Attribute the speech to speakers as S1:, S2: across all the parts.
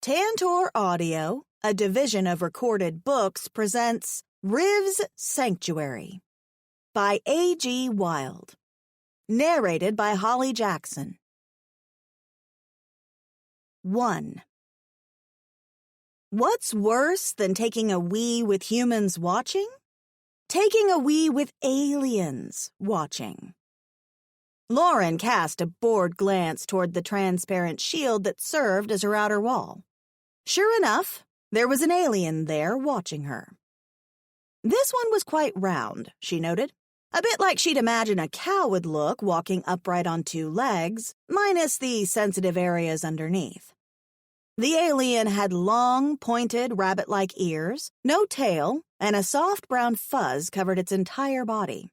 S1: Tantor Audio, a division of Recorded Books, presents Riv's Sanctuary by A.G. Wilde. Narrated by Holly Jackson. 1. What's worse than taking a wee with humans watching? Taking a wee with aliens watching. Lauren cast a bored glance toward the transparent shield that served as her outer wall. Sure enough, there was an alien there watching her. This one was quite round, she noted, a bit like she'd imagine a cow would look walking upright on two legs, minus the sensitive areas underneath. The alien had long, pointed, rabbit-like ears, no tail, and a soft brown fuzz covered its entire body.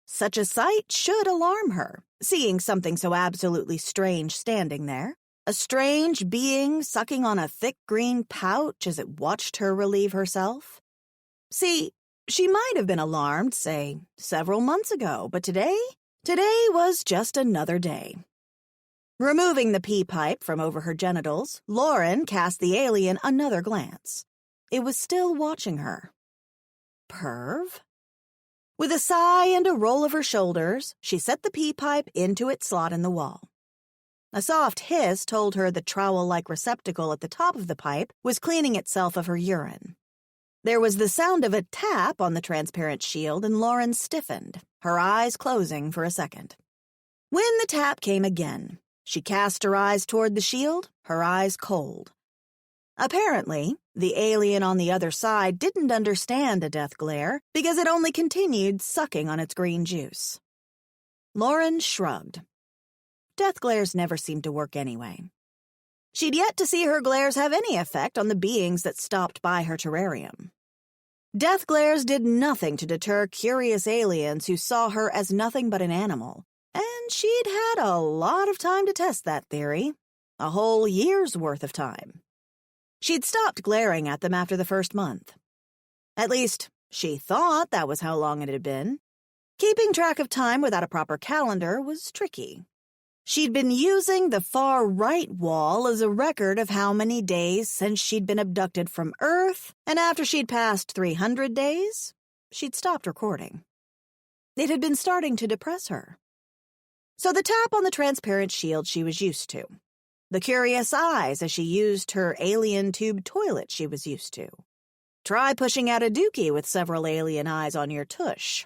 S1: Such a sight should alarm her, seeing something so absolutely strange standing there. A strange being sucking on a thick green pouch as it watched her relieve herself. See, she might have been alarmed, say, several months ago, but today was just another day. Removing the pee pipe from over her genitals, Lauren cast the alien another glance. It was still watching her. Perv? With a sigh and a roll of her shoulders, she set the pee pipe into its slot in the wall. A soft hiss told her the trowel-like receptacle at the top of the pipe was cleaning itself of her urine. There was the sound of a tap on the transparent shield, and Lauren stiffened, her eyes closing for a second. When the tap came again, she cast her eyes toward the shield, her eyes cold. Apparently, the alien on the other side didn't understand a death glare because it only continued sucking on its green juice. Lauren shrugged. Death glares never seemed to work anyway. She'd yet to see her glares have any effect on the beings that stopped by her terrarium. Death glares did nothing to deter curious aliens who saw her as nothing but an animal, and she'd had a lot of time to test that theory, a whole year's worth of time. She'd stopped glaring at them after the first month. At least, she thought that was how long it had been. Keeping track of time without a proper calendar was tricky. She'd been using the far right wall as a record of how many days since she'd been abducted from Earth, and after she'd passed 300 days, she'd stopped recording. It had been starting to depress her. So the tap on the transparent shield she was used to. The curious eyes as she used her alien tube toilet she was used to. Try pushing out a dookie with several alien eyes on your tush.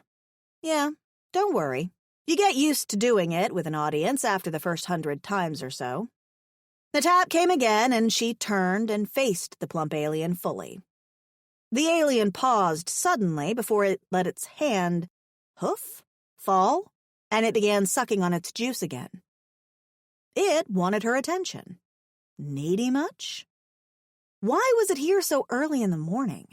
S1: Yeah, don't worry. You get used to doing it with an audience after the first 100 times or so. The tap came again, and she turned and faced the plump alien fully. The alien paused suddenly before it let its hand fall, and it began sucking on its juice again. It wanted her attention. Needy much? Why was it here so early in the morning?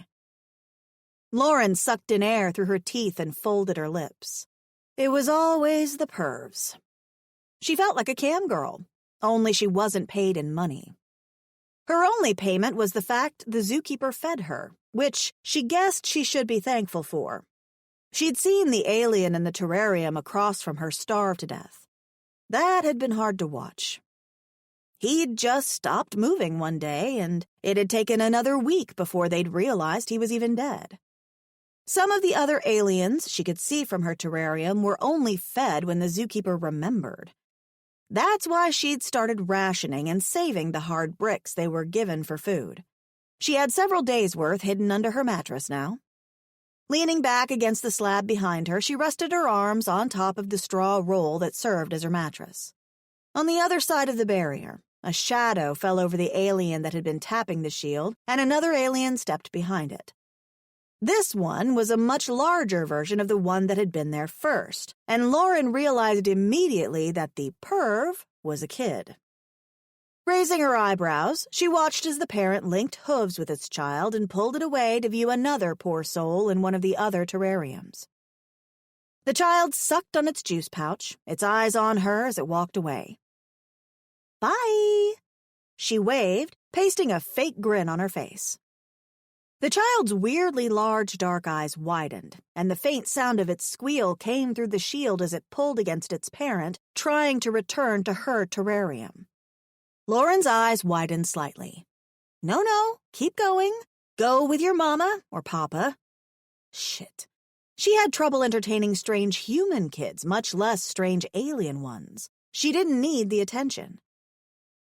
S1: Lauren sucked in air through her teeth and folded her lips. It was always the pervs. She felt like a cam girl, only she wasn't paid in money. Her only payment was the fact the zookeeper fed her, which she guessed she should be thankful for. She'd seen the alien in the terrarium across from her starve to death. That had been hard to watch. He'd just stopped moving one day, and it had taken another week before they'd realized he was even dead. Some of the other aliens she could see from her terrarium were only fed when the zookeeper remembered. That's why she'd started rationing and saving the hard bricks they were given for food. She had several days' worth hidden under her mattress now. Leaning back against the slab behind her, she rested her arms on top of the straw roll that served as her mattress. On the other side of the barrier, a shadow fell over the alien that had been tapping the shield, and another alien stepped behind it. This one was a much larger version of the one that had been there first, and Lauren realized immediately that the perv was a kid. Raising her eyebrows, she watched as the parent linked hooves with its child and pulled it away to view another poor soul in one of the other terrariums. The child sucked on its juice pouch, its eyes on her as it walked away. "Bye," she waved, pasting a fake grin on her face. The child's weirdly large dark eyes widened, and the faint sound of its squeal came through the shield as it pulled against its parent, trying to return to her terrarium. Lauren's eyes widened slightly. No, keep going. Go with your mama or papa. Shit. She had trouble entertaining strange human kids, much less strange alien ones. She didn't need the attention.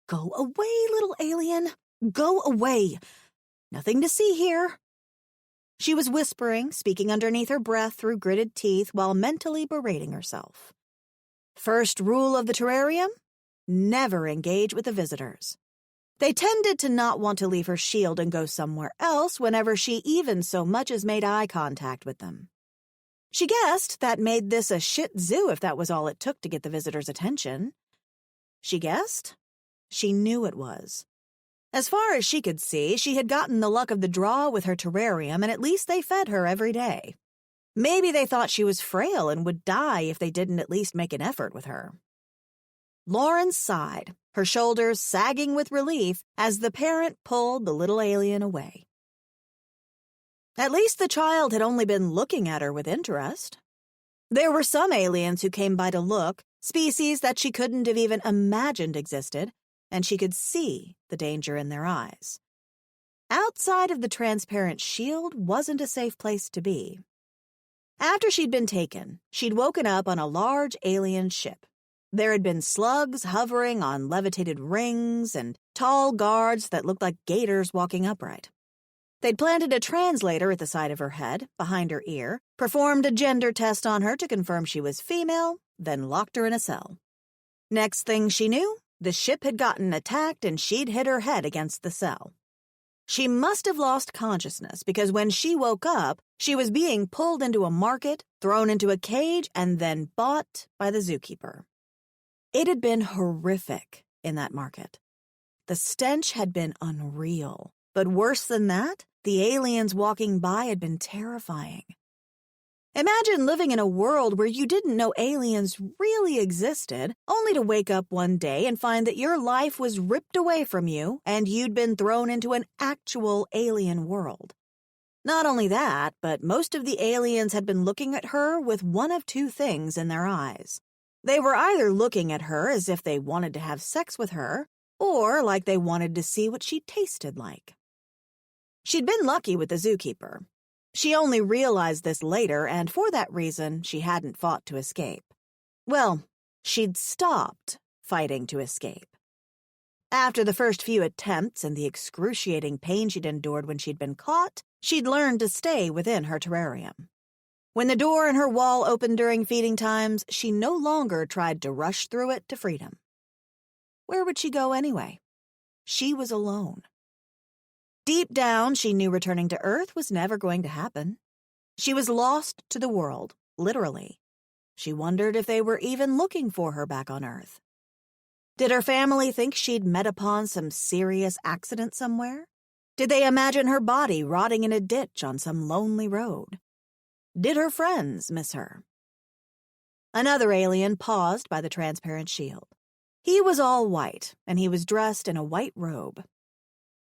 S1: Go away, little alien. Go away. Nothing to see here. She was whispering, speaking underneath her breath through gritted teeth while mentally berating herself. First rule of the terrarium? Never engage with the visitors. They tended to not want to leave her shield and go somewhere else whenever she even so much as made eye contact with them. She guessed that made this a shit zoo if that was all it took to get the visitors' attention. She guessed? She knew it was. As far as she could see, she had gotten the luck of the draw with her terrarium, and at least they fed her every day. Maybe they thought she was frail and would die if they didn't at least make an effort with her. Lauren sighed, her shoulders sagging with relief as the parent pulled the little alien away. At least the child had only been looking at her with interest. There were some aliens who came by to look, species that she couldn't have even imagined existed, and she could see the danger in their eyes. Outside of the transparent shield wasn't a safe place to be. After she'd been taken, she'd woken up on a large alien ship. There had been slugs hovering on levitated rings and tall guards that looked like gators walking upright. They'd planted a translator at the side of her head, behind her ear, performed a gender test on her to confirm she was female, then locked her in a cell. Next thing she knew, the ship had gotten attacked and she'd hit her head against the cell. She must have lost consciousness because when she woke up, she was being pulled into a market, thrown into a cage, and then bought by the zookeeper. It had been horrific in that market. The stench had been unreal, but worse than that, the aliens walking by had been terrifying. Imagine living in a world where you didn't know aliens really existed, only to wake up one day and find that your life was ripped away from you and you'd been thrown into an actual alien world. Not only that, but most of the aliens had been looking at her with one of two things in their eyes. They were either looking at her as if they wanted to have sex with her, or like they wanted to see what she tasted like. She'd been lucky with the zookeeper. She only realized this later, and for that reason, she hadn't fought to escape. Well, she'd stopped fighting to escape. After the first few attempts and the excruciating pain she'd endured when she'd been caught, she'd learned to stay within her terrarium. When the door in her wall opened during feeding times, she no longer tried to rush through it to freedom. Where would she go anyway? She was alone. Deep down, she knew returning to Earth was never going to happen. She was lost to the world, literally. She wondered if they were even looking for her back on Earth. Did her family think she'd met upon some serious accident somewhere? Did they imagine her body rotting in a ditch on some lonely road? Did her friends miss her? Another alien paused by the transparent shield. He was all white, and he was dressed in a white robe.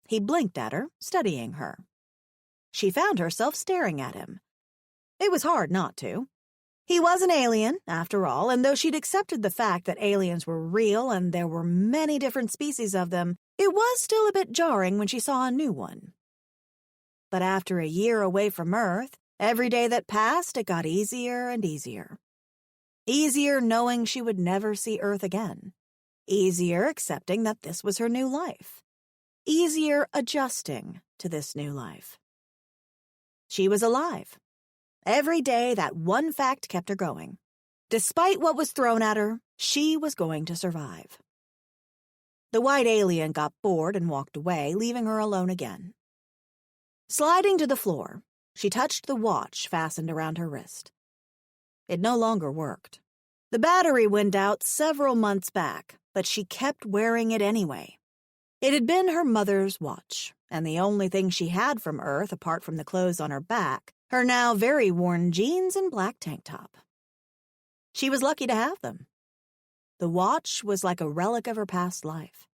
S1: He blinked at her, studying her. She found herself staring at him. It was hard not to. He was an alien, after all, and though she'd accepted the fact that aliens were real and there were many different species of them, it was still a bit jarring when she saw a new one. But after a year away from Earth, every day that passed, it got easier and easier. Easier knowing she would never see Earth again. Easier accepting that this was her new life. Easier adjusting to this new life. She was alive. Every day, that one fact kept her going. Despite what was thrown at her, she was going to survive. The white alien got bored and walked away, leaving her alone again. Sliding to the floor, she touched the watch fastened around her wrist. It no longer worked. The battery went out several months back, but she kept wearing it anyway. It had been her mother's watch, and the only thing she had from Earth apart from the clothes on her back, her now very worn jeans and black tank top. She was lucky to have them. The watch was like a relic of her past life.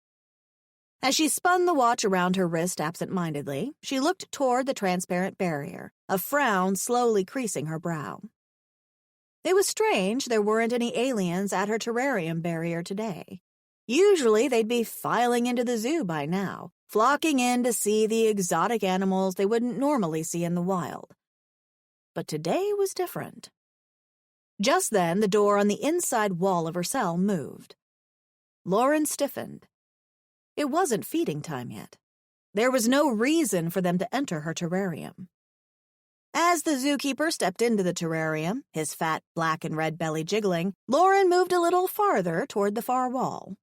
S1: As she spun the watch around her wrist absent-mindedly, she looked toward the transparent barrier, a frown slowly creasing her brow. It was strange there weren't any aliens at her terrarium barrier today. Usually they'd be filing into the zoo by now, flocking in to see the exotic animals they wouldn't normally see in the wild. But today was different. Just then, the door on the inside wall of her cell moved. Lauren stiffened. It wasn't feeding time yet. There was no reason for them to enter her terrarium. As the zookeeper stepped into the terrarium, his fat black and red belly jiggling, Lauren moved a little farther toward the far wall.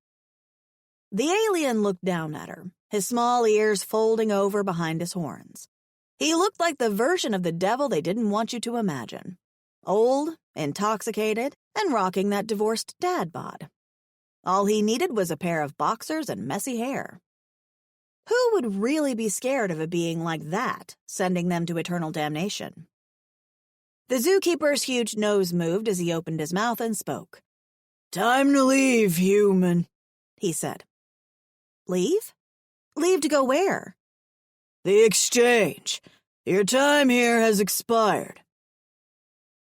S1: The alien looked down at her, his small ears folding over behind his horns. He looked like the version of the devil they didn't want you to imagine. Old, intoxicated, and rocking that divorced dad bod. All he needed was a pair of boxers and messy hair. Who would really be scared of a being like that, sending them to eternal damnation? The zookeeper's huge nose moved as he opened his mouth and spoke. "Time to leave, human," he said. Leave? Leave to go where? "The exchange. Your time here has expired."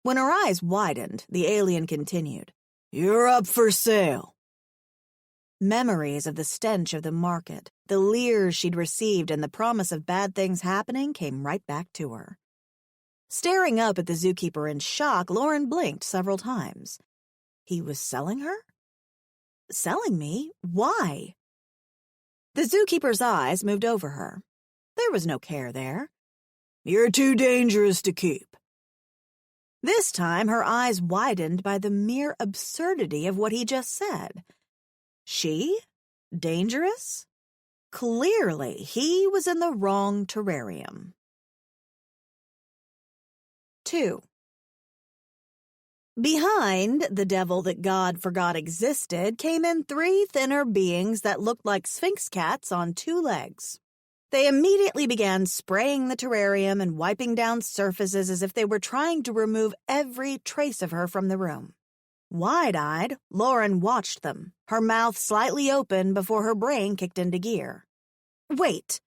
S1: When her eyes widened, the alien continued. "You're up for sale." Memories of the stench of the market, the leers she'd received, and the promise of bad things happening came right back to her. Staring up at the zookeeper in shock, Lauren blinked several times. He was selling her? Selling me? Why? The zookeeper's eyes moved over her. There was no care there. "You're too dangerous to keep." This time her eyes widened by the mere absurdity of what he just said. She? Dangerous? Clearly, he was in the wrong terrarium. 2. Behind the devil that God forgot existed came in 3 thinner beings that looked like sphinx cats on 2 legs. They immediately began spraying the terrarium and wiping down surfaces as if they were trying to remove every trace of her from the room. Wide-eyed, Lauren watched them, her mouth slightly open before her brain kicked into gear. "Wait."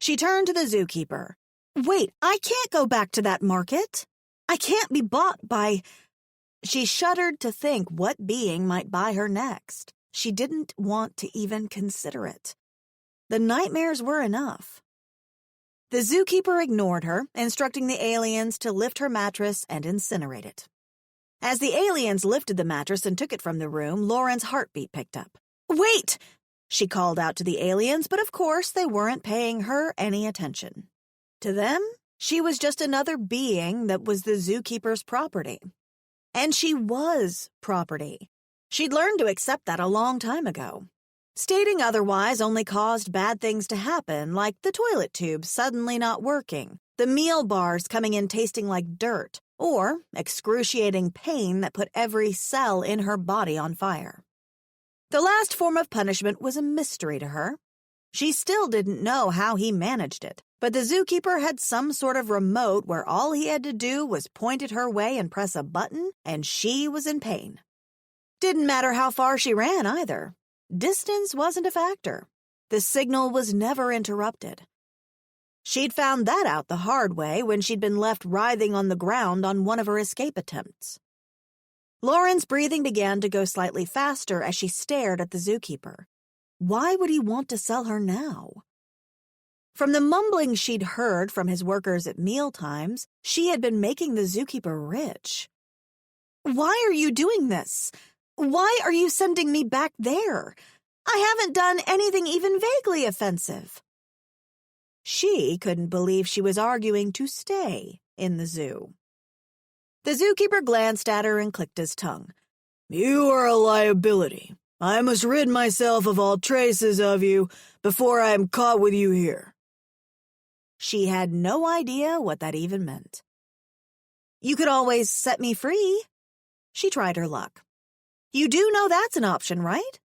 S1: She turned to the zookeeper. "Wait, I can't go back to that market. I can't be bought by—" She shuddered to think what being might buy her next. She didn't want to even consider it. The nightmares were enough. The zookeeper ignored her, instructing the aliens to lift her mattress and incinerate it. As the aliens lifted the mattress and took it from the room, Lauren's heartbeat picked up. "Wait!" she called out to the aliens, but of course they weren't paying her any attention. To them, she was just another being that was the zookeeper's property. And she was property. She'd learned to accept that a long time ago. Stating otherwise only caused bad things to happen, like the toilet tube suddenly not working, the meal bars coming in tasting like dirt, or excruciating pain that put every cell in her body on fire. The last form of punishment was a mystery to her. She still didn't know how he managed it, but the zookeeper had some sort of remote where all he had to do was point it her way and press a button, and she was in pain. Didn't matter how far she ran either. Distance wasn't a factor. The signal was never interrupted. She'd found that out the hard way when she'd been left writhing on the ground on one of her escape attempts. Lauren's breathing began to go slightly faster as she stared at the zookeeper. Why would he want to sell her now? From the mumbling she'd heard from his workers at mealtimes, she had been making the zookeeper rich. "Why are you doing this? Why are you sending me back there? I haven't done anything even vaguely offensive." She couldn't believe she was arguing to stay in the zoo. The zookeeper glanced at her and clicked his tongue. "You are a liability. I must rid myself of all traces of you before I am caught with you here." She had no idea what that even meant. "You could always set me free." She tried her luck. "You do know that's an option, right?"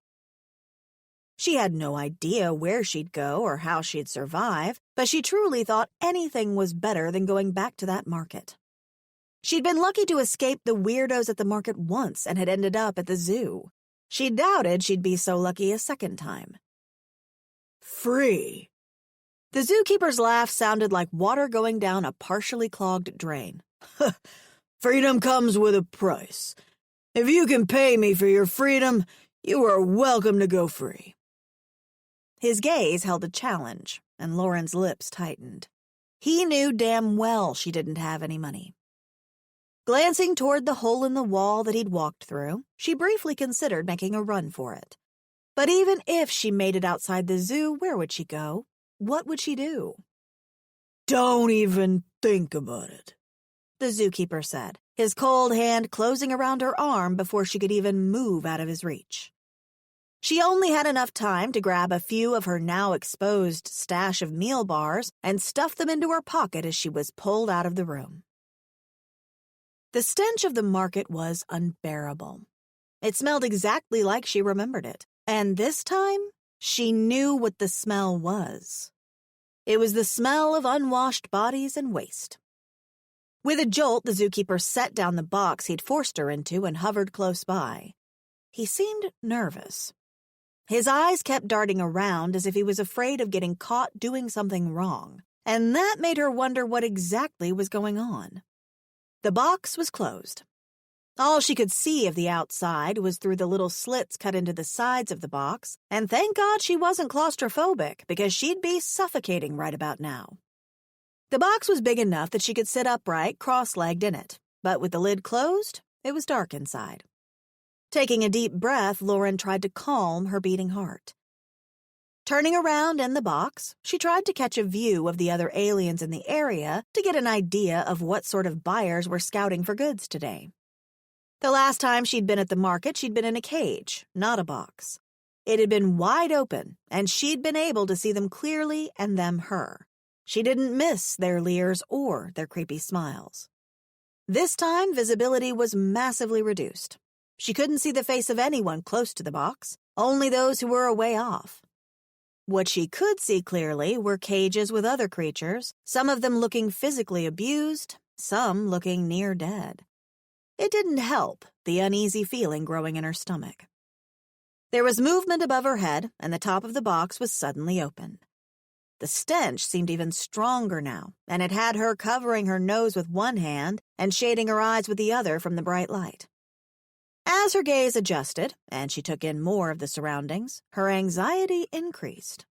S1: She had no idea where she'd go or how she'd survive, but she truly thought anything was better than going back to that market. She'd been lucky to escape the weirdos at the market once and had ended up at the zoo. She doubted she'd be so lucky a second time. "Free." The zookeeper's laugh sounded like water going down a partially clogged drain. "Freedom comes with a price. If you can pay me for your freedom, you are welcome to go free." His gaze held a challenge, and Lauren's lips tightened. He knew damn well she didn't have any money. Glancing toward the hole in the wall that he'd walked through, she briefly considered making a run for it. But even if she made it outside the zoo, where would she go? What would she do? "Don't even think about it," the zookeeper said, his cold hand closing around her arm before she could even move out of his reach. She only had enough time to grab a few of her now exposed stash of meal bars and stuff them into her pocket as she was pulled out of the room. The stench of the market was unbearable. It smelled exactly like she remembered it, and this time she knew what the smell was. It was the smell of unwashed bodies and waste. With a jolt, the zookeeper set down the box he'd forced her into and hovered close by. He seemed nervous. His eyes kept darting around as if he was afraid of getting caught doing something wrong, and that made her wonder what exactly was going on. The box was closed. All she could see of the outside was through the little slits cut into the sides of the box, and thank God she wasn't claustrophobic because she'd be suffocating right about now. The box was big enough that she could sit upright, cross-legged in it, but with the lid closed, it was dark inside. Taking a deep breath, Lauren tried to calm her beating heart. Turning around in the box, she tried to catch a view of the other aliens in the area to get an idea of what sort of buyers were scouting for goods today. The last time she'd been at the market, she'd been in a cage, not a box. It had been wide open, and she'd been able to see them clearly and them her. She didn't miss their leers or their creepy smiles. This time, visibility was massively reduced. She couldn't see the face of anyone close to the box, only those who were a way off. What she could see clearly were cages with other creatures, some of them looking physically abused, some looking near dead. It didn't help the uneasy feeling growing in her stomach. There was movement above her head, and the top of the box was suddenly open. The stench seemed even stronger now, and it had her covering her nose with one hand and shading her eyes with the other from the bright light. As her gaze adjusted, and she took in more of the surroundings, her anxiety increased.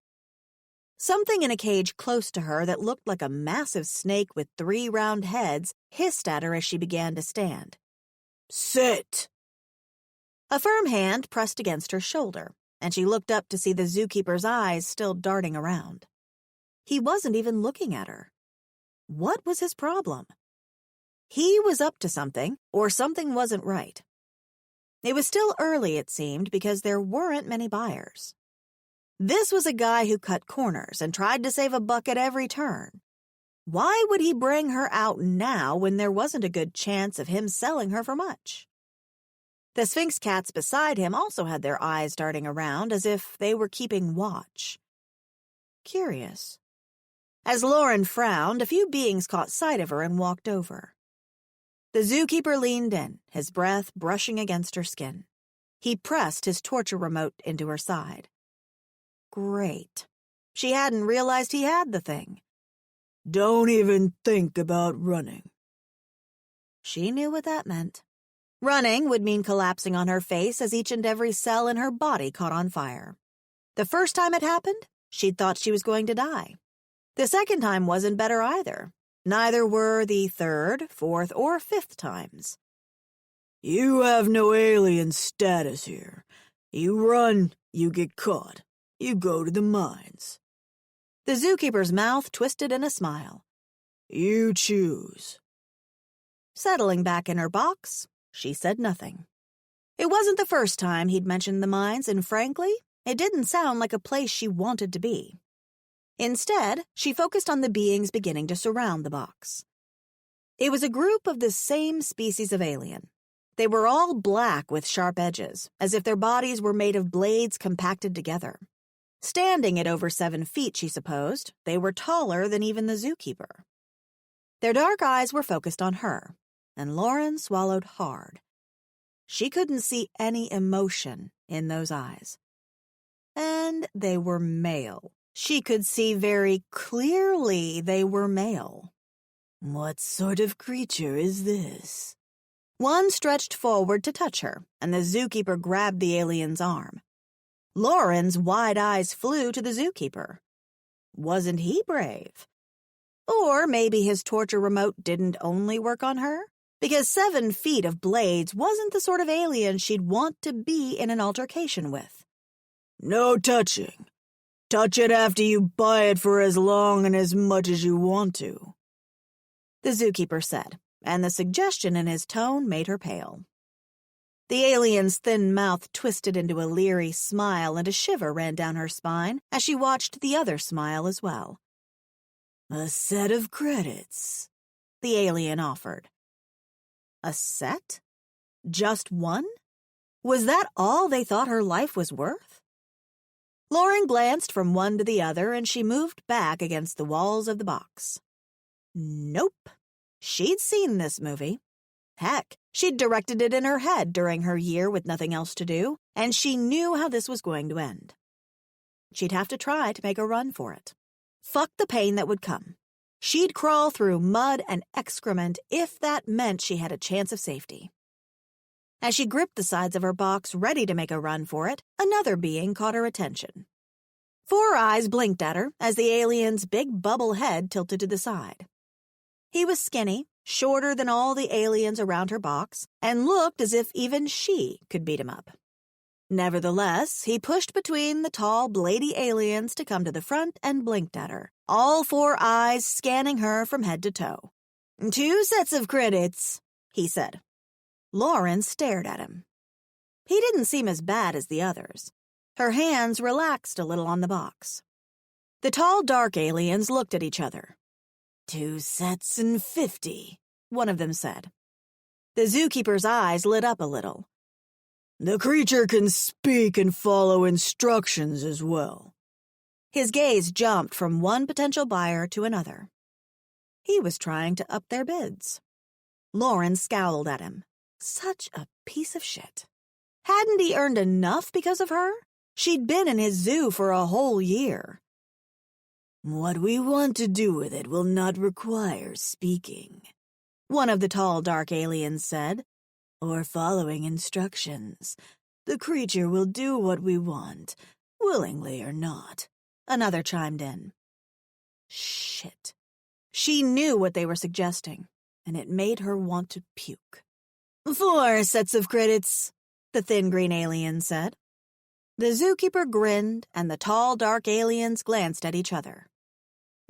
S1: Something in a cage close to her that looked like a massive snake with 3 round heads hissed at her as she began to stand. "Sit!" A firm hand pressed against her shoulder, and she looked up to see the zookeeper's eyes still darting around. He wasn't even looking at her. What was his problem? He was up to something, or something wasn't right. It was still early, it seemed, because there weren't many buyers. This was a guy who cut corners and tried to save a buck at every turn. Why would he bring her out now when there wasn't a good chance of him selling her for much? The Sphinx cats beside him also had their eyes darting around as if they were keeping watch. Curious. As Lauren frowned, a few beings caught sight of her and walked over. The zookeeper leaned in, his breath brushing against her skin. He pressed his torture remote into her side. Great. She hadn't realized he had the thing. "Don't even think about running." She knew what that meant. Running would mean collapsing on her face as each and every cell in her body caught on fire. The first time it happened, she'd thought she was going to die. The second time wasn't better either. Neither were the third, fourth, or fifth times. "You have no alien status here. You run, you get caught. You go to the mines." The zookeeper's mouth twisted in a smile. "You choose." Settling back in her box, she said nothing. It wasn't the first time he'd mentioned the mines, and frankly, it didn't sound like a place she wanted to be. Instead, she focused on the beings beginning to surround the box. It was a group of the same species of alien. They were all black with sharp edges, as if their bodies were made of blades compacted together. Standing at over 7 feet, she supposed, they were taller than even the zookeeper. Their dark eyes were focused on her, and Lauren swallowed hard. She couldn't see any emotion in those eyes. And they were male. She could see very clearly they were male. "What sort of creature is this?" One stretched forward to touch her, and the zookeeper grabbed the alien's arm. Lauren's wide eyes flew to the zookeeper. Wasn't he brave? Or maybe his torture remote didn't only work on her? Because 7 feet of blades wasn't the sort of alien she'd want to be in an altercation with. No touching. Touch it after you buy it for as long and as much as you want to, the zookeeper said, and the suggestion in his tone made her pale. The alien's thin mouth twisted into a leery smile, and a shiver ran down her spine as she watched the other smile as well. A set of credits, the alien offered. A set? Just one? Was that all they thought her life was worth? Lauren glanced from one to the other, and she moved back against the walls of the box. Nope. She'd seen this movie. Heck, she'd directed it in her head during her year with nothing else to do, and she knew how this was going to end. She'd have to try to make a run for it. Fuck the pain that would come. She'd crawl through mud and excrement if that meant she had a chance of safety. As she gripped the sides of her box, ready to make a run for it, another being caught her attention. 4 eyes blinked at her as the alien's big bubble head tilted to the side. He was skinny, shorter than all the aliens around her box, and looked as if even she could beat him up. Nevertheless, he pushed between the tall, blady aliens to come to the front and blinked at her, all 4 eyes scanning her from head to toe. 2 sets of credits, he said. Lauren stared at him. He didn't seem as bad as the others. Her hands relaxed a little on the box. The tall, dark aliens looked at each other. 2 sets and 50, one of them said. The zookeeper's eyes lit up a little. The creature can speak and follow instructions as well. His gaze jumped from one potential buyer to another. He was trying to up their bids. Lauren scowled at him. Such a piece of shit. Hadn't he earned enough because of her? She'd been in his zoo for a whole year. What we want to do with it will not require speaking, one of the tall, dark aliens said, or following instructions. The creature will do what we want, willingly or not, another chimed in. Shit. She knew what they were suggesting, and it made her want to puke. 4 sets of credits, the thin green alien said. The zookeeper grinned, and the tall, dark aliens glanced at each other.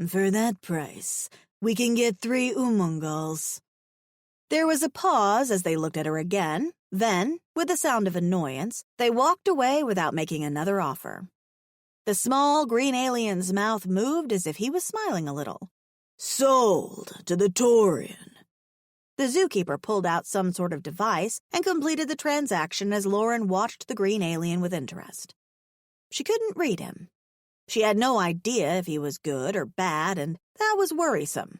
S1: For that price, we can get 3 umungals. There was a pause as they looked at her again. Then, with a sound of annoyance, they walked away without making another offer. The small green alien's mouth moved as if he was smiling a little. Sold to the Taurian. The zookeeper pulled out some sort of device and completed the transaction as Lauren watched the green alien with interest. She couldn't read him. She had no idea if he was good or bad, and that was worrisome.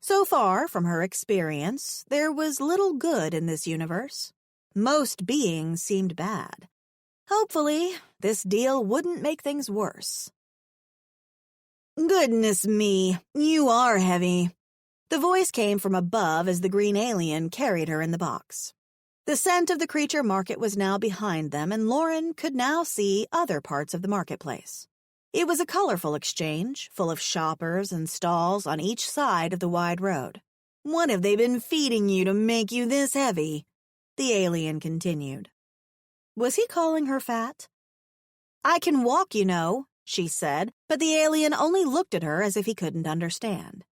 S1: So far, from her experience, there was little good in this universe. Most beings seemed bad. Hopefully, this deal wouldn't make things worse. Goodness me, you are heavy. The voice came from above as the green alien carried her in the box. The scent of the creature market was now behind them, and Lauren could now see other parts of the marketplace. It was a colorful exchange, full of shoppers and stalls on each side of the wide road. What have they been feeding you to make you this heavy? The alien continued. Was he calling her fat? I can walk, you know, she said, but the alien only looked at her as if he couldn't understand.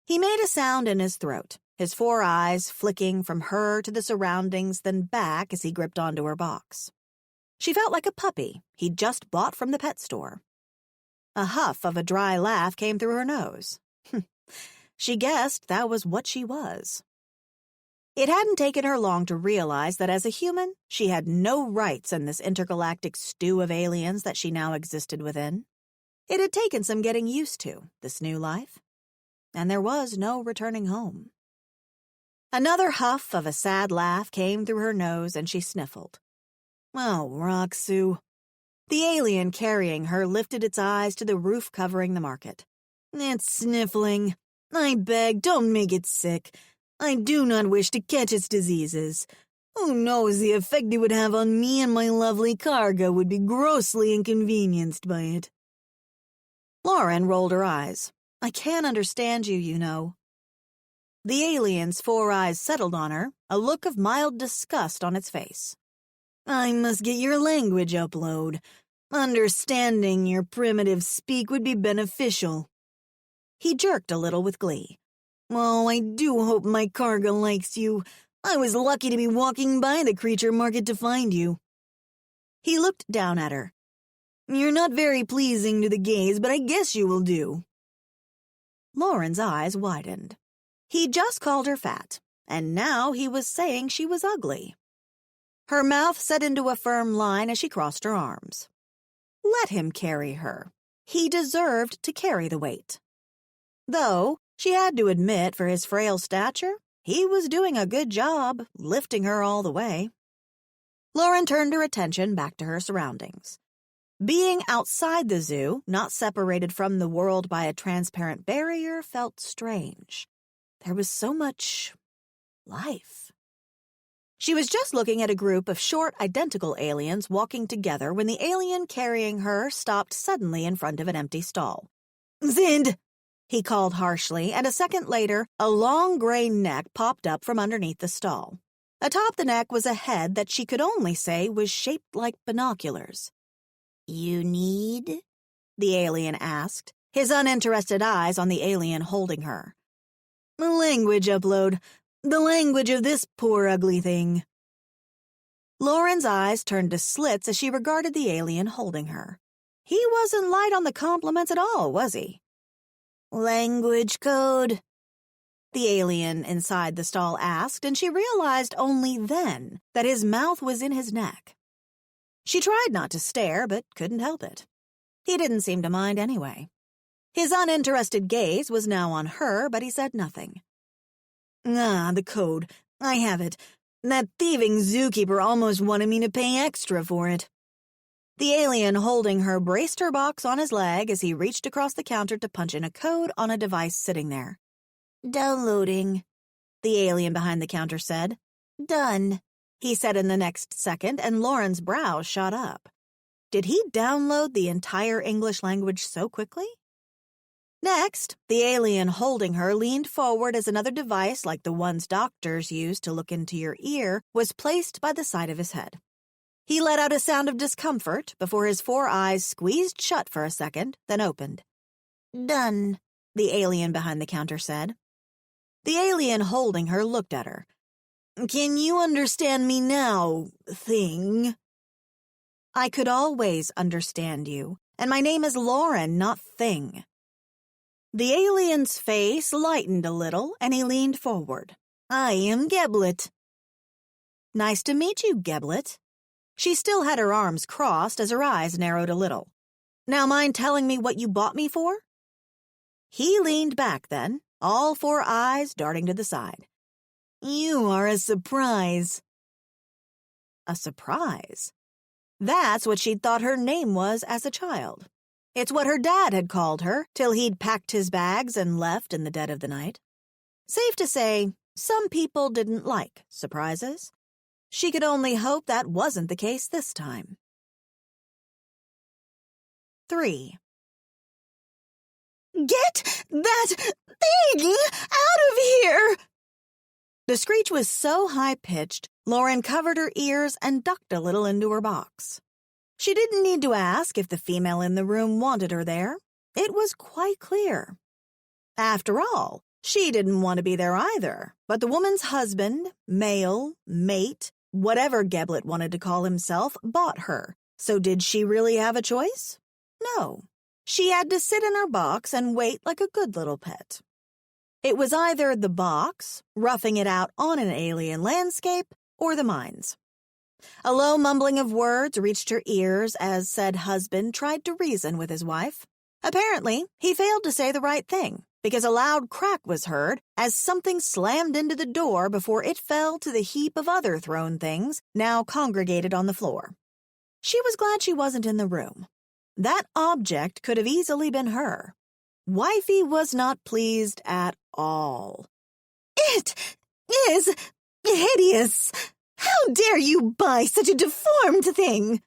S1: He made a sound in his throat, his 4 eyes flicking from her to the surroundings, then back as he gripped onto her box. She felt like a puppy he'd just bought from the pet store. A huff of a dry laugh came through her nose. She guessed that was what she was. It hadn't taken her long to realize that as a human, she had no rights in this intergalactic stew of aliens that she now existed within. It had taken some getting used to, this new life. And there was no returning home. Another huff of a sad laugh came through her nose, and she sniffled. Oh, Roxu. The alien carrying her lifted its eyes to the roof covering the market. It's sniffling. I beg, don't make it sick. I do not wish to catch its diseases. Who knows, the effect it would have on me and my lovely cargo would be grossly inconvenienced by it. Lauren rolled her eyes. I can't understand you, you know. The alien's 4 eyes settled on her, a look of mild disgust on its face. I must get your language upload. Understanding your primitive speak would be beneficial. He jerked a little with glee. Oh, I do hope my cargo likes you. I was lucky to be walking by the creature market to find you. He looked down at her. You're not very pleasing to the gaze, but I guess you will do. Lauren's eyes widened. He just called her fat, and now he was saying she was ugly. Her mouth set into a firm line as she crossed her arms. Let him carry her. He deserved to carry the weight. Though, she had to admit, for his frail stature, he was doing a good job, lifting her all the way. Lauren turned her attention back to her surroundings. Being outside the zoo, not separated from the world by a transparent barrier, felt strange. There was so much life. She was just looking at a group of short, identical aliens walking together when the alien carrying her stopped suddenly in front of an empty stall. Zind! He called harshly, and a second later, a long gray neck popped up from underneath the stall. Atop the neck was a head that she could only say was shaped like binoculars. You need? The alien asked, his uninterested eyes on the alien holding her. A language upload. The language of this poor ugly thing. Lauren's eyes turned to slits as she regarded the alien holding her. He wasn't light on the compliments at all, was he? Language code? The alien inside the stall asked, and she realized only then that his mouth was in his neck. She tried not to stare, but couldn't help it. He didn't seem to mind anyway. His uninterested gaze was now on her, but he said nothing. Ah, the code. I have it. That thieving zookeeper almost wanted me to pay extra for it. The alien holding her braced her box on his leg as he reached across the counter to punch in a code on a device sitting there. Downloading, the alien behind the counter said. Done, he said in the next second, and Lauren's brows shot up. Did he download the entire English language so quickly? Next, the alien holding her leaned forward as another device like the ones doctors use to look into your ear was placed by the side of his head. He let out a sound of discomfort before his 4 eyes squeezed shut for a second, then opened. Done, the alien behind the counter said. The alien holding her looked at her. Can you understand me now, thing? I could always understand you, and my name is Lauren, not Thing. The alien's face lightened a little, and he leaned forward. I am Geblet. Nice to meet you, Geblet. She still had her arms crossed as her eyes narrowed a little. Now mind telling me what you bought me for? He leaned back then, all 4 eyes darting to the side. You are a surprise. A surprise? That's what she'd thought her name was as a child. It's what her dad had called her till he'd packed his bags and left in the dead of the night. Safe to say, some people didn't like surprises. She could only hope that wasn't the case this time. 3. Get that thing out of here! The screech was so high-pitched, Lauren covered her ears and ducked a little into her box. She didn't need to ask if the female in the room wanted her there. It was quite clear. After all, she didn't want to be there either, but the woman's husband, male, mate, whatever Geblet wanted to call himself, bought her. So did she really have a choice? No. She had to sit in her box and wait like a good little pet. It was either the box, roughing it out on an alien landscape, or the mines. A low mumbling of words reached her ears as said husband tried to reason with his wife. Apparently, he failed to say the right thing, because a loud crack was heard as something slammed into the door before it fell to the heap of other thrown things now congregated on the floor. She was glad she wasn't in the room. That object could have easily been her. Wifey was not pleased at all. It is hideous. How dare you buy such a deformed thing?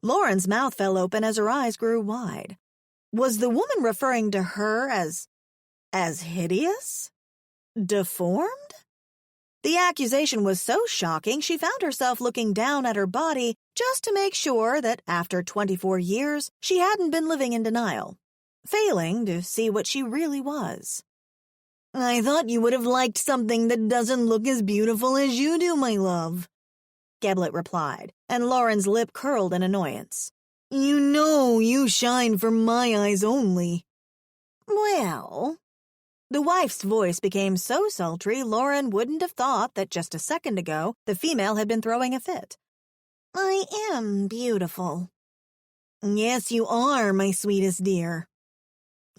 S1: Lauren's mouth fell open as her eyes grew wide. Was the woman referring to her as hideous? Deformed? The accusation was so shocking she found herself looking down at her body just to make sure that after 24 years she hadn't been living in denial, failing to see what she really was. I thought you would have liked something that doesn't look as beautiful as you do, my love, Geblet replied, and Lauren's lip curled in annoyance. You know you shine for my eyes only. Well... The wife's voice became so sultry Lauren wouldn't have thought that just a second ago the female had been throwing a fit. I am beautiful. Yes, you are, my sweetest dear.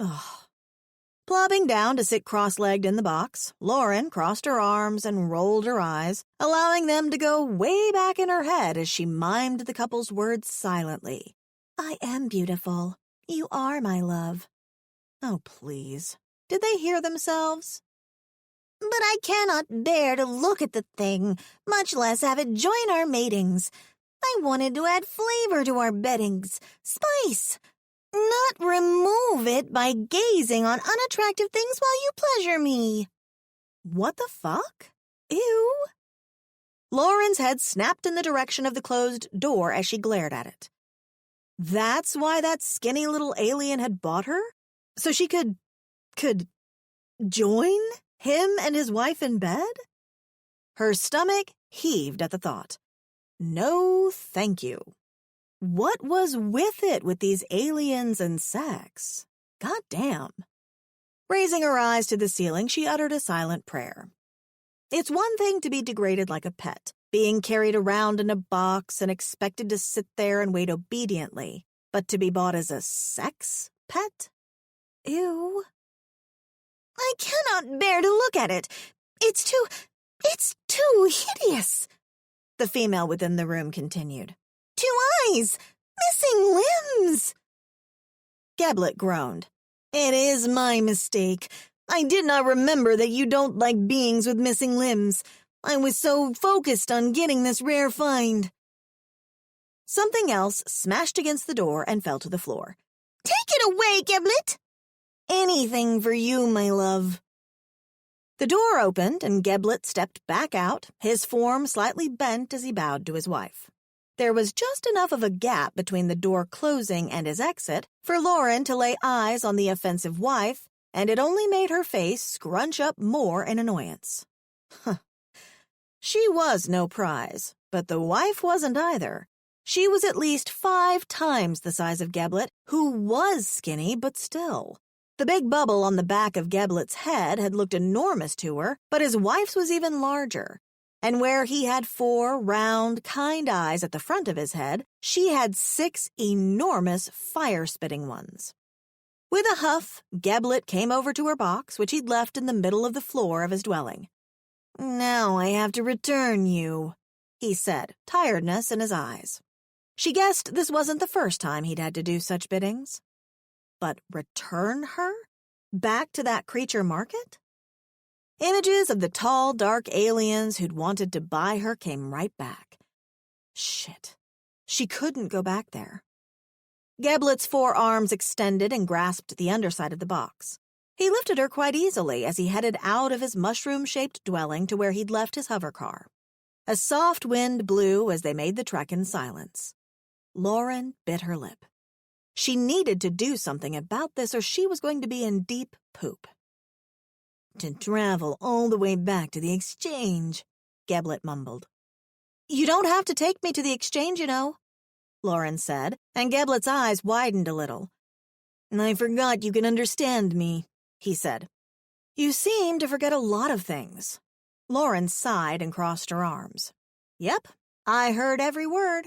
S1: Ugh. Plopping down to sit cross-legged in the box, Lauren crossed her arms and rolled her eyes, allowing them to go way back in her head as she mimed the couple's words silently. I am beautiful. You are my love. Oh, please. Did they hear themselves? But I cannot bear to look at the thing, much less have it join our matings. I wanted to add flavor to our beddings, spice, not remove it by gazing on unattractive things while you pleasure me. What the fuck? Ew. Lauren's head snapped in the direction of the closed door as she glared at it. That's why that skinny little alien had bought her? So she could join him and his wife in bed? Her stomach heaved at the thought. No, thank you. What was with it with these aliens and sex? Goddamn. Raising her eyes to the ceiling, she uttered a silent prayer. It's one thing to be degraded like a pet, being carried around in a box and expected to sit there and wait obediently, but to be bought as a sex pet? Ew. I cannot bear to look at it. It's too hideous, the female within the room continued. 2 eyes, missing limbs. Geblet groaned. It is my mistake. I did not remember that you don't like beings with missing limbs. I was so focused on getting this rare find. Something else smashed against the door and fell to the floor. Take it away, Geblet! Anything for you, my love. The door opened and Geblet stepped back out, his form slightly bent as he bowed to his wife. There was just enough of a gap between the door closing and his exit for Lauren to lay eyes on the offensive wife, and it only made her face scrunch up more in annoyance. She was no prize, but the wife wasn't either. She was at least 5 times the size of Geblet, who was skinny but still. The big bubble on the back of Geblet's head had looked enormous to her, but his wife's was even larger. And where he had 4 round, kind eyes at the front of his head, she had 6 enormous, fire-spitting ones. With a huff, Geblet came over to her box, which he'd left in the middle of the floor of his dwelling. Now I have to return you, he said, tiredness in his eyes. She guessed this wasn't the first time he'd had to do such biddings. But return her? Back to that creature market? Images of the tall, dark aliens who'd wanted to buy her came right back. Shit. She couldn't go back there. Geblet's 4 arms extended and grasped the underside of the box. He lifted her quite easily as he headed out of his mushroom-shaped dwelling to where he'd left his hover car. A soft wind blew as they made the trek in silence. Lauren bit her lip. She needed to do something about this or she was going to be in deep poop. To travel all the way back to the exchange, Geblet mumbled. You don't have to take me to the exchange, you know, Lauren said, and Geblet's eyes widened a little. I forgot you can understand me, he said. You seem to forget a lot of things. Lauren sighed and crossed her arms. Yep, I heard every word.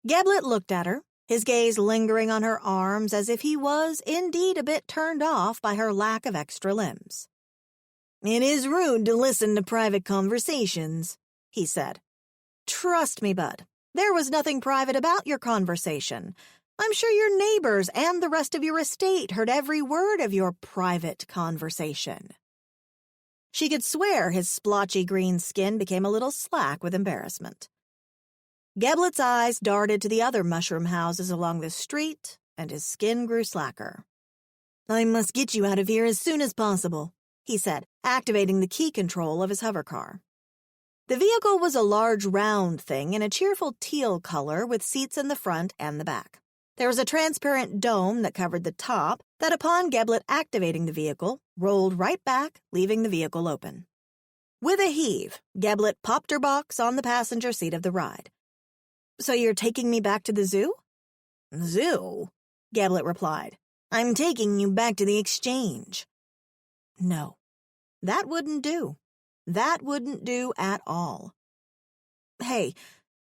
S1: Geblet looked at her, his gaze lingering on her arms as if he was indeed a bit turned off by her lack of extra limbs. It is rude to listen to private conversations, he said. Trust me, bud, there was nothing private about your conversation. I'm sure your neighbors and the rest of your estate heard every word of your private conversation. She could swear his splotchy green skin became a little slack with embarrassment. Geblet's eyes darted to the other mushroom houses along the street, and his skin grew slacker. "I must get you out of here as soon as possible," he said, activating the key control of his hovercar. The vehicle was a large round thing in a cheerful teal color with seats in the front and the back. There was a transparent dome that covered the top that, upon Geblet activating the vehicle, rolled right back, leaving the vehicle open. With a heave, Geblet popped her box on the passenger seat of the ride. "So you're taking me back to the zoo?" "Zoo?" Geblet replied. "I'm taking you back to the exchange." No, that wouldn't do. That wouldn't do at all. "Hey,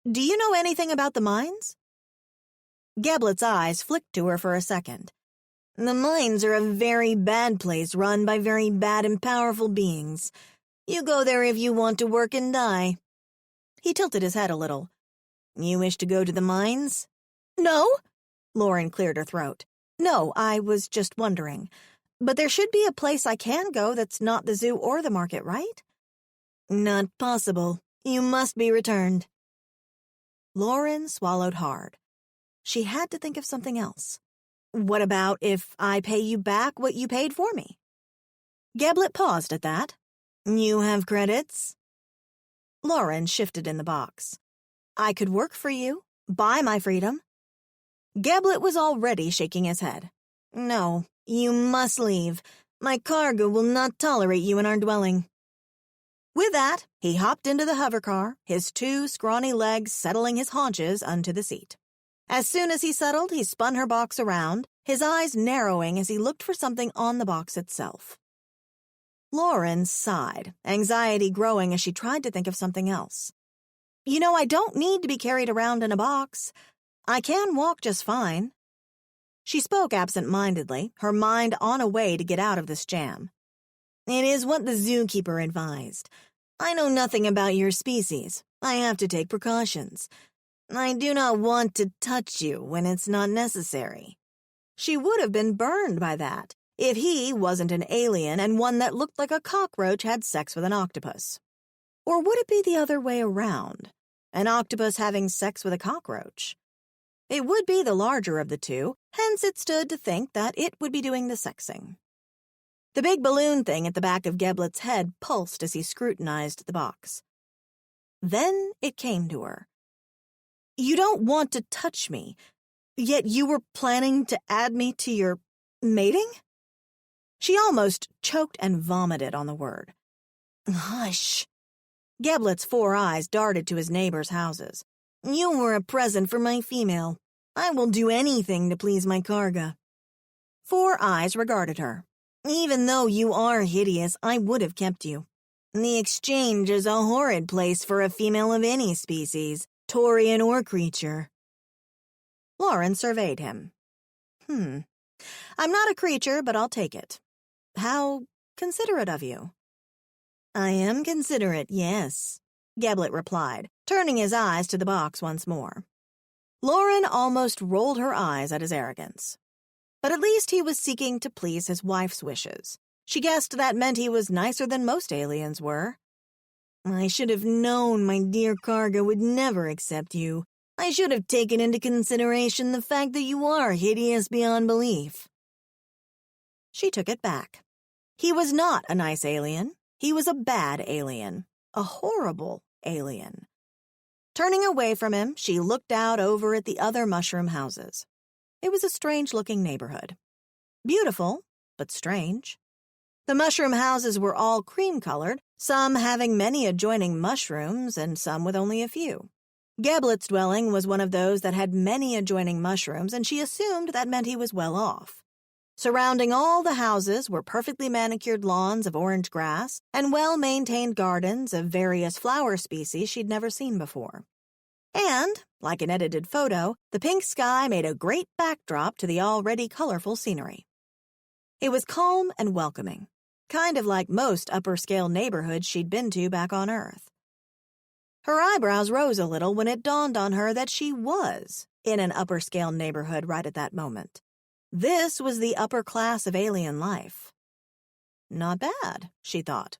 S1: do you know anything about the mines?" Geblet's eyes flicked to her for a second. "The mines are a very bad place run by very bad and powerful beings. You go there if you want to work and die." He tilted his head a little. "You wish to go to the mines?" "No." Lauren cleared her throat. "No, I was just wondering. But there should be a place I can go that's not the zoo or the market, right?" "Not possible. You must be returned." Lauren swallowed hard. She had to think of something else. "What about if I pay you back what you paid for me?" Geblet paused at that. "You have credits?" Lauren shifted in the box. "I could work for you, buy my freedom." Geblet was already shaking his head. "No, you must leave. My cargo will not tolerate you in our dwelling." With that, he hopped into the hovercar, his two scrawny legs settling his haunches onto the seat. As soon as he settled, he spun her box around, his eyes narrowing as he looked for something on the box itself. Lauren sighed, anxiety growing as she tried to think of something else. "You know, I don't need to be carried around in a box. I can walk just fine." She spoke absent-mindedly, her mind on a way to get out of this jam. "It is what the zookeeper advised. I know nothing about your species. I have to take precautions. I do not want to touch you when it's not necessary." She would have been burned by that if he wasn't an alien and one that looked like a cockroach had sex with an octopus. Or would it be the other way around? An octopus having sex with a cockroach? It would be the larger of the two, hence it stood to think that it would be doing the sexing. The big balloon thing at the back of Geblet's head pulsed as he scrutinized the box. Then it came to her. "You don't want to touch me, yet you were planning to add me to your mating?" She almost choked and vomited on the word. "Hush." Geblet's 4 eyes darted to his neighbors' houses. "You were a present for my female. I will do anything to please my Karga." 4 eyes regarded her. "Even though you are hideous, I would have kept you. The exchange is a horrid place for a female of any species, Taurian or creature." Lauren surveyed him. I'm not a creature, but I'll take it. How considerate of you." "I am considerate, yes," Geblet replied, turning his eyes to the box once more. Lauren almost rolled her eyes at his arrogance. But at least he was seeking to please his wife's wishes. She guessed that meant he was nicer than most aliens were. "I should have known my dear Karga would never accept you. I should have taken into consideration the fact that you are hideous beyond belief." She took it back. He was not a nice alien. He was a bad alien. A horrible alien. Turning away from him, she looked out over at the other mushroom houses. It was a strange-looking neighborhood. Beautiful, but strange. The mushroom houses were all cream-colored, some having many adjoining mushrooms and some with only a few. Geblet's dwelling was one of those that had many adjoining mushrooms, and she assumed that meant he was well off. Surrounding all the houses were perfectly manicured lawns of orange grass and well-maintained gardens of various flower species she'd never seen before. And, like an edited photo, the pink sky made a great backdrop to the already colorful scenery. It was calm and welcoming, kind of like most upper-scale neighborhoods she'd been to back on Earth. Her eyebrows rose a little when it dawned on her that she was in an upper-scale neighborhood right at that moment. This was the upper class of alien life. Not bad, she thought.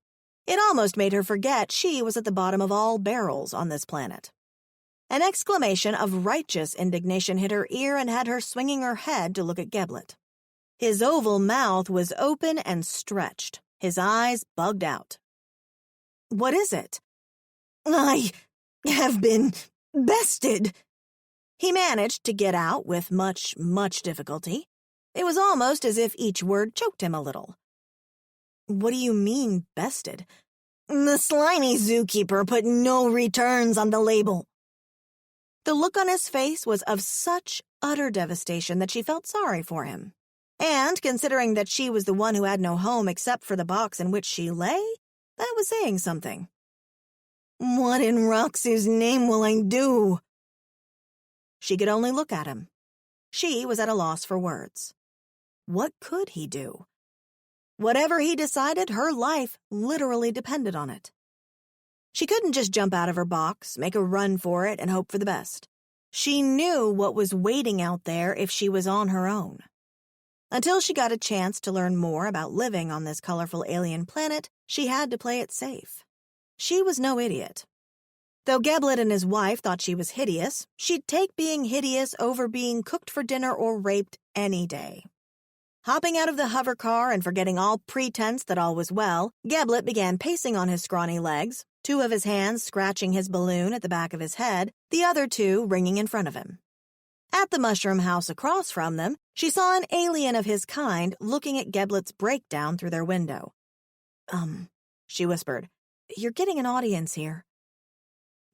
S1: It almost made her forget she was at the bottom of all barrels on this planet. An exclamation of righteous indignation hit her ear and had her swinging her head to look at Geblet. His oval mouth was open and stretched, his eyes bugged out. "What is it?" "I have been bested." He managed to get out with much, much difficulty. It was almost as if each word choked him a little. "What do you mean, bested?" "The slimy zookeeper put no returns on the label." The look on his face was of such utter devastation that she felt sorry for him. And, considering that she was the one who had no home except for the box in which she lay, that was saying something. "What in Roxy's name will I do?" She could only look at him. She was at a loss for words. What could he do? Whatever he decided, her life literally depended on it. She couldn't just jump out of her box, make a run for it, and hope for the best. She knew what was waiting out there if she was on her own. Until she got a chance to learn more about living on this colorful alien planet, she had to play it safe. She was no idiot. Though Geblet and his wife thought she was hideous, she'd take being hideous over being cooked for dinner or raped any day. Hopping out of the hover car and forgetting all pretense that all was well, Geblet began pacing on his scrawny legs, two of his hands scratching his balloon at the back of his head, the other two ringing in front of him. At the mushroom house across from them, she saw an alien of his kind looking at Geblet's breakdown through their window. She whispered, "You're getting an audience here."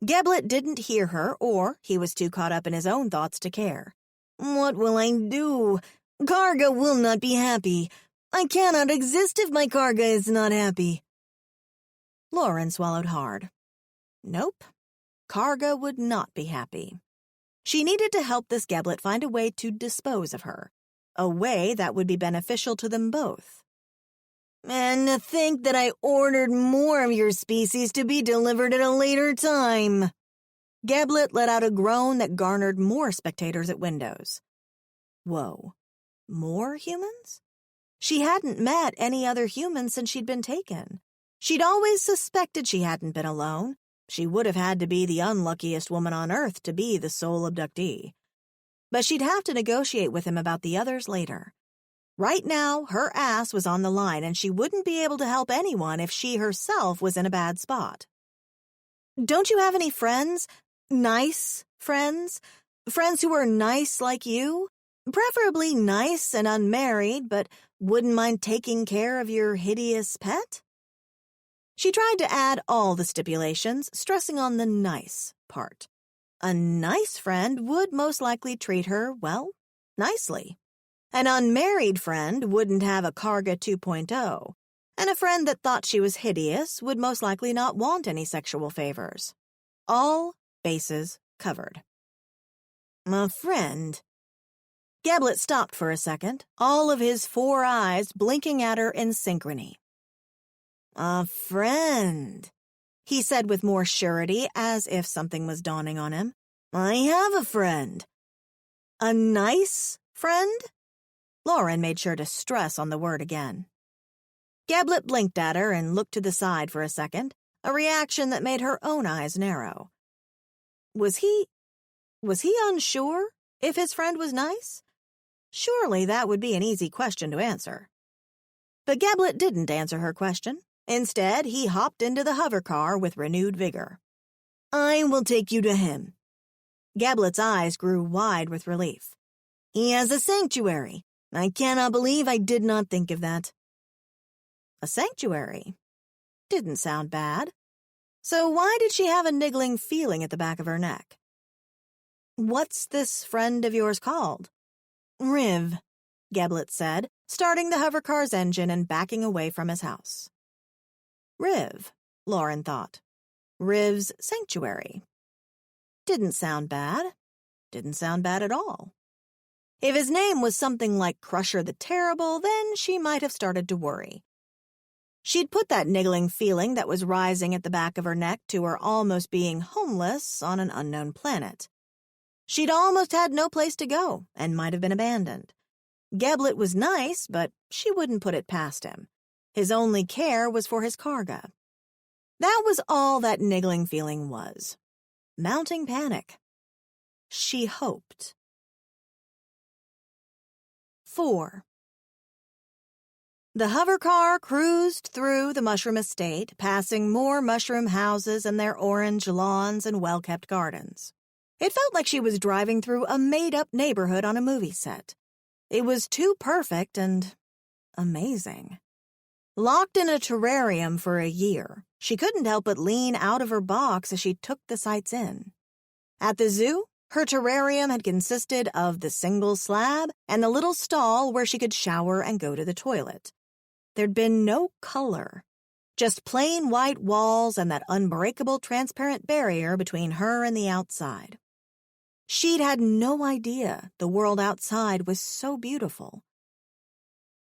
S1: Geblet didn't hear her, or he was too caught up in his own thoughts to care. "What will I do? Karga will not be happy. I cannot exist if my Karga is not happy." Lauren swallowed hard. Nope. Karga would not be happy. She needed to help this Geblet find a way to dispose of her, a way that would be beneficial to them both. "And to think that I ordered more of your species to be delivered at a later time." Geblet let out a groan that garnered more spectators at windows. Whoa. More humans? She hadn't met any other humans since she'd been taken. She'd always suspected she hadn't been alone. She would have had to be the unluckiest woman on Earth to be the sole abductee. But she'd have to negotiate with him about the others later. Right now, her ass was on the line, and she wouldn't be able to help anyone if she herself was in a bad spot. "Don't you have any friends? Nice friends? Friends who are nice like you? Preferably nice and unmarried, but wouldn't mind taking care of your hideous pet?" She tried to add all the stipulations, stressing on the nice part. A nice friend would most likely treat her, well, nicely. An unmarried friend wouldn't have a Karga 2.0, and a friend that thought she was hideous would most likely not want any sexual favors. All bases covered. A friend. Geblet stopped for a second, all of his 4 eyes blinking at her in synchrony. "A friend," he said with more surety, as if something was dawning on him. "I have a friend." "A nice friend?" Lauren made sure to stress on the word again. Geblet blinked at her and looked to the side for a second, a reaction that made her own eyes narrow. Was he unsure if his friend was nice? Surely that would be an easy question to answer. But Geblet didn't answer her question. Instead, he hopped into the hover car with renewed vigor. "I will take you to him." Geblet's eyes grew wide with relief. "He has a sanctuary. I cannot believe I did not think of that." A sanctuary? Didn't sound bad. So why did she have a niggling feeling at the back of her neck? "What's this friend of yours called?" "Riv," Geblet said, starting the hover car's engine and backing away from his house. Riv, Lauren thought. Riv's sanctuary. Didn't sound bad. Didn't sound bad at all. If his name was something like Crusher the Terrible, then she might have started to worry. She'd put that niggling feeling that was rising at the back of her neck to her almost being homeless on an unknown planet. She'd almost had no place to go and might have been abandoned. Geblet was nice, but she wouldn't put it past him. His only care was for his Karga. That was all that niggling feeling was. Mounting panic. She hoped. 4. The hover car cruised through the mushroom estate, passing more mushroom houses and their orange lawns and well-kept gardens. It felt like she was driving through a made-up neighborhood on a movie set. It was too perfect and amazing. Locked in a terrarium for a year, she couldn't help but lean out of her box as she took the sights in. At the zoo, her terrarium had consisted of the single slab and the little stall where she could shower and go to the toilet. There'd been no color, just plain white walls and that unbreakable transparent barrier between her and the outside. She'd had no idea the world outside was so beautiful.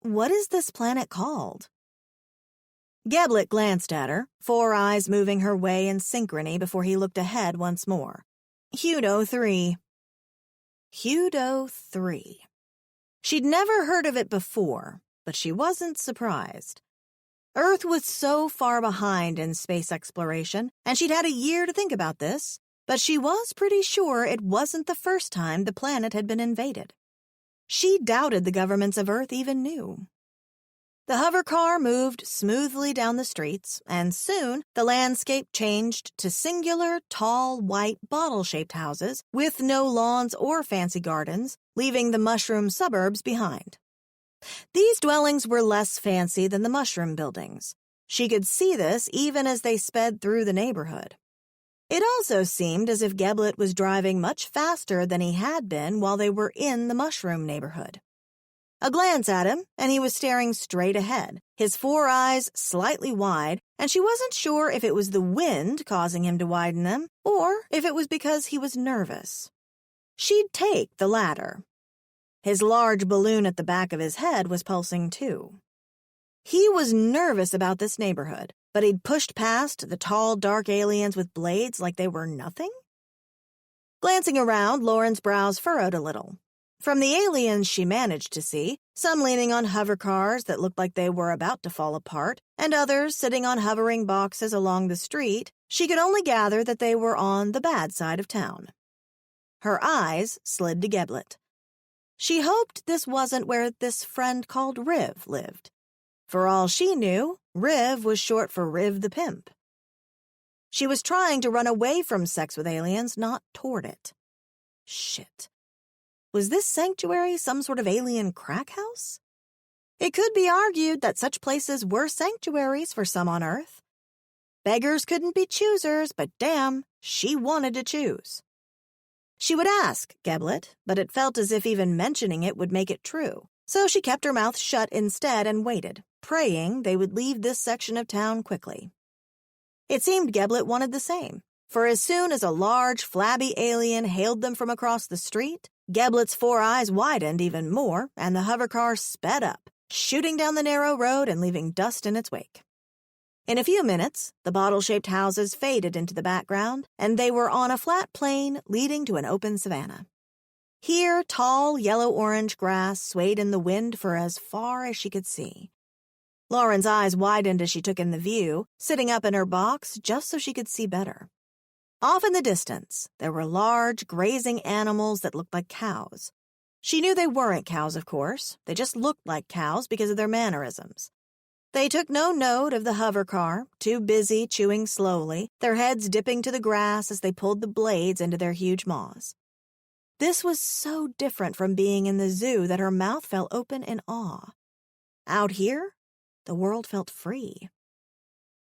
S1: What is this planet called? Geblet glanced at her, 4 eyes moving her way in synchrony before he looked ahead once more. Hudo 3. Hudo 3. She'd never heard of it before, but she wasn't surprised. Earth was so far behind in space exploration, and she'd had a year to think about this, but she was pretty sure it wasn't the first time the planet had been invaded. She doubted the governments of Earth even knew. The hover car moved smoothly down the streets, and soon the landscape changed to singular, tall, white, bottle-shaped houses with no lawns or fancy gardens, leaving the mushroom suburbs behind. These dwellings were less fancy than the mushroom buildings. She could see this even as they sped through the neighborhood. It also seemed as if Geblet was driving much faster than he had been while they were in the mushroom neighborhood. A glance at him, and he was staring straight ahead, his 4 eyes slightly wide, and she wasn't sure if it was the wind causing him to widen them or if it was because he was nervous. She'd take the latter. His large balloon at the back of his head was pulsing too. He was nervous about this neighborhood, but he'd pushed past the tall, dark aliens with blades like they were nothing? Glancing around, Lauren's brows furrowed a little. From the aliens she managed to see, some leaning on hover cars that looked like they were about to fall apart, and others sitting on hovering boxes along the street, she could only gather that they were on the bad side of town. Her eyes slid to Geblet. She hoped this wasn't where this friend called Riv lived. For all she knew, Riv was short for Riv the Pimp. She was trying to run away from sex with aliens, not toward it. Shit. Was this sanctuary some sort of alien crack house? It could be argued that such places were sanctuaries for some on Earth. Beggars couldn't be choosers, but damn, she wanted to choose. She would ask Geblet, but it felt as if even mentioning it would make it true. So she kept her mouth shut instead and waited, praying they would leave this section of town quickly. It seemed Geblet wanted the same, for as soon as a large, flabby alien hailed them from across the street, Geblet's 4 eyes widened even more, and the hover car sped up, shooting down the narrow road and leaving dust in its wake. In a few minutes, the bottle-shaped houses faded into the background, and they were on a flat plain leading to an open savanna. Here, tall, yellow-orange grass swayed in the wind for as far as she could see. Lauren's eyes widened as she took in the view, sitting up in her box just so she could see better. Off in the distance, there were large, grazing animals that looked like cows. She knew they weren't cows, of course. They just looked like cows because of their mannerisms. They took no note of the hover car, too busy chewing slowly, their heads dipping to the grass as they pulled the blades into their huge maws. This was so different from being in the zoo that her mouth fell open in awe. Out here, the world felt free.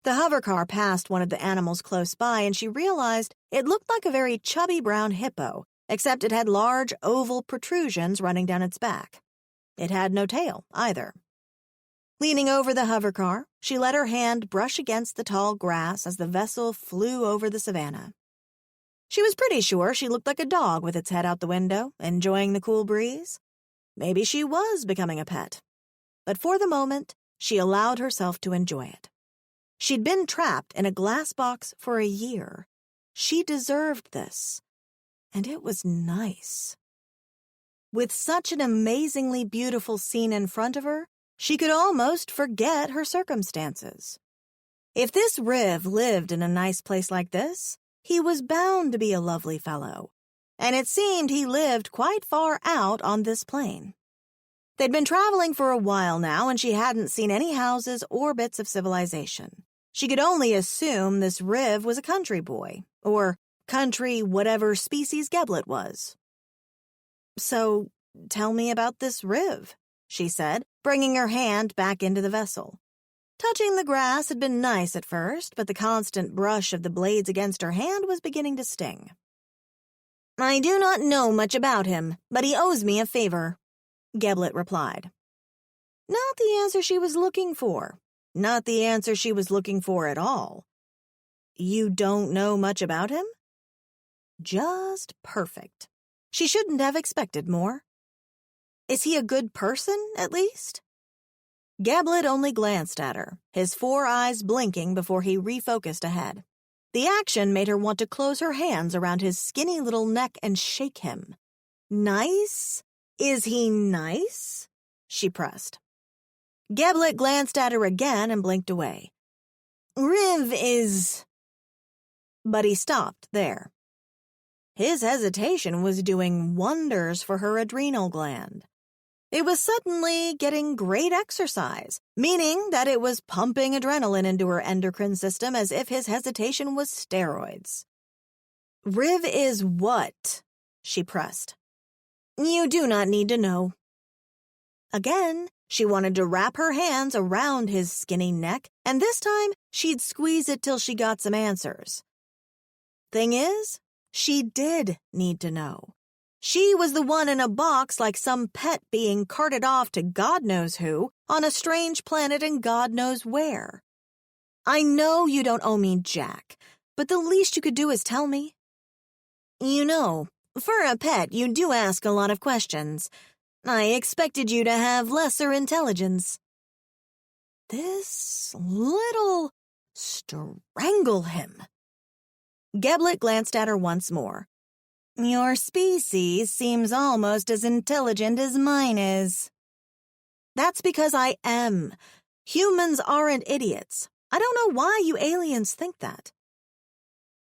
S1: The hover car passed one of the animals close by, and she realized it looked like a very chubby brown hippo, except it had large oval protrusions running down its back. It had no tail, either. Leaning over the hover car, she let her hand brush against the tall grass as the vessel flew over the savanna. She was pretty sure she looked like a dog with its head out the window, enjoying the cool breeze. Maybe she was becoming a pet. But for the moment, she allowed herself to enjoy it. She'd been trapped in a glass box for a year. She deserved this. And it was nice. With such an amazingly beautiful scene in front of her, she could almost forget her circumstances. If this Riv lived in a nice place like this, he was bound to be a lovely fellow, and it seemed he lived quite far out on this plain. They'd been traveling for a while now, and she hadn't seen any houses or bits of civilization. She could only assume this Riv was a country boy, or country whatever species Geblet was. "So, tell me about this Riv," she said, bringing her hand back into the vessel. Touching the grass had been nice at first, but the constant brush of the blades against her hand was beginning to sting. "I do not know much about him, but he owes me a favor," Geblet replied. Not the answer she was looking for. Not the answer she was looking for at all. "You don't know much about him?" Just perfect. She shouldn't have expected more. "Is he a good person, at least?" Geblet only glanced at her, his 4 eyes blinking before he refocused ahead. The action made her want to close her hands around his skinny little neck and shake him. "Nice? Is he nice?" she pressed. Geblet glanced at her again and blinked away. "Riv is—" But he stopped there. His hesitation was doing wonders for her adrenal gland. It was suddenly getting great exercise, meaning that it was pumping adrenaline into her endocrine system as if his hesitation was steroids. "Riv is what?" she pressed. "You do not need to know." Again, she wanted to wrap her hands around his skinny neck, and this time she'd squeeze it till she got some answers. Thing is, she did need to know. She was the one in a box like some pet being carted off to God knows who on a strange planet and God knows where. "I know you don't owe me jack, but the least you could do is tell me." "You know, for a pet you do ask a lot of questions. I expected you to have lesser intelligence." This little strangle him. Geblet glanced at her once more. "Your species seems almost as intelligent as mine is." "That's because I am. Humans aren't idiots. I don't know why you aliens think that."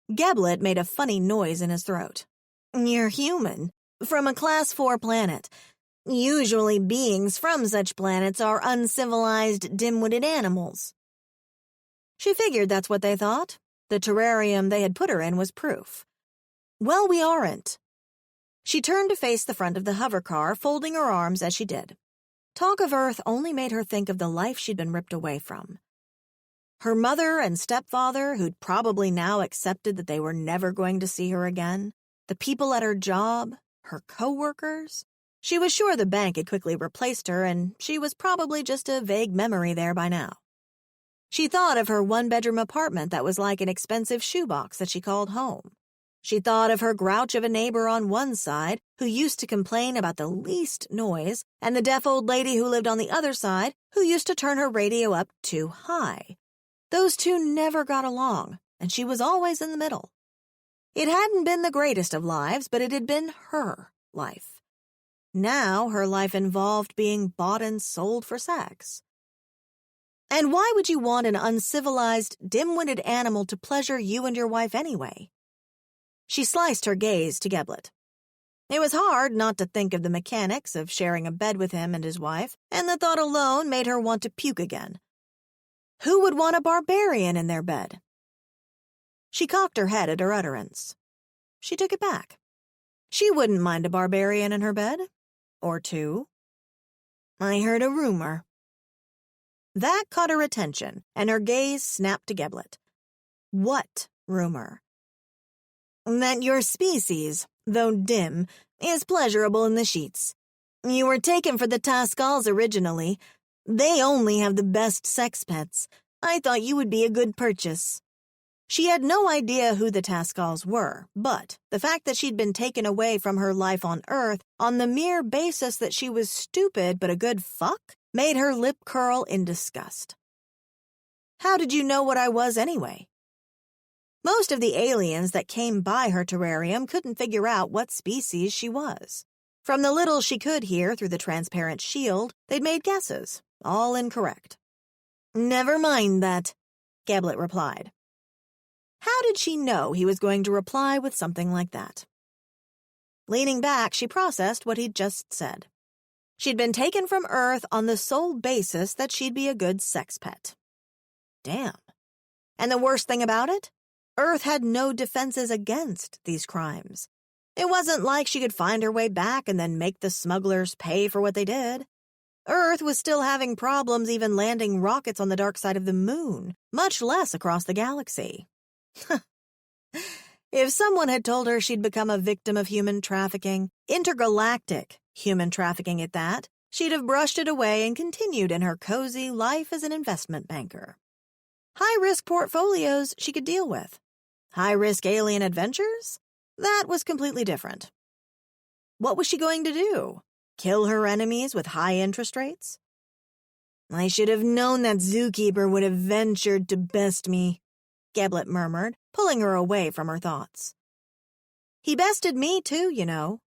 S1: Geblet made a funny noise in his throat. "You're human, from a Class 4 planet. Usually beings from such planets are uncivilized, dim-witted animals." She figured that's what they thought. The terrarium they had put her in was proof. "Well, we aren't." She turned to face the front of the hovercar, folding her arms as she did. Talk of Earth only made her think of the life she'd been ripped away from. Her mother and stepfather, who'd probably now accepted that they were never going to see her again. The people at her job, her co-workers. She was sure the bank had quickly replaced her, and she was probably just a vague memory there by now. She thought of her one-bedroom apartment that was like an expensive shoebox that she called home. She thought of her grouch of a neighbor on one side who used to complain about the least noise, and the deaf old lady who lived on the other side who used to turn her radio up too high. Those two never got along, and she was always in the middle. It hadn't been the greatest of lives, but it had been her life. Now her life involved being bought and sold for sex. And why would you want an uncivilized, dim-witted animal to pleasure you and your wife anyway? She sliced her gaze to Geblet. It was hard not to think of the mechanics of sharing a bed with him and his wife, and the thought alone made her want to puke again. Who would want a barbarian in their bed? She cocked her head at her utterance. She took it back. She wouldn't mind a barbarian in her bed. Or two. "I heard a rumor." That caught her attention, and her gaze snapped to Geblet. "What rumor?" "That your species, though dim, is pleasurable in the sheets. You were taken for the Tascals originally. They only have the best sex pets. I thought you would be a good purchase." She had no idea who the Tascals were, but the fact that she'd been taken away from her life on Earth on the mere basis that she was stupid but a good fuck made her lip curl in disgust. "How did you know what I was anyway?" Most of the aliens that came by her terrarium couldn't figure out what species she was. From the little she could hear through the transparent shield, they'd made guesses, all incorrect. "Never mind that. Geblet replied. How did she know he was going to reply with something like that? Leaning back, she processed what he'd just said. She'd been taken from Earth on the sole basis that she'd be a good sex pet. Damn. And the worst thing about it? Earth had no defenses against these crimes. It wasn't like she could find her way back and then make the smugglers pay for what they did. Earth was still having problems even landing rockets on the dark side of the moon, much less across the galaxy. If someone had told her she'd become a victim of human trafficking, intergalactic human trafficking at that, she'd have brushed it away and continued in her cozy life as an investment banker. High-risk portfolios she could deal with. High-risk alien adventures? That was completely different. What was she going to do? Kill her enemies with high interest rates? I should have known that zookeeper would have ventured to best me, Geblet murmured, pulling her away from her thoughts. He bested me too, you know.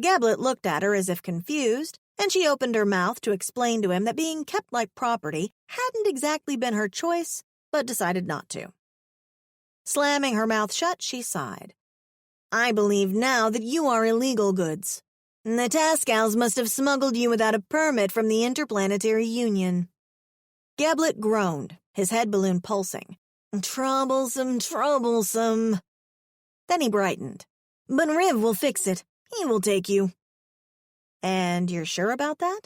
S1: Geblet looked at her as if confused, and she opened her mouth to explain to him that being kept like property hadn't exactly been her choice, but decided not to. Slamming her mouth shut, she sighed. I believe now that you are illegal goods. The Tascals must have smuggled you without a permit from the Interplanetary Union. Geblet groaned, his head balloon pulsing. Troublesome, troublesome. Then he brightened. But Riv will fix it. He will take you. And you're sure about that?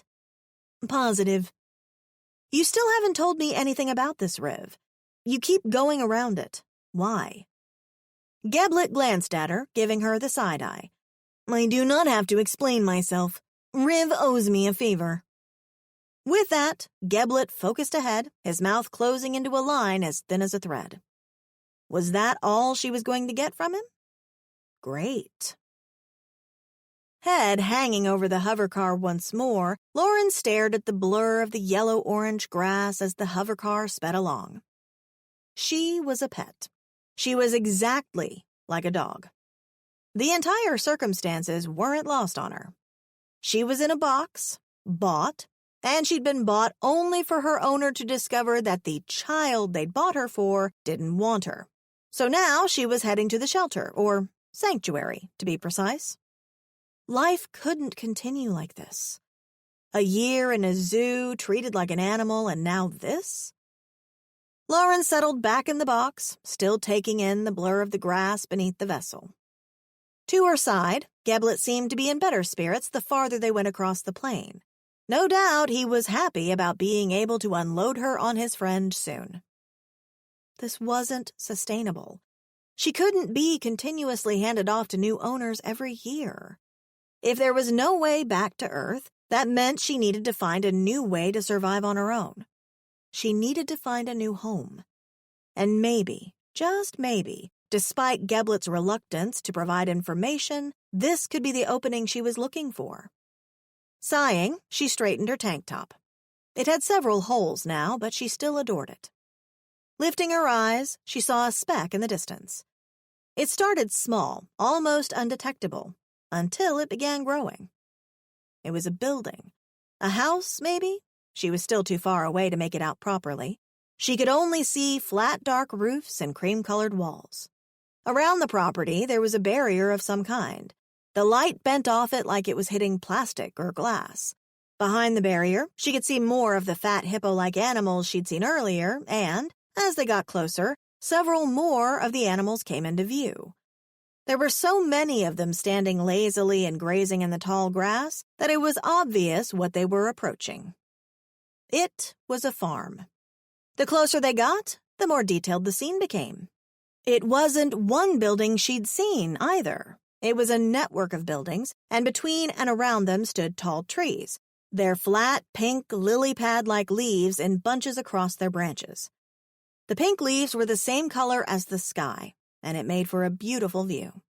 S1: Positive. You still haven't told me anything about this Riv. You keep going around it. Why? Geblet glanced at her, giving her the side-eye. I do not have to explain myself. Riv owes me a favor. With that, Geblet focused ahead, his mouth closing into a line as thin as a thread. Was that all she was going to get from him? Great. Head hanging over the hovercar once more, Lauren stared at the blur of the yellow-orange grass as the hovercar sped along. She was a pet. She was exactly like a dog. The entire circumstances weren't lost on her. She was in a box, bought, and she'd been bought only for her owner to discover that the child they'd bought her for didn't want her. So now she was heading to the shelter, or sanctuary, to be precise. Life couldn't continue like this. A year in a zoo, treated like an animal, and now this? Lauren settled back in the box, still taking in the blur of the grass beneath the vessel. To her side, Geblet seemed to be in better spirits the farther they went across the plain. No doubt he was happy about being able to unload her on his friend soon. This wasn't sustainable. She couldn't be continuously handed off to new owners every year. If there was no way back to Earth, that meant she needed to find a new way to survive on her own. She needed to find a new home. And maybe, just maybe, despite Geblet's reluctance to provide information, this could be the opening she was looking for. Sighing, she straightened her tank top. It had several holes now, but she still adored it. Lifting her eyes, she saw a speck in the distance. It started small, almost undetectable, until it began growing. It was a building. A house, maybe? She was still too far away to make it out properly. She could only see flat, dark roofs and cream-colored walls. Around the property, there was a barrier of some kind. The light bent off it like it was hitting plastic or glass. Behind the barrier, she could see more of the fat hippo-like animals she'd seen earlier, and, as they got closer, several more of the animals came into view. There were so many of them standing lazily and grazing in the tall grass that it was obvious what they were approaching. It was a farm. The closer they got, the more detailed the scene became. It wasn't one building she'd seen, either. It was a network of buildings, and between and around them stood tall trees, their flat, pink, lily pad-like leaves in bunches across their branches. The pink leaves were the same color as the sky, and it made for a beautiful view.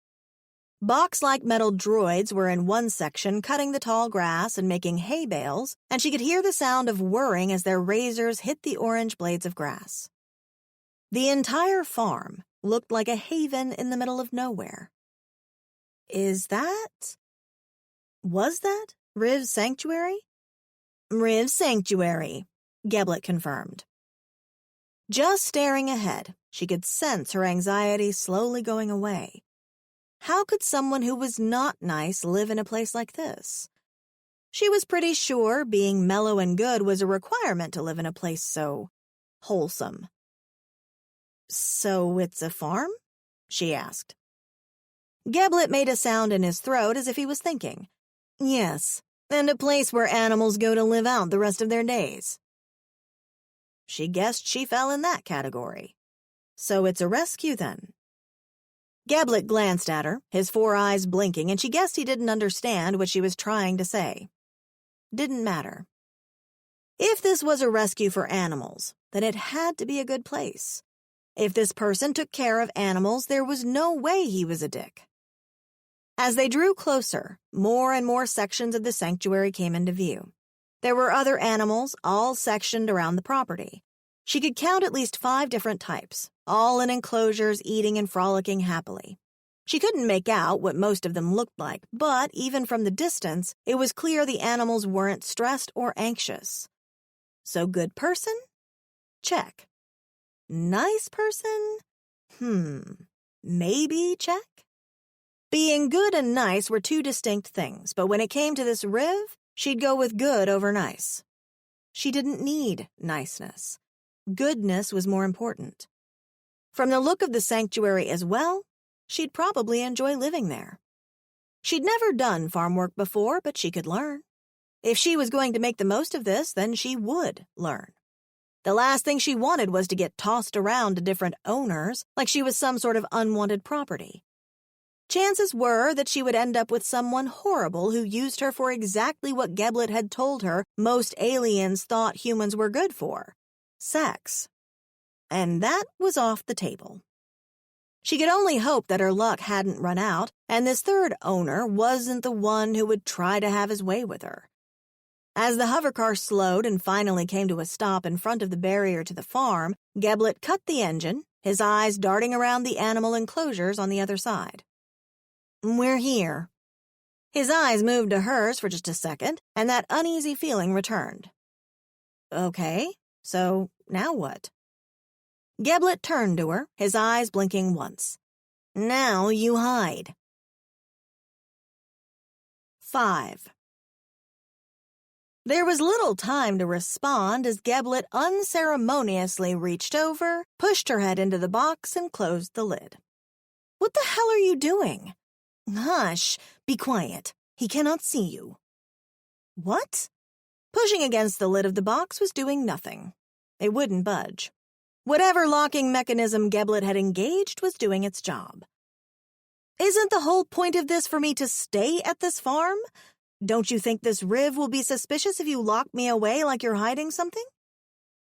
S1: Box-like metal droids were in one section cutting the tall grass and making hay bales, and she could hear the sound of whirring as their razors hit the orange blades of grass. The entire farm looked like a haven in the middle of nowhere. Was that Riv's sanctuary? Riv's sanctuary, Geblet confirmed. Just staring ahead, she could sense her anxiety slowly going away. How could someone who was not nice live in a place like this? She was pretty sure being mellow and good was a requirement to live in a place so wholesome. "So it's a farm?" she asked. Geblet made a sound in his throat as if he was thinking. "Yes, and a place where animals go to live out the rest of their days." She guessed she fell in that category. "So it's a rescue, then?" Geblet glanced at her, his 4 eyes blinking, and she guessed he didn't understand what she was trying to say. Didn't matter. If this was a rescue for animals, then it had to be a good place. If this person took care of animals, there was no way he was a dick. As they drew closer, more and more sections of the sanctuary came into view. There were other animals, all sectioned around the property. She could count at least 5 different types, all in enclosures eating and frolicking happily. She couldn't make out what most of them looked like, but even from the distance, it was clear the animals weren't stressed or anxious. So good person? Check. Nice person? Maybe check? Being good and nice were 2 distinct things, but when it came to this Riv, she'd go with good over nice. She didn't need niceness. Goodness was more important. From the look of the sanctuary as well, she'd probably enjoy living there. She'd never done farm work before, but she could learn. If she was going to make the most of this, then she would learn. The last thing she wanted was to get tossed around to different owners like she was some sort of unwanted property. Chances were that she would end up with someone horrible who used her for exactly what Geblet had told her most aliens thought humans were good for: sex. And that was off the table. She could only hope that her luck hadn't run out, and this third owner wasn't the one who would try to have his way with her. As the hovercar slowed and finally came to a stop in front of the barrier to the farm, Geblet cut the engine, his eyes darting around the animal enclosures on the other side. "We're here." His eyes moved to hers for just a second, and that uneasy feeling returned. "Okay, so now what?" Geblet turned to her, his eyes blinking once. "Now you hide." 5. There was little time to respond as Geblet unceremoniously reached over, pushed her head into the box, and closed the lid. "What the hell are you doing?" "Hush, be quiet. He cannot see you." "What?" Pushing against the lid of the box was doing nothing. It wouldn't budge. Whatever locking mechanism Geblet had engaged was doing its job. "Isn't the whole point of this for me to stay at this farm? Don't you think this Riv will be suspicious if you lock me away like you're hiding something?"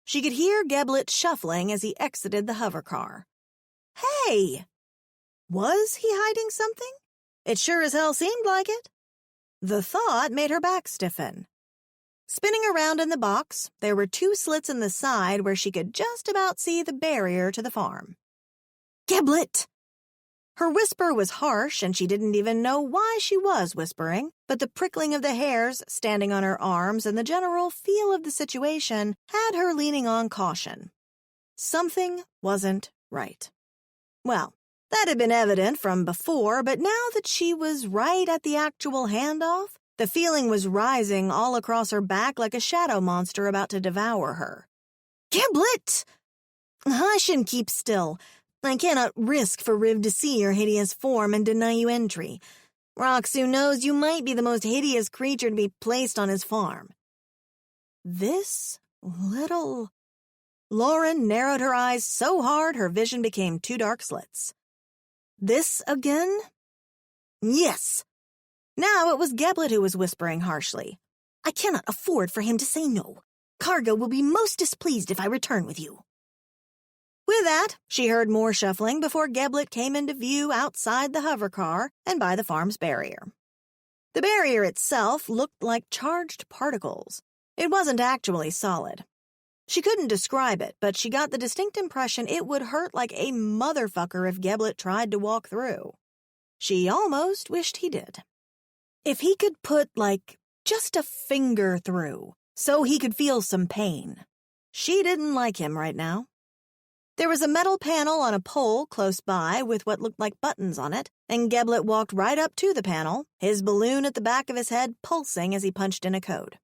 S1: She could hear Geblet shuffling as he exited the hovercar. Hey! Was he hiding something? It sure as hell seemed like it. The thought made her back stiffen. Spinning around in the box, there were 2 slits in the side where she could just about see the barrier to the farm. "Geblet!" Her whisper was harsh, and she didn't even know why she was whispering, but the prickling of the hairs standing on her arms and the general feel of the situation had her leaning on caution. Something wasn't right. Well, that had been evident from before, but now that she was right at the actual handoff, the feeling was rising all across her back like a shadow monster about to devour her. "Geblet!" "Hush and keep still. I cannot risk for Riv to see your hideous form and deny you entry. Roxu knows you might be the most hideous creature to be placed on his farm." This little... Lauren narrowed her eyes so hard her vision became 2 dark slits. This again? Yes. Now it was Geblet who was whispering harshly. "I cannot afford for him to say no. Cargo will be most displeased if I return with you." With that, she heard more shuffling before Geblet came into view outside the hovercar and by the farm's barrier. The barrier itself looked like charged particles. It wasn't actually solid. She couldn't describe it, but she got the distinct impression it would hurt like a motherfucker if Geblet tried to walk through. She almost wished he did. If he could put, just a finger through, so he could feel some pain. She didn't like him right now. There was a metal panel on a pole close by with what looked like buttons on it, and Geblet walked right up to the panel, his balloon at the back of his head pulsing as he punched in a code.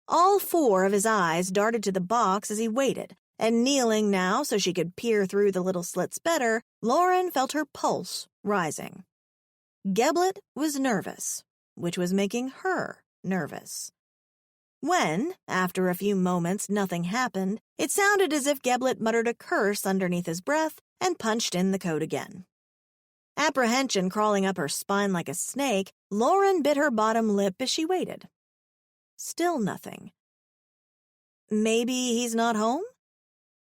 S1: All 4 of his eyes darted to the box as he waited, and kneeling now so she could peer through the little slits better, Lauren felt her pulse rising. Geblet was nervous, which was making her nervous. When, after a few moments, nothing happened, it sounded as if Geblet muttered a curse underneath his breath and punched in the code again. Apprehension crawling up her spine like a snake, Lauren bit her bottom lip as she waited. Still nothing. Maybe he's not home?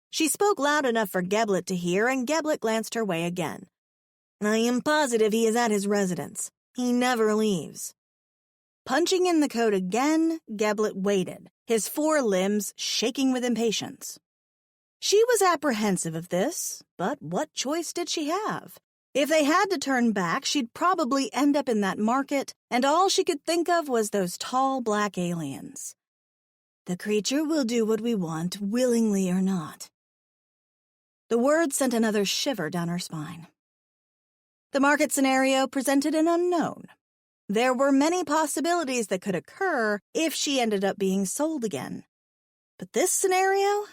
S1: She spoke loud enough for Geblet to hear, and Geblet glanced her way again. I am positive he is at his residence. He never leaves. Punching in the code again, Geblet waited, his 4 limbs shaking with impatience. She was apprehensive of this, but what choice did she have? If they had to turn back, she'd probably end up in that market, and all she could think of was those tall black aliens. The creature will do what we want, willingly or not. The words sent another shiver down her spine. The market scenario presented an unknown. There were many possibilities that could occur if she ended up being sold again. But this scenario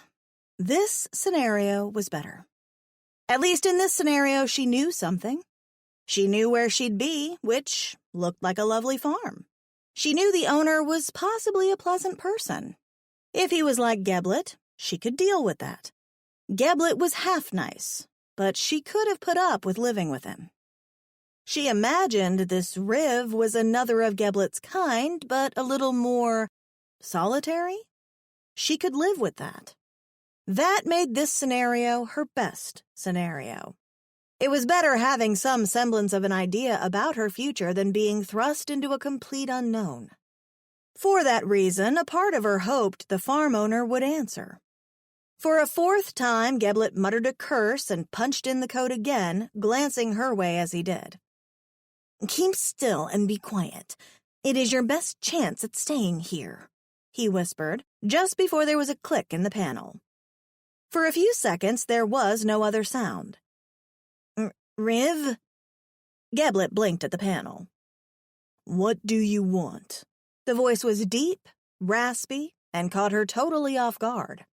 S1: was better. At least in this scenario, she knew something. She knew where she'd be, which looked like a lovely farm. She knew the owner was possibly a pleasant person. If he was like Geblet, she could deal with that. Geblet was half nice, but she could have put up with living with him. She imagined this Riv was another of Geblet's kind, but a little more solitary. She could live with that. That made this scenario her best scenario. It was better having some semblance of an idea about her future than being thrust into a complete unknown. For that reason, a part of her hoped the farm owner would answer. For a 4th time, Geblet muttered a curse and punched in the code again, glancing her way as he did. Keep still and be quiet. It is your best chance at staying here, he whispered, just before there was a click in the panel. For a few seconds, there was no other sound. Riv? Geblet blinked at the panel. What do you want? The voice was deep, raspy, and caught her totally off guard.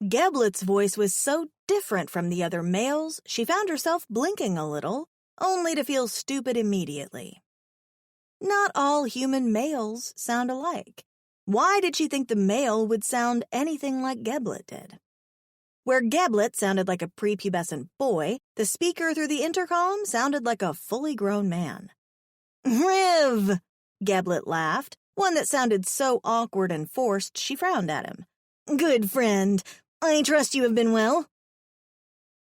S1: Geblet's voice was so different from the other males, she found herself blinking a little, only to feel stupid immediately. Not all human males sound alike. Why did she think the male would sound anything like Geblet did? Where Geblet sounded like a prepubescent boy, the speaker through the intercom sounded like a fully grown man. Riv! Geblet laughed, one that sounded so awkward and forced she frowned at him. Good friend, I trust you have been well.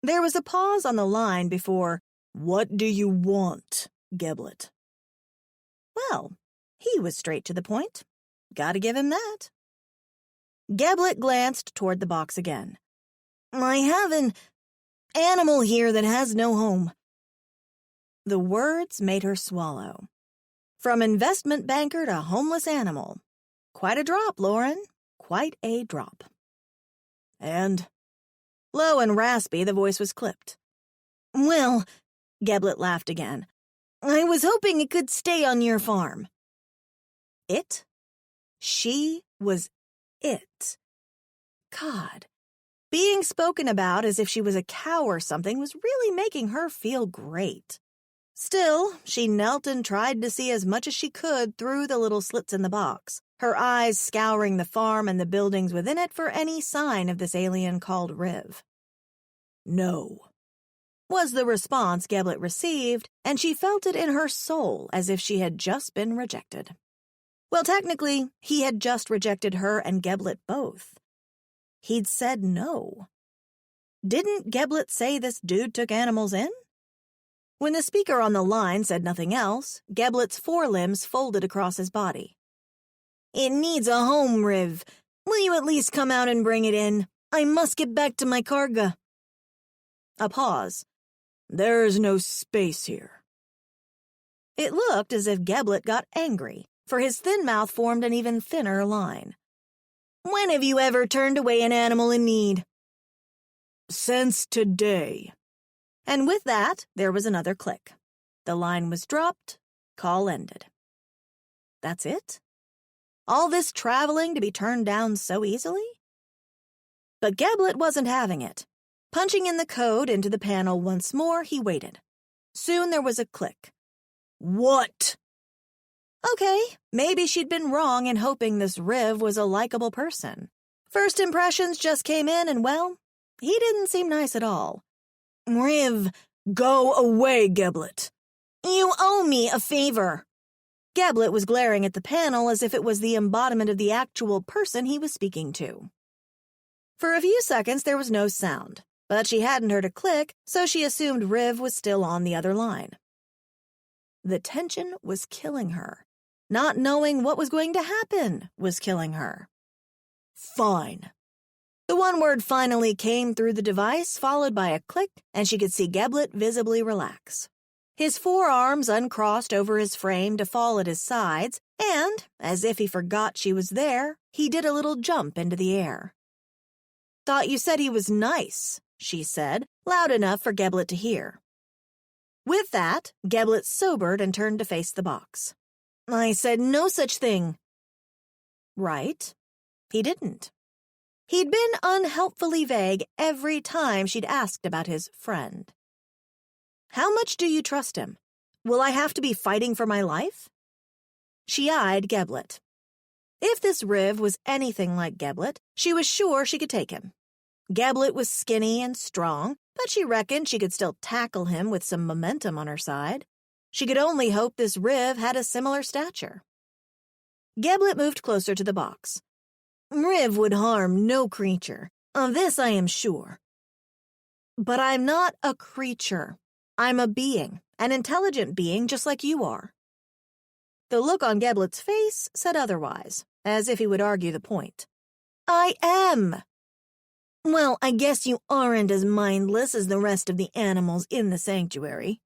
S1: There was a pause on the line before, What do you want, Geblet? Well, he was straight to the point. Gotta give him that. Geblet glanced toward the box again. I have an animal here that has no home. The words made her swallow. From investment banker to homeless animal. Quite a drop, Lauren. Quite a drop. And? Low and raspy, the voice was clipped. Well, Geblet laughed again. I was hoping it could stay on your farm. It? She was it. God. Being spoken about as if she was a cow or something was really making her feel great. Still, she knelt and tried to see as much as she could through the little slits in the box, her eyes scouring the farm and the buildings within it for any sign of this alien called Riv. No, was the response Geblet received, and she felt it in her soul as if she had just been rejected. Well, technically, he had just rejected her and Geblet both. He'd said no. Didn't Geblet say this dude took animals in? When the speaker on the line said nothing else, Geblet's forelimbs folded across his body. It needs a home, Riv. Will you at least come out and bring it in? I must get back to my karga. A pause. There's no space here. It looked as if Geblet got angry, for his thin mouth formed an even thinner line. When have you ever turned away an animal in need? Since today. And with that, there was another click. The line was dropped, call ended. That's it? All this traveling to be turned down so easily? But Geblet wasn't having it. Punching in the code into the panel once more, he waited. Soon there was a click. What? Okay, maybe she'd been wrong in hoping this Riv was a likable person. First impressions just came in and, well, he didn't seem nice at all. Riv, go away, Geblet. You owe me a favor. Geblet was glaring at the panel as if it was the embodiment of the actual person he was speaking to. For a few seconds there was no sound, but she hadn't heard a click, so she assumed Riv was still on the other line. The tension was killing her. Not knowing what was going to happen was killing her. Fine. The one word finally came through the device, followed by a click, and she could see Geblet visibly relax. His forearms uncrossed over his frame to fall at his sides, and, as if he forgot she was there, he did a little jump into the air. Thought you said he was nice, she said, loud enough for Geblet to hear. With that, Geblet sobered and turned to face the box. I said no such thing. Right. He didn't. He'd been unhelpfully vague every time she'd asked about his friend. How much do you trust him? Will I have to be fighting for my life? She eyed Geblet. If this Riv was anything like Geblet, she was sure she could take him. Geblet was skinny and strong, but she reckoned she could still tackle him with some momentum on her side. She could only hope this Riv had a similar stature. Geblet moved closer to the box. Riv would harm no creature. Of this I am sure. But I'm not a creature. I'm a being, an intelligent being just like you are. The look on Geblet's face said otherwise, as if he would argue the point. I am. Well, I guess you aren't as mindless as the rest of the animals in the sanctuary.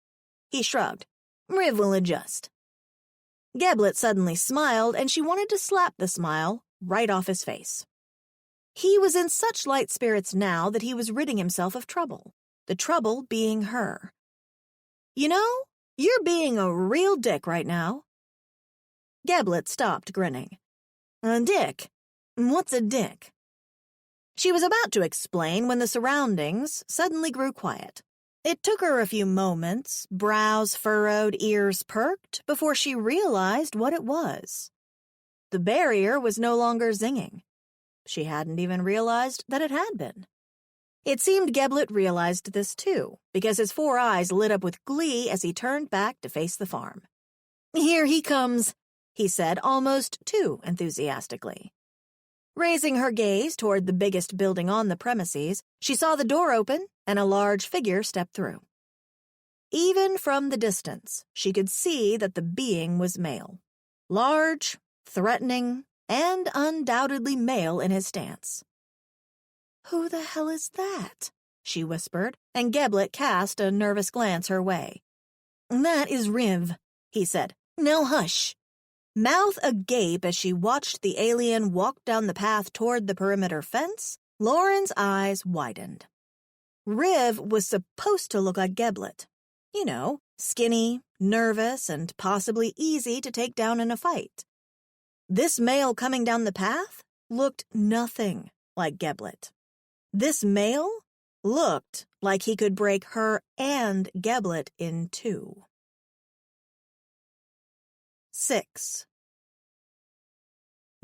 S1: He shrugged. Riv will adjust. Geblet suddenly smiled, and she wanted to slap the smile right off his face. He was in such light spirits now that he was ridding himself of trouble, the trouble being her. You know, you're being a real dick right now. Geblet stopped grinning. A dick? What's a dick? She was about to explain when the surroundings suddenly grew quiet. It took her a few moments, brows furrowed, ears perked, before she realized what it was. The barrier was no longer zinging. She hadn't even realized that it had been. It seemed Geblet realized this too, because his 4 eyes lit up with glee as he turned back to face the farm. Here he comes, he said almost too enthusiastically. Raising her gaze toward the biggest building on the premises, she saw the door open and a large figure step through. Even from the distance, she could see that the being was male. Large, threatening, and undoubtedly male in his stance. Who the hell is that? She whispered, and Geblet cast a nervous glance her way. That is Riv, he said. Now hush. Mouth agape as she watched the alien walk down the path toward the perimeter fence, Lauren's eyes widened. Riv was supposed to look like Geblet. You know, skinny, nervous, and possibly easy to take down in a fight. This male coming down the path looked nothing like Geblet. This male looked like he could break her and Geblet in two. 6.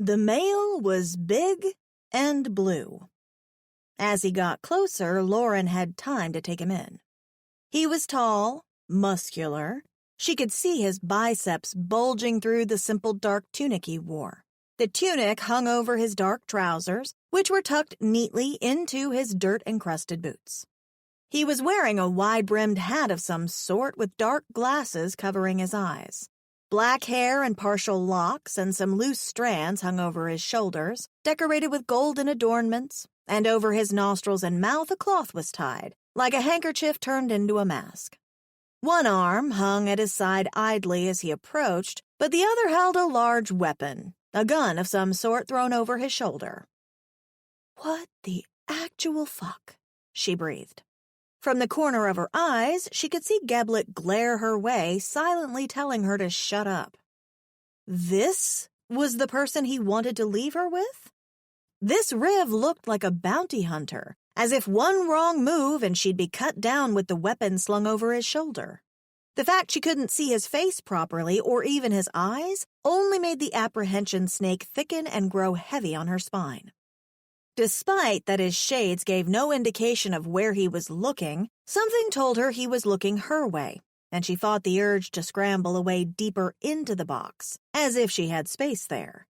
S1: The male was big and blue. As he got closer, Lauren had time to take him in. He was tall, muscular. She could see his biceps bulging through the simple dark tunic he wore. The tunic hung over his dark trousers, which were tucked neatly into his dirt-encrusted boots. He was wearing a wide-brimmed hat of some sort with dark glasses covering his eyes. Black hair and partial locks and some loose strands hung over his shoulders, decorated with golden adornments, and over his nostrils and mouth a cloth was tied, like a handkerchief turned into a mask. One arm hung at his side idly as he approached, but the other held a large weapon, a gun of some sort thrown over his shoulder. What the actual fuck? she breathed. From the corner of her eyes, she could see Geblet glare her way, silently telling her to shut up. This was the person he wanted to leave her with? This Riv looked like a bounty hunter, as if one wrong move and she'd be cut down with the weapon slung over his shoulder. The fact she couldn't see his face properly, or even his eyes, only made the apprehension snake thicken and grow heavy on her spine. Despite that his shades gave no indication of where he was looking, something told her he was looking her way, and she fought the urge to scramble away deeper into the box, as if she had space there.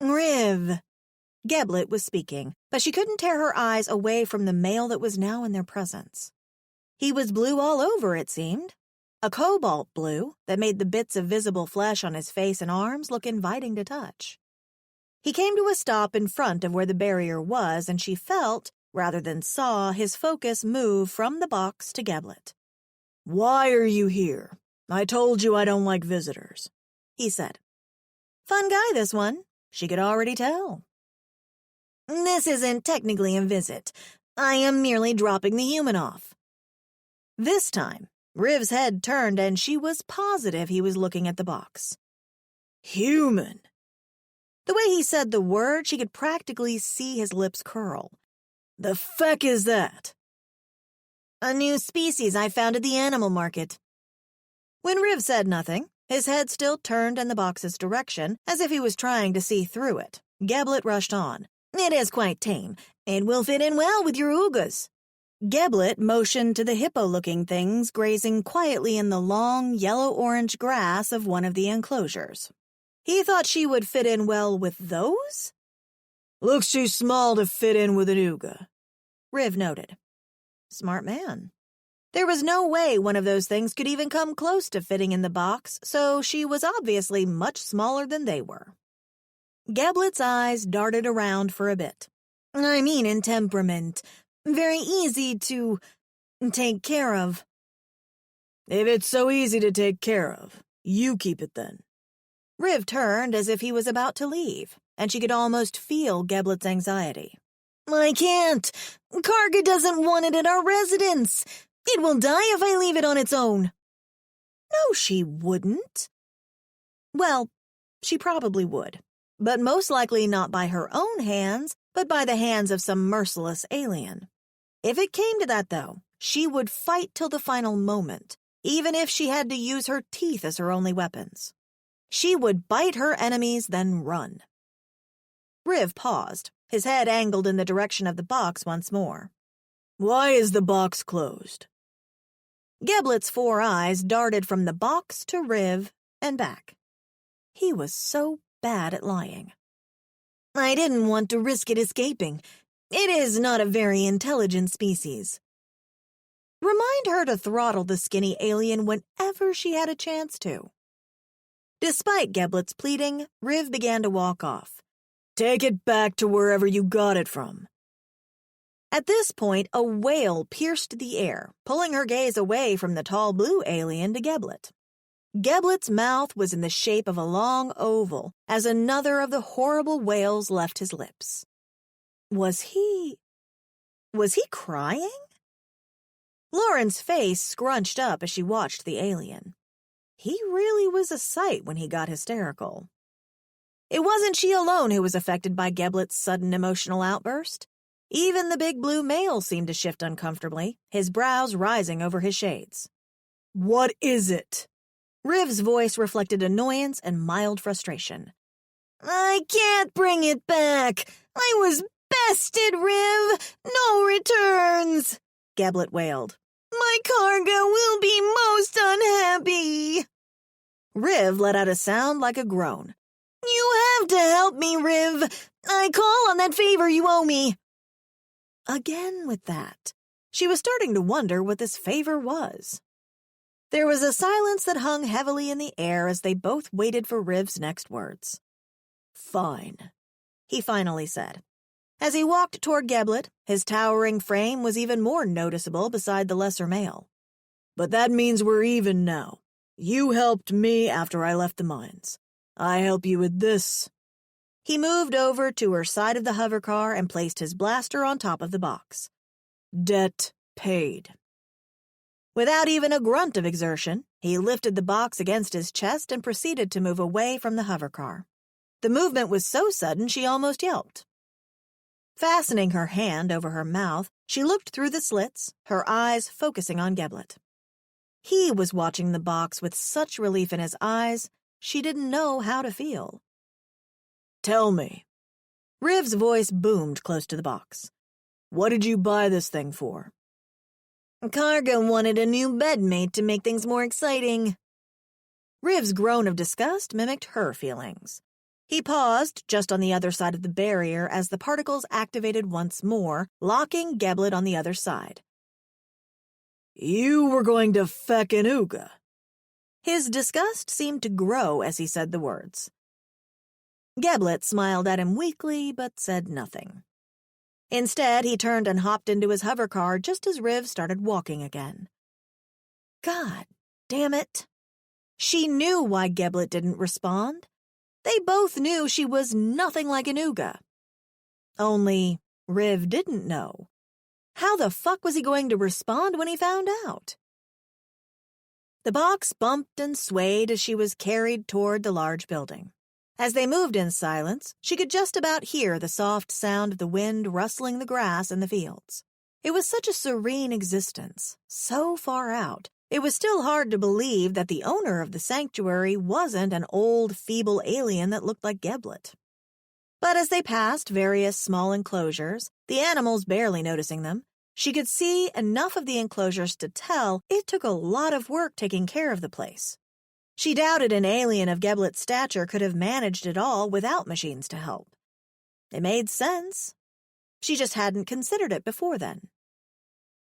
S1: "Riv," Geblet was speaking, but she couldn't tear her eyes away from the male that was now in their presence. He was blue all over, it seemed. A cobalt blue that made the bits of visible flesh on his face and arms look inviting to touch. He came to a stop in front of where the barrier was, and she felt, rather than saw, his focus move from the box to Geblet. "Why are you here? I told you I don't like visitors," he said. Fun guy, this one. She could already tell. "This isn't technically a visit. I am merely dropping the human off." This time, Riv's head turned and she was positive he was looking at the box. "Human." The way he said the word, she could practically see his lips curl. "The feck is that?" "A new species I found at the animal market." When Riv said nothing, his head still turned in the box's direction, as if he was trying to see through it. Geblet rushed on. "It is quite tame. It will fit in well with your oogas." Geblet motioned to the hippo-looking things grazing quietly in the long, yellow-orange grass of one of the enclosures. He thought she would fit in well with those? "Looks too small to fit in with an ooga," Riv noted. Smart man. There was no way one of those things could even come close to fitting in the box, so she was obviously much smaller than they were. Geblet's eyes darted around for a bit. "I mean in temperament. Very easy to take care of." "If it's so easy to take care of, you keep it then." Riv turned as if he was about to leave, and she could almost feel Geblet's anxiety. "I can't. Karga doesn't want it at our residence. It will die if I leave it on its own." "No, she wouldn't." Well, she probably would, but most likely not by her own hands, but by the hands of some merciless alien. If it came to that, though, she would fight till the final moment, even if she had to use her teeth as her only weapons. She would bite her enemies, then run. Riv paused, his head angled in the direction of the box once more. "Why is the box closed?" Geblet's 4 eyes darted from the box to Riv and back. He was so bad at lying. "I didn't want to risk it escaping. It is not a very intelligent species." Remind her to throttle the skinny alien whenever she had a chance to. Despite Geblet's pleading, Riv began to walk off. "Take it back to wherever you got it from." At this point, a wail pierced the air, pulling her gaze away from the tall blue alien to Geblet. Geblet's mouth was in the shape of a long oval, as another of the horrible wails left his lips. Was he crying? Lauren's face scrunched up as she watched the alien. He really was a sight when he got hysterical. It wasn't she alone who was affected by Geblet's sudden emotional outburst. Even the big blue male seemed to shift uncomfortably, his brows rising over his shades. "What is it?" Riv's voice reflected annoyance and mild frustration. "I can't bring it back. I was bested, Riv. No returns," Geblet wailed. "My Karga will be most unhappy." Riv let out a sound like a groan. "You have to help me, Riv. I call on that favor you owe me." Again with that. She was starting to wonder what this favor was. There was a silence that hung heavily in the air as they both waited for Riv's next words. "Fine," he finally said. As he walked toward Geblet, his towering frame was even more noticeable beside the lesser male. "But that means we're even now. You helped me after I left the mines. I help you with this." He moved over to her side of the hovercar and placed his blaster on top of the box. Debt paid. Without even a grunt of exertion, he lifted the box against his chest and proceeded to move away from the hovercar. The movement was so sudden she almost yelped. Fastening her hand over her mouth, she looked through the slits, her eyes focusing on Geblet. He was watching the box with such relief in his eyes, she didn't know how to feel. "Tell me." Riv's voice boomed close to the box. "What did you buy this thing for?" "Cargo wanted a new bedmate to make things more exciting." Riv's groan of disgust mimicked her feelings. He paused just on the other side of the barrier as the particles activated once more, locking Geblet on the other side. "You were going to feck an Ooga." His disgust seemed to grow as he said the words. Geblet smiled at him weakly but said nothing. Instead, he turned and hopped into his hovercar just as Riv started walking again. God damn it. She knew why Geblet didn't respond. They both knew she was nothing like an Ooga. Only Riv didn't know. How the fuck was he going to respond when he found out? The box bumped and swayed as she was carried toward the large building. As they moved in silence, she could just about hear the soft sound of the wind rustling the grass in the fields. It was such a serene existence, so far out. It was still hard to believe that the owner of the sanctuary wasn't an old, feeble alien that looked like Geblet. But as they passed various small enclosures, the animals barely noticing them, she could see enough of the enclosures to tell it took a lot of work taking care of the place. She doubted an alien of Geblet's stature could have managed it all without machines to help. It made sense. She just hadn't considered it before then.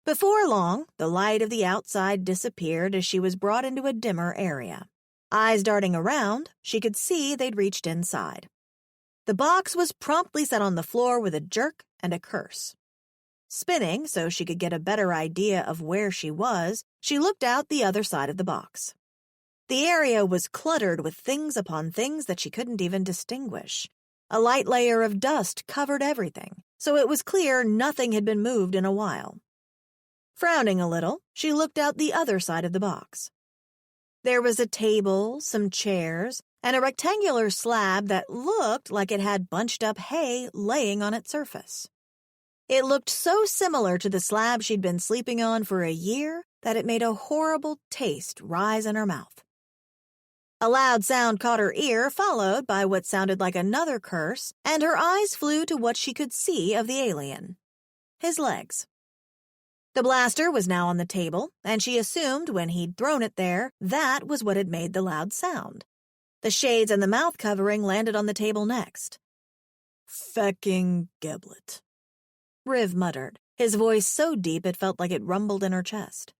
S1: Before long, the light of the outside disappeared as she was brought into a dimmer area. Eyes darting around, she could see they'd reached inside. The box was promptly set on the floor with a jerk and a curse. Spinning so she could get a better idea of where she was, she looked out the other side of the box. The area was cluttered with things upon things that she couldn't even distinguish. A light layer of dust covered everything, so it was clear nothing had been moved in a while. Frowning a little, she looked out the other side of the box. There was a table, some chairs, and a rectangular slab that looked like it had bunched up hay laying on its surface. It looked so similar to the slab she'd been sleeping on for a year that it made a horrible taste rise in her mouth. A loud sound caught her ear, followed by what sounded like another curse, and her eyes flew to what she could see of the alien. His legs. The blaster was now on the table, and she assumed when he'd thrown it there, that was what had made the loud sound. The shades and the mouth covering landed on the table next. "Fecking Geblet," Riv muttered, his voice so deep it felt like it rumbled in her chest.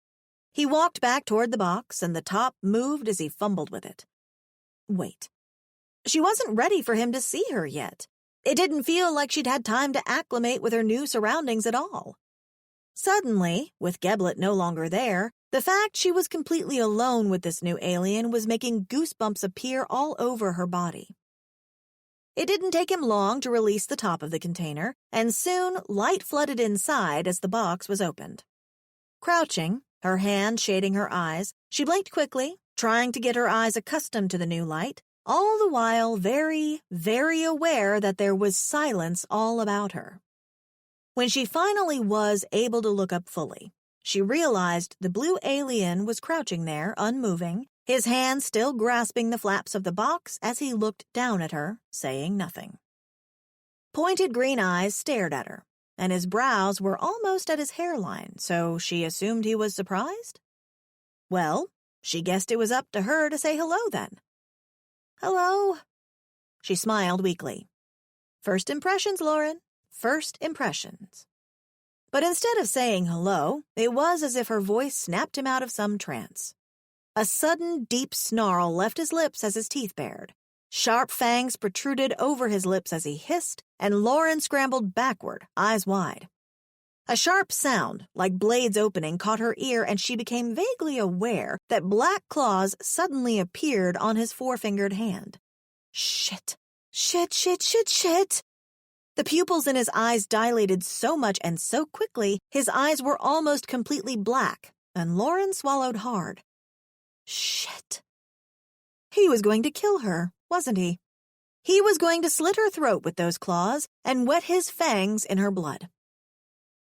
S1: He walked back toward the box, and the top moved as he fumbled with it. Wait. She wasn't ready for him to see her yet. It didn't feel like she'd had time to acclimate with her new surroundings at all. Suddenly, with Geblet no longer there, the fact she was completely alone with this new alien was making goosebumps appear all over her body. It didn't take him long to release the top of the container, and soon light flooded inside as the box was opened. Crouching, her hand shading her eyes, she blinked quickly, trying to get her eyes accustomed to the new light, all the while very, very aware that there was silence all about her. When she finally was able to look up fully, she realized the blue alien was crouching there, unmoving, his hand still grasping the flaps of the box as he looked down at her, saying nothing. Pointed green eyes stared at her, and his brows were almost at his hairline, so she assumed he was surprised? Well, she guessed it was up to her to say hello then. "Hello." She smiled weakly. "First impressions, Lauren. First impressions." But instead of saying hello, it was as if her voice snapped him out of some trance. A sudden, deep snarl left his lips as his teeth bared. Sharp fangs protruded over his lips as he hissed, and Lauren scrambled backward, eyes wide. A sharp sound, like blades opening, caught her ear, and she became vaguely aware that black claws suddenly appeared on his four-fingered hand. Shit. Shit, shit, shit, shit. The pupils in his eyes dilated so much and so quickly, his eyes were almost completely black, and Lauren swallowed hard. Shit. He was going to kill her, wasn't he? He was going to slit her throat with those claws and wet his fangs in her blood.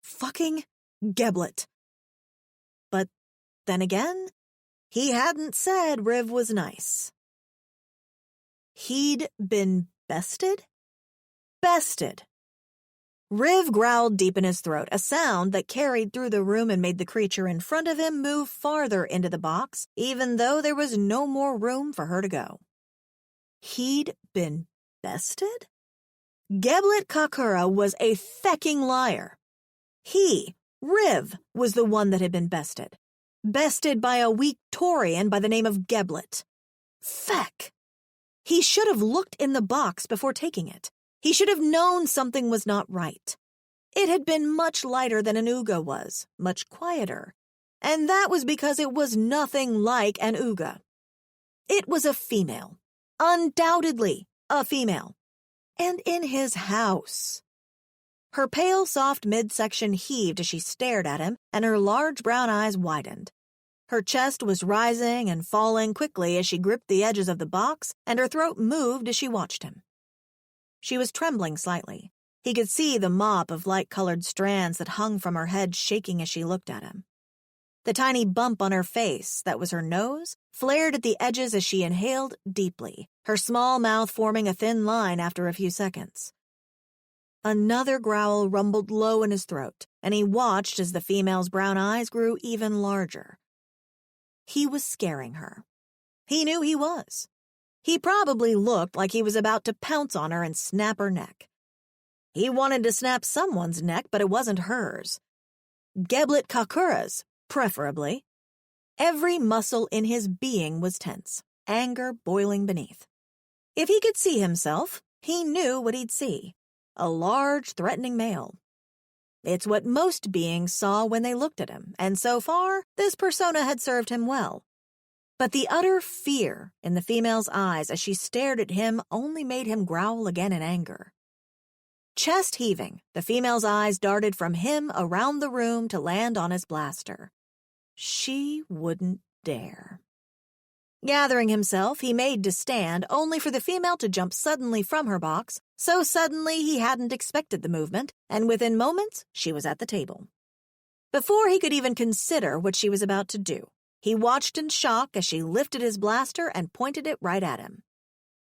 S1: Fucking Geblet. But then again, he hadn't said Riv was nice. He'd been bested? Bested. Riv growled deep in his throat, a sound that carried through the room and made the creature in front of him move farther into the box, even though there was no more room for her to go. He'd been bested? Geblet Kakura was a fecking liar. He, Riv, was the one that had been bested. Bested by a weak Taurian by the name of Geblet. Feck! He should have looked in the box before taking it. He should have known something was not right. It had been much lighter than an Uga was, much quieter. And that was because it was nothing like an Uga. It was a female. Undoubtedly a female. And in his house. Her pale, soft midsection heaved as she stared at him, and her large brown eyes widened. Her chest was rising and falling quickly as she gripped the edges of the box, and her throat moved as she watched him. She was trembling slightly. He could see the mop of light-colored strands that hung from her head shaking as she looked at him. The tiny bump on her face, that was her nose, flared at the edges as she inhaled deeply, her small mouth forming a thin line after a few seconds. Another growl rumbled low in his throat, and he watched as the female's brown eyes grew even larger. He was scaring her. He knew he was. He probably looked like he was about to pounce on her and snap her neck. He wanted to snap someone's neck, but it wasn't hers. Geblet Kakura's, preferably. Every muscle in his being was tense, anger boiling beneath. If he could see himself, he knew what he'd see. A large, threatening male. It's what most beings saw when they looked at him, and so far, this persona had served him well. But the utter fear in the female's eyes as she stared at him only made him growl again in anger. Chest heaving, the female's eyes darted from him around the room to land on his blaster. She wouldn't dare. Gathering himself, he made to stand, only for the female to jump suddenly from her box, so suddenly he hadn't expected the movement, and within moments, she was at the table. Before he could even consider what she was about to do, he watched in shock as she lifted his blaster and pointed it right at him.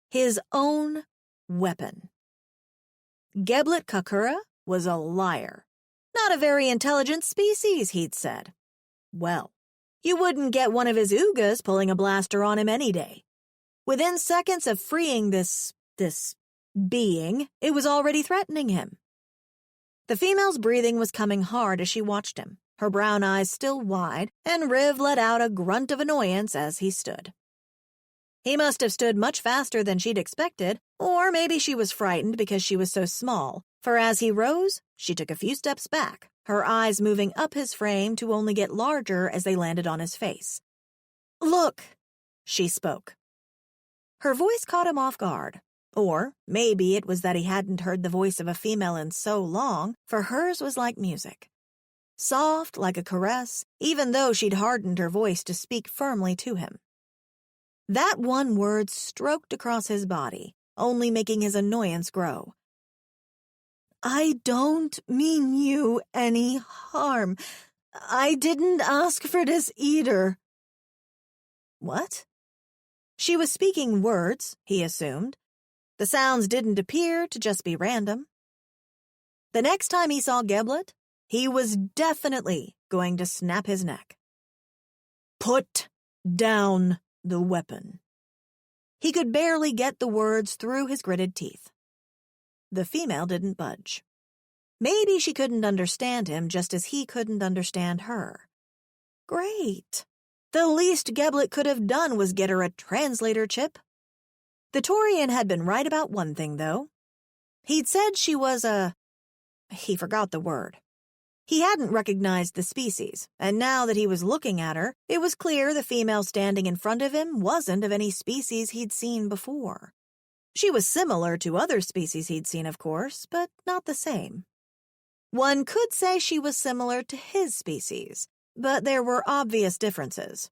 S1: His own weapon. Geblet Kakura was a liar. Not a very intelligent species, he'd said. Well, you wouldn't get one of his Ugas pulling a blaster on him any day. Within seconds of freeing this being, it was already threatening him. The female's breathing was coming hard as she watched him, her brown eyes still wide, and Riv let out a grunt of annoyance as he stood. He must have stood much faster than she'd expected, or maybe she was frightened because she was so small, for as he rose, she took a few steps back, her eyes moving up his frame to only get larger as they landed on his face. "Look," she spoke. Her voice caught him off guard. Or maybe it was that he hadn't heard the voice of a female in so long, for hers was like music. Soft like a caress, even though she'd hardened her voice to speak firmly to him. That one word stroked across his body, only making his annoyance grow. "I don't mean you any harm. I didn't ask for this either." What? She was speaking words, he assumed. The sounds didn't appear to just be random. The next time he saw Geblet, he was definitely going to snap his neck. "Put down the weapon." He could barely get the words through his gritted teeth. The female didn't budge. Maybe she couldn't understand him just as he couldn't understand her. Great. The least Geblet could have done was get her a translator chip. The Taurian had been right about one thing, though. He'd said she was he forgot the word. He hadn't recognized the species, and now that he was looking at her, it was clear the female standing in front of him wasn't of any species he'd seen before. She was similar to other species he'd seen, of course, but not the same. One could say she was similar to his species, but there were obvious differences.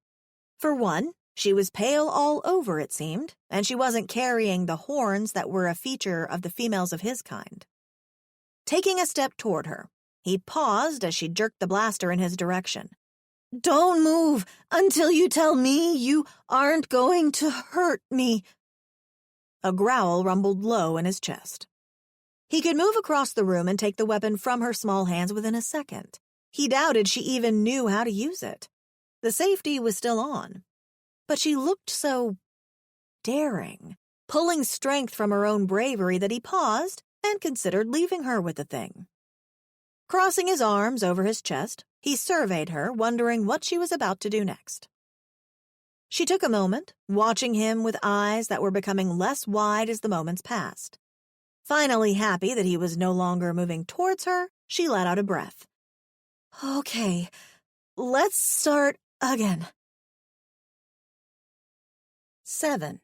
S1: For one, she was pale all over, it seemed, and she wasn't carrying the horns that were a feature of the females of his kind. Taking a step toward her, he paused as she jerked the blaster in his direction. "Don't move until you tell me you aren't going to hurt me." A growl rumbled low in his chest. He could move across the room and take the weapon from her small hands within a second. He doubted she even knew how to use it. The safety was still on. But she looked so daring, pulling strength from her own bravery, that he paused and considered leaving her with the thing. Crossing his arms over his chest, he surveyed her, wondering what she was about to do next. She took a moment, watching him with eyes that were becoming less wide as the moments passed. Finally happy that he was no longer moving towards her, she let out a breath. "Okay, let's start again." 7.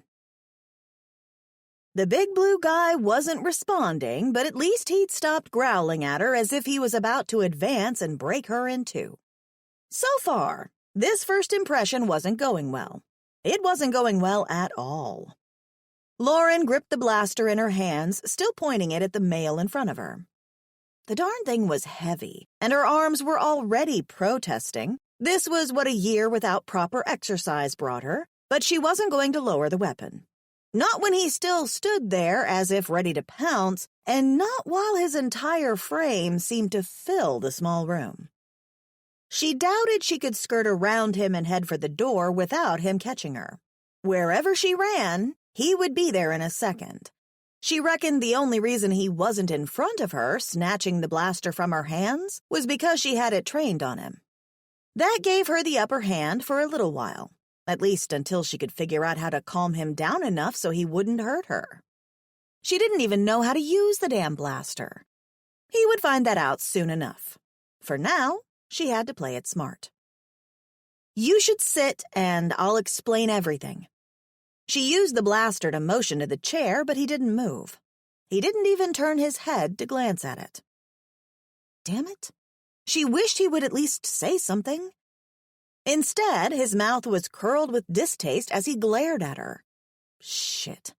S1: The big blue guy wasn't responding, but at least he'd stopped growling at her as if he was about to advance and break her in two. So far, this first impression wasn't going well. It wasn't going well at all. Lauren gripped the blaster in her hands, still pointing it at the male in front of her. The darn thing was heavy, and her arms were already protesting. This was what a year without proper exercise brought her, but she wasn't going to lower the weapon. Not when he still stood there as if ready to pounce, and not while his entire frame seemed to fill the small room. She doubted she could skirt around him and head for the door without him catching her. Wherever she ran, he would be there in a second. She reckoned the only reason he wasn't in front of her, snatching the blaster from her hands, was because she had it trained on him. That gave her the upper hand for a little while, at least until she could figure out how to calm him down enough so he wouldn't hurt her. She didn't even know how to use the damn blaster. He would find that out soon enough. For now, she had to play it smart. "You should sit, and I'll explain everything." She used the blaster to motion to the chair, but he didn't move. He didn't even turn his head to glance at it. Damn it. She wished he would at least say something. Instead, his mouth was curled with distaste as he glared at her. Shit.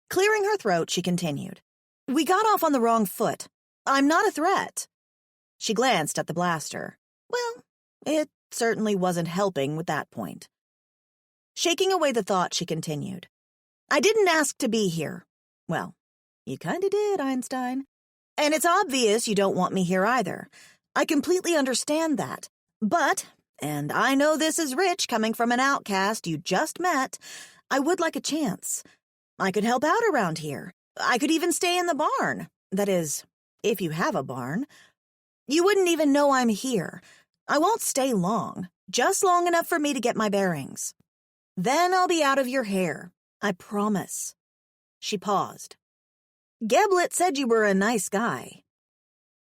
S1: Clearing her throat, she continued. "We got off on the wrong foot. I'm not a threat." She glanced at the blaster. Well, it certainly wasn't helping with that point. Shaking away the thought, she continued. "I didn't ask to be here." "Well, you kinda did, Einstein. And it's obvious you don't want me here either. I completely understand that. But, and I know this is rich coming from an outcast you just met, I would like a chance. I could help out around here. I could even stay in the barn. That is, if you have a barn. You wouldn't even know I'm here. I won't stay long, just long enough for me to get my bearings. Then I'll be out of your hair. I promise." She paused. "Geblet said you were a nice guy."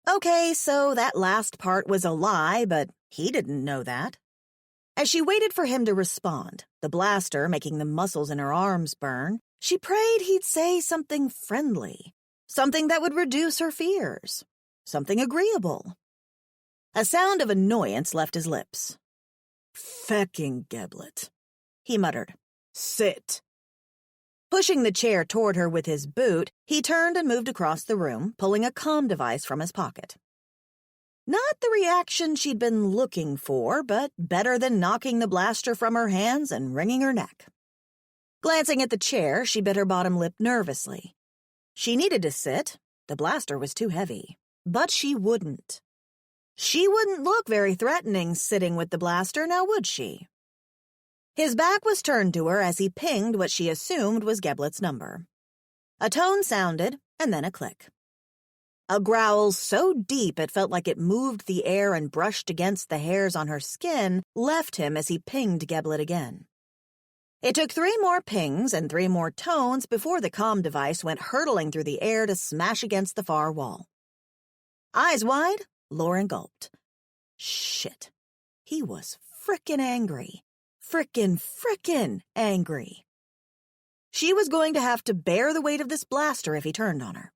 S1: Okay, so that last part was a lie, but he didn't know that. As she waited for him to respond, the blaster making the muscles in her arms burn, she prayed he'd say something friendly, something that would reduce her fears, something agreeable. A sound of annoyance left his lips. "Fecking Geblet," he muttered. "Sit." Pushing the chair toward her with his boot, he turned and moved across the room, pulling a comm device from his pocket. Not the reaction she'd been looking for, but better than knocking the blaster from her hands and wringing her neck. Glancing at the chair, she bit her bottom lip nervously. She needed to sit. The blaster was too heavy. But she wouldn't. She wouldn't look very threatening sitting with the blaster, now would she? His back was turned to her as he pinged what she assumed was Geblet's number. A tone sounded, and then a click. A growl so deep it felt like it moved the air and brushed against the hairs on her skin left him as he pinged Geblet again. It took 3 more pings and 3 more tones before the comm device went hurtling through the air to smash against the far wall. Eyes wide, Lauren gulped. Shit. He was frickin' angry. Frickin' angry. She was going to have to bear the weight of this blaster if he turned on her.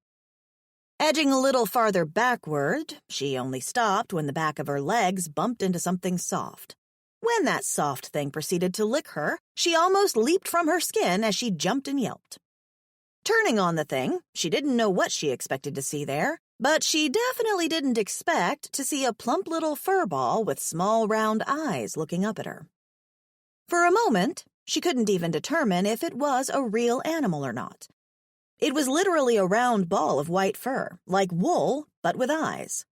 S1: Edging a little farther backward, she only stopped when the back of her legs bumped into something soft. When that soft thing proceeded to lick her, she almost leaped from her skin as she jumped and yelped. Turning on the thing, she didn't know what she expected to see there, but she definitely didn't expect to see a plump little fur ball with small round eyes looking up at her. For a moment, she couldn't even determine if it was a real animal or not. It was literally a round ball of white fur, like wool, but with eyes.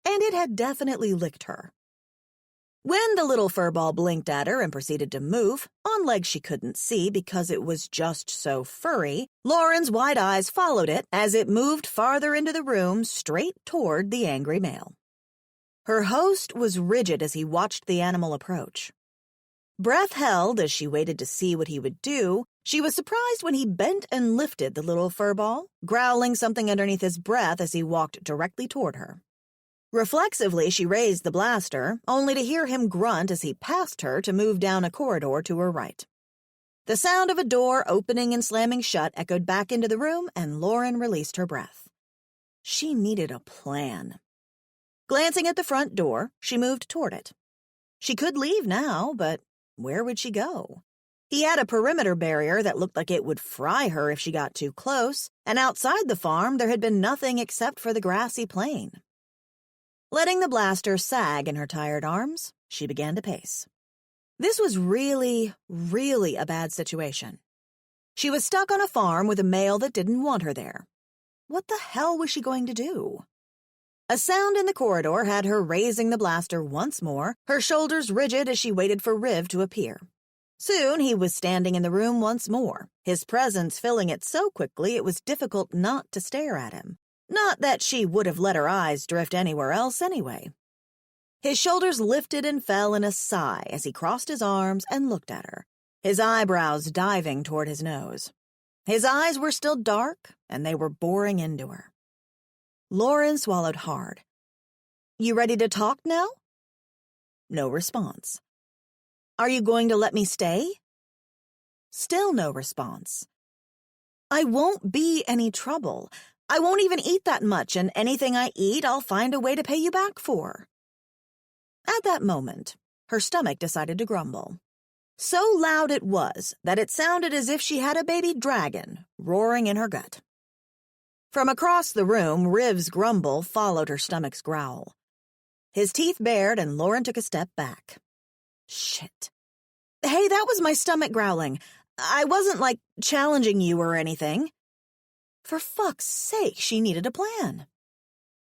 S1: And it had definitely licked her. When the little fur ball blinked at her and proceeded to move, on legs she couldn't see because it was just so furry, Lauren's wide eyes followed it as it moved farther into the room straight toward the angry male. Her host was rigid as he watched the animal approach. Breath held as she waited to see what he would do. She was surprised when he bent and lifted the little fur ball, growling something underneath his breath as he walked directly toward her. Reflexively, she raised the blaster, only to hear him grunt as he passed her to move down a corridor to her right. The sound of a door opening and slamming shut echoed back into the room, and Lauren released her breath. She needed a plan. Glancing at the front door, she moved toward it. She could leave now, but where would she go? He had a perimeter barrier that looked like it would fry her if she got too close, and outside the farm there had been nothing except for the grassy plain. Letting the blaster sag in her tired arms, she began to pace. This was really, really a bad situation. She was stuck on a farm with a male that didn't want her there. What the hell was she going to do? A sound in the corridor had her raising the blaster once more, her shoulders rigid as she waited for Riv to appear. Soon he was standing in the room once more, his presence filling it so quickly it was difficult not to stare at him. Not that she would have let her eyes drift anywhere else anyway. His shoulders lifted and fell in a sigh as he crossed his arms and looked at her, his eyebrows diving toward his nose. His eyes were still dark, and they were boring into her. Lauren swallowed hard. "You ready to talk now?" No response. "Are you going to let me stay?" Still no response. "I won't be any trouble. I won't even eat that much, and anything I eat I'll find a way to pay you back for." At that moment, her stomach decided to grumble. So loud it was that it sounded as if she had a baby dragon roaring in her gut. From across the room, Riv's grumble followed her stomach's growl. His teeth bared and Lauren took a step back. Shit. "Hey, that was my stomach growling. I wasn't, challenging you or anything." For fuck's sake, she needed a plan.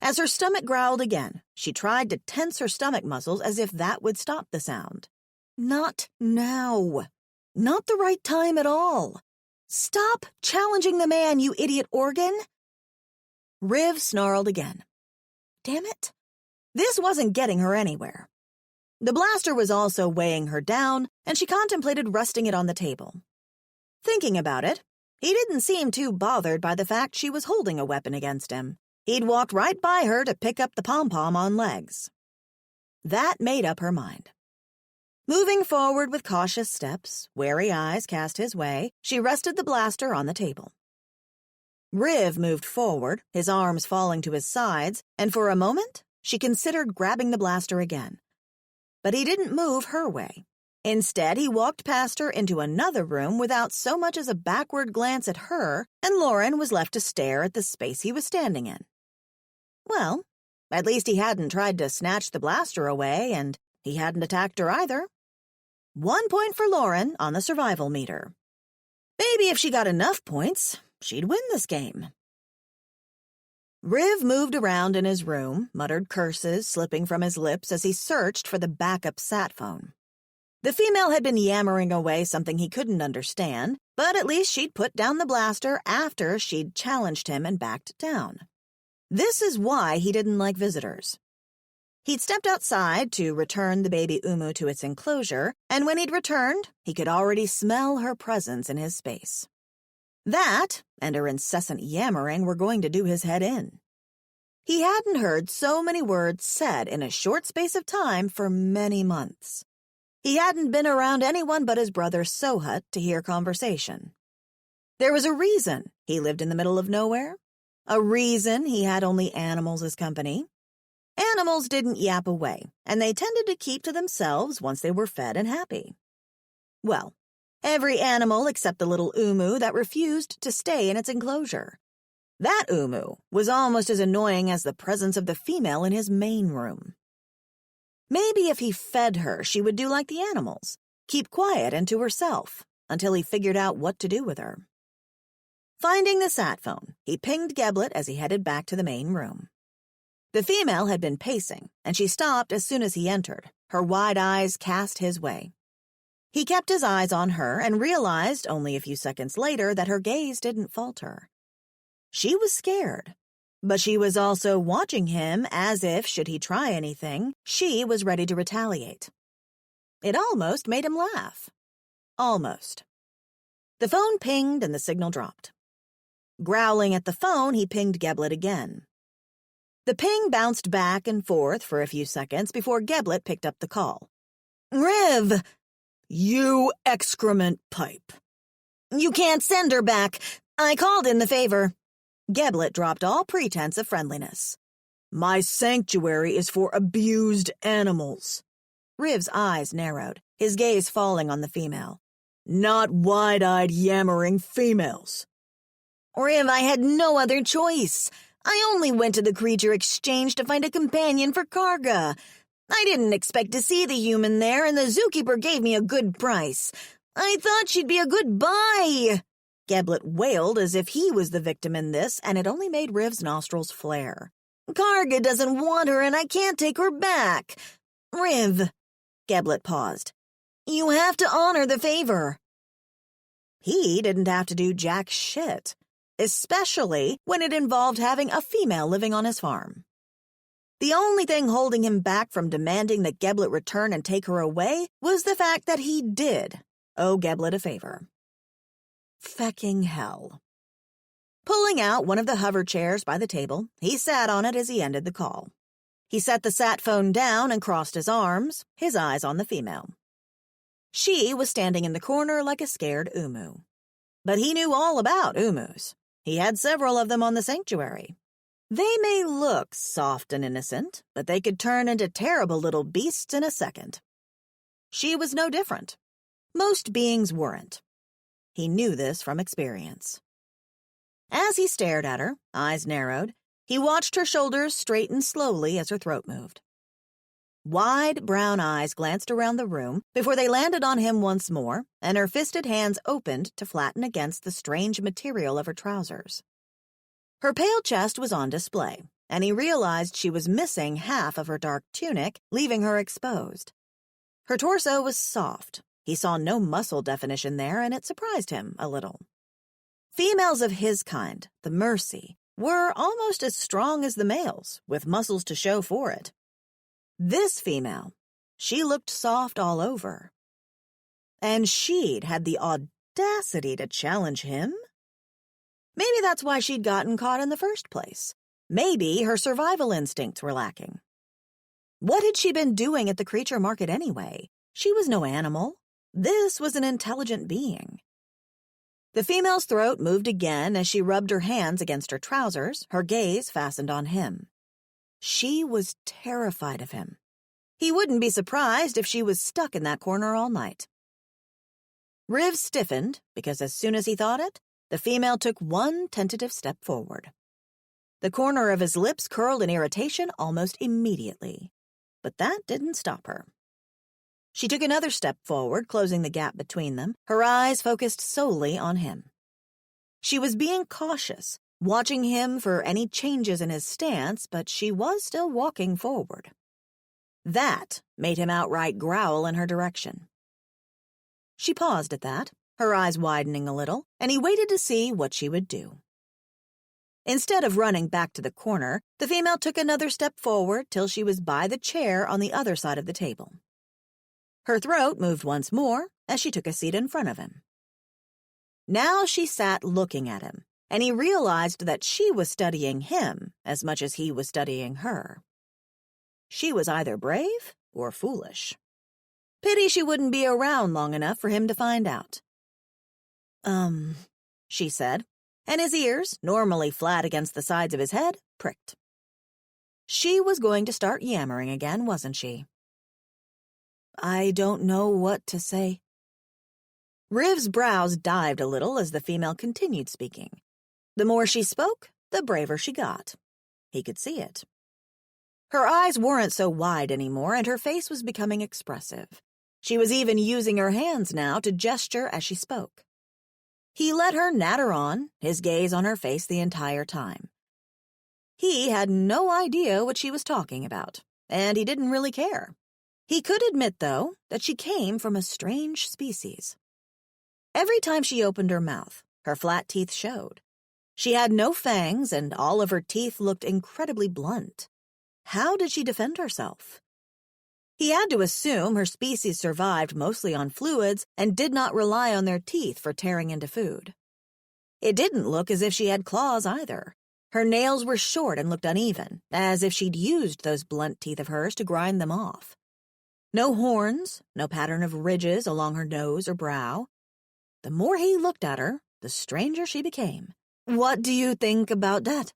S1: As her stomach growled again, she tried to tense her stomach muscles as if that would stop the sound. Not now. Not the right time at all. Stop challenging the man, you idiot organ. Riv snarled again. Damn it. This wasn't getting her anywhere. The blaster was also weighing her down, and she contemplated resting it on the table. Thinking about it, he didn't seem too bothered by the fact she was holding a weapon against him. He'd walked right by her to pick up the pom-pom on legs. That made up her mind. Moving forward with cautious steps, wary eyes cast his way, she rested the blaster on the table. Riv moved forward, his arms falling to his sides, and for a moment, she considered grabbing the blaster again. But he didn't move her way. Instead, he walked past her into another room without so much as a backward glance at her, and Lauren was left to stare at the space he was standing in. Well, at least he hadn't tried to snatch the blaster away, and he hadn't attacked her either. 1 point for Lauren on the survival meter. Maybe if she got enough points, she'd win this game. Riv moved around in his room, muttered curses slipping from his lips as he searched for the backup sat phone. The female had been yammering away something he couldn't understand, but at least she'd put down the blaster after she'd challenged him and backed down. This is why he didn't like visitors. He'd stepped outside to return the baby Umu to its enclosure, and when he'd returned, he could already smell her presence in his space. That, and her incessant yammering, were going to do his head in. He hadn't heard so many words said in a short space of time for many months. He hadn't been around anyone but his brother Sohut to hear conversation. There was a reason he lived in the middle of nowhere, a reason he had only animals as company. Animals didn't yap away, and they tended to keep to themselves once they were fed and happy. Well, every animal except the little umu that refused to stay in its enclosure. That umu was almost as annoying as the presence of the female in his main room. Maybe if he fed her, she would do like the animals, keep quiet and to herself, until he figured out what to do with her. Finding the sat phone, he pinged Geblet as he headed back to the main room. The female had been pacing, and she stopped as soon as he entered, her wide eyes cast his way. He kept his eyes on her and realized only a few seconds later that her gaze didn't falter. She was scared, but she was also watching him as if, should he try anything, she was ready to retaliate. It almost made him laugh. Almost. The phone pinged and the signal dropped. Growling at the phone, he pinged Geblet again. The ping bounced back and forth for a few seconds before Geblet picked up the call. "Riv! You excrement pipe. You can't send her back. I called in the favor." Geblet dropped all pretense of friendliness. "My sanctuary is for abused animals." Riv's eyes narrowed, his gaze falling on the female. "Not wide-eyed yammering females." "Riv, I had no other choice. I only went to the creature exchange to find a companion for Karga. I didn't expect to see the human there, and the zookeeper gave me a good price. I thought she'd be a good buy." Geblet wailed as if he was the victim in this, and it only made Riv's nostrils flare. "Karga doesn't want her, and I can't take her back. Riv." Geblet paused. "You have to honor the favor." He didn't have to do jack shit, especially when it involved having a female living on his farm. The only thing holding him back from demanding that Geblet return and take her away was the fact that he did owe Geblet a favor. Fecking hell. Pulling out one of the hover chairs by the table, he sat on it as he ended the call. He set the sat phone down and crossed his arms, his eyes on the female. She was standing in the corner like a scared umu. But he knew all about umus. He had several of them on the sanctuary. They may look soft and innocent, but they could turn into terrible little beasts in a second. She was no different. Most beings weren't. He knew this from experience. As he stared at her, eyes narrowed, he watched her shoulders straighten slowly as her throat moved. Wide brown eyes glanced around the room before they landed on him once more, and her fisted hands opened to flatten against the strange material of her trousers. Her pale chest was on display, and he realized she was missing half of her dark tunic, leaving her exposed. Her torso was soft. He saw no muscle definition there, and it surprised him a little. Females of his kind, the Mercy, were almost as strong as the males, with muscles to show for it. This female, she looked soft all over. And she'd had the audacity to challenge him? Maybe that's why she'd gotten caught in the first place. Maybe her survival instincts were lacking. What had she been doing at the creature market anyway? She was no animal. This was an intelligent being. The female's throat moved again as she rubbed her hands against her trousers, her gaze fastened on him. She was terrified of him. He wouldn't be surprised if she was stuck in that corner all night. Riv stiffened, because as soon as he thought it, the female took one tentative step forward. The corner of his lips curled in irritation almost immediately, but that didn't stop her. She took another step forward, closing the gap between them, her eyes focused solely on him. She was being cautious, watching him for any changes in his stance, but she was still walking forward. That made him outright growl in her direction. She paused at that, her eyes widening a little, and he waited to see what she would do. Instead of running back to the corner, the female took another step forward till she was by the chair on the other side of the table. Her throat moved once more as she took a seat in front of him. Now she sat looking at him, and he realized that she was studying him as much as he was studying her. She was either brave or foolish. Pity she wouldn't be around long enough for him to find out. she said, and his ears, normally flat against the sides of his head, pricked. She was going to start yammering again, wasn't she? I don't know what to say. Riv's brows dived a little as the female continued speaking. The more she spoke, the braver she got. He could see it. Her eyes weren't so wide anymore, and her face was becoming expressive. She was even using her hands now to gesture as she spoke. He let her natter on, his gaze on her face the entire time. He had no idea what she was talking about, and he didn't really care. He could admit, though, that she came from a strange species. Every time she opened her mouth, her flat teeth showed. She had no fangs, and all of her teeth looked incredibly blunt. How did she defend herself? He had to assume her species survived mostly on fluids and did not rely on their teeth for tearing into food. It didn't look as if she had claws either. Her nails were short and looked uneven, as if she'd used those blunt teeth of hers to grind them off. No horns, no pattern of ridges along her nose or brow. The more he looked at her, the stranger she became. What do you think about that?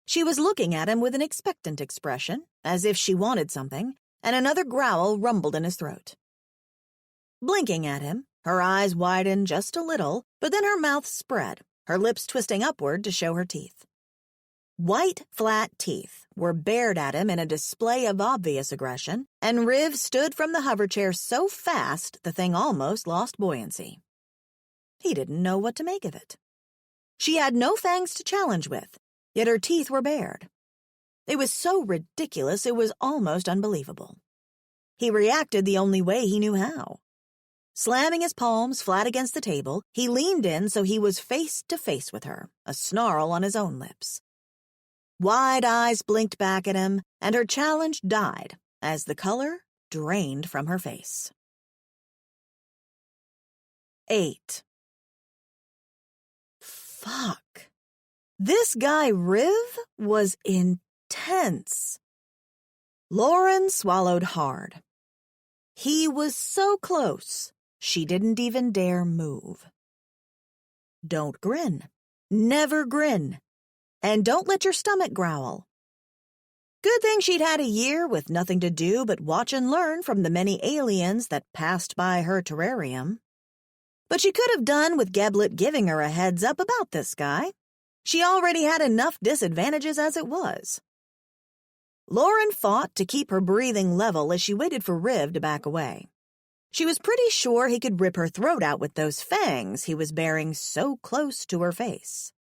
S1: She was looking at him with an expectant expression, as if she wanted something, and another growl rumbled in his throat. Blinking at him, her eyes widened just a little, but then her mouth spread, her lips twisting upward to show her teeth. White, flat teeth were bared at him in a display of obvious aggression, and Riv stood from the hoverchair so fast the thing almost lost buoyancy. He didn't know what to make of it. She had no fangs to challenge with, yet her teeth were bared. It was so ridiculous it was almost unbelievable. He reacted the only way he knew how. Slamming his palms flat against the table, he leaned in so he was face to face with her, a snarl on his own lips. Wide eyes blinked back at him, and her challenge died as the color drained from her face. 8. Fuck. This guy Riv was intense. Lauren swallowed hard. He was so close, she didn't even dare move. Don't grin. Never grin. And don't let your stomach growl. Good thing she'd had a year with nothing to do but watch and learn from the many aliens that passed by her terrarium. But she could have done with Geblet giving her a heads up about this guy. She already had enough disadvantages as it was. Lauren fought to keep her breathing level as she waited for Riv to back away. She was pretty sure he could rip her throat out with those fangs he was bearing so close to her face.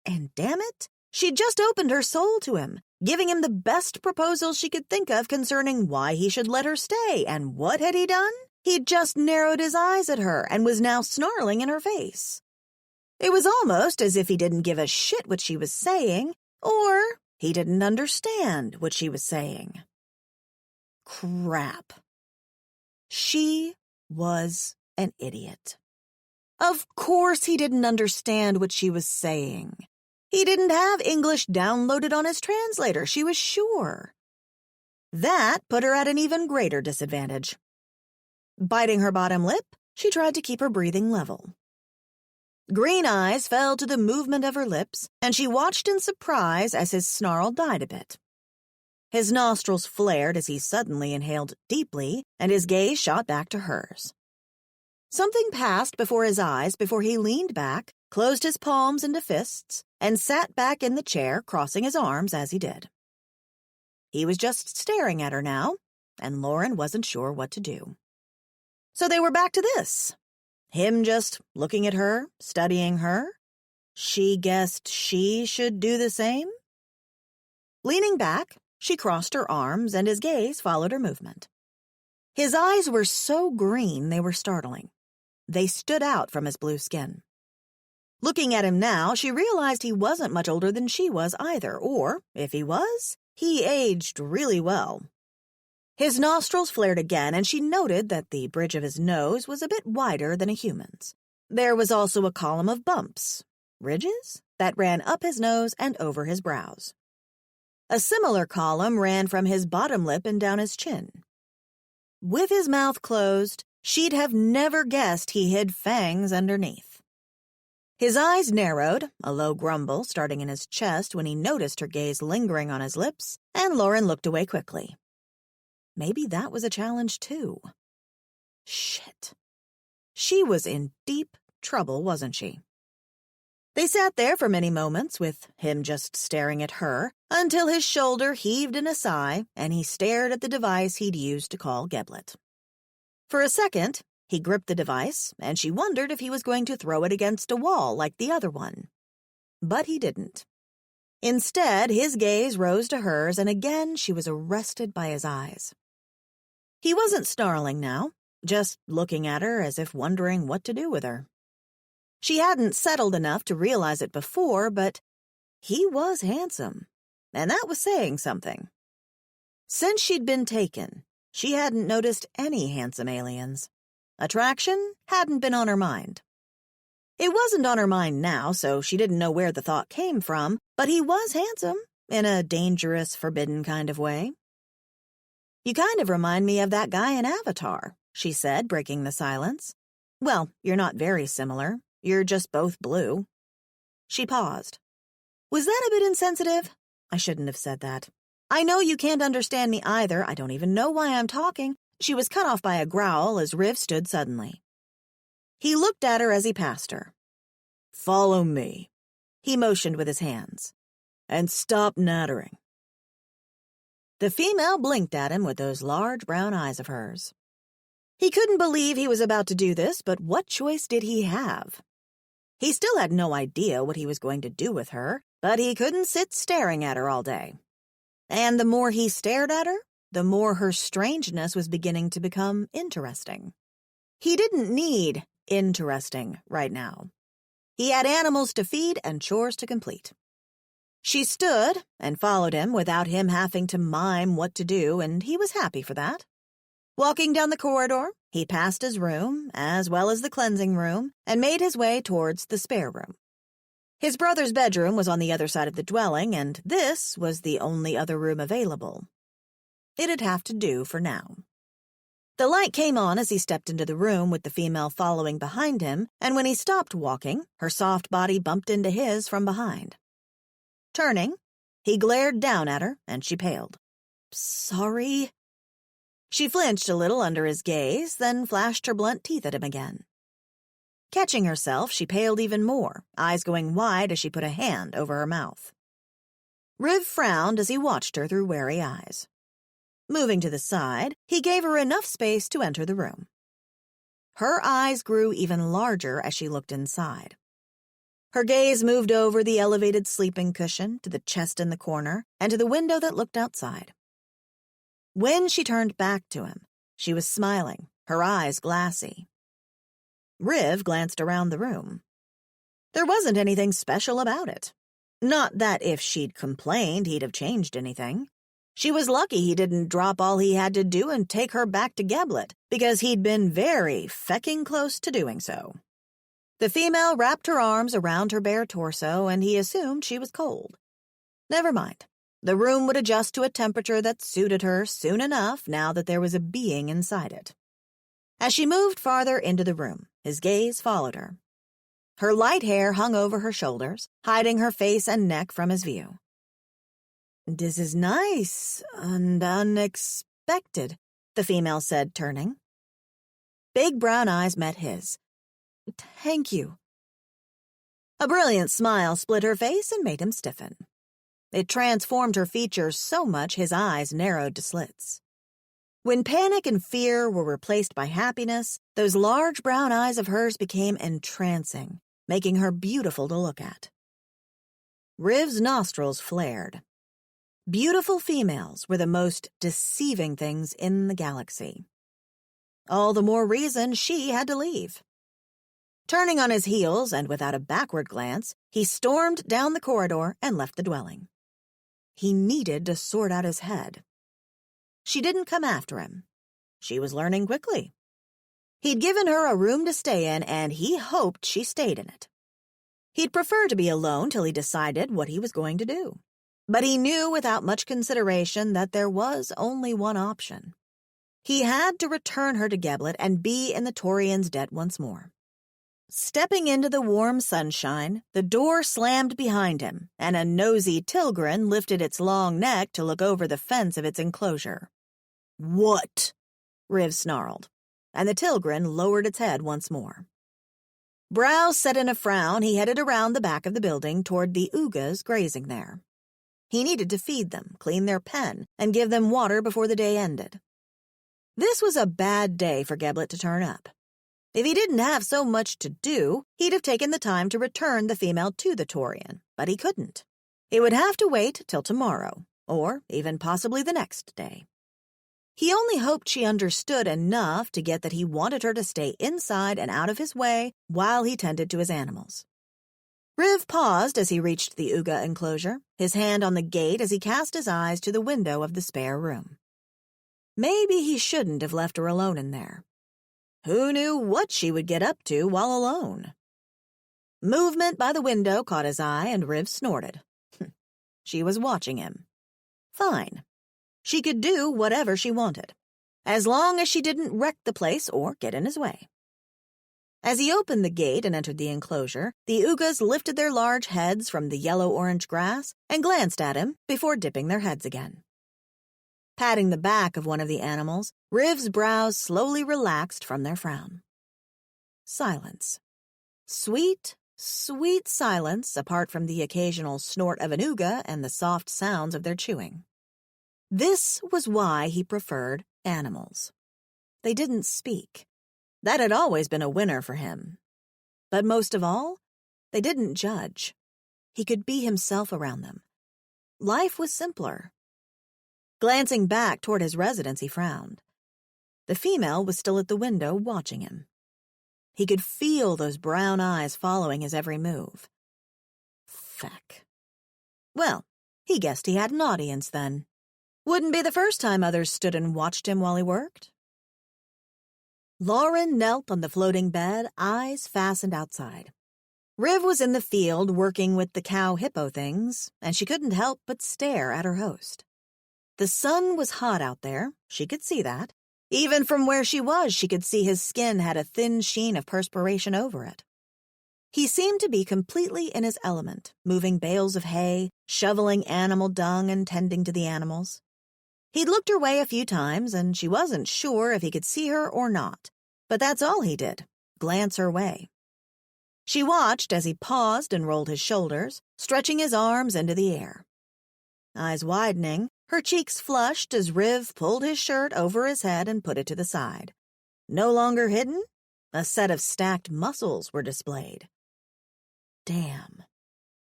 S1: And damn it, she'd just opened her soul to him, giving him the best proposal she could think of concerning why he should let her stay, and what had he done? He'd just narrowed his eyes at her and was now snarling in her face. It was almost as if he didn't give a shit what she was saying, or he didn't understand what she was saying. Crap. She was an idiot. Of course he didn't understand what she was saying. He didn't have English downloaded on his translator, she was sure. That put her at an even greater disadvantage. Biting her bottom lip, she tried to keep her breathing level. Green eyes fell to the movement of her lips, and she watched in surprise as his snarl died a bit. His nostrils flared as he suddenly inhaled deeply, and his gaze shot back to hers. Something passed before his eyes before he leaned back, closed his palms into fists, and sat back in the chair, crossing his arms as he did. He was just staring at her now, and Lauren wasn't sure what to do. So they were back to this. Him just looking at her, studying her. She guessed she should do the same? Leaning back, she crossed her arms, and his gaze followed her movement. His eyes were so green they were startling. They stood out from his blue skin. Looking at him now, she realized he wasn't much older than she was either, or, if he was, he aged really well. His nostrils flared again, and she noted that the bridge of his nose was a bit wider than a human's. There was also a column of bumps, ridges, that ran up his nose and over his brows. A similar column ran from his bottom lip and down his chin. With his mouth closed, she'd have never guessed he hid fangs underneath. His eyes narrowed, a low grumble starting in his chest when he noticed her gaze lingering on his lips, and Lauren looked away quickly. Maybe that was a challenge, too. Shit. She was in deep trouble, wasn't she? They sat there for many moments, with him just staring at her, until his shoulder heaved in a sigh, and he stared at the device he'd used to call Geblet. For a second, he gripped the device, and she wondered if he was going to throw it against a wall like the other one. But he didn't. Instead, his gaze rose to hers, and again she was arrested by his eyes. He wasn't snarling now, just looking at her as if wondering what to do with her. She hadn't settled enough to realize it before, but he was handsome, and that was saying something. Since she'd been taken, she hadn't noticed any handsome aliens. Attraction hadn't been on her mind. It wasn't on her mind now, so she didn't know where the thought came from, but he was handsome, in a dangerous, forbidden kind of way. "You kind of remind me of that guy in Avatar," she said, breaking the silence. "Well, you're not very similar. You're just both blue." She paused. "Was that a bit insensitive? I shouldn't have said that. I know you can't understand me either. I don't even know why I'm talking." She was cut off by a growl as Riv stood suddenly. He looked at her as he passed her. "Follow me," he motioned with his hands. "And stop nattering." The female blinked at him with those large brown eyes of hers. He couldn't believe he was about to do this, but what choice did he have? He still had no idea what he was going to do with her, but he couldn't sit staring at her all day. And the more he stared at her, the more her strangeness was beginning to become interesting. He didn't need interesting right now. He had animals to feed and chores to complete. She stood and followed him without him having to mime what to do, and he was happy for that. Walking down the corridor, he passed his room, as well as the cleansing room, and made his way towards the spare room. His brother's bedroom was on the other side of the dwelling, and this was the only other room available. It'd have to do for now. The light came on as he stepped into the room with the female following behind him, and when he stopped walking, her soft body bumped into his from behind. Turning, he glared down at her, and she paled. "Sorry?" She flinched a little under his gaze, then flashed her blunt teeth at him again. Catching herself, she paled even more, eyes going wide as she put a hand over her mouth. Riv frowned as he watched her through wary eyes. Moving to the side, he gave her enough space to enter the room. Her eyes grew even larger as she looked inside. Her gaze moved over the elevated sleeping cushion, to the chest in the corner, and to the window that looked outside. When she turned back to him, she was smiling, her eyes glassy. Riv glanced around the room. There wasn't anything special about it. Not that if she'd complained, he'd have changed anything. She was lucky he didn't drop all he had to do and take her back to Geblet, because he'd been very fecking close to doing so. The female wrapped her arms around her bare torso, and he assumed she was cold. Never mind. The room would adjust to a temperature that suited her soon enough now that there was a being inside it. As she moved farther into the room, his gaze followed her. Her light hair hung over her shoulders, hiding her face and neck from his view. "This is nice and unexpected," the female said, turning. Big brown eyes met his. "Thank you." A brilliant smile split her face and made him stiffen. It transformed her features so much his eyes narrowed to slits. When panic and fear were replaced by happiness, those large brown eyes of hers became entrancing, making her beautiful to look at. Riv's nostrils flared. Beautiful females were the most deceiving things in the galaxy. All the more reason she had to leave. Turning on his heels and without a backward glance, he stormed down the corridor and left the dwelling. He needed to sort out his head. She didn't come after him. She was learning quickly. He'd given her a room to stay in, and he hoped she stayed in it. He'd prefer to be alone till he decided what he was going to do. But he knew without much consideration that there was only one option. He had to return her to Geblet and be in the Taurians' debt once more. Stepping into the warm sunshine, the door slammed behind him, and a nosy Tilgren lifted its long neck to look over the fence of its enclosure. "What?" Riv snarled, and the Tilgren lowered its head once more. Brows set in a frown, he headed around the back of the building toward the Ugas grazing there. He needed to feed them, clean their pen, and give them water before the day ended. This was a bad day for Geblet to turn up. If he didn't have so much to do, he'd have taken the time to return the female to the Taurian, but he couldn't. It would have to wait till tomorrow, or even possibly the next day. He only hoped she understood enough to get that he wanted her to stay inside and out of his way while he tended to his animals. Riv paused as he reached the Uga enclosure, his hand on the gate as he cast his eyes to the window of the spare room. Maybe he shouldn't have left her alone in there. Who knew what she would get up to while alone? Movement by the window caught his eye, and Riv snorted. She was watching him. Fine. She could do whatever she wanted, as long as she didn't wreck the place or get in his way. As he opened the gate and entered the enclosure, the Ugas lifted their large heads from the yellow-orange grass and glanced at him before dipping their heads again. Patting the back of one of the animals, Riv's brows slowly relaxed from their frown. Silence. Sweet, sweet silence apart from the occasional snort of an Uga and the soft sounds of their chewing. This was why he preferred animals. They didn't speak. That had always been a winner for him. But most of all, they didn't judge. He could be himself around them. Life was simpler. Glancing back toward his residence, he frowned. The female was still at the window watching him. He could feel those brown eyes following his every move. Feck. Well, he guessed he had an audience then. Wouldn't be the first time others stood and watched him while he worked. Lauren knelt on the floating bed, eyes fastened outside. Riv was in the field working with the cow hippo things, and she couldn't help but stare at her host. The sun was hot out there, she could see that. Even from where she was, she could see his skin had a thin sheen of perspiration over it. He seemed to be completely in his element, moving bales of hay, shoveling animal dung, and tending to the animals. He'd looked her way a few times, and she wasn't sure if he could see her or not, but that's all he did, glance her way. She watched as he paused and rolled his shoulders, stretching his arms into the air. Eyes widening, her cheeks flushed as Riv pulled his shirt over his head and put it to the side. No longer hidden, a set of stacked muscles were displayed. Damn.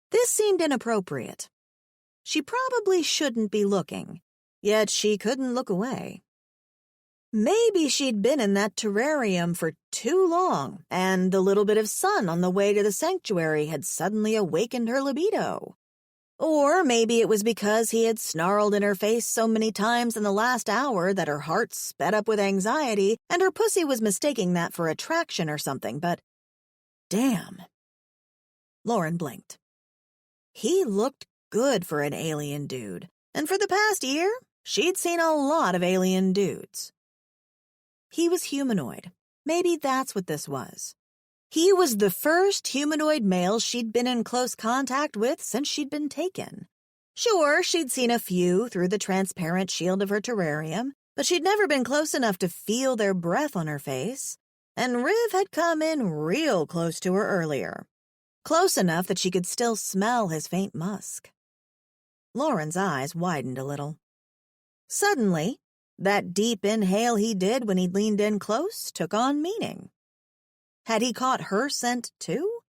S1: This seemed inappropriate. She probably shouldn't be looking, yet she couldn't look away. Maybe she'd been in that terrarium for too long, and the little bit of sun on the way to the sanctuary had suddenly awakened her libido. Or maybe it was because he had snarled in her face so many times in the last hour that her heart sped up with anxiety and her pussy was mistaking that for attraction or something, but damn. Lauren blinked. He looked good for an alien dude, and for the past year, she'd seen a lot of alien dudes. He was humanoid. Maybe that's what this was. He was the first humanoid male she'd been in close contact with since she'd been taken. Sure, she'd seen a few through the transparent shield of her terrarium, but she'd never been close enough to feel their breath on her face, and Riv had come in real close to her earlier. Close enough that she could still smell his faint musk. Lauren's eyes widened a little. Suddenly, that deep inhale he did when he'd leaned in close took on meaning. Had he caught her scent, too?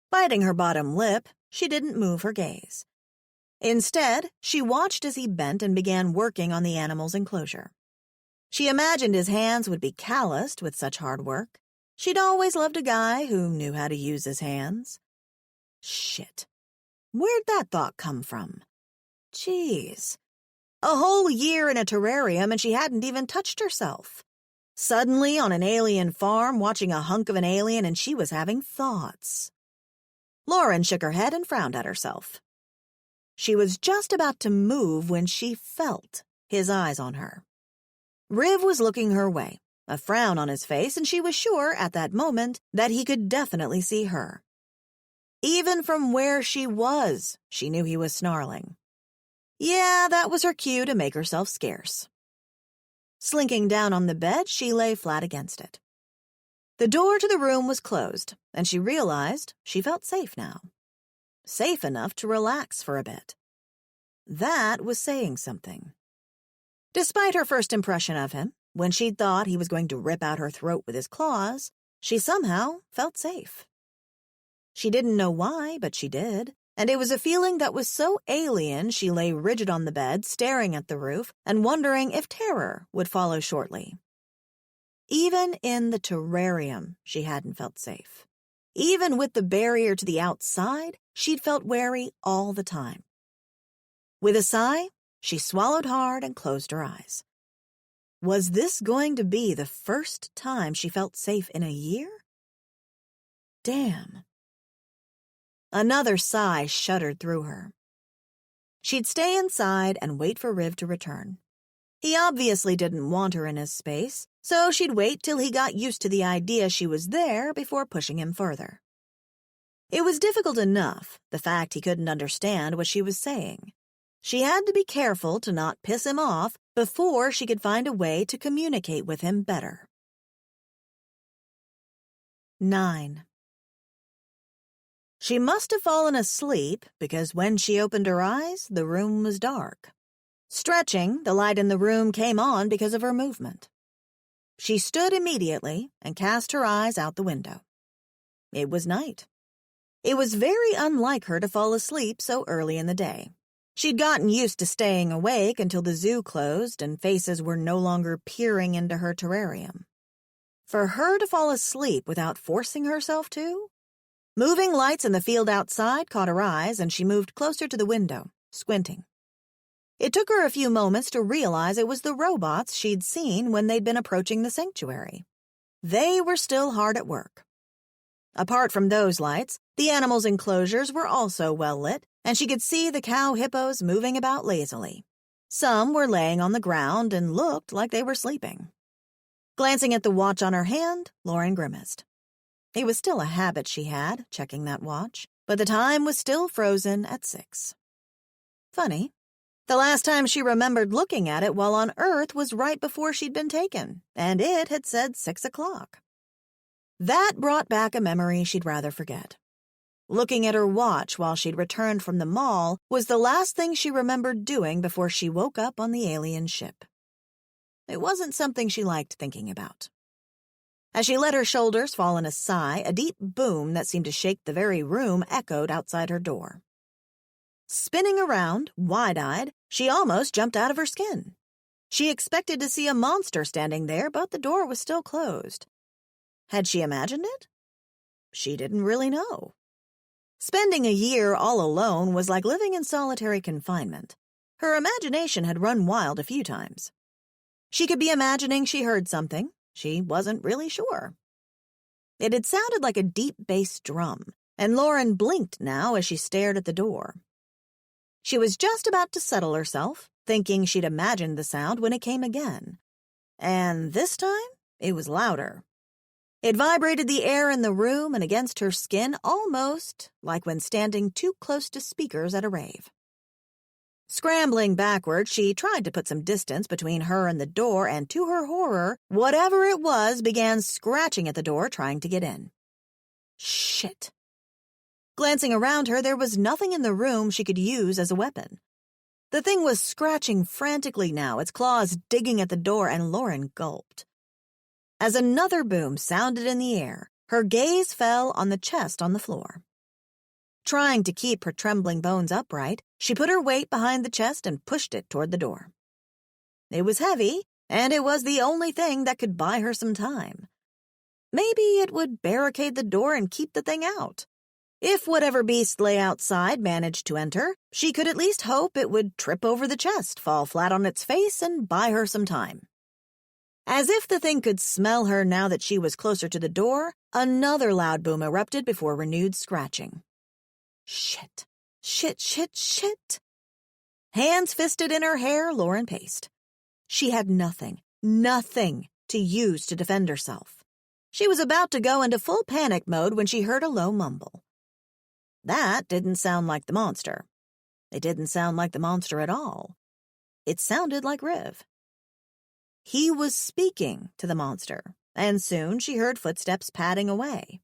S1: Biting her bottom lip, she didn't move her gaze. Instead, she watched as he bent and began working on the animal's enclosure. She imagined his hands would be calloused with such hard work. She'd always loved a guy who knew how to use his hands. Shit. Where'd that thought come from? Jeez. A whole year in a terrarium and she hadn't even touched herself. Suddenly on an alien farm watching a hunk of an alien and she was having thoughts. Lauren shook her head and frowned at herself. She was just about to move when she felt his eyes on her. Riv was looking her way, a frown on his face, and she was sure at that moment that he could definitely see her. Even from where she was, she knew he was snarling. Yeah, that was her cue to make herself scarce. Slinking down on the bed, she lay flat against it. The door to the room was closed, and she realized she felt safe now. Safe enough to relax for a bit. That was saying something. Despite her first impression of him, when she'd thought he was going to rip out her throat with his claws, she somehow felt safe. She didn't know why, but she did, and it was a feeling that was so alien she lay rigid on the bed, staring at the roof and wondering if terror would follow shortly. Even in the terrarium, she hadn't felt safe. Even with the barrier to the outside, she'd felt wary all the time. With a sigh, she swallowed hard and closed her eyes. Was this going to be the first time she felt safe in a year? Damn. Another sigh shuddered through her. She'd stay inside and wait for Riv to return. He obviously didn't want her in his space, so she'd wait till he got used to the idea she was there before pushing him further. It was difficult enough, the fact he couldn't understand what she was saying. She had to be careful to not piss him off before she could find a way to communicate with him better. 9. She must have fallen asleep because when she opened her eyes, the room was dark. Stretching, the light in the room came on because of her movement. She stood immediately and cast her eyes out the window. It was night. It was very unlike her to fall asleep so early in the day. She'd gotten used to staying awake until the zoo closed and faces were no longer peering into her terrarium. For her to fall asleep without forcing herself to? Moving lights in the field outside caught her eyes, and she moved closer to the window, squinting. It took her a few moments to realize it was the robots she'd seen when they'd been approaching the sanctuary. They were still hard at work. Apart from those lights, the animals' enclosures were also well lit, and she could see the cow hippos moving about lazily. Some were laying on the ground and looked like they were sleeping. Glancing at the watch on her hand, Lauren grimaced. It was still a habit she had, checking that watch, but the time was still frozen at 6. Funny. The last time she remembered looking at it while on Earth was right before she'd been taken, and it had said 6 o'clock. That brought back a memory she'd rather forget. Looking at her watch while she'd returned from the mall was the last thing she remembered doing before she woke up on the alien ship. It wasn't something she liked thinking about. As she let her shoulders fall in a sigh, a deep boom that seemed to shake the very room echoed outside her door. Spinning around, wide-eyed, she almost jumped out of her skin. She expected to see a monster standing there, but the door was still closed. Had she imagined it? She didn't really know. Spending a year all alone was like living in solitary confinement. Her imagination had run wild a few times. She could be imagining she heard something. She wasn't really sure. It had sounded like a deep bass drum, and Lauren blinked now as she stared at the door. She was just about to settle herself, thinking she'd imagined the sound when it came again. And this time, it was louder. It vibrated the air in the room and against her skin almost like when standing too close to speakers at a rave. Scrambling backward, she tried to put some distance between her and the door, and to her horror, whatever it was began scratching at the door trying to get in. Shit. Glancing around her, there was nothing in the room she could use as a weapon. The thing was scratching frantically now, its claws digging at the door, and Lauren gulped. As another boom sounded in the air, her gaze fell on the chest on the floor. Trying to keep her trembling bones upright, she put her weight behind the chest and pushed it toward the door. It was heavy, and it was the only thing that could buy her some time. Maybe it would barricade the door and keep the thing out. If whatever beast lay outside managed to enter, she could at least hope it would trip over the chest, fall flat on its face, and buy her some time. As if the thing could smell her now that she was closer to the door, another loud boom erupted before renewed scratching. Shit. Shit, shit, shit. Hands fisted in her hair, Lauren paced. She had nothing to use to defend herself. She was about to go into full panic mode when she heard a low mumble. That didn't sound like the monster. It didn't sound like the monster at all. It sounded like Riv. He was speaking to the monster, and soon she heard footsteps padding away.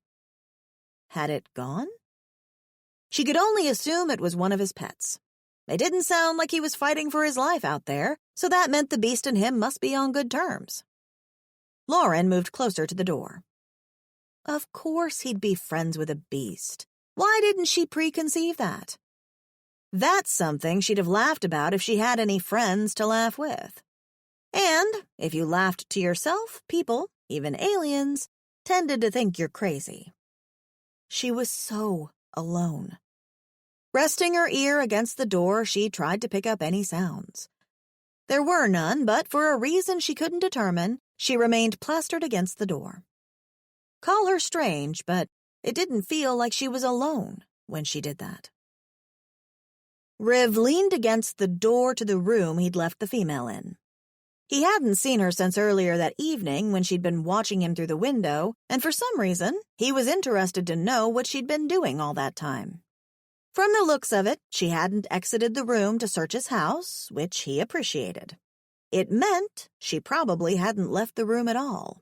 S1: Had it gone? She could only assume it was one of his pets. It didn't sound like he was fighting for his life out there, so that meant the beast and him must be on good terms. Lauren moved closer to the door. Of course he'd be friends with a beast. Why didn't she preconceive that? That's something she'd have laughed about if she had any friends to laugh with. And if you laughed to yourself, people, even aliens, tended to think you're crazy. She was so alone. Resting her ear against the door, she tried to pick up any sounds. There were none, but for a reason she couldn't determine, she remained plastered against the door. Call her strange, but it didn't feel like she was alone when she did that. Riv leaned against the door to the room he'd left the female in. He hadn't seen her since earlier that evening when she'd been watching him through the window, and for some reason, he was interested to know what she'd been doing all that time. From the looks of it, she hadn't exited the room to search his house, which he appreciated. It meant she probably hadn't left the room at all.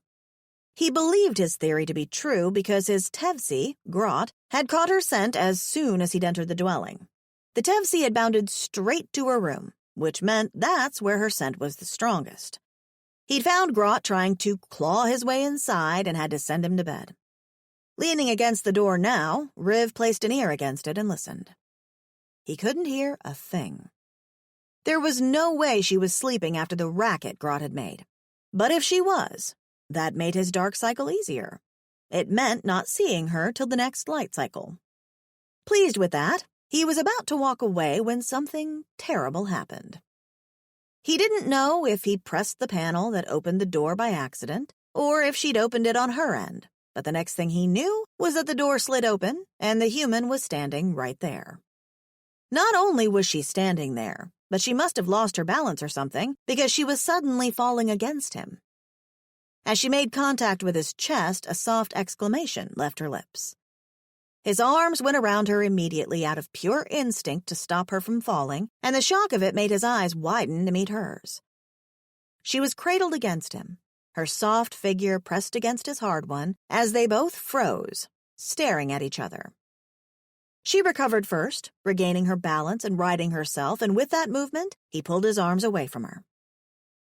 S1: He believed his theory to be true because his Tevsi, Grot, had caught her scent as soon as he'd entered the dwelling. The Tevsi had bounded straight to her room, which meant that's where her scent was the strongest. He'd found Grot trying to claw his way inside and had to send him to bed. Leaning against the door now, Riv placed an ear against it and listened. He couldn't hear a thing. There was no way she was sleeping after the racket Grot had made. But if she was, that made his dark cycle easier. It meant not seeing her till the next light cycle. Pleased with that, he was about to walk away when something terrible happened. He didn't know if he pressed the panel that opened the door by accident, or if she'd opened it on her end. But the next thing he knew was that the door slid open and the human was standing right there. Not only was she standing there, but she must have lost her balance or something because she was suddenly falling against him. As she made contact with his chest, a soft exclamation left her lips. His arms went around her immediately out of pure instinct to stop her from falling, and the shock of it made his eyes widen to meet hers. She was cradled against him, her soft figure pressed against his hard one, as they both froze, staring at each other. She recovered first, regaining her balance and righting herself, and with that movement, he pulled his arms away from her.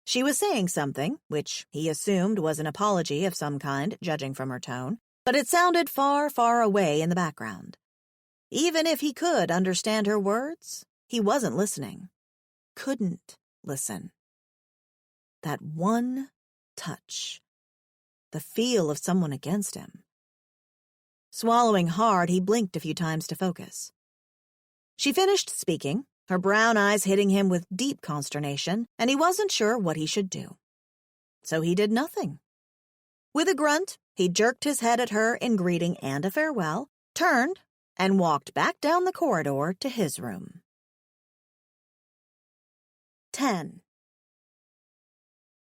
S1: She was saying something, which he assumed was an apology of some kind, judging from her tone, but it sounded far, far away in the background. Even if he could understand her words, he wasn't listening. Couldn't listen. That one touch. The feel of someone against him. Swallowing hard, he blinked a few times to focus. She finished speaking, her brown eyes hitting him with deep consternation, and he wasn't sure what he should do. So he did nothing. With a grunt, he jerked his head at her in greeting and a farewell, turned, and walked back down the corridor to his room. 10.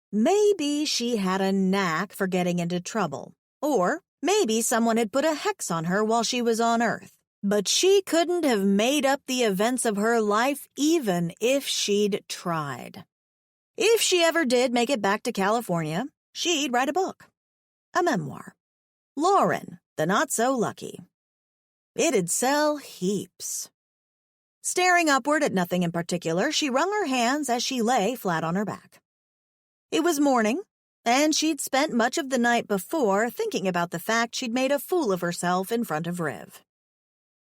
S1: Maybe she had a knack for getting into trouble, or maybe someone had put a hex on her while she was on Earth, but she couldn't have made up the events of her life even if she'd tried. If she ever did make it back to California, she'd write a book. A memoir. Lauren, the Not-So-Lucky. It'd sell heaps. Staring upward at nothing in particular, she wrung her hands as she lay flat on her back. It was morning, and she'd spent much of the night before thinking about the fact she'd made a fool of herself in front of Riv.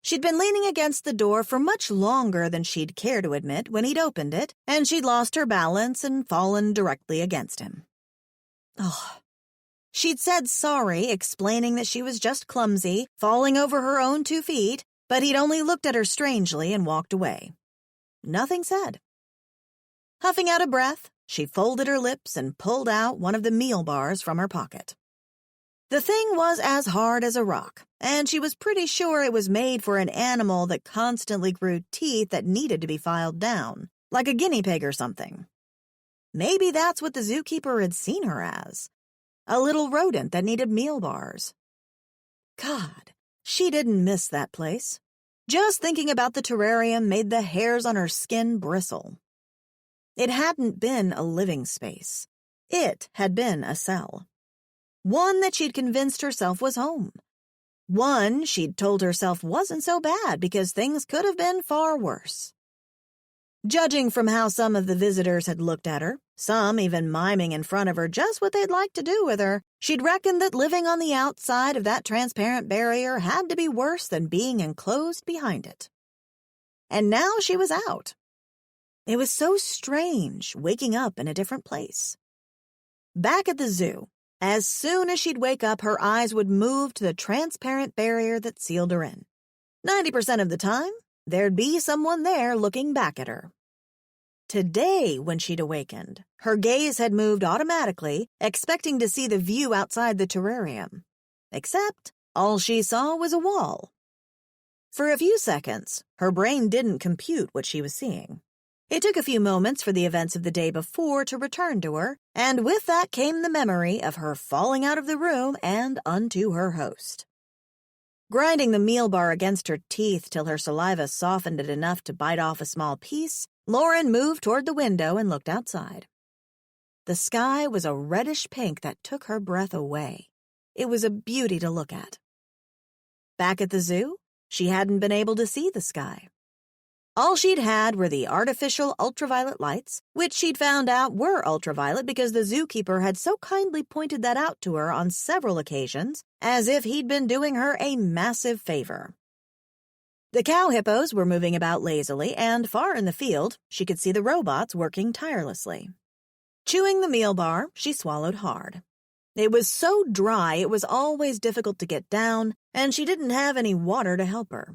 S1: She'd been leaning against the door for much longer than she'd care to admit when he'd opened it, and she'd lost her balance and fallen directly against him. Oh. She'd said sorry, explaining that she was just clumsy, falling over her own 2 feet, but he'd only looked at her strangely and walked away. Nothing said. Huffing out a breath, she folded her lips and pulled out one of the meal bars from her pocket. The thing was as hard as a rock, and she was pretty sure it was made for an animal that constantly grew teeth that needed to be filed down, like a guinea pig or something. Maybe that's what the zookeeper had seen her as. a little rodent that needed meal bars. God, she didn't miss that place. Just thinking about the terrarium made the hairs on her skin bristle. It hadn't been a living space. It had been a cell. One that she'd convinced herself was home. One she'd told herself wasn't so bad because things could have been far worse. Judging from how some of the visitors had looked at her, some even miming in front of her just what they'd like to do with her, she'd reckoned that living on the outside of that transparent barrier had to be worse than being enclosed behind it. And now she was out. It was so strange waking up in a different place. Back at the zoo, as soon as she'd wake up, her eyes would move to the transparent barrier that sealed her in. 90% of the time, there'd be someone there looking back at her. Today, when she'd awakened, her gaze had moved automatically, expecting to see the view outside the terrarium. Except, all she saw was a wall. For a few seconds, her brain didn't compute what she was seeing. It took a few moments for the events of the day before to return to her, and with that came the memory of her falling out of the room and unto her host. Grinding the meal bar against her teeth till her saliva softened it enough to bite off a small piece, Lauren moved toward the window and looked outside. The sky was a reddish pink that took her breath away. It was a beauty to look at. Back at the zoo, she hadn't been able to see the sky. All she'd had were the artificial ultraviolet lights, which she'd found out were ultraviolet because the zookeeper had so kindly pointed that out to her on several occasions, as if he'd been doing her a massive favor. The cow hippos were moving about lazily, and far in the field, she could see the robots working tirelessly. Chewing the meal bar, she swallowed hard. It was so dry it was always difficult to get down, and she didn't have any water to help her.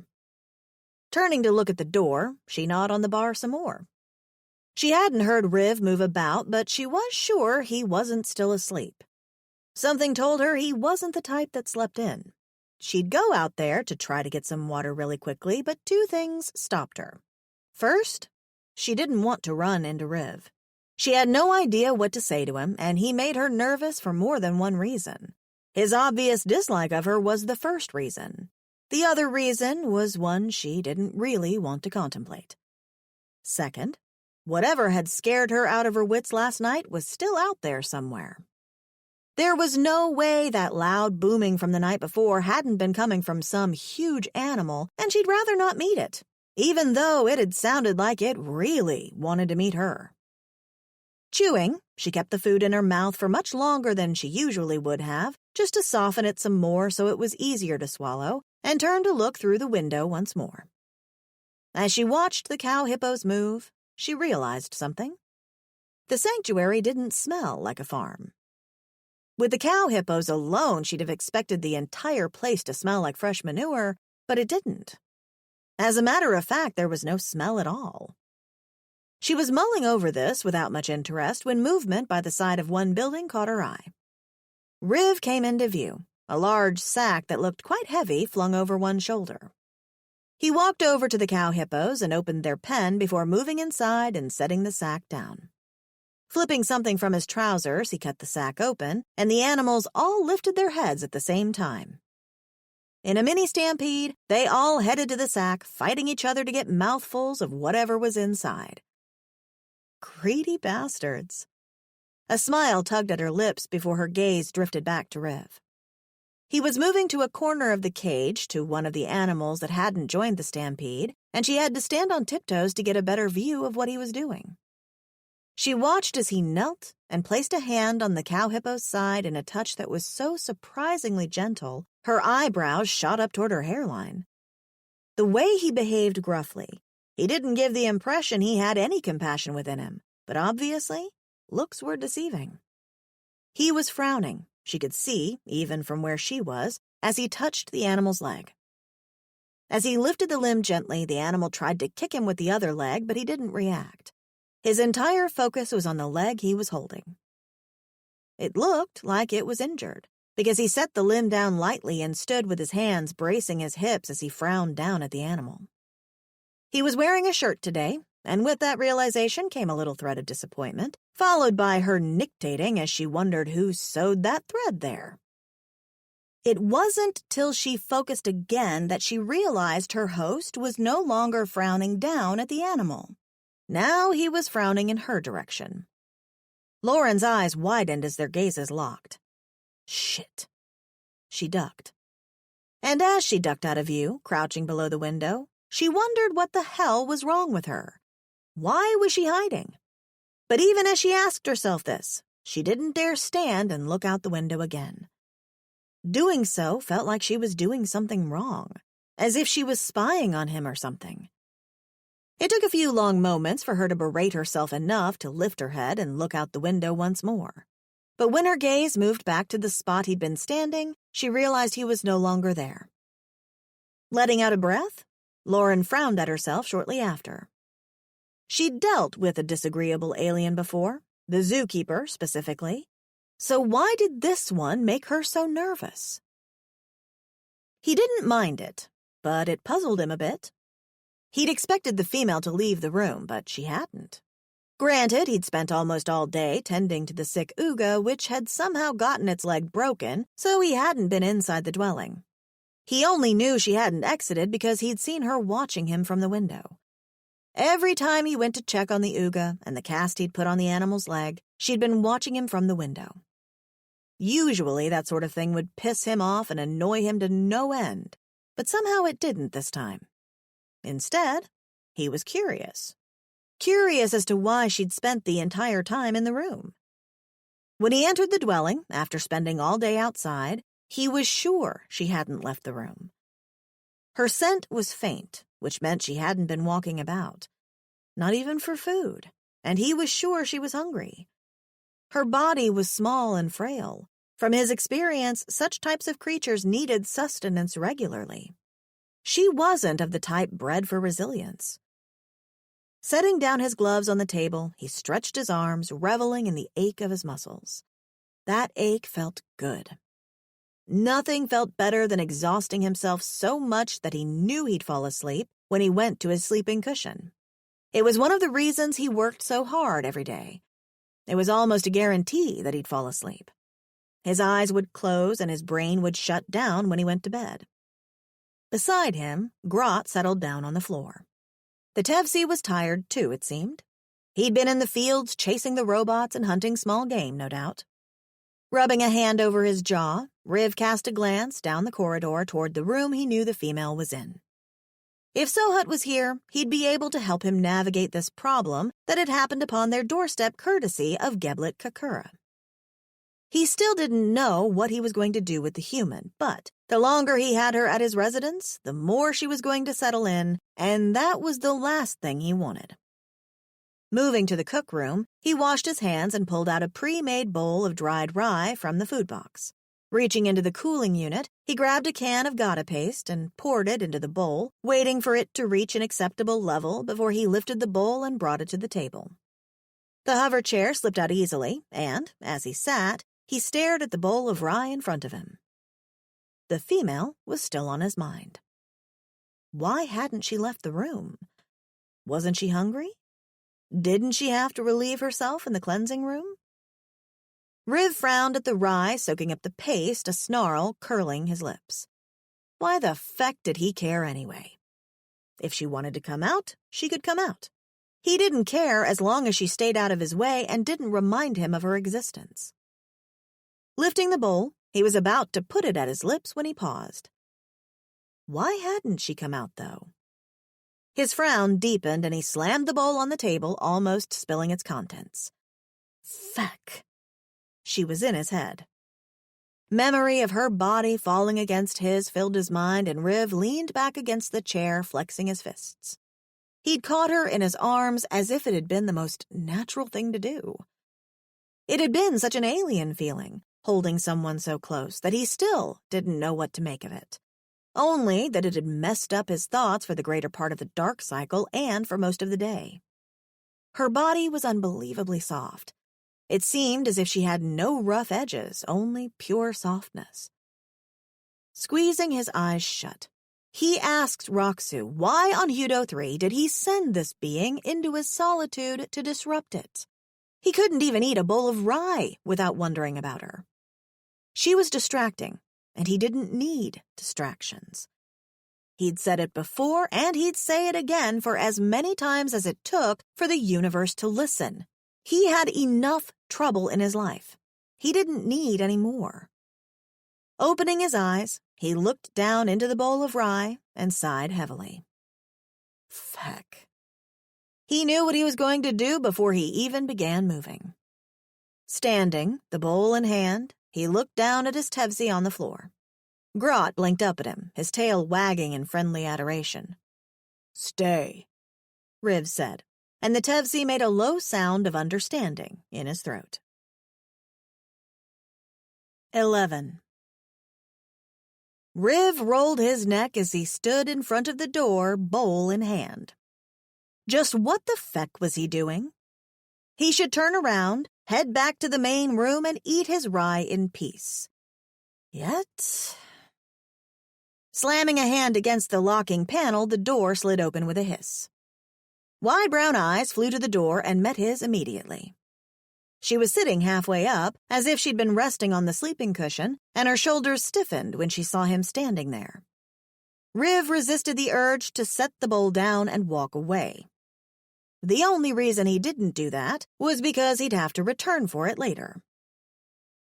S1: Turning to look at the door, she gnawed on the bar some more. She hadn't heard Riv move about, but she was sure he wasn't still asleep. Something told her he wasn't the type that slept in. She'd go out there to try to get some water really quickly, but two things stopped her. First, she didn't want to run into Riv. She had no idea what to say to him, and he made her nervous for more than one reason. His obvious dislike of her was the first reason. The other reason was one she didn't really want to contemplate. Second, whatever had scared her out of her wits last night was still out there somewhere. There was no way that loud booming from the night before hadn't been coming from some huge animal, and she'd rather not meet it, even though it had sounded like it really wanted to meet her. Chewing, she kept the food in her mouth for much longer than she usually would have, just to soften it some more so it was easier to swallow, and turned to look through the window once more. As she watched the cow hippos move, she realized something. The sanctuary didn't smell like a farm. With the cow hippos alone, she'd have expected the entire place to smell like fresh manure, but it didn't. As a matter of fact, there was no smell at all. She was mulling over this without much interest when movement by the side of one building caught her eye. Riv came into view, a large sack that looked quite heavy flung over one shoulder. He walked over to the cow hippos and opened their pen before moving inside and setting the sack down. Flipping something from his trousers, he cut the sack open, and the animals all lifted their heads at the same time. In a mini-stampede, they all headed to the sack, fighting each other to get mouthfuls of whatever was inside. Greedy bastards. A smile tugged at her lips before her gaze drifted back to Riv. He was moving to a corner of the cage to one of the animals that hadn't joined the stampede, and she had to stand on tiptoes to get a better view of what he was doing. She watched as he knelt and placed a hand on the cow hippo's side in a touch that was so surprisingly gentle, her eyebrows shot up toward her hairline. The way he behaved gruffly, he didn't give the impression he had any compassion within him, but obviously, looks were deceiving. He was frowning, she could see, even from where she was, as he touched the animal's leg. As he lifted the limb gently, the animal tried to kick him with the other leg, but he didn't react. His entire focus was on the leg he was holding. It looked like it was injured, because he set the limb down lightly and stood with his hands bracing his hips as he frowned down at the animal. He was wearing a shirt today, and with that realization came a little thread of disappointment, followed by her nictating as she wondered who sewed that thread there. It wasn't till she focused again that she realized her host was no longer frowning down at the animal. Now he was frowning in her direction. Lauren's eyes widened as their gazes locked. Shit. She ducked. And as she ducked out of view, crouching below the window, she wondered what the hell was wrong with her. Why was she hiding? But even as she asked herself this, she didn't dare stand and look out the window again. Doing so felt like she was doing something wrong, as if she was spying on him or something. It took a few long moments for her to berate herself enough to lift her head and look out the window once more. But when her gaze moved back to the spot he'd been standing, she realized he was no longer there. Letting out a breath, Lauren frowned at herself shortly after. She'd dealt with a disagreeable alien before, the zookeeper specifically. So why did this one make her so nervous? He didn't mind it, but it puzzled him a bit. He'd expected the female to leave the room, but she hadn't. Granted, he'd spent almost all day tending to the sick Uga, which had somehow gotten its leg broken, so he hadn't been inside the dwelling. He only knew she hadn't exited because he'd seen her watching him from the window. Every time he went to check on the Uga and the cast he'd put on the animal's leg, she'd been watching him from the window. Usually that sort of thing would piss him off and annoy him to no end, but somehow it didn't this time. Instead, he was curious. Curious as to why she'd spent the entire time in the room. When he entered the dwelling, after spending all day outside, he was sure she hadn't left the room. Her scent was faint, which meant she hadn't been walking about. Not even for food, and he was sure she was hungry. Her body was small and frail. From his experience, such types of creatures needed sustenance regularly. She wasn't of the type bred for resilience. Setting down his gloves on the table, he stretched his arms, reveling in the ache of his muscles. That ache felt good. Nothing felt better than exhausting himself so much that he knew he'd fall asleep when he went to his sleeping cushion. It was one of the reasons he worked so hard every day. It was almost a guarantee that he'd fall asleep. His eyes would close and his brain would shut down when he went to bed. Beside him, Grot settled down on the floor. The Tevsi was tired too, it seemed. He'd been in the fields chasing the robots and hunting small game, no doubt. Rubbing a hand over his jaw, Riv cast a glance down the corridor toward the room he knew the female was in. If Sohut was here, he'd be able to help him navigate this problem that had happened upon their doorstep courtesy of Geblet Kakura. He still didn't know what he was going to do with the human, but the longer he had her at his residence, the more she was going to settle in, and that was the last thing he wanted. Moving to the cook room, he washed his hands and pulled out a pre-made bowl of dried rye from the food box. Reaching into the cooling unit, he grabbed a can of gata paste and poured it into the bowl, waiting for it to reach an acceptable level before he lifted the bowl and brought it to the table. The hover chair slipped out easily, and, as he sat, he stared at the bowl of rye in front of him. The female was still on his mind. Why hadn't she left the room? Wasn't she hungry? Didn't she have to relieve herself in the cleansing room? Riv frowned at the rye soaking up the paste, a snarl curling his lips. Why the feck did he care anyway? If she wanted to come out, she could come out. He didn't care as long as she stayed out of his way and didn't remind him of her existence. Lifting the bowl, he was about to put it at his lips when he paused. Why hadn't she come out, though? His frown deepened and he slammed the bowl on the table, almost spilling its contents. Feck. She was in his head. Memory of her body falling against his filled his mind, and Riv leaned back against the chair, flexing his fists. He'd caught her in his arms as if it had been the most natural thing to do. It had been such an alien feeling, holding someone so close, that he still didn't know what to make of it. Only that it had messed up his thoughts for the greater part of the dark cycle and for most of the day. Her body was unbelievably soft. It seemed as if she had no rough edges, only pure softness. Squeezing his eyes shut, He asked Roxu why on Hudo 3 did he send this being into his solitude to disrupt it. He couldn't even eat a bowl of rye without wondering about her. She was distracting, and he didn't need distractions. He'd said it before, and he'd say it again for as many times as it took for the universe to listen. He had enough trouble in his life. He didn't need any more. Opening his eyes, he looked down into the bowl of rye and sighed heavily. Feck. He knew what he was going to do before he even began moving. Standing, the bowl in hand, he looked down at his tevzi on the floor. Grot blinked up at him, his tail wagging in friendly adoration. Stay, Riv said, and the tevzi made a low sound of understanding in his throat. 11. Riv rolled his neck as he stood in front of the door, bowl in hand. Just what the feck was he doing? He should turn around, head back to the main room, and eat his rye in peace. Yet... Slamming a hand against the locking panel, the door slid open with a hiss. Wide brown eyes flew to the door and met his immediately. She was sitting halfway up, as if she'd been resting on the sleeping cushion, and her shoulders stiffened when she saw him standing there. Riv resisted the urge to set the bowl down and walk away. The only reason he didn't do that was because he'd have to return for it later.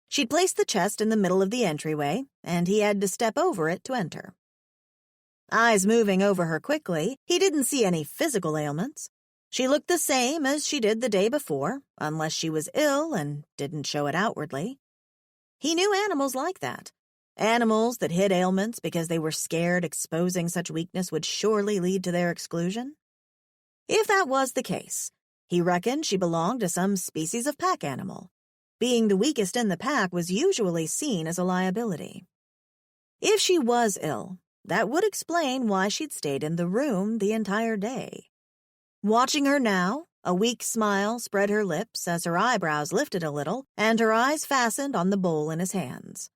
S1: She'd placed the chest in the middle of the entryway, and he had to step over it to enter. Eyes moving over her quickly, he didn't see any physical ailments. She looked the same as she did the day before, unless she was ill and didn't show it outwardly. He knew animals like that. Animals that hid ailments because they were scared exposing such weakness would surely lead to their exclusion. If that was the case, he reckoned she belonged to some species of pack animal. Being the weakest in the pack was usually seen as a liability. If she was ill, that would explain why she'd stayed in the room the entire day. Watching her now, a weak smile spread her lips as her eyebrows lifted a little and her eyes fastened on the bowl in his hands.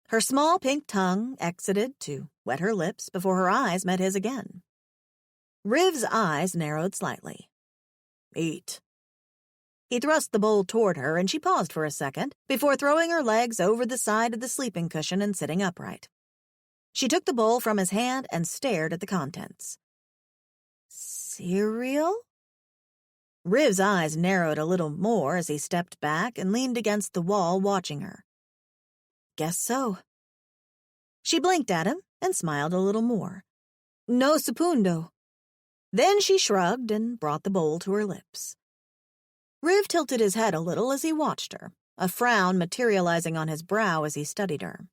S1: Her small pink tongue exited to wet her lips before her eyes met his again. Riv's eyes narrowed slightly. Eat. He thrust the bowl toward her, and she paused for a second before throwing her legs over the side of the sleeping cushion and sitting upright. She took the bowl from his hand and stared at the contents. Cereal? Riv's eyes narrowed a little more as he stepped back and leaned against the wall watching her. Guess so. She blinked at him and smiled a little more. No sepundo. Then she shrugged and brought the bowl to her lips. Riv tilted his head a little as he watched her, a frown materializing on his brow as he studied her.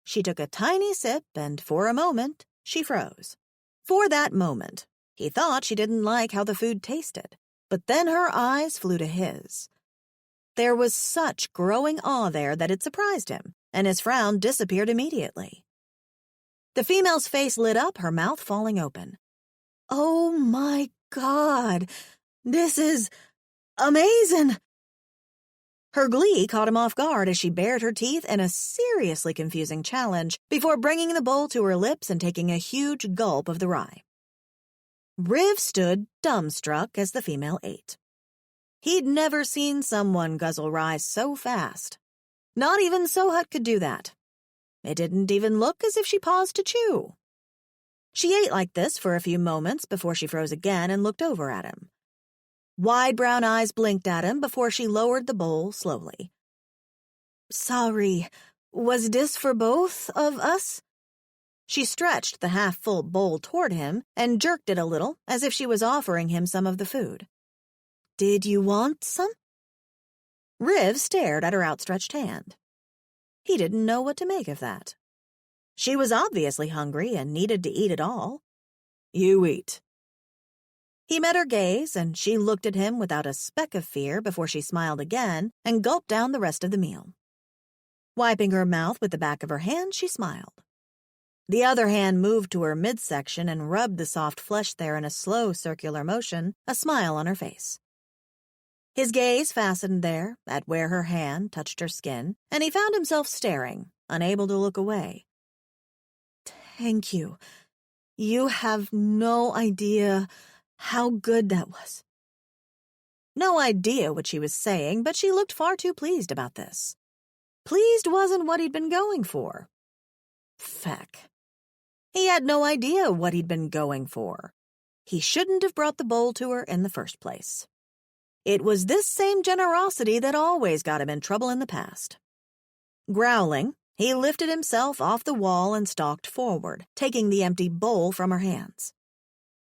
S1: She took a tiny sip, and for a moment, she froze. For that moment, he thought she didn't like how the food tasted, but then her eyes flew to his. There was such growing awe there that it surprised him, and his frown disappeared immediately. The female's face lit up, her mouth falling open. Oh my God, this is amazing! Her glee caught him off guard as she bared her teeth in a seriously confusing challenge before bringing the bowl to her lips and taking a huge gulp of the rye. Riv stood dumbstruck as the female ate. He'd never seen someone guzzle rye so fast. Not even Sohut could do that. It didn't even look as if she paused to chew. She ate like this for a few moments before she froze again and looked over at him. Wide brown eyes blinked at him before she lowered the bowl slowly. Sorry, was this for both of us? She stretched the half-full bowl toward him and jerked it a little as if she was offering him some of the food. Did you want some? Riv stared at her outstretched hand. He didn't know what to make of that. She was obviously hungry and needed to eat it all. You eat. He met her gaze, and she looked at him without a speck of fear before she smiled again and gulped down the rest of the meal. Wiping her mouth with the back of her hand, she smiled. The other hand moved to her midsection and rubbed the soft flesh there in a slow circular motion, a smile on her face. His gaze fastened there, at where her hand touched her skin, and he found himself staring, unable to look away. Thank you. You have no idea how good that was. No idea what she was saying, but she looked far too pleased about this. Pleased wasn't what he'd been going for. Feck. He had no idea what he'd been going for. He shouldn't have brought the bowl to her in the first place. It was this same generosity that always got him in trouble in the past. Growling, he lifted himself off the wall and stalked forward, taking the empty bowl from her hands.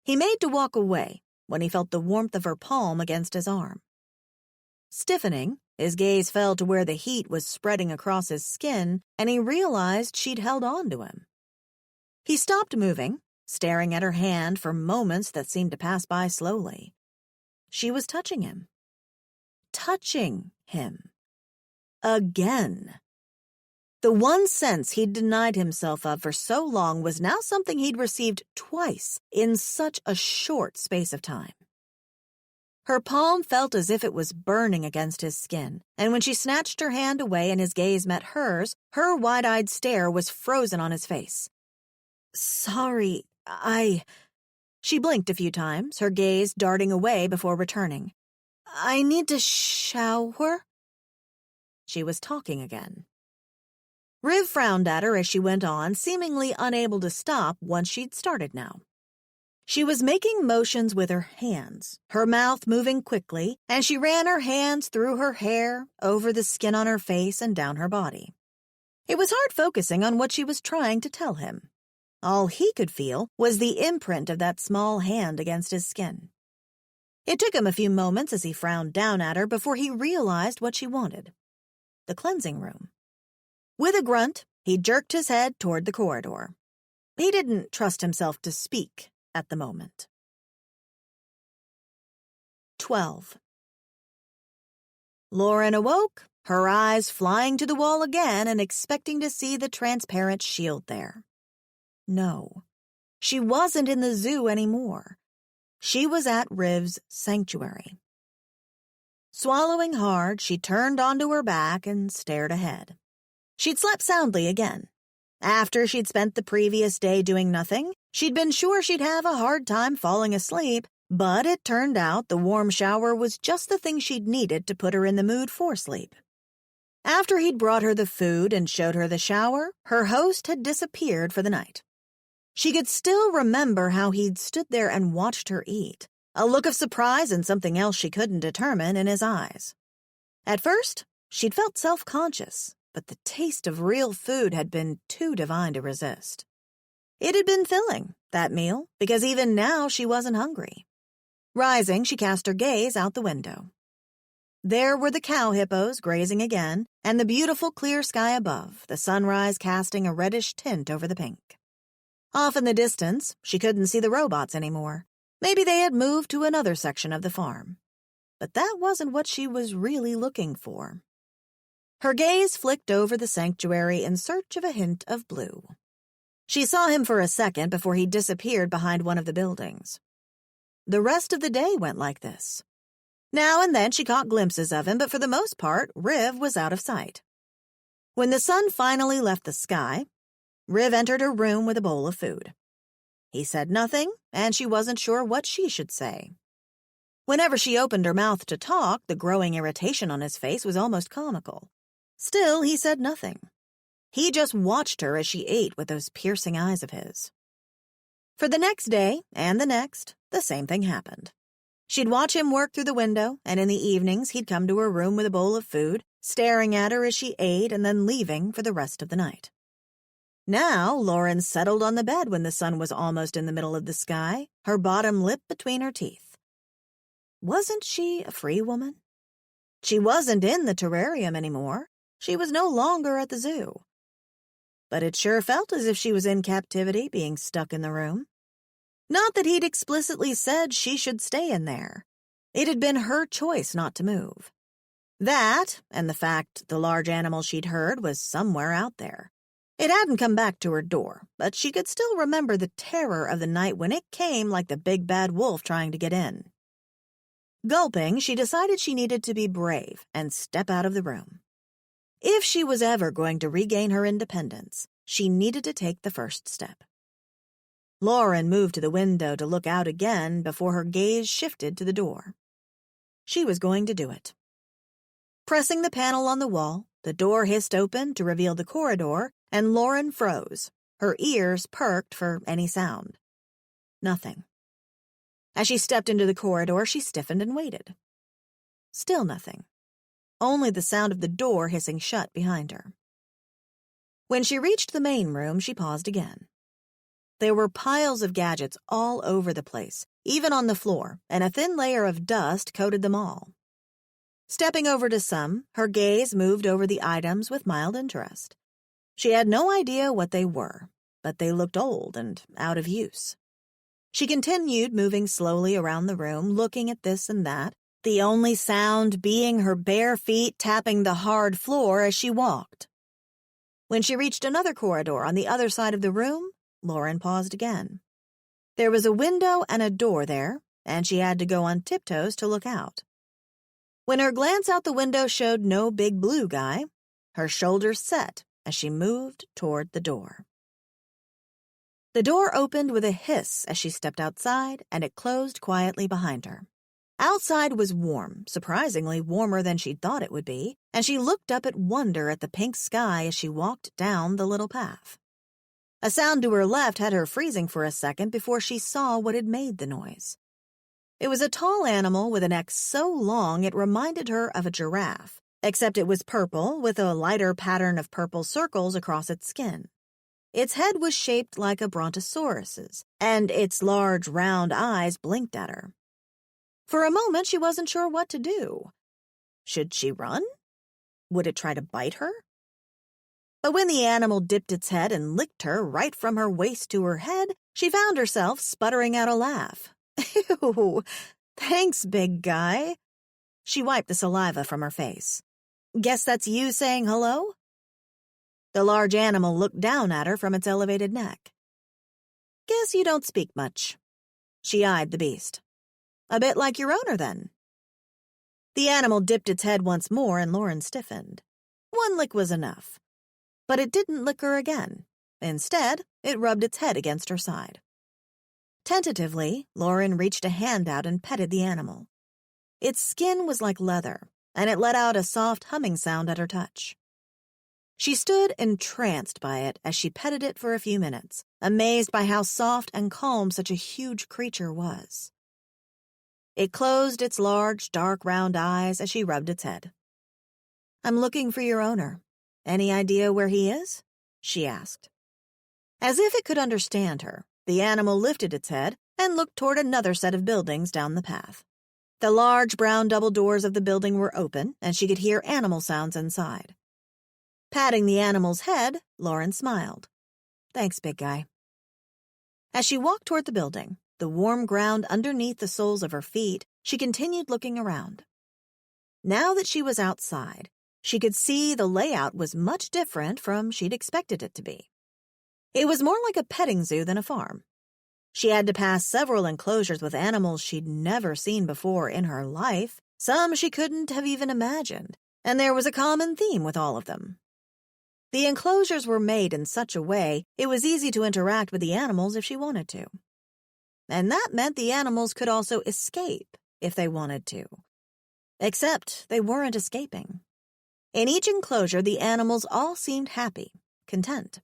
S1: He made to walk away when he felt the warmth of her palm against his arm. Stiffening, his gaze fell to where the heat was spreading across his skin, and he realized she'd held on to him. He stopped moving, staring at her hand for moments that seemed to pass by slowly. She was touching him. Touching him. Again. The one sense he'd denied himself of for so long was now something he'd received twice in such a short space of time. Her palm felt as if it was burning against his skin, and when she snatched her hand away and his gaze met hers, her wide-eyed stare was frozen on his face. Sorry, She blinked a few times, her gaze darting away before returning. I need to shower? She was talking again. Riv frowned at her as she went on, seemingly unable to stop once she'd started now. She was making motions with her hands, her mouth moving quickly, and she ran her hands through her hair, over the skin on her face, and down her body. It was hard focusing on what she was trying to tell him. All he could feel was the imprint of that small hand against his skin. It took him a few moments as he frowned down at her before he realized what she wanted. The cleansing room. With a grunt, he jerked his head toward the corridor. He didn't trust himself to speak at the moment. 12. Lauren awoke, her eyes flying to the wall again and expecting to see the transparent shield there. No, she wasn't in the zoo anymore. She was at Riv's sanctuary. Swallowing hard, she turned onto her back and stared ahead. She'd slept soundly again. After she'd spent the previous day doing nothing, she'd been sure she'd have a hard time falling asleep, but it turned out the warm shower was just the thing she'd needed to put her in the mood for sleep. After he'd brought her the food and showed her the shower, her host had disappeared for the night. She could still remember how he'd stood there and watched her eat, a look of surprise and something else she couldn't determine in his eyes. At first, she'd felt self-conscious, but the taste of real food had been too divine to resist. It had been filling, that meal, because even now she wasn't hungry. Rising, she cast her gaze out the window. There were the cow hippos grazing again, and the beautiful clear sky above, the sunrise casting a reddish tint over the pink. Off in the distance, she couldn't see the robots anymore. Maybe they had moved to another section of the farm. But that wasn't what she was really looking for. Her gaze flicked over the sanctuary in search of a hint of blue. She saw him for a second before he disappeared behind one of the buildings. The rest of the day went like this. Now and then she caught glimpses of him, but for the most part, Riv was out of sight. When the sun finally left the sky, Riv entered her room with a bowl of food. He said nothing, and she wasn't sure what she should say. Whenever she opened her mouth to talk, the growing irritation on his face was almost comical. Still, he said nothing. He just watched her as she ate with those piercing eyes of his. For the next day, and the next, the same thing happened. She'd watch him work through the window, and in the evenings he'd come to her room with a bowl of food, staring at her as she ate and then leaving for the rest of the night. Now, Lauren settled on the bed when the sun was almost in the middle of the sky, her bottom lip between her teeth. Wasn't she a free woman? She wasn't in the terrarium anymore. She was no longer at the zoo. But it sure felt as if she was in captivity, being stuck in the room. Not that he'd explicitly said she should stay in there. It had been her choice not to move. That, and the fact the large animal she'd heard was somewhere out there. It hadn't come back to her door, but she could still remember the terror of the night when it came like the big bad wolf trying to get in. Gulping, she decided she needed to be brave and step out of the room. If she was ever going to regain her independence, she needed to take the first step. Lauren moved to the window to look out again before her gaze shifted to the door. She was going to do it. Pressing the panel on the wall, the door hissed open to reveal the corridor, and Lauren froze, her ears perked for any sound. Nothing. As she stepped into the corridor, she stiffened and waited. Still nothing. Only the sound of the door hissing shut behind her. When she reached the main room, she paused again. There were piles of gadgets all over the place, even on the floor, and a thin layer of dust coated them all. Stepping over to some, her gaze moved over the items with mild interest. She had no idea what they were, but they looked old and out of use. She continued moving slowly around the room, looking at this and that, the only sound being her bare feet tapping the hard floor as she walked. When she reached another corridor on the other side of the room, Lauren paused again. There was a window and a door there, and she had to go on tiptoes to look out. When her glance out the window showed no big blue guy, her shoulders set as she moved toward the door. The door opened with a hiss as she stepped outside, and it closed quietly behind her. Outside was warm, surprisingly warmer than she'd thought it would be, and she looked up in wonder at the pink sky as she walked down the little path. A sound to her left had her freezing for a second before she saw what had made the noise. It was a tall animal with a neck so long it reminded her of a giraffe, except it was purple with a lighter pattern of purple circles across its skin. Its head was shaped like a brontosaurus's, and its large, round eyes blinked at her. For a moment, she wasn't sure what to do. Should she run? Would it try to bite her? But when the animal dipped its head and licked her right from her waist to her head, she found herself sputtering out a laugh. Ew, thanks, big guy. She wiped the saliva from her face. Guess that's you saying hello? The large animal looked down at her from its elevated neck. Guess you don't speak much. She eyed the beast. A bit like your owner, then. The animal dipped its head once more, and Lauren stiffened. One lick was enough. But it didn't lick her again. Instead, it rubbed its head against her side. Tentatively, Lauren reached a hand out and petted the animal. Its skin was like leather, and it let out a soft humming sound at her touch. She stood entranced by it as she petted it for a few minutes, amazed by how soft and calm such a huge creature was. It closed its large, dark, round eyes as she rubbed its head. I'm looking for your owner. Any idea where he is? She asked. As if it could understand her, the animal lifted its head and looked toward another set of buildings down the path. The large brown double doors of the building were open, and she could hear animal sounds inside. Patting the animal's head, Lauren smiled. Thanks, big guy. As she walked toward the building, the warm ground underneath the soles of her feet, she continued looking around. Now that she was outside, she could see the layout was much different from she'd expected it to be. It was more like a petting zoo than a farm. She had to pass several enclosures with animals she'd never seen before in her life, some she couldn't have even imagined, and there was a common theme with all of them. The enclosures were made in such a way it was easy to interact with the animals if she wanted to. And that meant the animals could also escape if they wanted to. Except they weren't escaping. In each enclosure, the animals all seemed happy, content.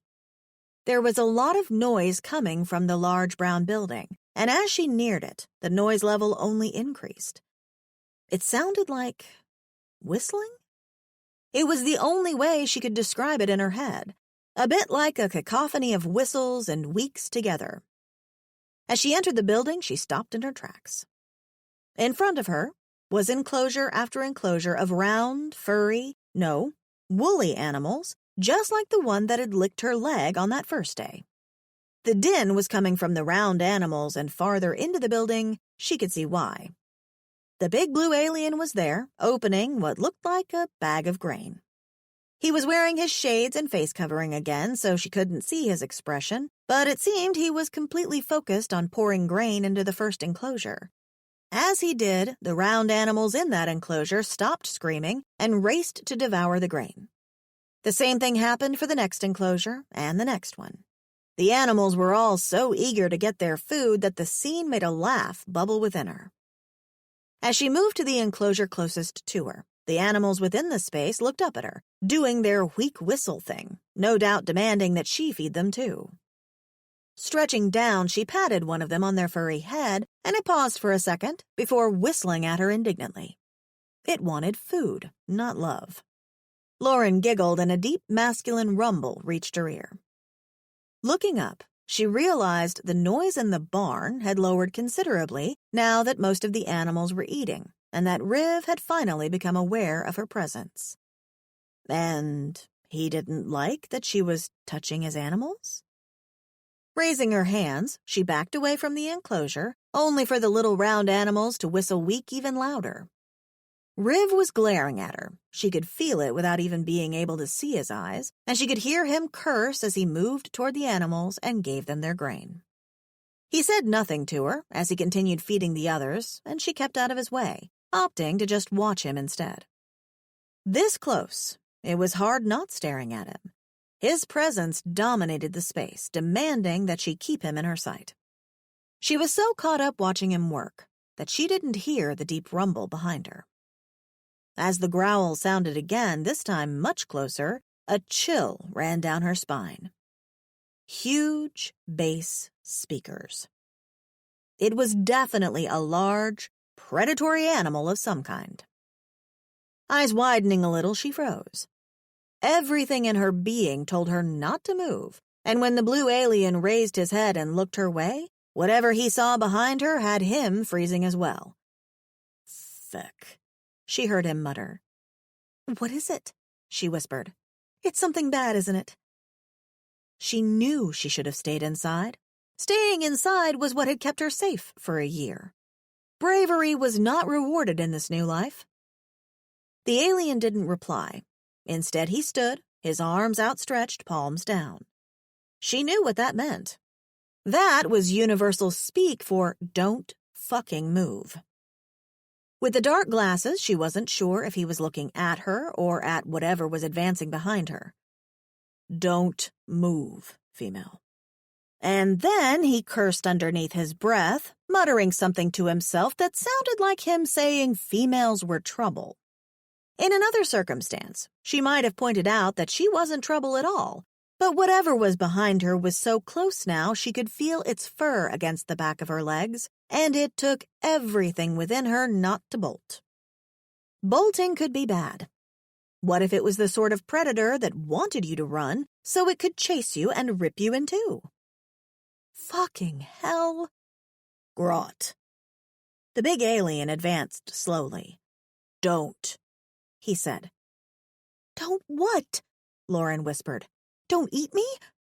S1: There was a lot of noise coming from the large brown building, and as she neared it, the noise level only increased. It sounded like whistling? It was the only way she could describe it in her head, a bit like a cacophony of whistles and weeks together. As she entered the building, she stopped in her tracks. In front of her was enclosure after enclosure of round, furry, woolly animals, just like the one that had licked her leg on that first day. The din was coming from the round animals, and farther into the building, she could see why. The big blue alien was there, opening what looked like a bag of grain. He was wearing his shades and face covering again, so she couldn't see his expression, but it seemed he was completely focused on pouring grain into the first enclosure. As he did, the round animals in that enclosure stopped screaming and raced to devour the grain. The same thing happened for the next enclosure and the next one. The animals were all so eager to get their food that the scene made a laugh bubble within her. As she moved to the enclosure closest to her, the animals within the space looked up at her, doing their weak whistle thing, no doubt demanding that she feed them too. Stretching down, she patted one of them on their furry head, and it paused for a second before whistling at her indignantly. It wanted food, not love. Lauren giggled, and a deep masculine rumble reached her ear. Looking up, she realized the noise in the barn had lowered considerably now that most of the animals were eating, and that Riv had finally become aware of her presence. And he didn't like that she was touching his animals? Raising her hands, she backed away from the enclosure, only for the little round animals to whistle weak even louder. Riv was glaring at her. She could feel it without even being able to see his eyes, and she could hear him curse as he moved toward the animals and gave them their grain. He said nothing to her as he continued feeding the others, and she kept out of his way, opting to just watch him instead. This close, it was hard not staring at him. His presence dominated the space, demanding that she keep him in her sight. She was so caught up watching him work that she didn't hear the deep rumble behind her. As the growl sounded again, this time much closer, a chill ran down her spine. Huge bass speakers. It was definitely a large, predatory animal of some kind. Eyes widening a little, she froze. Everything in her being told her not to move, and when the blue alien raised his head and looked her way, whatever he saw behind her had him freezing as well. "Fuck," she heard him mutter. "What is it?" she whispered. "It's something bad, isn't it?" She knew she should have stayed inside. Staying inside was what had kept her safe for a year. Bravery was not rewarded in this new life. The alien didn't reply. Instead, he stood, his arms outstretched, palms down. She knew what that meant. That was universal speak for don't fucking move. With the dark glasses, she wasn't sure if he was looking at her or at whatever was advancing behind her. Don't move, female. And then he cursed underneath his breath, muttering something to himself that sounded like him saying females were trouble. In another circumstance, she might have pointed out that she wasn't trouble at all, but whatever was behind her was so close now she could feel its fur against the back of her legs, and it took everything within her not to bolt. Bolting could be bad. What if it was the sort of predator that wanted you to run so it could chase you and rip you in two? Fucking hell. Grot. The big alien advanced slowly. Don't, he said. Don't what? Lauren whispered. Don't eat me?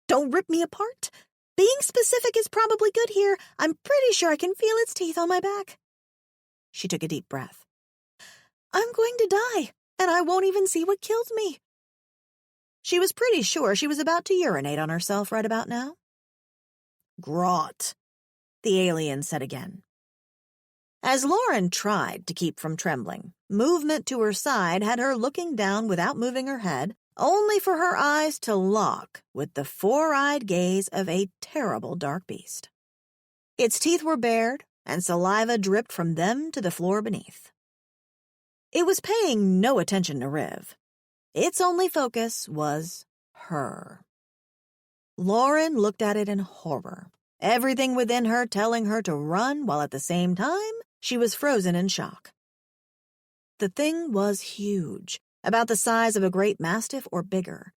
S1: Don't rip me apart? Being specific is probably good here. I'm pretty sure I can feel its teeth on my back. She took a deep breath. I'm going to die, and I won't even see what killed me. She was pretty sure she was about to urinate on herself right about now. Grot, the alien said again. As Lauren tried to keep from trembling, movement to her side had her looking down without moving her head, only for her eyes to lock with the four-eyed gaze of a terrible dark beast. Its teeth were bared, and saliva dripped from them to the floor beneath. It was paying no attention to Riv. Its only focus was her. Lauren looked at it in horror, everything within her telling her to run while at the same time she was frozen in shock. The thing was huge, about the size of a great mastiff or bigger.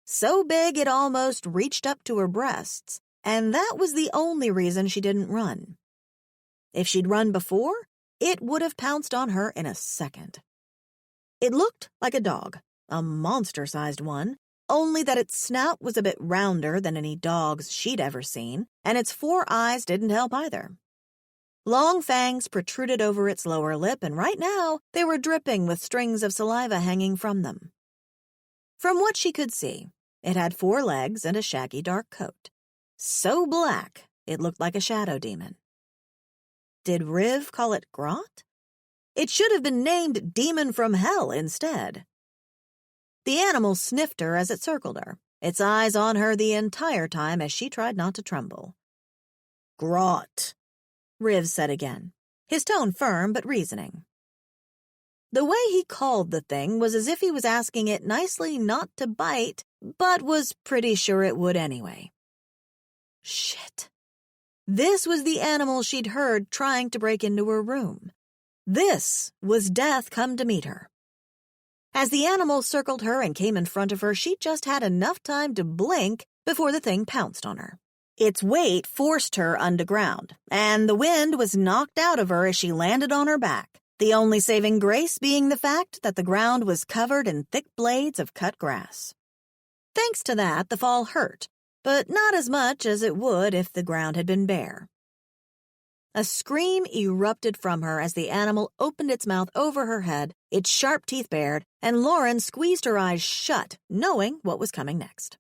S1: So big it almost reached up to her breasts, and that was the only reason she didn't run. If she'd run before, it would have pounced on her in a second. It looked like a dog, a monster-sized one, only that its snout was a bit rounder than any dog's she'd ever seen, and its four eyes didn't help either. Long fangs protruded over its lower lip, and right now they were dripping with strings of saliva hanging from them. From what she could see, it had 4 legs and a shaggy dark coat. So black, it looked like a shadow demon. Did Riv call it Grot? It should have been named Demon from Hell instead. The animal sniffed her as it circled her, its eyes on her the entire time as she tried not to tremble. "Grot," Riv said again, his tone firm but reasoning. The way he called the thing was as if he was asking it nicely not to bite, but was pretty sure it would anyway. Shit. This was the animal she'd heard trying to break into her room. This was death come to meet her. As the animal circled her and came in front of her, she just had enough time to blink before the thing pounced on her. Its weight forced her underground, and the wind was knocked out of her as she landed on her back, the only saving grace being the fact that the ground was covered in thick blades of cut grass. Thanks to that, the fall hurt, but not as much as it would if the ground had been bare. A scream erupted from her as the animal opened its mouth over her head, its sharp teeth bared, and Lauren squeezed her eyes shut, knowing what was coming next.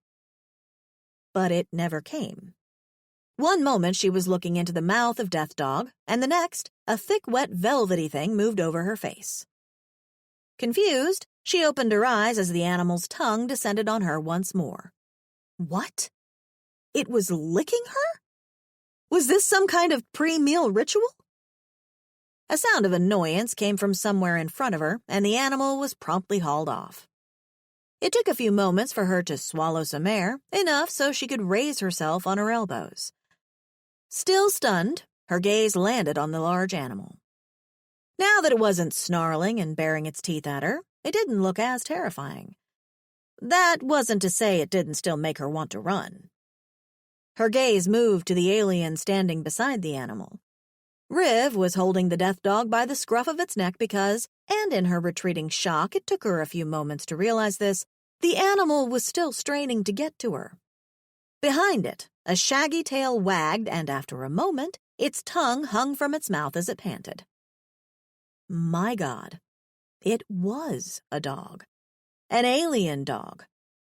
S1: But it never came. One moment she was looking into the mouth of Death Dog, and the next, a thick, wet, velvety thing moved over her face. Confused, she opened her eyes as the animal's tongue descended on her once more. What? It was licking her? Was this some kind of pre-meal ritual? A sound of annoyance came from somewhere in front of her, and the animal was promptly hauled off. It took a few moments for her to swallow some air, enough so she could raise herself on her elbows. Still stunned, her gaze landed on the large animal. Now that it wasn't snarling and baring its teeth at her, it didn't look as terrifying. That wasn't to say it didn't still make her want to run. Her gaze moved to the alien standing beside the animal. Riv was holding the Death Dog by the scruff of its neck because, and in her retreating shock, it took her a few moments to realize this, the animal was still straining to get to her. Behind it, a shaggy tail wagged, and after a moment, its tongue hung from its mouth as it panted. My God, it was a dog. An alien dog.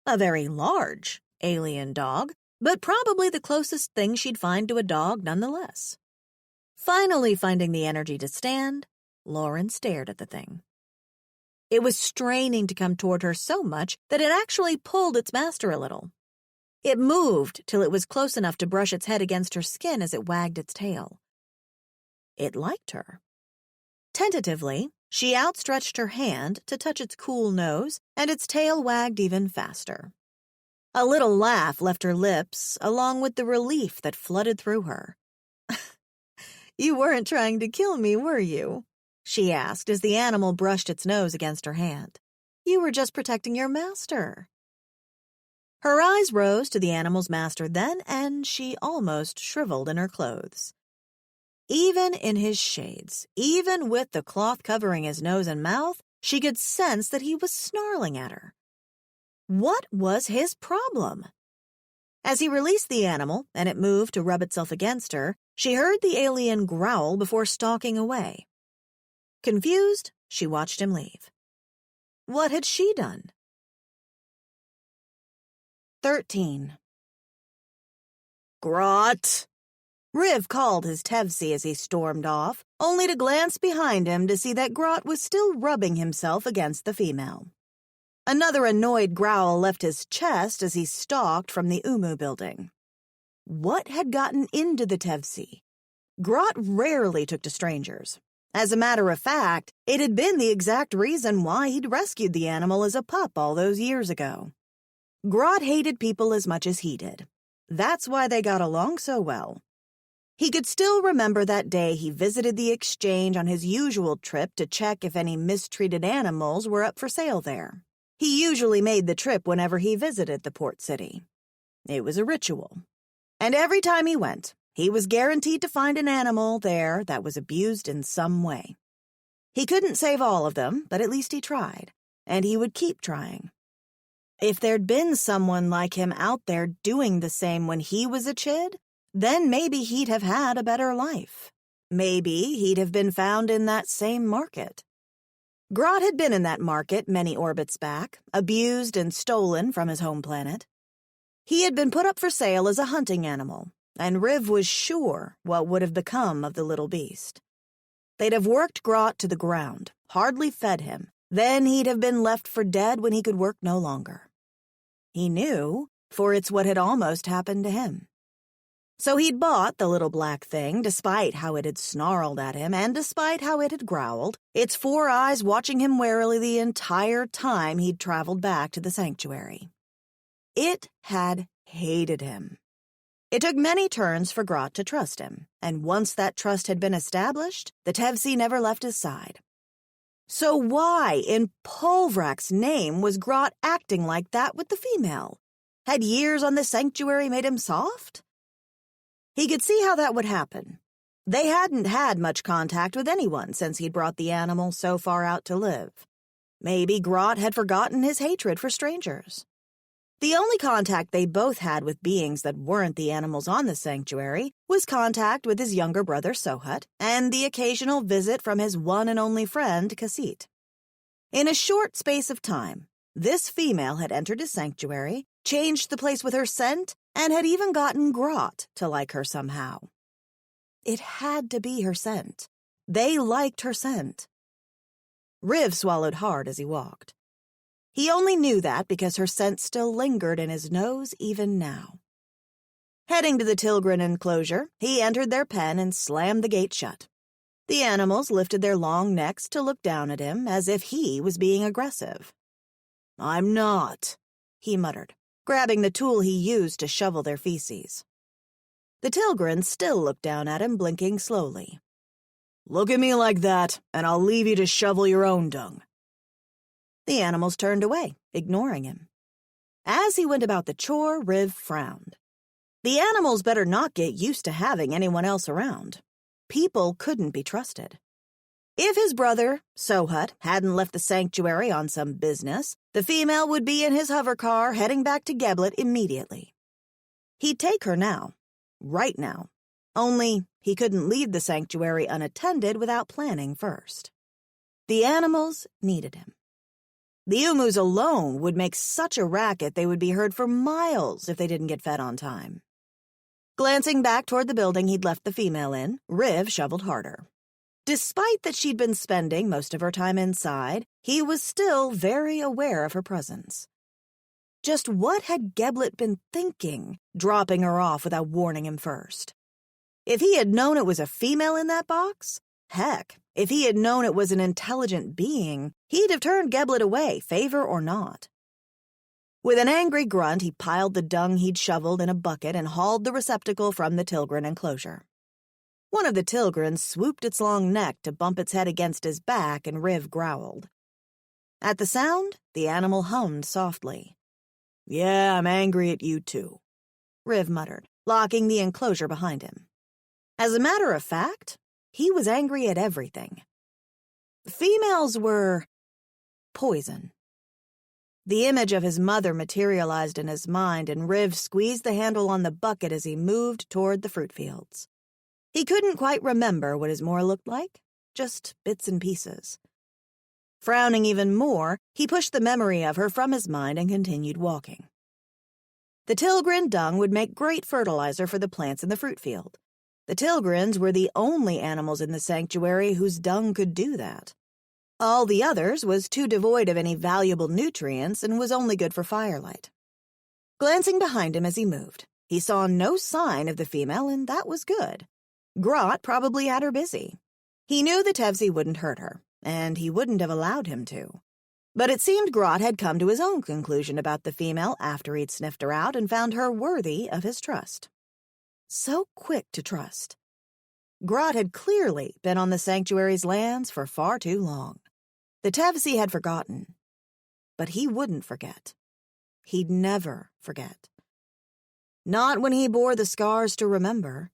S1: A very large alien dog, but probably the closest thing she'd find to a dog nonetheless. Finally finding the energy to stand, Lauren stared at the thing. It was straining to come toward her so much that it actually pulled its master a little. It moved till it was close enough to brush its head against her skin as it wagged its tail. It liked her. Tentatively, she outstretched her hand to touch its cool nose, and its tail wagged even faster. A little laugh left her lips, along with the relief that flooded through her. "You weren't trying to kill me, were you?" she asked as the animal brushed its nose against her hand. "You were just protecting your master." Her eyes rose to the animal's master then, and she almost shriveled in her clothes. Even in his shades, even with the cloth covering his nose and mouth, she could sense that he was snarling at her. What was his problem? As he released the animal and it moved to rub itself against her, she heard the alien growl before stalking away. Confused, she watched him leave. What had she done? 13. "Grot!" Riv called his Tevsi as he stormed off, only to glance behind him to see that Grot was still rubbing himself against the female. Another annoyed growl left his chest as he stalked from the Umu building. What had gotten into the Tevsi? Grot rarely took to strangers. As a matter of fact, it had been the exact reason why he'd rescued the animal as a pup all those years ago. Grot hated people as much as he did. That's why they got along so well. He could still remember that day he visited the exchange on his usual trip to check if any mistreated animals were up for sale there. He usually made the trip whenever he visited the port city. It was a ritual. And every time he went, he was guaranteed to find an animal there that was abused in some way. He couldn't save all of them, but at least he tried, and he would keep trying. If there'd been someone like him out there doing the same when he was a chid, then maybe he'd have had a better life. Maybe he'd have been found in that same market. Grot had been in that market many orbits back, abused and stolen from his home planet. He had been put up for sale as a hunting animal, and Riv was sure what would have become of the little beast. They'd have worked Grot to the ground, hardly fed him, then he'd have been left for dead when he could work no longer. He knew for it's what had almost happened to him. So he'd bought the little black thing, despite how it had snarled at him and despite how it had growled, its 4 eyes watching him warily the entire time he'd traveled back to the sanctuary. It had hated him. It took many turns for Grot to trust him, and once that trust had been established, the Tevzi never left his side. So why, in Polvrak's name, was Grot acting like that with the female? Had years on the sanctuary made him soft? He could see how that would happen. They hadn't had much contact with anyone since he'd brought the animal so far out to live. Maybe Grot had forgotten his hatred for strangers. The only contact they both had with beings that weren't the animals on the sanctuary was contact with his younger brother Sohut and the occasional visit from his one and only friend Kasit. In a short space of time, this female had entered his sanctuary, changed the place with her scent, and had even gotten Grot to like her somehow. It had to be her scent. They liked her scent. Riv swallowed hard as he walked. He only knew that because her scent still lingered in his nose even now. Heading to the Tilgren enclosure, he entered their pen and slammed the gate shut. The animals lifted their long necks to look down at him as if he was being aggressive. "I'm not," he muttered, grabbing the tool he used to shovel their feces. The Tilgren still looked down at him, blinking slowly. "Look at me like that, and I'll leave you to shovel your own dung." The animals turned away, ignoring him. As he went about the chore, Riv frowned. The animals better not get used to having anyone else around. People couldn't be trusted. If his brother, Sohut, hadn't left the sanctuary on some business, the female would be in his hover car heading back to Geblet immediately. He'd take her now, right now. Only he couldn't leave the sanctuary unattended without planning first. The animals needed him. The Umus alone would make such a racket they would be heard for miles if they didn't get fed on time. Glancing back toward the building he'd left the female in, Riv shoveled harder. Despite that she'd been spending most of her time inside, he was still very aware of her presence. Just what had Geblet been thinking, dropping her off without warning him first? If he had known it was a female in that box, heck, if he had known it was an intelligent being, he'd have turned Geblet away, favor or not. With an angry grunt, he piled the dung he'd shoveled in a bucket and hauled the receptacle from the Tilgren enclosure. One of the Tilgrens swooped its long neck to bump its head against his back, and Riv growled. At the sound, the animal hummed softly. "Yeah, I'm angry at you too," Riv muttered, locking the enclosure behind him. As a matter of fact, he was angry at everything. Females were poison. The image of his mother materialized in his mind, and Riv squeezed the handle on the bucket as he moved toward the fruit fields. He couldn't quite remember what his moor looked like, just bits and pieces. Frowning even more, he pushed the memory of her from his mind and continued walking. The Tilgren dung would make great fertilizer for the plants in the fruit field. The Tilgrens were the only animals in the sanctuary whose dung could do that. All the others was too devoid of any valuable nutrients and was only good for firelight. Glancing behind him as he moved, he saw no sign of the female, and that was good. Grot probably had her busy. He knew the Tevzi wouldn't hurt her, and he wouldn't have allowed him to. But it seemed Grot had come to his own conclusion about the female after he'd sniffed her out and found her worthy of his trust. So quick to trust. Grot had clearly been on the sanctuary's lands for far too long. The Tevzi had forgotten. But he wouldn't forget. He'd never forget. Not when he bore the scars to remember.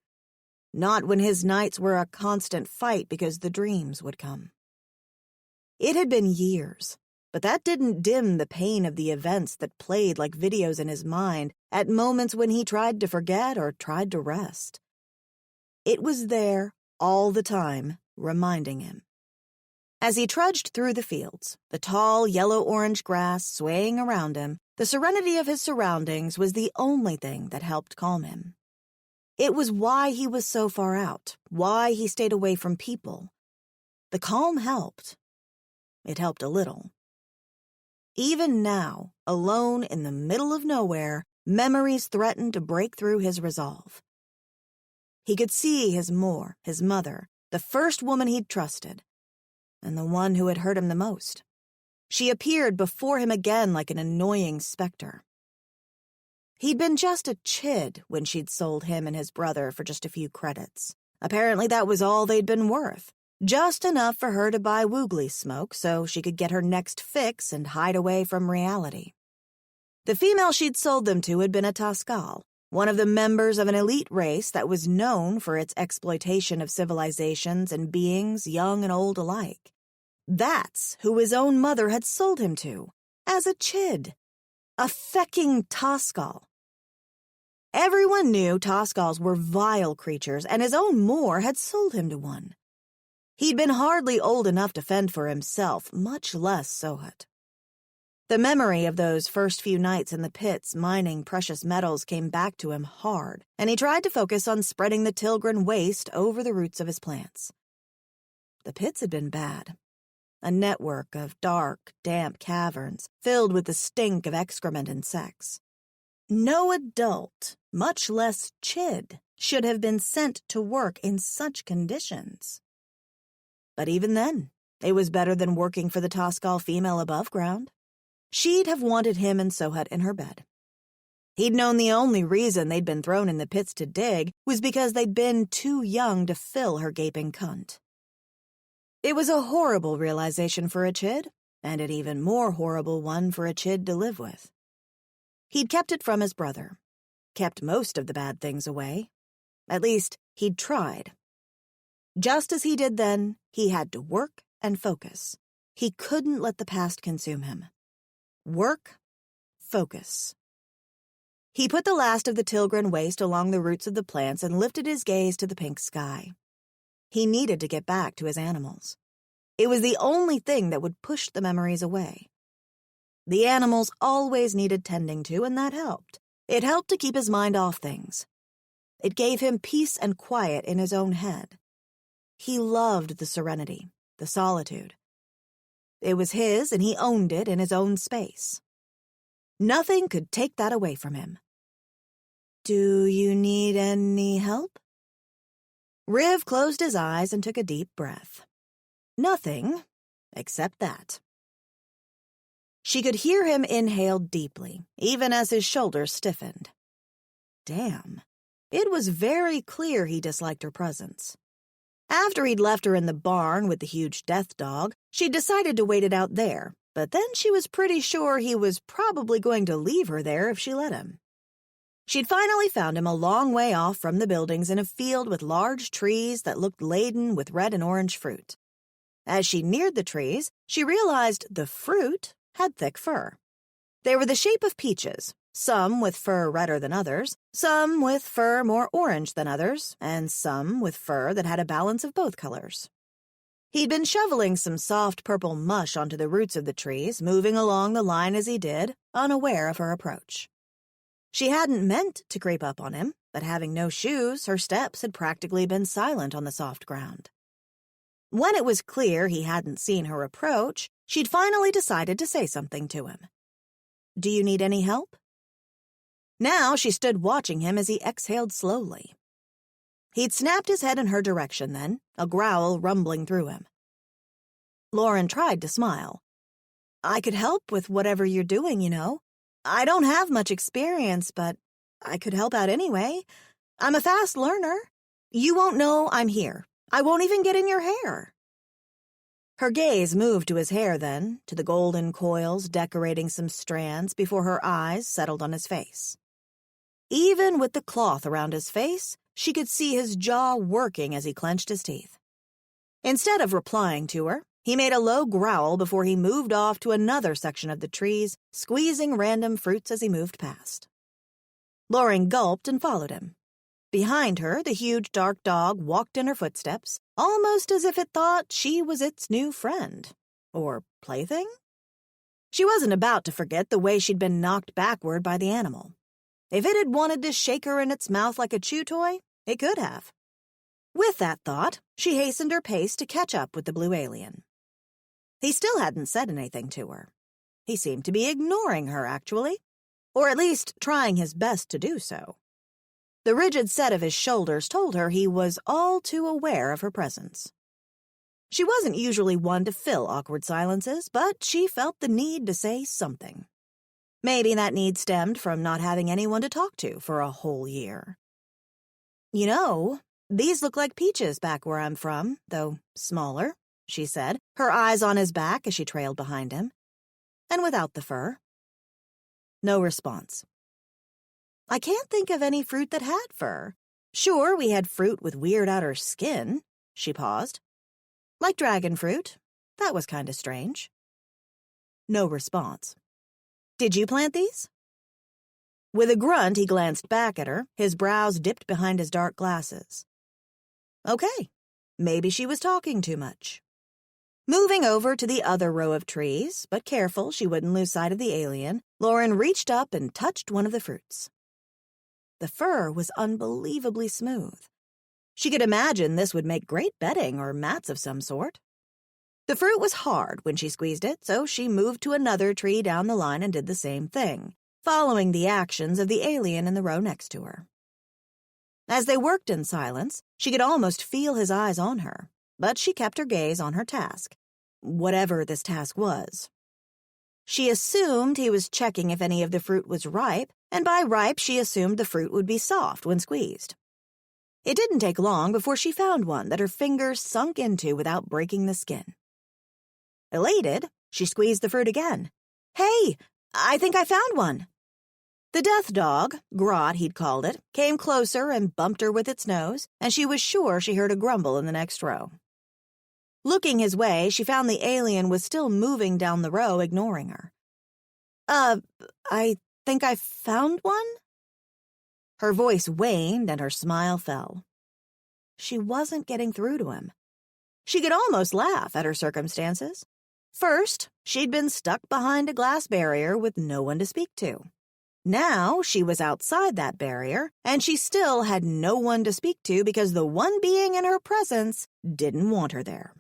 S1: Not when his nights were a constant fight because the dreams would come. It had been years, but that didn't dim the pain of the events that played like videos in his mind at moments when he tried to forget or tried to rest. It was there all the time, reminding him. As he trudged through the fields, the tall yellow-orange grass swaying around him, the serenity of his surroundings was the only thing that helped calm him. It was why he was so far out, why he stayed away from people. The calm helped. It helped a little. Even now, alone in the middle of nowhere, memories threatened to break through his resolve. He could see his mother, the first woman he'd trusted, and the one who had hurt him the most. She appeared before him again like an annoying specter. He'd been just a chid when she'd sold him and his brother for just a few credits. Apparently that was all they'd been worth, just enough for her to buy woogly smoke so she could get her next fix and hide away from reality. The female she'd sold them to had been a Tascal, one of the members of an elite race that was known for its exploitation of civilizations and beings young and old alike. That's who his own mother had sold him to, as a chid. A fecking Tascal. Everyone knew Tascals were vile creatures, and his own Moor had sold him to one. He'd been hardly old enough to fend for himself, much less Sohut. The memory of those first few nights in the pits mining precious metals came back to him hard, and he tried to focus on spreading the Tilgren waste over the roots of his plants. The pits had been bad. A network of dark, damp caverns filled with the stink of excrement and sex. No adult, much less chid, should have been sent to work in such conditions. But even then, it was better than working for the Tascal female above ground. She'd have wanted him and Sohut in her bed. He'd known the only reason they'd been thrown in the pits to dig was because they'd been too young to fill her gaping cunt. It was a horrible realization for a chid, and an even more horrible one for a chid to live with. He'd kept it from his brother, kept most of the bad things away. At least, he'd tried. Just as he did then, he had to work and focus. He couldn't let the past consume him. Work, focus. He put the last of the Tilgren waste along the roots of the plants and lifted his gaze to the pink sky. He needed to get back to his animals. It was the only thing that would push the memories away. The animals always needed tending to, and that helped. It helped to keep his mind off things. It gave him peace and quiet in his own head. He loved the serenity, the solitude. It was his, and he owned it in his own space. Nothing could take that away from him. "Do you need any help?" Riv closed his eyes and took a deep breath. Nothing, except that. She could hear him inhale deeply, even as his shoulders stiffened. Damn, it was very clear he disliked her presence. After he'd left her in the barn with the huge death dog, she'd decided to wait it out there, but then she was pretty sure he was probably going to leave her there if she let him. She'd finally found him a long way off from the buildings in a field with large trees that looked laden with red and orange fruit. As she neared the trees, she realized the fruit had thick fur. They were the shape of peaches, some with fur redder than others, some with fur more orange than others, and some with fur that had a balance of both colors. He'd been shoveling some soft purple mush onto the roots of the trees, moving along the line as he did, unaware of her approach. She hadn't meant to creep up on him, but having no shoes, her steps had practically been silent on the soft ground. When it was clear he hadn't seen her approach, she'd finally decided to say something to him. "Do you need any help?" Now she stood watching him as he exhaled slowly. He'd snapped his head in her direction then, a growl rumbling through him. Lauren tried to smile. "I could help with whatever you're doing, you know. I don't have much experience, but I could help out anyway. I'm a fast learner. You won't know I'm here. I won't even get in your hair." Her gaze moved to his hair then, to the golden coils decorating some strands before her eyes settled on his face. Even with the cloth around his face, she could see his jaw working as he clenched his teeth. Instead of replying to her, he made a low growl before he moved off to another section of the trees, squeezing random fruits as he moved past. Lauren gulped and followed him. Behind her, the huge dark dog walked in her footsteps, almost as if it thought she was its new friend. Or plaything? She wasn't about to forget the way she'd been knocked backward by the animal. If it had wanted to shake her in its mouth like a chew toy, it could have. With that thought, she hastened her pace to catch up with the blue alien. He still hadn't said anything to her. He seemed to be ignoring her, actually. or at least trying his best to do so. The rigid set of his shoulders told her he was all too aware of her presence. She wasn't usually one to fill awkward silences, but she felt the need to say something. Maybe that need stemmed from not having anyone to talk to for a whole year. "You know, these look like peaches back where I'm from, though smaller," she said, her eyes on his back as she trailed behind him. "And without the fur." No response. "I can't think of any fruit that had fur. Sure, we had fruit with weird outer skin." She paused. "Like dragon fruit. That was kind of strange." No response. "Did you plant these?" With a grunt, he glanced back at her, his brows dipped behind his dark glasses. Okay, maybe she was talking too much. Moving over to the other row of trees, but careful she wouldn't lose sight of the alien, Lauren reached up and touched one of the fruits. The fur was unbelievably smooth. She could imagine this would make great bedding or mats of some sort. The fruit was hard when she squeezed it, so she moved to another tree down the line and did the same thing, following the actions of the alien in the row next to her. As they worked in silence, she could almost feel his eyes on her, but she kept her gaze on her task, whatever this task was. She assumed he was checking if any of the fruit was ripe, and by ripe she assumed the fruit would be soft when squeezed. It didn't take long before she found one that her fingers sunk into without breaking the skin. Elated, she squeezed the fruit again. "Hey, I think I found one." The death dog, Grot he'd called it, came closer and bumped her with its nose, and she was sure she heard a grumble in the next row. Looking his way, she found the alien was still moving down the row, ignoring her. I think I found one?" Her voice waned and her smile fell. She wasn't getting through to him. She could almost laugh at her circumstances. First, she'd been stuck behind a glass barrier with no one to speak to. Now she was outside that barrier, and she still had no one to speak to because the one being in her presence didn't want her there.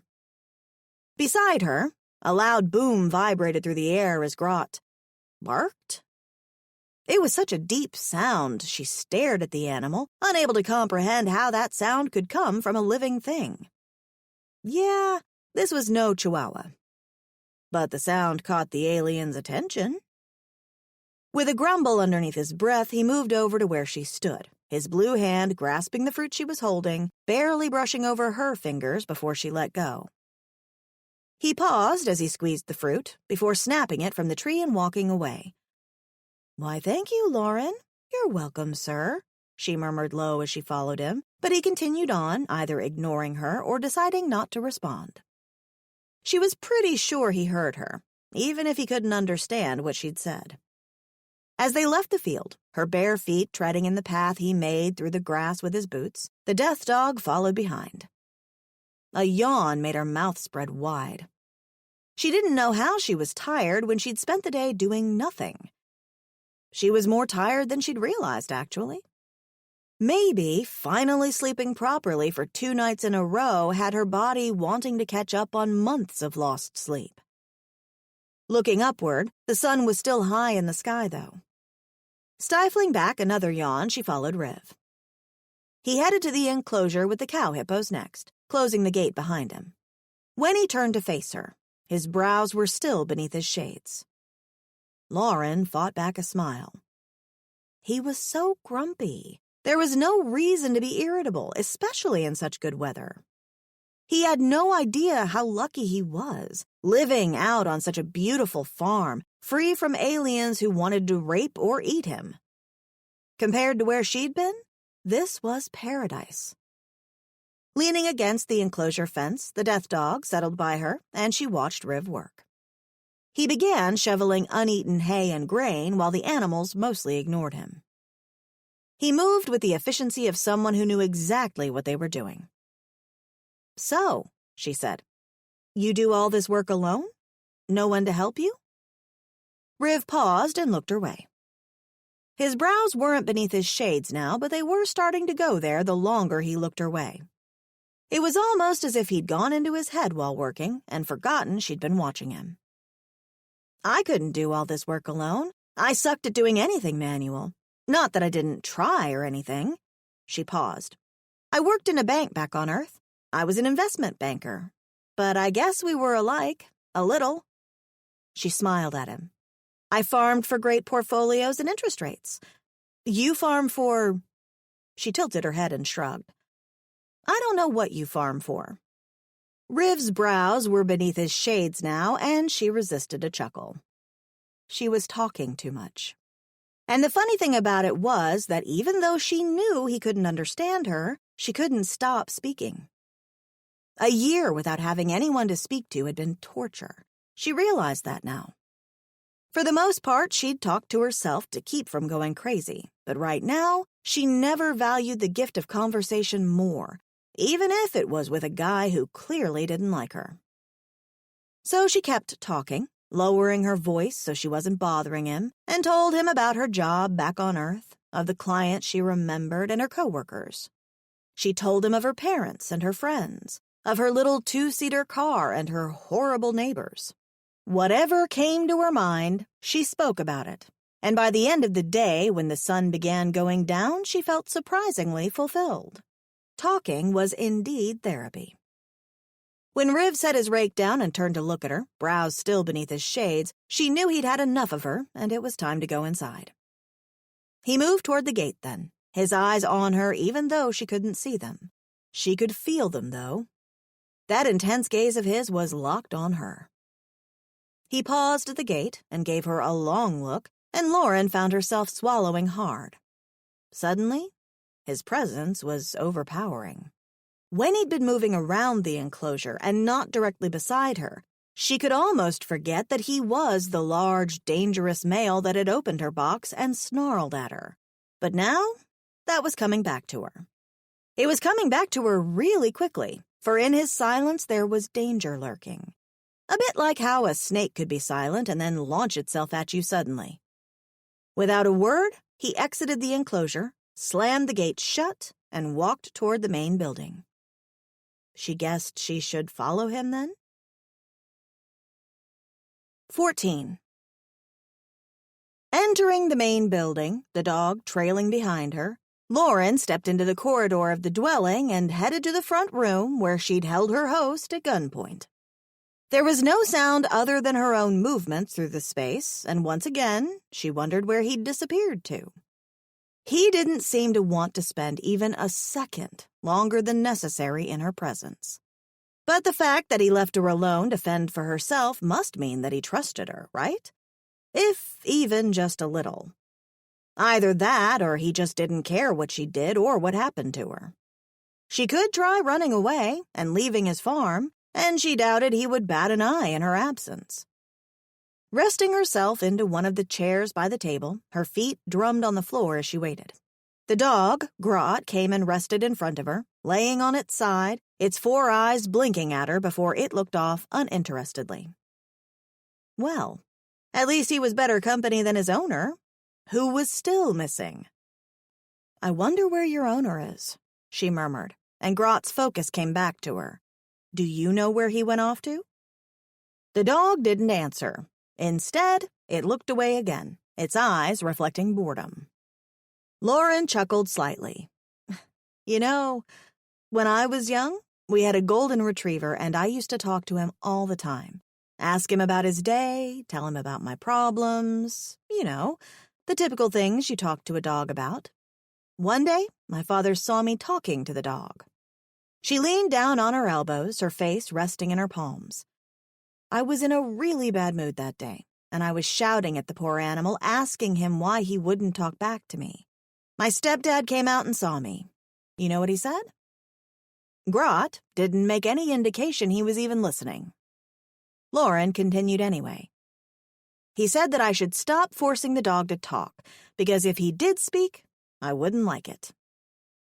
S1: Beside her, a loud boom vibrated through the air as Grot barked. It was such a deep sound, she stared at the animal, unable to comprehend how that sound could come from a living thing. Yeah, this was no chihuahua. But the sound caught the alien's attention. With a grumble underneath his breath, he moved over to where she stood, his blue hand grasping the fruit she was holding, barely brushing over her fingers before she let go. He paused as he squeezed the fruit, before snapping it from the tree and walking away. "Why, thank you, Lauren. You're welcome, sir," she murmured low as she followed him, but he continued on, either ignoring her or deciding not to respond. She was pretty sure he heard her, even if he couldn't understand what she'd said. As they left the field, her bare feet treading in the path he made through the grass with his boots, the death dog followed behind. A yawn made her mouth spread wide. She didn't know how she was tired when she'd spent the day doing nothing. She was more tired than she'd realized, actually. Maybe finally sleeping properly for 2 nights in a row had her body wanting to catch up on months of lost sleep. Looking upward, the sun was still high in the sky, though. Stifling back another yawn, she followed Riv. He headed to the enclosure with the cow hippos next, closing the gate behind him. When he turned to face her, his brows were still beneath his shades. Lauren fought back a smile. He was so grumpy. There was no reason to be irritable, especially in such good weather. He had no idea how lucky he was, living out on such a beautiful farm, free from aliens who wanted to rape or eat him. Compared to where she'd been, this was paradise. Leaning against the enclosure fence, the death dog settled by her, and she watched Riv work. He began shoveling uneaten hay and grain while the animals mostly ignored him. He moved with the efficiency of someone who knew exactly what they were doing. "So," she said, "you do all this work alone? No one to help you?" Riv paused and looked her way. His brows weren't beneath his shades now, but they were starting to go there the longer he looked her way. It was almost as if he'd gone into his head while working and forgotten she'd been watching him. "I couldn't do all this work alone. I sucked at doing anything manual. Not that I didn't try or anything." She paused. "I worked in a bank back on Earth. I was an investment banker. But I guess we were alike. A little." She smiled at him. "I farmed for great portfolios and interest rates. You farm for—" She tilted her head and shrugged. "I don't know what you farm for." Riv's brows were beneath his shades now, and she resisted a chuckle. She was talking too much. And the funny thing about it was that even though she knew he couldn't understand her, she couldn't stop speaking. A year without having anyone to speak to had been torture. She realized that now. For the most part, she'd talked to herself to keep from going crazy, but right now, she never valued the gift of conversation more, even if it was with a guy who clearly didn't like her. So she kept talking, lowering her voice so she wasn't bothering him, and told him about her job back on Earth, of the clients she remembered and her coworkers. She told him of her parents and her friends, of her little 2-seater car and her horrible neighbors. Whatever came to her mind, she spoke about it, and by the end of the day, when the sun began going down, she felt surprisingly fulfilled. Talking was indeed therapy. When Riv set his rake down and turned to look at her, brows still beneath his shades, she knew he'd had enough of her, and it was time to go inside. He moved toward the gate then, his eyes on her even though she couldn't see them. She could feel them, though. That intense gaze of his was locked on her. He paused at the gate and gave her a long look, and Lauren found herself swallowing hard. Suddenly, his presence was overpowering. When he'd been moving around the enclosure and not directly beside her, she could almost forget that he was the large, dangerous male that had opened her box and snarled at her. But now, that was coming back to her. It was coming back to her really quickly, for in his silence there was danger lurking. A bit like how a snake could be silent and then launch itself at you suddenly. Without a word, he exited the enclosure, slammed the gate shut, and walked toward the main building. She guessed she should follow him then? 14. Entering the main building, the dog trailing behind her, Lauren stepped into the corridor of the dwelling and headed to the front room where she'd held her host at gunpoint. There was no sound other than her own movements through the space, and once again, she wondered where he'd disappeared to. He didn't seem to want to spend even a second longer than necessary in her presence. But the fact that he left her alone to fend for herself must mean that he trusted her, right? If even just a little. Either that or he just didn't care what she did or what happened to her. She could try running away and leaving his farm, and she doubted he would bat an eye in her absence. Resting herself into one of the chairs by the table, her feet drummed on the floor as she waited. The dog, Grot, came and rested in front of her, laying on its side, its 4 eyes blinking at her before it looked off uninterestedly. Well, at least he was better company than his owner, who was still missing. "I wonder where your owner is," she murmured, and Grot's focus came back to her. "Do you know where he went off to?" The dog didn't answer. Instead, it looked away again, its eyes reflecting boredom. Lauren chuckled slightly. "You know, when I was young, we had a golden retriever, and I used to talk to him all the time. Ask him about his day, tell him about my problems, you know, the typical things you talk to a dog about. One day, my father saw me talking to the dog." She leaned down on her elbows, her face resting in her palms. "I was in a really bad mood that day, and I was shouting at the poor animal, asking him why he wouldn't talk back to me. My stepdad came out and saw me. You know what he said?" Grot didn't make any indication he was even listening. Lauren continued anyway. "He said that I should stop forcing the dog to talk, because if he did speak, I wouldn't like it."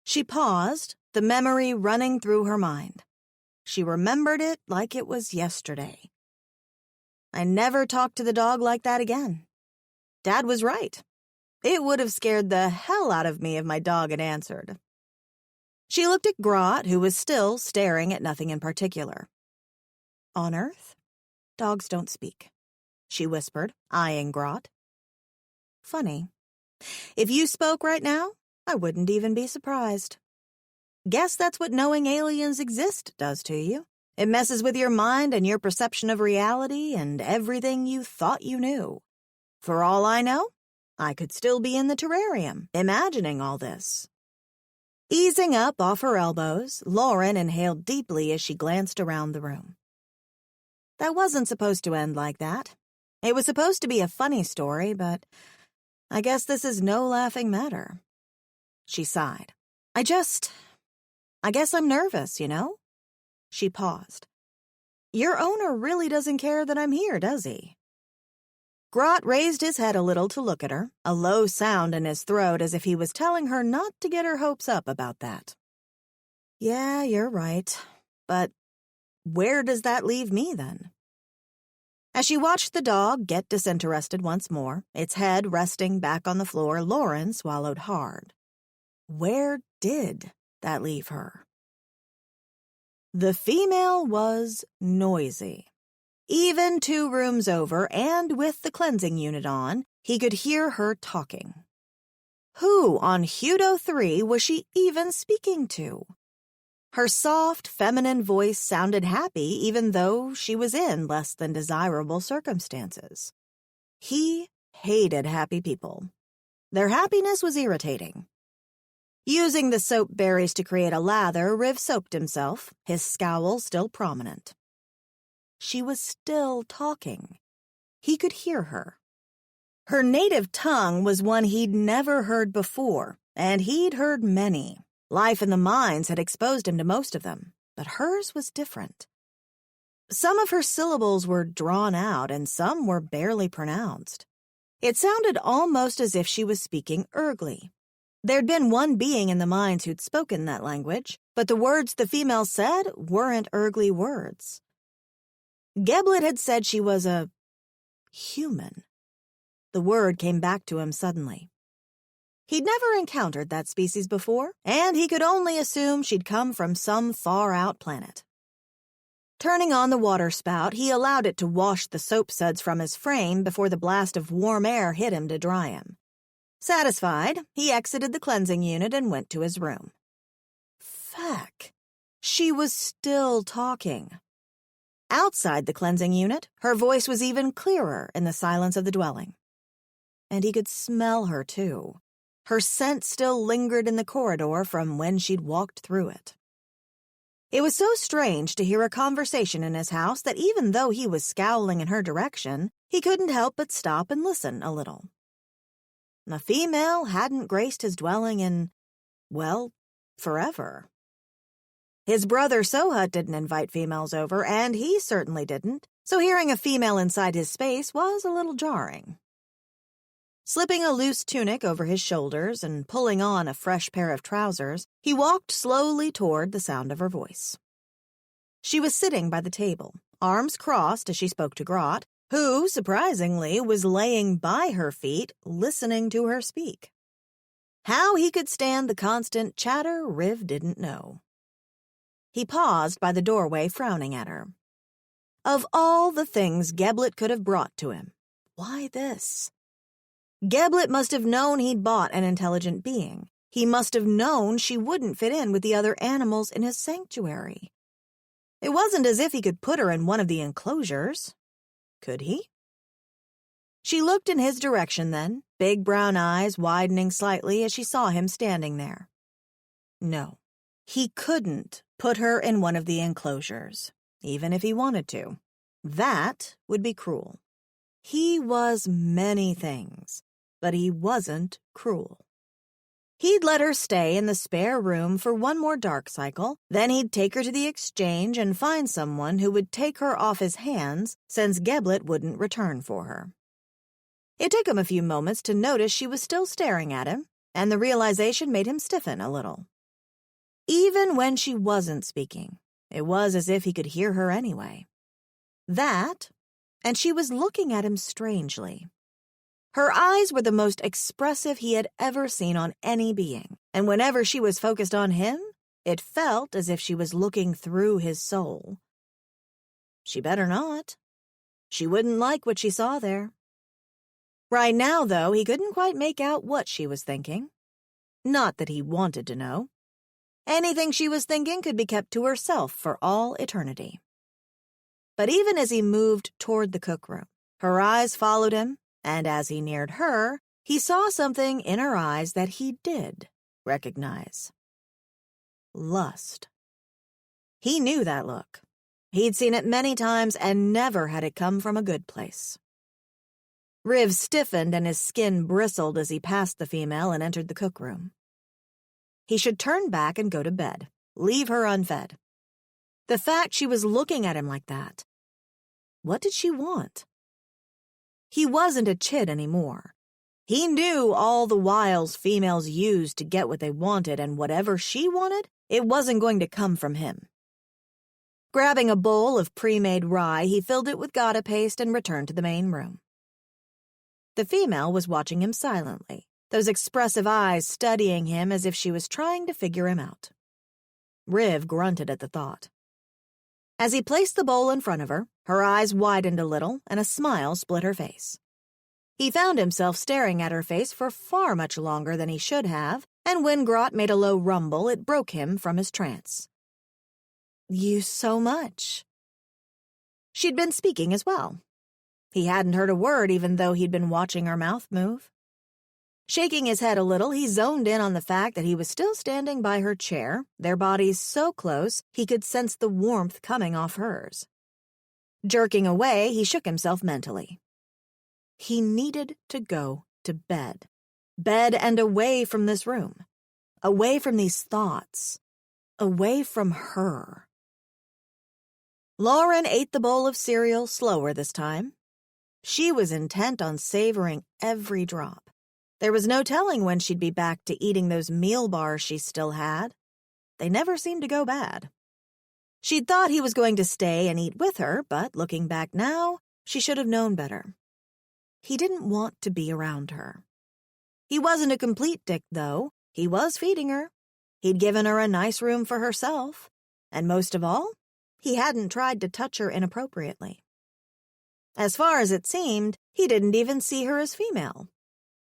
S1: She paused, the memory running through her mind. She remembered it like it was yesterday. "I never talked to the dog like that again. Dad was right. It would have scared the hell out of me if my dog had answered." She looked at Grot, who was still staring at nothing in particular. "On Earth, dogs don't speak," she whispered, eyeing Grot. Funny. If you spoke right now, I wouldn't even be surprised. Guess that's what knowing aliens exist does to you. It messes with your mind and your perception of reality and everything you thought you knew. For all I know, I could still be in the terrarium, imagining all this. Easing up off her elbows, Lauren inhaled deeply as she glanced around the room. That wasn't supposed to end like that. It was supposed to be a funny story, but I guess this is no laughing matter. She sighed. I guess I'm nervous, you know? She paused. Your owner really doesn't care that I'm here, does he? Grot raised his head a little to look at her, a low sound in his throat as if he was telling her not to get her hopes up about that. Yeah, you're right. But where does that leave me, then? As she watched the dog get disinterested once more, its head resting back on the floor, Lauren swallowed hard. Where did that leave her? The female was noisy. Even 2 rooms over, and with the cleansing unit on, he could hear her talking. Who on Hudo 3 was she even speaking to? Her soft, feminine voice sounded happy even though she was in less than desirable circumstances. He hated happy people. Their happiness was irritating. Using the soap berries to create a lather, Riv soaped himself, his scowl still prominent. She was still talking. He could hear her. Her native tongue was one he'd never heard before, and he'd heard many. Life in the mines had exposed him to most of them, but hers was different. Some of her syllables were drawn out, and some were barely pronounced. It sounded almost as if she was speaking Urgly. There'd been one being in the mines who'd spoken that language, but the words the female said weren't Urgly words. Geblet had said she was a human. The word came back to him suddenly. He'd never encountered that species before, and he could only assume she'd come from some far-out planet. Turning on the water spout, he allowed it to wash the soap suds from his frame before the blast of warm air hit him to dry him. Satisfied, he exited the cleansing unit and went to his room. Feck. She was still talking. Outside the cleansing unit, her voice was even clearer in the silence of the dwelling. And he could smell her, too. Her scent still lingered in the corridor from when she'd walked through it. It was so strange to hear a conversation in his house that even though he was scowling in her direction, he couldn't help but stop and listen a little. The female hadn't graced his dwelling in, well, forever. His brother Sohut didn't invite females over, and he certainly didn't, so hearing a female inside his space was a little jarring. Slipping a loose tunic over his shoulders and pulling on a fresh pair of trousers, he walked slowly toward the sound of her voice. She was sitting by the table, arms crossed as she spoke to Grot, who, surprisingly, was laying by her feet, listening to her speak. How he could stand the constant chatter, Riv didn't know. He paused by the doorway, frowning at her. Of all the things Geblet could have brought to him, why this? Geblet must have known he'd bought an intelligent being. He must have known she wouldn't fit in with the other animals in his sanctuary. It wasn't as if he could put her in one of the enclosures. Could he? She looked in his direction then, big brown eyes widening slightly as she saw him standing there. No, he couldn't put her in one of the enclosures, even if he wanted to. That would be cruel. He was many things, but he wasn't cruel. He'd let her stay in the spare room for one more dark cycle, then he'd take her to the exchange and find someone who would take her off his hands since Geblet wouldn't return for her. It took him a few moments to notice she was still staring at him, and the realization made him stiffen a little. Even when she wasn't speaking, it was as if he could hear her anyway. That, and she was looking at him strangely. Her eyes were the most expressive he had ever seen on any being, and whenever she was focused on him, it felt as if she was looking through his soul. She better not. She wouldn't like what she saw there. Right now, though, he couldn't quite make out what she was thinking. Not that he wanted to know. Anything she was thinking could be kept to herself for all eternity. But even as he moved toward the cookroom, her eyes followed him, and as he neared her, he saw something in her eyes that he did recognize. Lust. He knew that look. He'd seen it many times, and never had it come from a good place. Riv stiffened and his skin bristled as he passed the female and entered the cookroom. He should turn back and go to bed, leave her unfed. The fact she was looking at him like that. What did she want? He wasn't a chit anymore. He knew all the wiles females used to get what they wanted, and whatever she wanted, it wasn't going to come from him. Grabbing a bowl of pre-made rye, he filled it with gouda paste and returned to the main room. The female was watching him silently, those expressive eyes studying him as if she was trying to figure him out. Riv grunted at the thought. As he placed the bowl in front of her, her eyes widened a little and a smile split her face. He found himself staring at her face for far much longer than he should have, and when Grot made a low rumble, it broke him from his trance. "You so much." She'd been speaking as well. He hadn't heard a word even though he'd been watching her mouth move. Shaking his head a little, he zoned in on the fact that he was still standing by her chair, their bodies so close he could sense the warmth coming off hers. Jerking away, he shook himself mentally. He needed to go to bed. Bed and away from this room. Away from these thoughts. Away from her. Lauren ate the bowl of cereal slower this time. She was intent on savoring every drop. There was no telling when she'd be back to eating those meal bars she still had. They never seemed to go bad. She'd thought he was going to stay and eat with her, but looking back now, she should have known better. He didn't want to be around her. He wasn't a complete dick, though. He was feeding her. He'd given her a nice room for herself. And most of all, he hadn't tried to touch her inappropriately. As far as it seemed, he didn't even see her as female.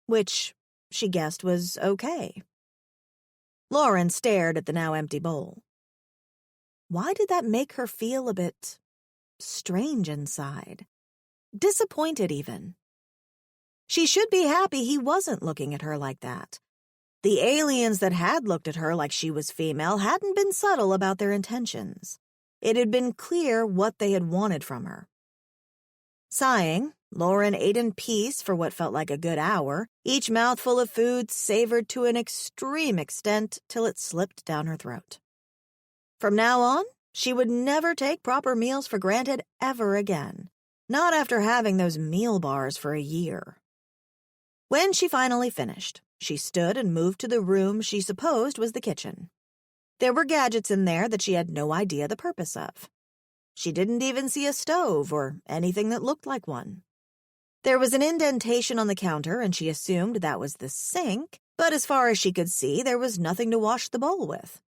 S1: Which she guessed was okay. Lauren stared at the now empty bowl. Why did that make her feel a bit strange inside? Disappointed even. She should be happy he wasn't looking at her like that. The aliens that had looked at her like she was female hadn't been subtle about their intentions. It had been clear what they had wanted from her. Sighing, Lauren ate in peace for what felt like a good hour, each mouthful of food savored to an extreme extent till it slipped down her throat. From now on, she would never take proper meals for granted ever again, not after having those meal bars for a year. When she finally finished, she stood and moved to the room she supposed was the kitchen. There were gadgets in there that she had no idea the purpose of. She didn't even see a stove or anything that looked like one. There was an indentation on the counter, and she assumed that was the sink, but as far as she could see, there was nothing to wash the bowl with.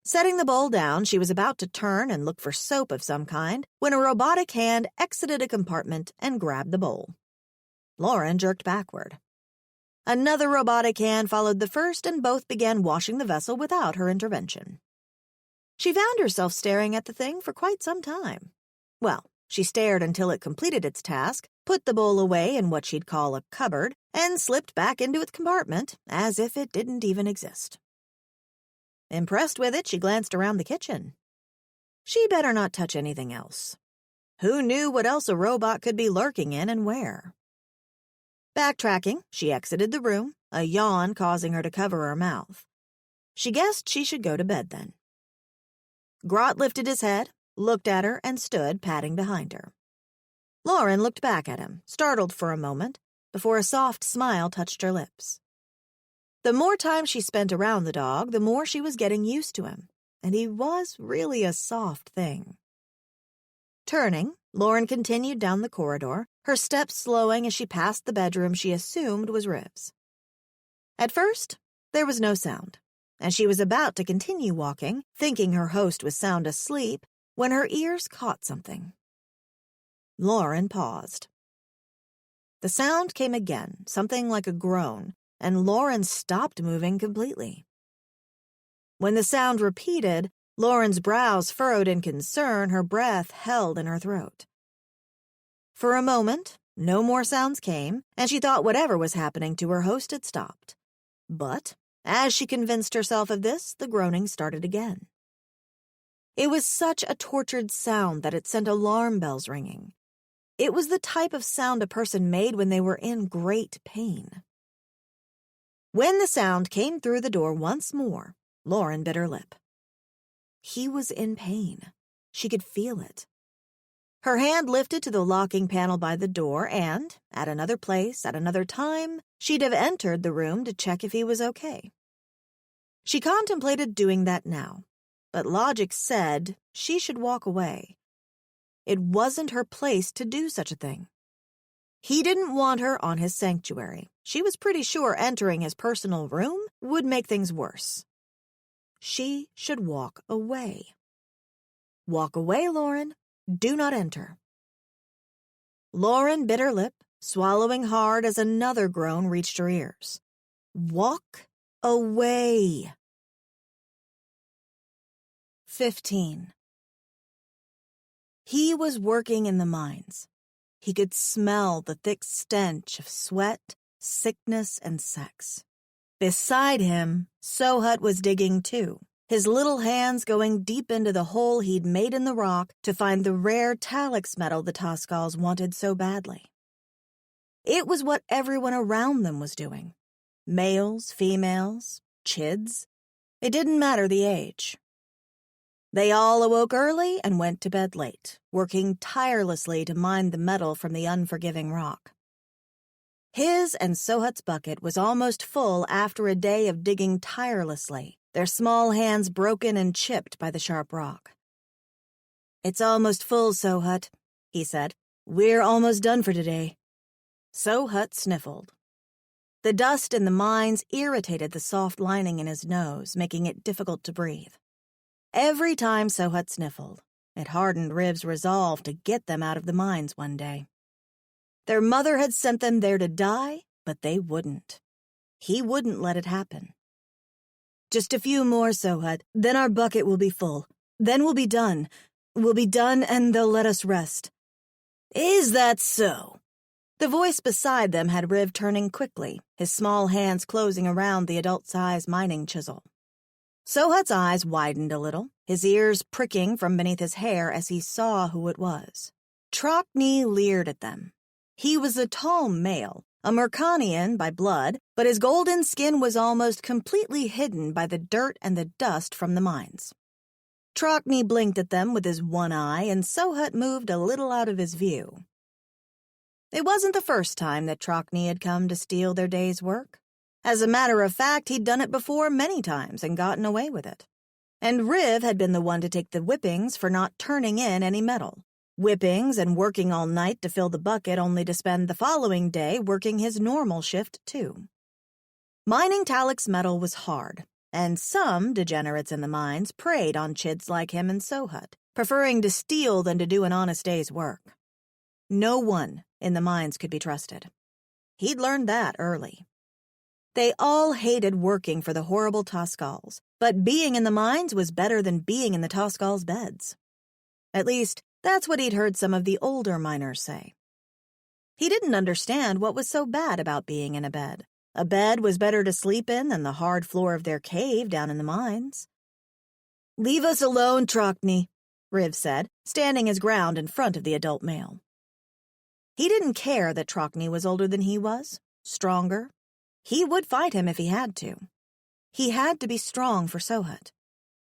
S1: Setting the bowl down, she was about to turn and look for soap of some kind when a robotic hand exited a compartment and grabbed the bowl. Lauren jerked backward. Another robotic hand followed the first, and both began washing the vessel without her intervention. She found herself staring at the thing for quite some time. Well, she stared until it completed its task, put the bowl away in what she'd call a cupboard, and slipped back into its compartment as if it didn't even exist. Impressed with it, she glanced around the kitchen. She better not touch anything else. Who knew what else a robot could be lurking in and where? Backtracking, she exited the room, a yawn causing her to cover her mouth. She guessed she should go to bed then. Grot lifted his head, looked at her, and stood patting behind her. Lauren looked back at him, startled for a moment, before a soft smile touched her lips. The more time she spent around the dog, the more she was getting used to him, and he was really a soft thing. Turning, Lauren continued down the corridor, her steps slowing as she passed the bedroom she assumed was Riv's. At first, there was no sound, and she was about to continue walking, thinking her host was sound asleep, when her ears caught something. Lauren paused. The sound came again, something like a groan, and Lauren stopped moving completely. When the sound repeated, Lauren's brows furrowed in concern, her breath held in her throat. For a moment, no more sounds came, and she thought whatever was happening to her host had stopped. But, as she convinced herself of this, the groaning started again. It was such a tortured sound that it sent alarm bells ringing. It was the type of sound a person made when they were in great pain. When the sound came through the door once more, Lauren bit her lip. He was in pain. She could feel it. Her hand lifted to the locking panel by the door and, at another place, at another time, she'd have entered the room to check if he was okay. She contemplated doing that now, but logic said she should walk away. It wasn't her place to do such a thing. He didn't want her on his sanctuary. She was pretty sure entering his personal room would make things worse. She should walk away. Walk away, Lauren. Do not enter. Lauren bit her lip, swallowing hard as another groan reached her ears. Walk away. 15. He was working in the mines. He could smell the thick stench of sweat, sickness, and sex. Beside him, Sohut was digging too, his little hands going deep into the hole he'd made in the rock to find the rare talix metal the Toscals wanted so badly. It was what everyone around them was doing. Males, females, chids. It didn't matter the age. They all awoke early and went to bed late, working tirelessly to mine the metal from the unforgiving rock. His and Sohut's bucket was almost full after a day of digging tirelessly, their small hands broken and chipped by the sharp rock. "It's almost full, Sohut," he said. "We're almost done for today." Sohut sniffled. The dust in the mines irritated the soft lining in his nose, making it difficult to breathe. Every time Sohut sniffled, it hardened Riv's resolve to get them out of the mines one day. Their mother had sent them there to die, but they wouldn't. He wouldn't let it happen. "Just a few more, Sohut, then our bucket will be full. Then we'll be done. We'll be done and they'll let us rest." "Is that so?" The voice beside them had Riv turning quickly, his small hands closing around the adult-sized mining chisel. Sohut's eyes widened a little, his ears pricking from beneath his hair as he saw who it was. Trockney leered at them. He was a tall male, a Mercanian by blood, but his golden skin was almost completely hidden by the dirt and the dust from the mines. Trockney blinked at them with his one eye, and Sohut moved a little out of his view. It wasn't the first time that Trockney had come to steal their day's work. As a matter of fact, he'd done it before many times and gotten away with it. And Riv had been the one to take the whippings for not turning in any metal. Whippings and working all night to fill the bucket only to spend the following day working his normal shift too. Mining talix metal was hard, and some degenerates in the mines preyed on chids like him and Sohut, preferring to steal than to do an honest day's work. No one in the mines could be trusted. He'd learned that early. They all hated working for the horrible Toscals, but being in the mines was better than being in the Toscals' beds. At least, that's what he'd heard some of the older miners say. He didn't understand what was so bad about being in a bed. A bed was better to sleep in than the hard floor of their cave down in the mines. "Leave us alone, Trockney," Riv said, standing his ground in front of the adult male. He didn't care that Trockney was older than he was, stronger. He would fight him if he had to. He had to be strong for Sohut.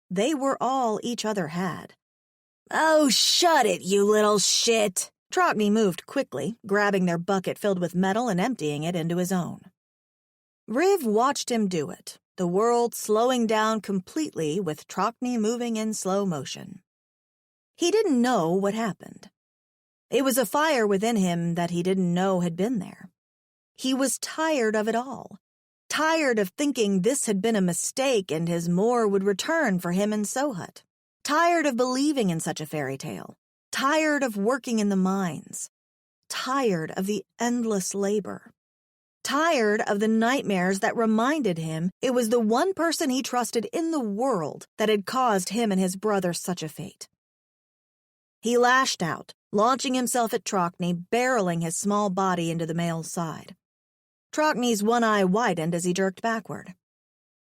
S1: They were all each other had. "Oh, shut it, you little shit!" Trockney moved quickly, grabbing their bucket filled with metal and emptying it into his own. Riv watched him do it, the world slowing down completely with Trockney moving in slow motion. He didn't know what happened. It was a fire within him that he didn't know had been there. He was tired of it all, tired of thinking this had been a mistake and his more would return for him and Sohut, tired of believing in such a fairy tale, tired of working in the mines, tired of the endless labor. Tired of the nightmares that reminded him it was the one person he trusted in the world that had caused him and his brother such a fate. He lashed out, launching himself at Trockney, barreling his small body into the male's side. Trockney's one eye widened as he jerked backward.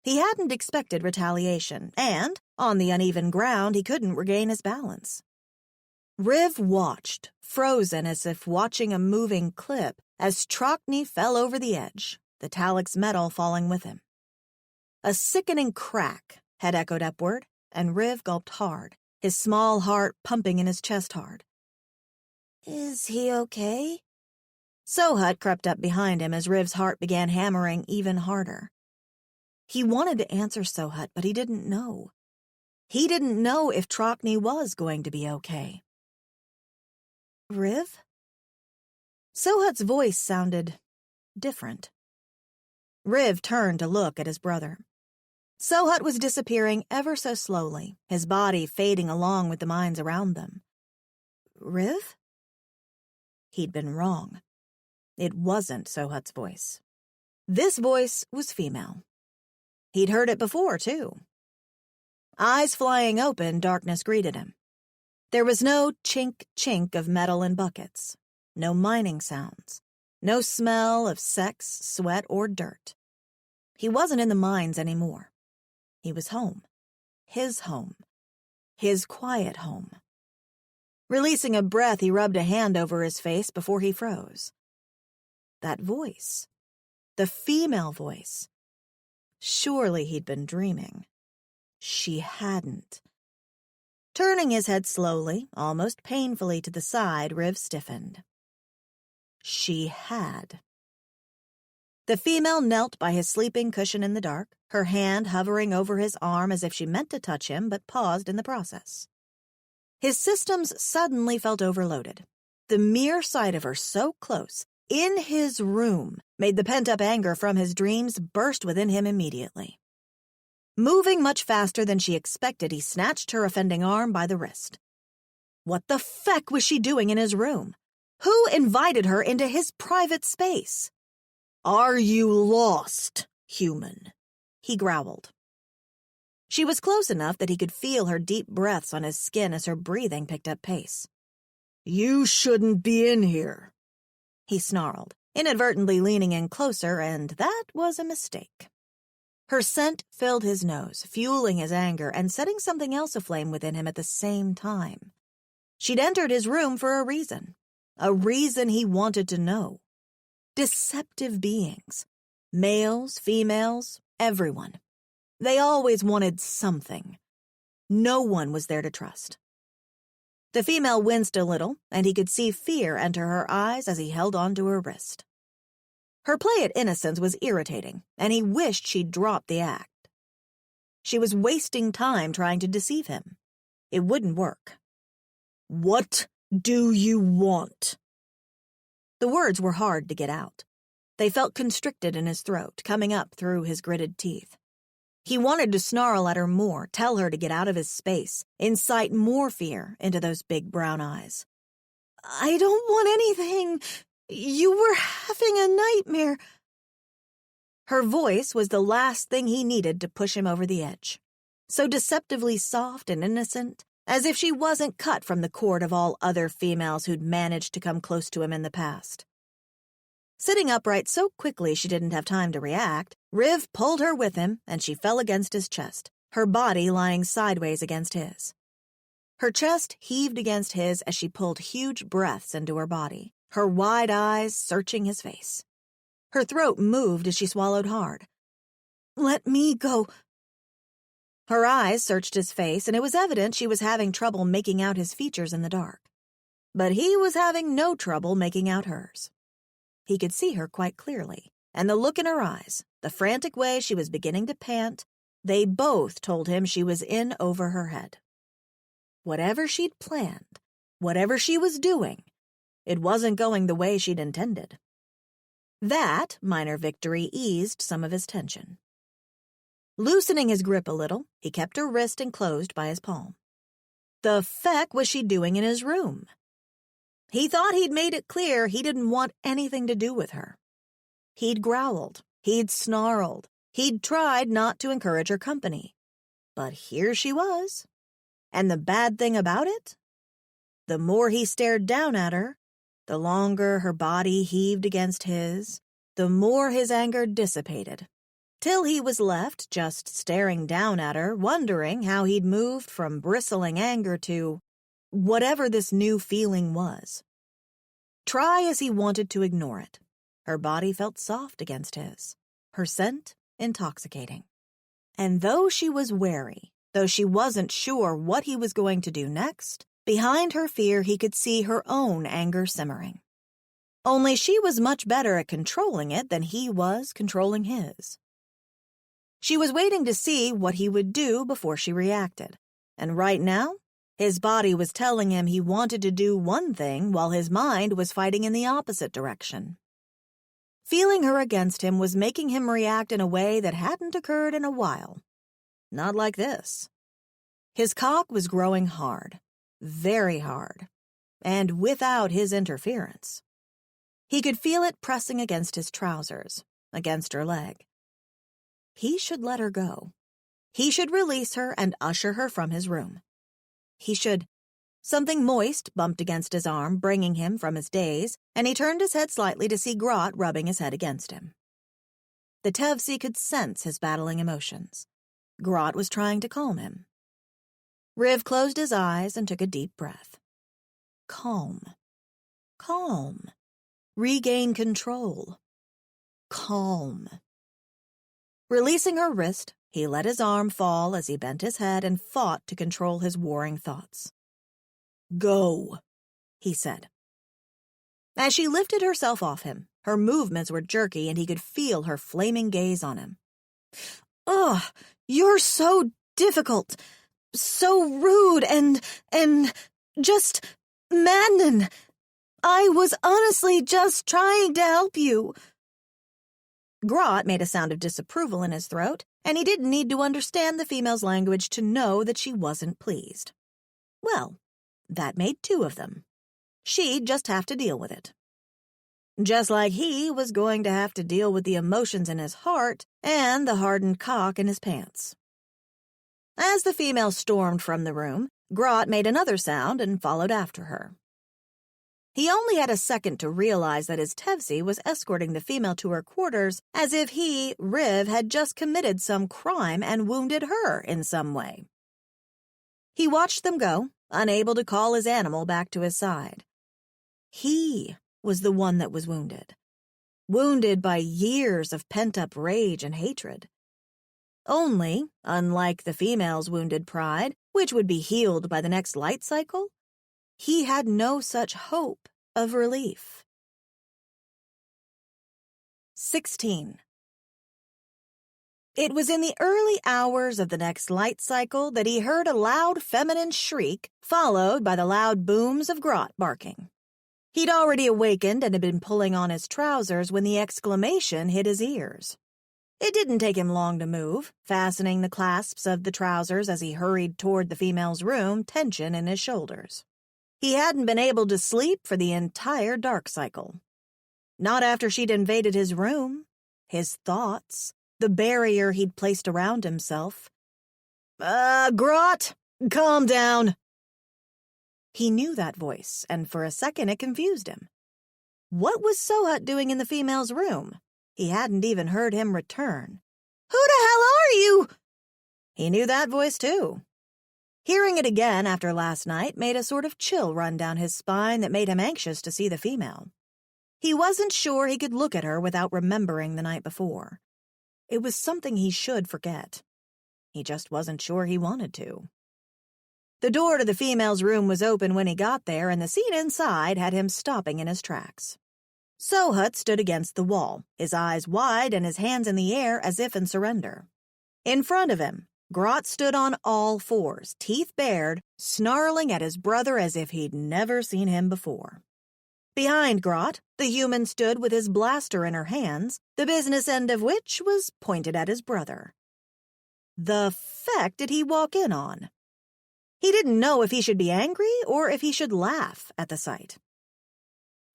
S1: He hadn't expected retaliation, and, on the uneven ground, he couldn't regain his balance. Riv watched, frozen as if watching a moving clip, as Trockney fell over the edge, the Talix metal falling with him. A sickening crack had echoed upward, and Riv gulped hard, his small heart pumping in his chest hard. "Is he okay?" Sohut crept up behind him as Riv's heart began hammering even harder. He wanted to answer Sohut, but he didn't know. He didn't know if Trockney was going to be okay. "Riv?" Sohut's voice sounded different. Riv turned to look at his brother. Sohut was disappearing ever so slowly, his body fading along with the minds around them. "Riv?" He'd been wrong. It wasn't Sohut's voice. This voice was female. He'd heard it before, too. Eyes flying open, darkness greeted him. There was no chink-chink of metal in buckets, no mining sounds, no smell of sex, sweat, or dirt. He wasn't in the mines anymore. He was home. His quiet home. Releasing a breath, he rubbed a hand over his face before he froze. That voice. The female voice. Surely he'd been dreaming. She hadn't. Turning his head slowly, almost painfully to the side, Riv stiffened. She had. The female knelt by his sleeping cushion in the dark, her hand hovering over his arm as if she meant to touch him but paused in the process. His systems suddenly felt overloaded. The mere sight of her so close, in his room, made the pent-up anger from his dreams burst within him immediately. Moving much faster than she expected, he snatched her offending arm by the wrist. What the feck was she doing in his room? Who invited her into his private space? "Are you lost, human?" he growled. She was close enough that he could feel her deep breaths on his skin as her breathing picked up pace. "You shouldn't be in here," he snarled, inadvertently leaning in closer, and that was a mistake. Her scent filled his nose, fueling his anger and setting something else aflame within him at the same time. She'd entered his room for a reason he wanted to know. Deceptive beings. Males, females, everyone. They always wanted something. No one was there to trust. The female winced a little, and he could see fear enter her eyes as he held onto her wrist. Her play at innocence was irritating, and he wished she'd dropped the act. She was wasting time trying to deceive him. It wouldn't work. "What do you want?" The words were hard to get out. They felt constricted in his throat, coming up through his gritted teeth. He wanted to snarl at her more, tell her to get out of his space, incite more fear into those big brown eyes. "I don't want anything. You were having a nightmare." Her voice was the last thing he needed to push him over the edge. So deceptively soft and innocent, as if she wasn't cut from the cord of all other females who'd managed to come close to him in the past. Sitting upright so quickly she didn't have time to react, Riv pulled her with him, and she fell against his chest, her body lying sideways against his. Her chest heaved against his as she pulled huge breaths into her body, her wide eyes searching his face. Her throat moved as she swallowed hard. "Let me go." Her eyes searched his face, and it was evident she was having trouble making out his features in the dark. But he was having no trouble making out hers. He could see her quite clearly, and the look in her eyes, the frantic way she was beginning to pant, they both told him she was in over her head. Whatever she'd planned, whatever she was doing, it wasn't going the way she'd intended. That minor victory eased some of his tension. Loosening his grip a little, he kept her wrist enclosed by his palm. The feck was she doing in his room? He thought he'd made it clear he didn't want anything to do with her. He'd growled, he'd snarled, he'd tried not to encourage her company. But here she was. And the bad thing about it? The more he stared down at her, the longer her body heaved against his, the more his anger dissipated, till he was left just staring down at her, wondering how he'd moved from bristling anger to whatever this new feeling was. Try as he wanted to ignore it, her body felt soft against his, her scent intoxicating. And though she was wary, though she wasn't sure what he was going to do next, behind her fear he could see her own anger simmering. Only she was much better at controlling it than he was controlling his. She was waiting to see what he would do before she reacted, and right now, his body was telling him he wanted to do one thing while his mind was fighting in the opposite direction. Feeling her against him was making him react in a way that hadn't occurred in a while. Not like this. His cock was growing hard, very hard, and without his interference. He could feel it pressing against his trousers, against her leg. He should let her go. He should release her and usher her from his room. He should... Something moist bumped against his arm, bringing him from his daze, and he turned his head slightly to see Grot rubbing his head against him. The Tevzi could sense his battling emotions. Grot was trying to calm him. Riv closed his eyes and took a deep breath. Calm. Calm. Regain control. Calm. Releasing her wrist, he let his arm fall as he bent his head and fought to control his warring thoughts. Go, he said. As she lifted herself off him, her movements were jerky and he could feel her flaming gaze on him. Ugh, you're so difficult, so rude and just maddening. I was honestly just trying to help you. Grot made a sound of disapproval in his throat, and he didn't need to understand the female's language to know that she wasn't pleased. Well, that made two of them. She'd just have to deal with it. Just like he was going to have to deal with the emotions in his heart and the hardened cock in his pants. As the female stormed from the room, Grot made another sound and followed after her. He only had a second to realize that his Tevzi was escorting the female to her quarters as if he, Riv, had just committed some crime and wounded her in some way. He watched them go, unable to call his animal back to his side. He was the one that was wounded. Wounded by years of pent-up rage and hatred. Only, unlike the female's wounded pride, which would be healed by the next light cycle, he had no such hope of relief. 16. It was in the early hours of the next light cycle that he heard a loud feminine shriek, followed by the loud booms of Grot barking. He'd already awakened and had been pulling on his trousers when the exclamation hit his ears. It didn't take him long to move, fastening the clasps of the trousers as he hurried toward the female's room, tension in his shoulders. He hadn't been able to sleep for the entire dark cycle. Not after she'd invaded his room, his thoughts, the barrier he'd placed around himself. Grot, calm down. He knew that voice, and for a second it confused him. What was Sohut doing in the female's room? He hadn't even heard him return. Who the hell are you? He knew that voice, too. Hearing it again after last night made a sort of chill run down his spine that made him anxious to see the female. He wasn't sure he could look at her without remembering the night before. It was something he should forget. He just wasn't sure he wanted to. The door to the female's room was open when he got there, and the scene inside had him stopping in his tracks. Sohut stood against the wall, his eyes wide and his hands in the air as if in surrender. In front of him, Grot stood on all fours, teeth bared, snarling at his brother as if he'd never seen him before. Behind Grot, the human stood with his blaster in her hands, the business end of which was pointed at his brother. The feck did he walk in on? He didn't know if he should be angry or if he should laugh at the sight.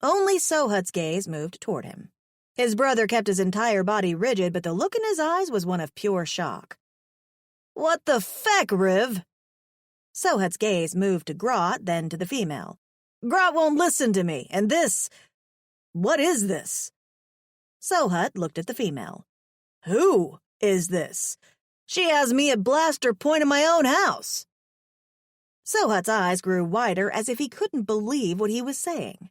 S1: Only Sohut's gaze moved toward him. His brother kept his entire body rigid, but the look in his eyes was one of pure shock. "What the feck, Riv?" Sohut's gaze moved to Grot, then to the female. "Grot won't listen to me, and this... What is this?" Sohut looked at the female. "Who is this? She has me at blaster point in my own house." Sohut's eyes grew wider as if he couldn't believe what he was saying.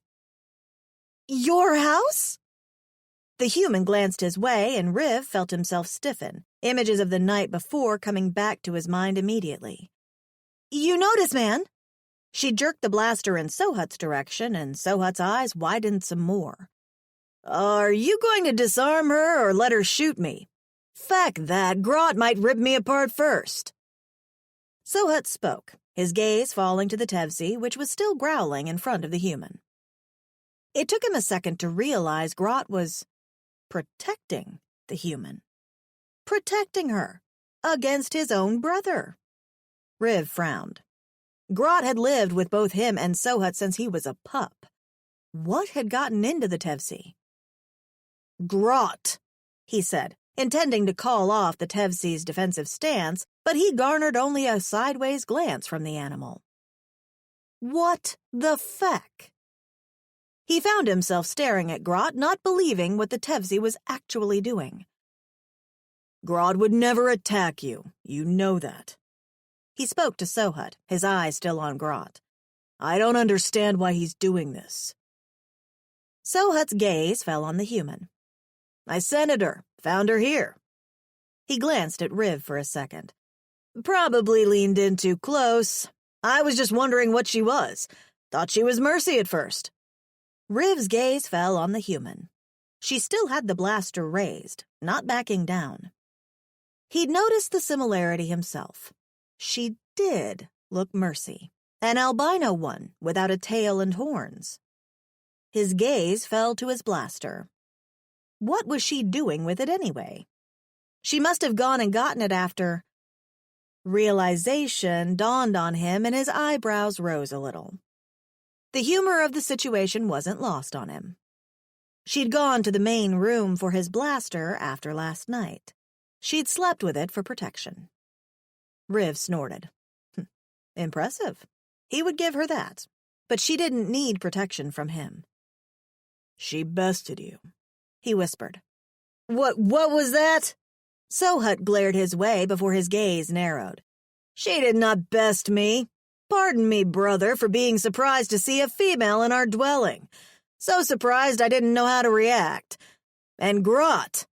S1: "Your house?" The human glanced his way, and Riv felt himself stiffen, images of the night before coming back to his mind immediately. "You notice, man?" She jerked the blaster in Sohut's direction, and Sohut's eyes widened some more. "Are you going to disarm her or let her shoot me? Feck that, Grot might rip me apart first." Sohut spoke, his gaze falling to the Tevzi, which was still growling in front of the human. It took him a second to realize Grot was protecting the human. Protecting her against his own brother. Riv frowned. Grot had lived with both him and Sohut since he was a pup. What had gotten into the Tevzi? "Grot," he said, intending to call off the Tevzi's defensive stance, but he garnered only a sideways glance from the animal. What the feck? He found himself staring at Grot, not believing what the Tevzi was actually doing. "Grot would never attack you. You know that." He spoke to Sohut, his eyes still on Grot. "I don't understand why he's doing this." Sohut's gaze fell on the human. "I scented her. Found her here." He glanced at Riv for a second. "Probably leaned in too close. I was just wondering what she was. Thought she was Mercy at first." Riv's gaze fell on the human. She still had the blaster raised, not backing down. He'd noticed the similarity himself. She did look Mercy, an albino one without a tail and horns. His gaze fell to his blaster. What was she doing with it anyway? She must have gone and gotten it after... Realization dawned on him and his eyebrows rose a little. The humor of the situation wasn't lost on him. She'd gone to the main room for his blaster after last night. She'd slept with it for protection. Riv snorted. Impressive. He would give her that. But she didn't need protection from him. "She bested you," he whispered. What was that?" Sohut glared his way before his gaze narrowed. "She did not best me. Pardon me, brother, for being surprised to see a female in our dwelling. So surprised I didn't know how to react. And Grot."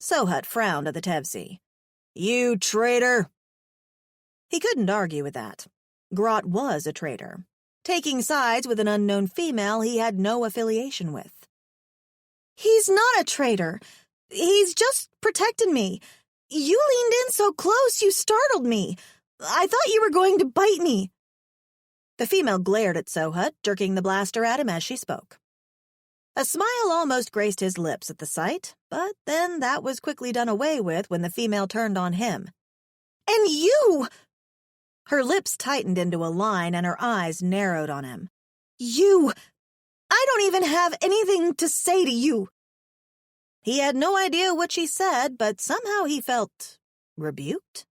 S1: Sohut frowned at the Tevzi. "You traitor." He couldn't argue with that. Grot was a traitor, taking sides with an unknown female he had no affiliation with. "He's not a traitor. He's just protecting me. You leaned in so close you startled me. I thought you were going to bite me." The female glared at Sohut, jerking the blaster at him as she spoke. A smile almost graced his lips at the sight, but then that was quickly done away with when the female turned on him. "And you!" Her lips tightened into a line and her eyes narrowed on him. "You! I don't even have anything to say to you." He had no idea what she said, but somehow he felt rebuked.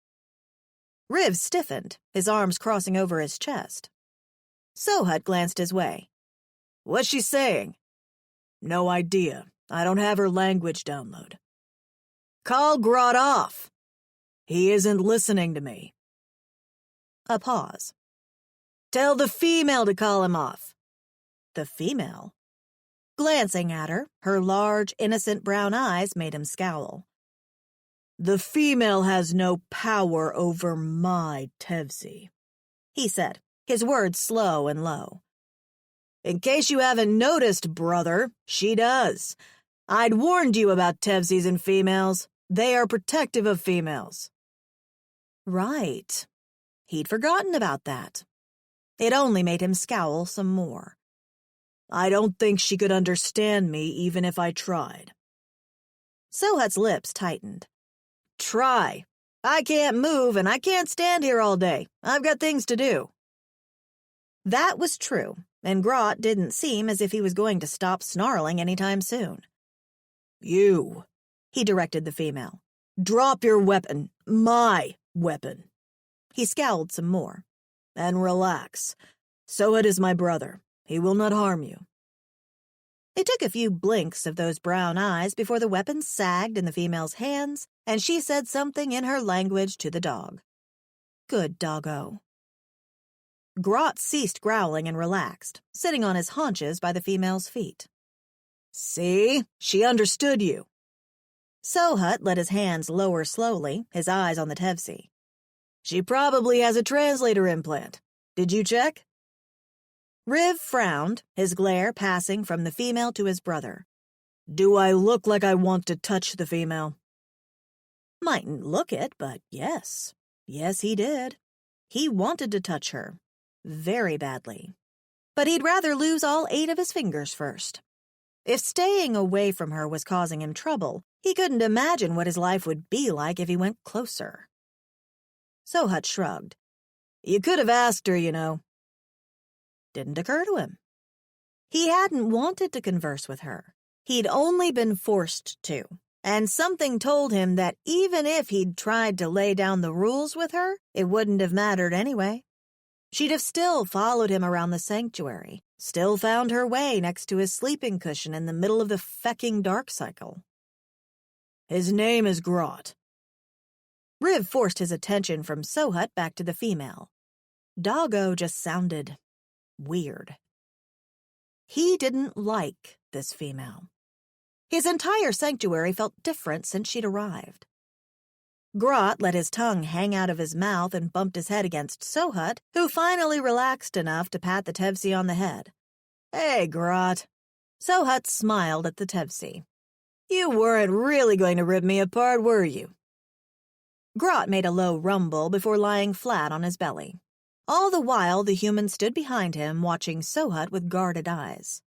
S1: Riv stiffened, his arms crossing over his chest. Sohut glanced his way. "What's she saying?" "No idea. I don't have her language download." "Call Grot off." "He isn't listening to me." A pause. "Tell the female to call him off." The female? Glancing at her, her large, innocent brown eyes made him scowl. "The female has no power over my Tevzi," he said, his words slow and low. "In case you haven't noticed, brother, she does. I'd warned you about Tevzis and females. They are protective of females." Right. He'd forgotten about that. It only made him scowl some more. "I don't think she could understand me even if I tried." Sohut's lips tightened. "Try. I can't move and I can't stand here all day. I've got things to do." That was true, and Grot didn't seem as if he was going to stop snarling anytime soon.
S2: "You,"
S1: he directed the female.
S2: "Drop your weapon. My weapon."
S1: He scowled some more.
S2: "And relax. Sohut is my brother. He will not harm you."
S1: It took a few blinks of those brown eyes before the weapon sagged in the female's hands, and she said something in her language to the dog. Good doggo. Grot ceased growling and relaxed, sitting on his haunches by the female's feet.
S2: "See? She understood you."
S1: Sohut let his hands lower slowly, his eyes on the Tevzi.
S2: "She probably has a translator implant. Did you check?"
S1: Riv frowned, his glare passing from the female to his brother.
S2: "Do I look like I want to touch the female?"
S1: Mightn't look it, but yes. Yes, he did. He wanted to touch her. Very badly. But he'd rather lose all 8 of his fingers first. If staying away from her was causing him trouble, he couldn't imagine what his life would be like if he went closer. Sohut shrugged.
S2: "You could have asked her, you know."
S1: Didn't occur to him. He hadn't wanted to converse with her. He'd only been forced to, and something told him that even if he'd tried to lay down the rules with her, it wouldn't have mattered anyway. She'd have still followed him around the sanctuary, still found her way next to his sleeping cushion in the middle of the fecking dark cycle.
S2: "His name is Grot."
S1: Riv forced his attention from Sohut back to the female. Doggo just sounded weird. He didn't like this female. His entire sanctuary felt different since she'd arrived. Grot let his tongue hang out of his mouth and bumped his head against Sohut, who finally relaxed enough to pat the Tevzi on the head.
S2: "Hey, Grot."
S1: Sohut smiled at the Tevzi.
S2: "You weren't really going to rip me apart, were you?"
S1: Grot made a low rumble before lying flat on his belly. All the while, the human stood behind him, watching Sohut with guarded eyes.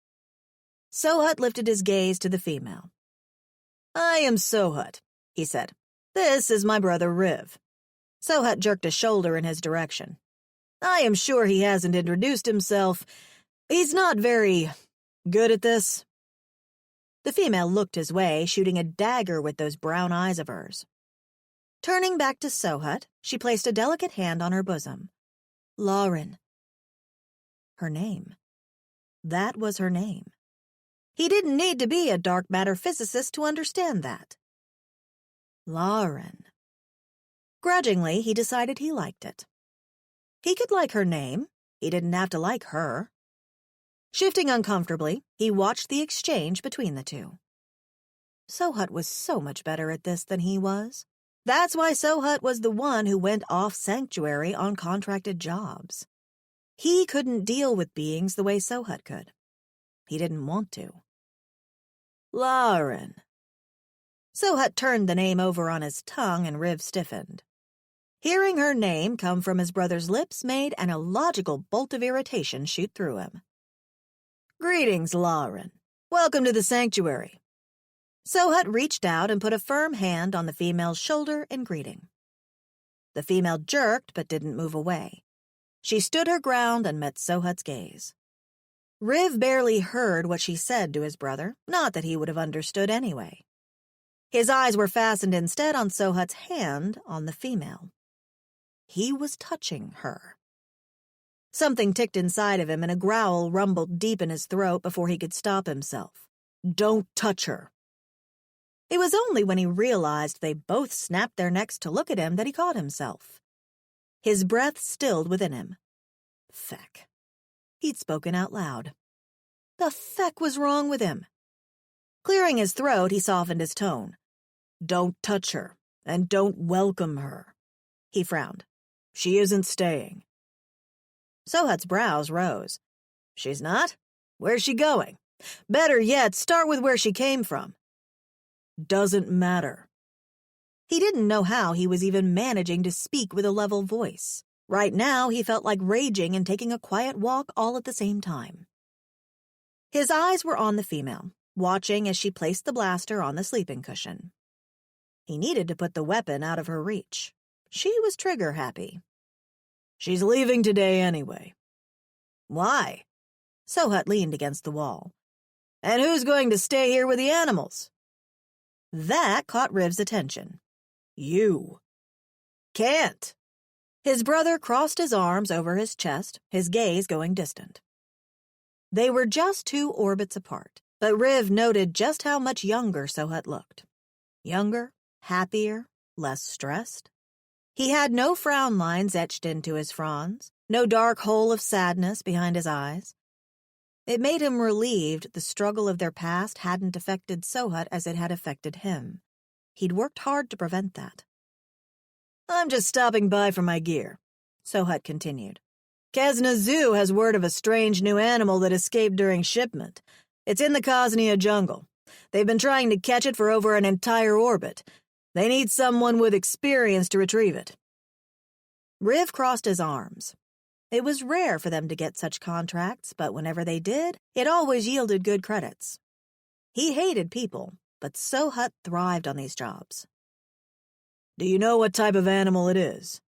S1: Sohut lifted his gaze to the female.
S2: "I am Sohut," he said. "This is my brother Riv."
S1: Sohut jerked a shoulder in his direction.
S2: "I am sure he hasn't introduced himself. He's not very good at this."
S1: The female looked his way, shooting a dagger with those brown eyes of hers. Turning back to Sohut, she placed a delicate hand on her bosom. Lauren. Her name. That was her name. He didn't need to be a dark matter physicist to understand that. Lauren. Grudgingly, he decided he liked it. He could like her name. He didn't have to like her. Shifting uncomfortably, he watched the exchange between the two. Sohut was so much better at this than he was. That's why Sohut was the one who went off sanctuary on contracted jobs. He couldn't deal with beings the way Sohut could. He didn't want to.
S2: Lauren.
S1: Sohut turned the name over on his tongue and Riv stiffened. Hearing her name come from his brother's lips made an illogical bolt of irritation shoot through him.
S2: "Greetings, Lauren. Welcome to the sanctuary."
S1: Sohut reached out and put a firm hand on the female's shoulder in greeting. The female jerked but didn't move away. She stood her ground and met Sohut's gaze. Riv barely heard what she said to his brother, not that he would have understood anyway. His eyes were fastened instead on Sohut's hand on the female. He was touching her. Something ticked inside of him and a growl rumbled deep in his throat before he could stop himself.
S2: "Don't touch her."
S1: It was only when he realized they both snapped their necks to look at him that he caught himself. His breath stilled within him. Feck. He'd spoken out loud. The feck was wrong with him? Clearing his throat, he softened his tone.
S2: "Don't touch her, and don't welcome her."
S1: He frowned.
S2: "She isn't staying."
S1: Sohut's brows rose.
S2: "She's not? Where's she going? Better yet, start with where she came from." "Doesn't matter."
S1: He didn't know how he was even managing to speak with a level voice. Right now, he felt like raging and taking a quiet walk all at the same time. His eyes were on the female, watching as she placed the blaster on the sleeping cushion. He needed to put the weapon out of her reach. She was trigger-happy.
S2: "She's leaving today anyway."
S1: "Why?"
S2: Sohut leaned against the wall. "And who's going to stay here with the animals?" That caught Riv's attention. "You." "Can't." His brother crossed his arms over his chest, his gaze going distant. They were just 2 orbits apart, but Riv noted just how much younger Sohut looked. Younger, happier, less stressed. He had no frown lines etched into his fronds, no dark hole of sadness behind his eyes. It made him relieved the struggle of their past hadn't affected Sohut as it had affected him. He'd worked hard to prevent that. "I'm just stopping by for my gear," Sohut continued. "Kesna Zoo has word of a strange new animal that escaped during shipment. It's in the Kosnia jungle. They've been trying to catch it for over an entire orbit. They need someone with experience to retrieve it." Riv crossed his arms. It was rare for them to get such contracts, but whenever they did, it always yielded good credits. He hated people, but Sohut thrived on these jobs. "Do you know what type of animal it is?"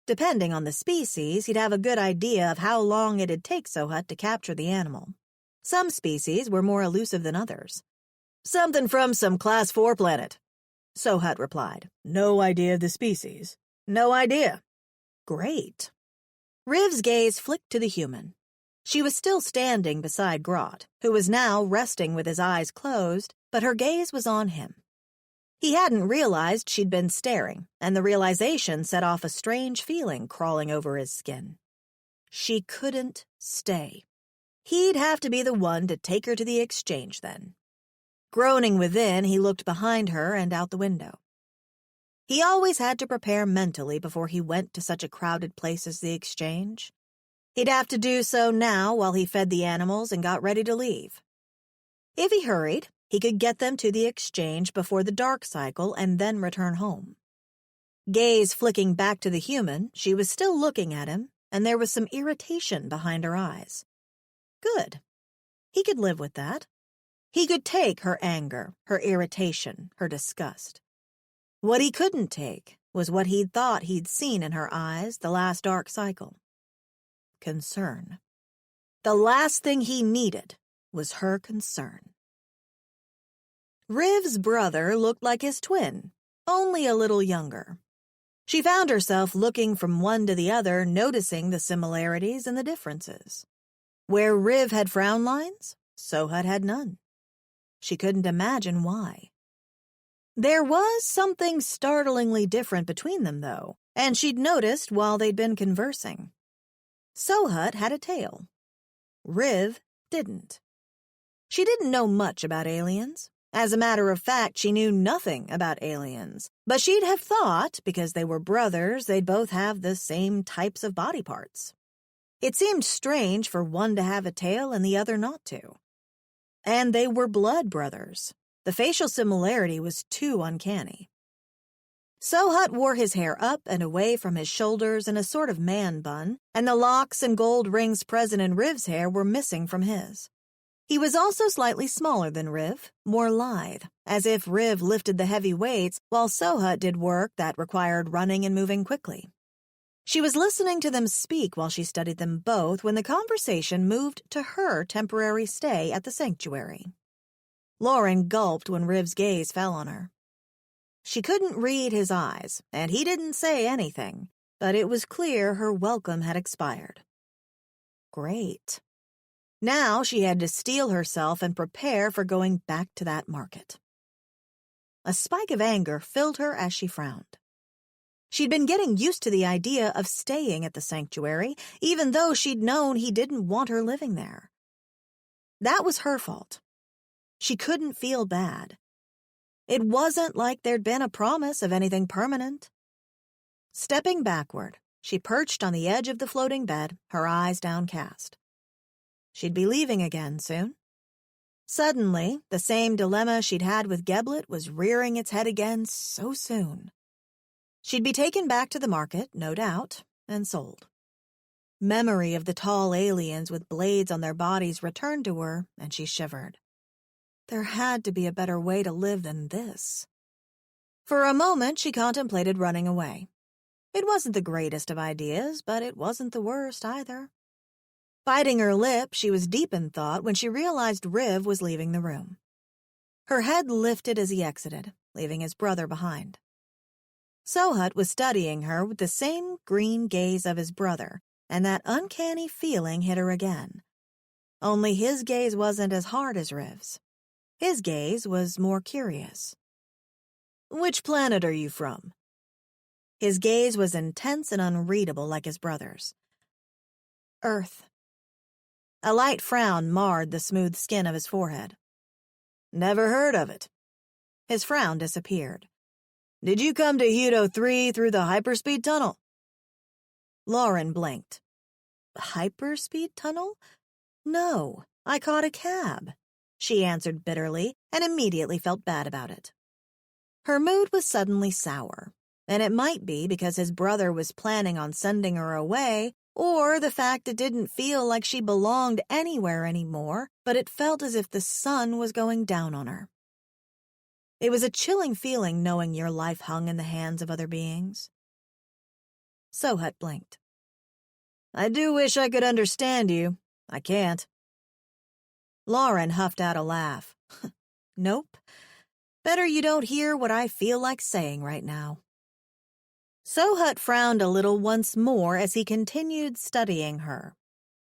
S2: Depending on the species, he'd have a good idea of how long it'd take Sohut to capture the animal. Some species were more elusive than others. "Something from some Class 4 planet," Sohut replied. "No idea of the species." "No idea." "Great." Riv's gaze flicked to the human. She was still standing beside Grot, who was now resting with his eyes closed, but her gaze was on him. He hadn't realized she'd been staring, and the realization set off a strange feeling crawling over his skin. She couldn't stay. He'd have to be the one to take her to the exchange then. Groaning within, he looked behind her and out the window. He always had to prepare mentally before he went to such a crowded place as the exchange. He'd have to do so now while he fed the animals and got ready to leave. If he hurried, he could get them to the exchange before the dark cycle and then return home. Gaze flicking back to the human, she was still looking at him, and there was some irritation behind her eyes. Good. He could live with that. He could take her anger, her irritation, her disgust. What he couldn't take was what he'd thought he'd seen in her eyes the last dark cycle. Concern. The last thing he needed was her concern. Riv's brother looked like his twin, only a little younger. She found herself looking from one to the other, noticing the similarities and the differences. Where Riv had frown lines, Sohut had none. She couldn't imagine why. There was something startlingly different between them, though, and she'd noticed while they'd been conversing. Sohut had a tail. Riv didn't. She didn't know much about aliens. As a matter of fact, she knew nothing about aliens, but she'd have thought, because they were brothers, they'd both have the same types of body parts. It seemed strange for one to have a tail and the other not to. And they were blood brothers. The facial similarity was too uncanny. Sohut wore his hair up and away from his shoulders in a sort of man bun, and the locks and gold rings present in Riv's hair were missing from his. He was also slightly smaller than Riv, more lithe, as if Riv lifted the heavy weights while Sohut did work that required running and moving quickly. She was listening to them speak while she studied them both when the conversation moved to her temporary stay at the sanctuary. Lauren gulped when Riv's gaze fell on her. She couldn't read his eyes, and he didn't say anything, but it was clear her welcome had expired. Great. Now she had to steel herself and prepare for going back to that market. A spike of anger filled her as she frowned. She'd been getting used to the idea of staying at the sanctuary, even though she'd known he didn't want her living there. That was her fault. She couldn't feel bad. It wasn't like there'd been a promise of anything permanent. Stepping backward, she perched on the edge of the floating bed, her eyes downcast. She'd be leaving again soon. Suddenly, the same dilemma she'd had with Geblet was rearing its head again so soon. She'd be taken back to the market, no doubt, and sold. Memory of the tall aliens with blades on their bodies returned to her, and she shivered. There had to be a better way to live than this. For a moment, she contemplated running away. It wasn't the greatest of ideas, but it wasn't the worst either. Biting her lip, she was deep in thought when she realized Riv was leaving the room. Her head lifted as he exited, leaving his brother behind. Sohut was studying her with the same green gaze of his brother, and that uncanny feeling hit her again. Only his gaze wasn't as hard as Riv's. His gaze was more curious. "Which planet are you from?" His gaze was intense and unreadable like his brother's. "Earth." A light frown marred the smooth skin of his forehead. "Never heard of it." His frown disappeared. "Did you come to Hudo 3 through the hyperspeed tunnel?" Lauren blinked. "Hyperspeed tunnel? No, I caught a cab," she answered bitterly and immediately felt bad about it. Her mood was suddenly sour, and it might be because his brother was planning on sending her away, or the fact it didn't feel like she belonged anywhere anymore, but it felt as if the sun was going down on her. It was a chilling feeling knowing your life hung in the hands of other beings. Sohut blinked. "I do wish I could understand you. I can't." Lauren huffed out a laugh. "Nope. Better you don't hear what I feel like saying right now." Sohut frowned a little once more as he continued studying her.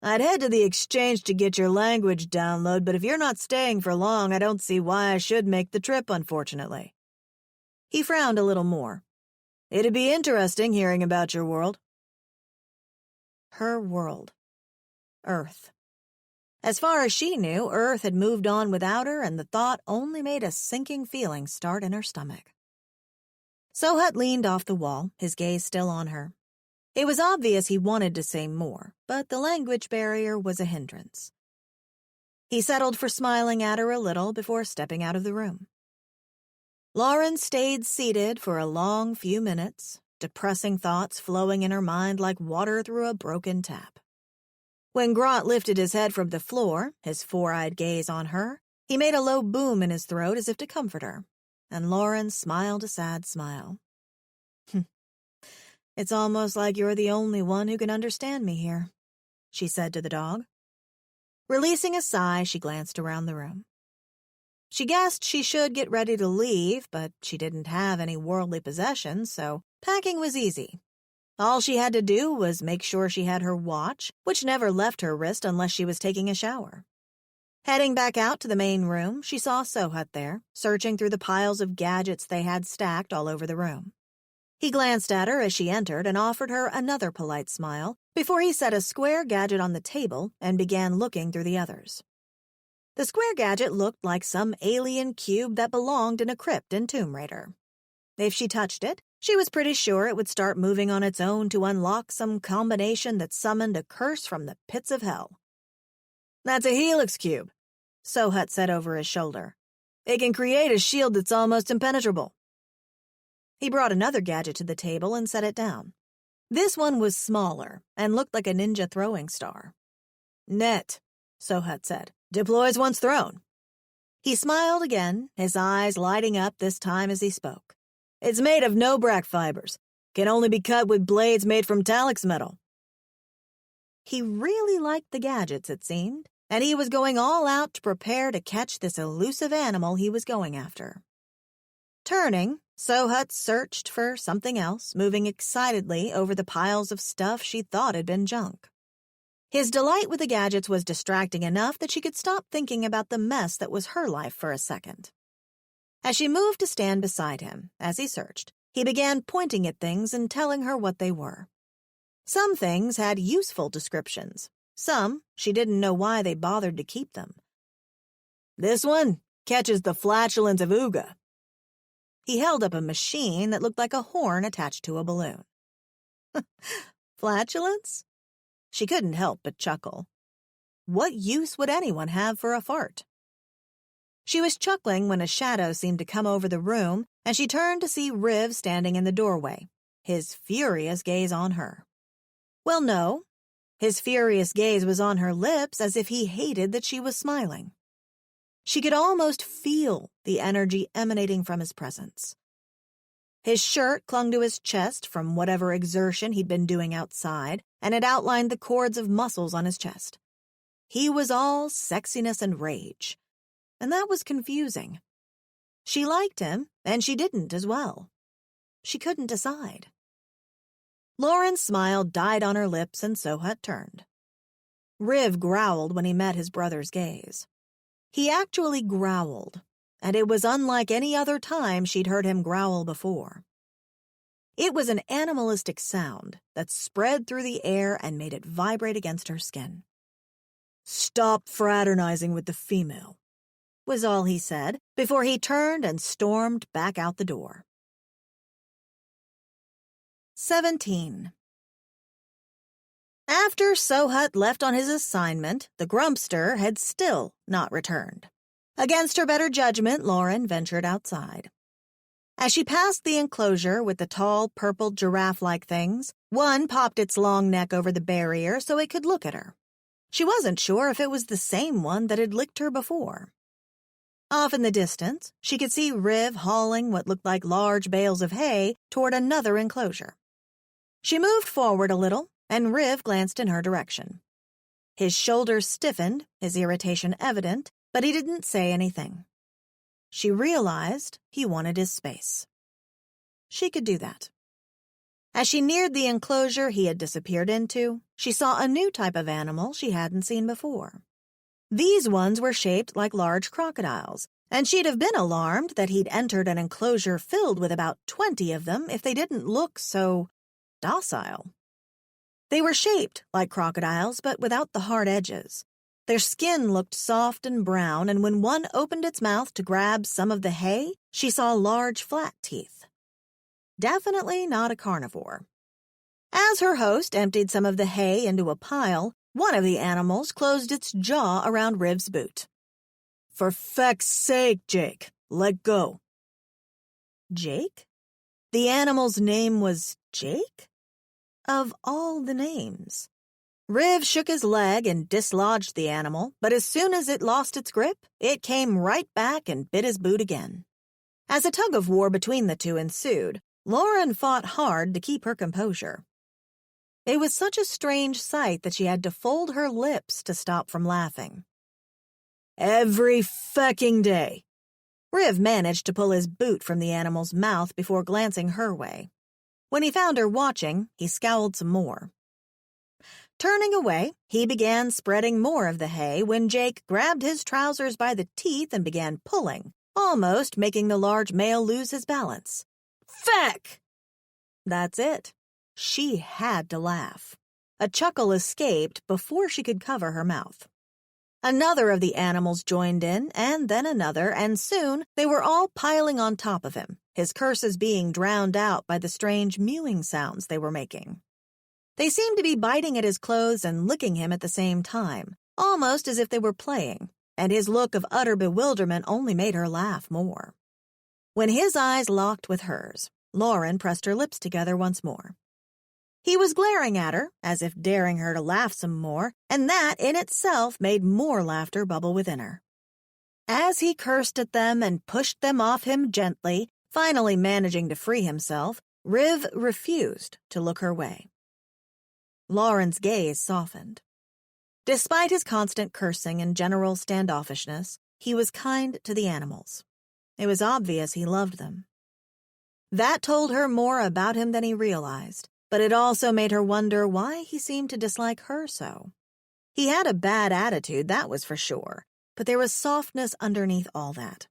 S2: "I'd head to the exchange to get your language download, but if you're not staying for long, I don't see why I should make the trip, unfortunately." He frowned a little more. "It'd be interesting hearing about your world." Her world. Earth. As far as she knew, Earth had moved on without her, and the thought only made a sinking feeling start in her stomach. Sohut leaned off the wall, his gaze still on her. It was obvious he wanted to say more, but the language barrier was a hindrance. He settled for smiling at her a little before stepping out of the room. Lauren stayed seated for a long few minutes, depressing thoughts flowing in her mind like water through a broken tap. When Grant lifted his head from the floor, his four-eyed gaze on her, he made a low boom in his throat as if to comfort her, and Lauren smiled a sad smile. "It's almost like you're the only one who can understand me here," she said to the dog. Releasing a sigh, she glanced around the room. She guessed she should get ready to leave, but she didn't have any worldly possessions, so packing was easy. All she had to do was make sure she had her watch, which never left her wrist unless she was taking a shower. Heading back out to the main room, she saw Sohut there, searching through the piles of gadgets they had stacked all over the room. He glanced at her as she entered and offered her another polite smile before he set a square gadget on the table and began looking through the others. The square gadget looked like some alien cube that belonged in a crypt in Tomb Raider. If she touched it, she was pretty sure it would start moving on its own to unlock some combination that summoned a curse from the pits of hell. "That's a helix cube," Sohut said over his shoulder. "It can create a shield that's almost impenetrable." He brought another gadget to the table and set it down. This one was smaller and looked like a ninja throwing star. "Net," Sohut said. "Deploys once thrown." He smiled again, his eyes lighting up this time as he spoke. "It's made of no-brack fibers. Can only be cut with blades made from talix metal." He really liked the gadgets, it seemed, and he was going all out to prepare to catch this elusive animal he was going after. Turning, Sohut searched for something else, moving excitedly over the piles of stuff she thought had been junk. His delight with the gadgets was distracting enough that she could stop thinking about the mess that was her life for a second. As she moved to stand beside him, as he searched, he began pointing at things and telling her what they were. Some things had useful descriptions. Some, she didn't know why they bothered to keep them. "This one catches the flatulence of Uga." He held up a machine that looked like a horn attached to a balloon. "Flatulence?" She couldn't help but chuckle. What use would anyone have for a fart? She was chuckling when a shadow seemed to come over the room, and she turned to see Riv standing in the doorway, his furious gaze on her. Well, no. His furious gaze was on her lips as if he hated that she was smiling. She could almost feel the energy emanating from his presence. His shirt clung to his chest from whatever exertion he'd been doing outside, and it outlined the cords of muscles on his chest. he was all sexiness and rage. And that was confusing. She liked him, and she didn't as well. She couldn't decide. Lauren's smile died on her lips, and Sohut turned. Riv growled when he met his brother's gaze. He actually growled, and it was unlike any other time she'd heard him growl before. It was an animalistic sound that spread through the air and made it vibrate against her skin. "Stop fraternizing with the female," was all he said before he turned and stormed back out the door. 17. After Sohut left on his assignment, the Grumpster had still not returned. Against her better judgment, Lauren ventured outside. As she passed the enclosure with the tall, purple giraffe-like things, one popped its long neck over the barrier so it could look at her. She wasn't sure if it was the same one that had licked her before. Off in the distance, she could see Riv hauling what looked like large bales of hay toward another enclosure. She moved forward a little, and Riv glanced in her direction. His shoulders stiffened, his irritation evident, but he didn't say anything. She realized he wanted his space. She could do that. As she neared the enclosure he had disappeared into, she saw a new type of animal she hadn't seen before. These ones were shaped like large crocodiles, and she'd have been alarmed that he'd entered an enclosure filled with about 20 of them if they didn't look so docile. They were shaped like crocodiles, but without the hard edges. Their skin looked soft and brown, and when one opened its mouth to grab some of the hay, she saw large flat teeth. Definitely not a carnivore. As her host emptied some of the hay into a pile, one of the animals closed its jaw around Riv's boot. "For feck's sake, Jake, let go." Jake? The animal's name was Jake? Of all the names. Riv shook his leg and dislodged the animal, but as soon as it lost its grip, it came right back and bit his boot again. As a tug-of-war between the two ensued, Lauren fought hard to keep her composure. It was such a strange sight that she had to fold her lips to stop from laughing. "Every fecking day." Riv managed to pull his boot from the animal's mouth before glancing her way. When he found her watching, he scowled some more. Turning away, he began spreading more of the hay when Jake grabbed his trousers by the teeth and began pulling, almost making the large male lose his balance. "Feck!" That's it. She had to laugh. A chuckle escaped before she could cover her mouth. Another of the animals joined in, and then another, and soon they were all piling on top of him, his curses being drowned out by the strange mewing sounds they were making. They seemed to be biting at his clothes and licking him at the same time, almost as if they were playing, and his look of utter bewilderment only made her laugh more. When his eyes locked with hers, Lauren pressed her lips together once more. He was glaring at her, as if daring her to laugh some more, and that in itself made more laughter bubble within her. As he cursed at them and pushed them off him gently, finally managing to free himself, Riv refused to look her way. Lauren's gaze softened. Despite his constant cursing and general standoffishness, he was kind to the animals. It was obvious he loved them. That told her more about him than he realized, but it also made her wonder why he seemed to dislike her so. He had a bad attitude, that was for sure, but there was softness underneath all that.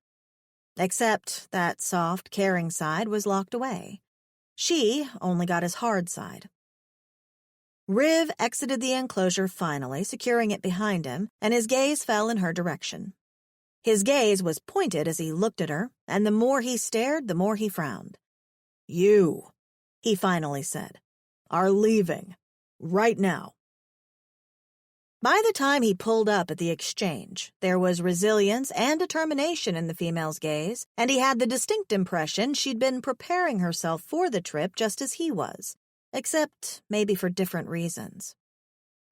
S2: Except that soft, caring side was locked away. She only got his hard side. Riv exited the enclosure finally, securing it behind him, and his gaze fell in her direction. His gaze was pointed as he looked at her, and the more he stared, the more he frowned. "You," he finally said, "are leaving. Right now." By the time he pulled up at the exchange, there was resilience and determination in the female's gaze, and he had the distinct impression she'd been preparing herself for the trip just as he was, except maybe for different reasons.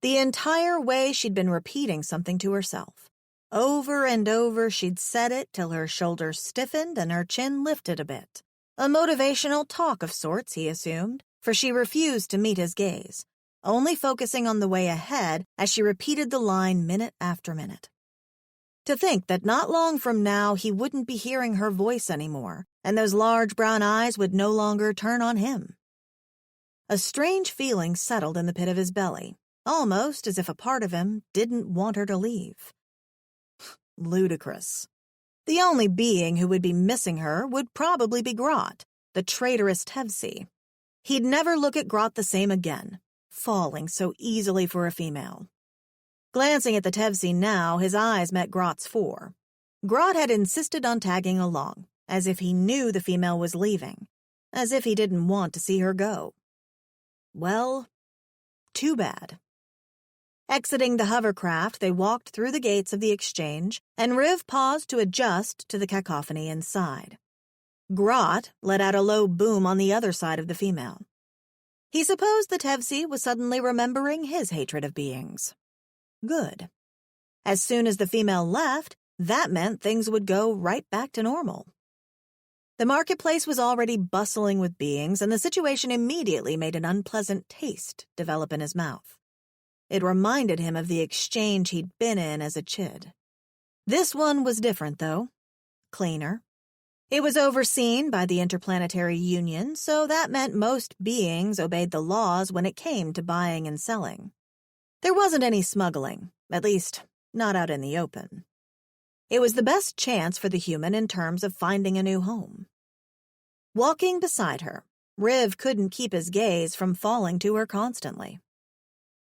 S2: The entire way she'd been repeating something to herself. Over and over she'd said it till her shoulders stiffened and her chin lifted a bit. A motivational talk of sorts, he assumed, for she refused to meet his gaze. only focusing on the way ahead as she repeated the line minute after minute. To think that not long from now he wouldn't be hearing her voice anymore, and those large brown eyes would no longer turn on him. A strange feeling settled in the pit of his belly, almost as if a part of him didn't want her to leave. Ludicrous. The only being who would be missing her would probably be Grot, the traitorous Tevzi. He'd never look at Grot the same again, falling so easily for a female. Glancing at the Tevzi now, his eyes met Grot's 4. Grot had insisted on tagging along, as if he knew the female was leaving, as if he didn't want to see her go. Well, too bad. Exiting the hovercraft, they walked through the gates of the exchange, and Riv paused to adjust to the cacophony inside. Grot let out a low boom on the other side of the female. He supposed the Tevzi was suddenly remembering his hatred of beings. Good. As soon as the female left, that meant things would go right back to normal. The marketplace was already bustling with beings, and the situation immediately made an unpleasant taste develop in his mouth. It reminded him of the exchange he'd been in as a chid. This one was different, though. Cleaner. It was overseen by the Interplanetary Union, so that meant most beings obeyed the laws when it came to buying and selling. There wasn't any smuggling, at least not out in the open. It was the best chance for the human in terms of finding a new home. Walking beside her, Riv couldn't keep his gaze from falling to her constantly.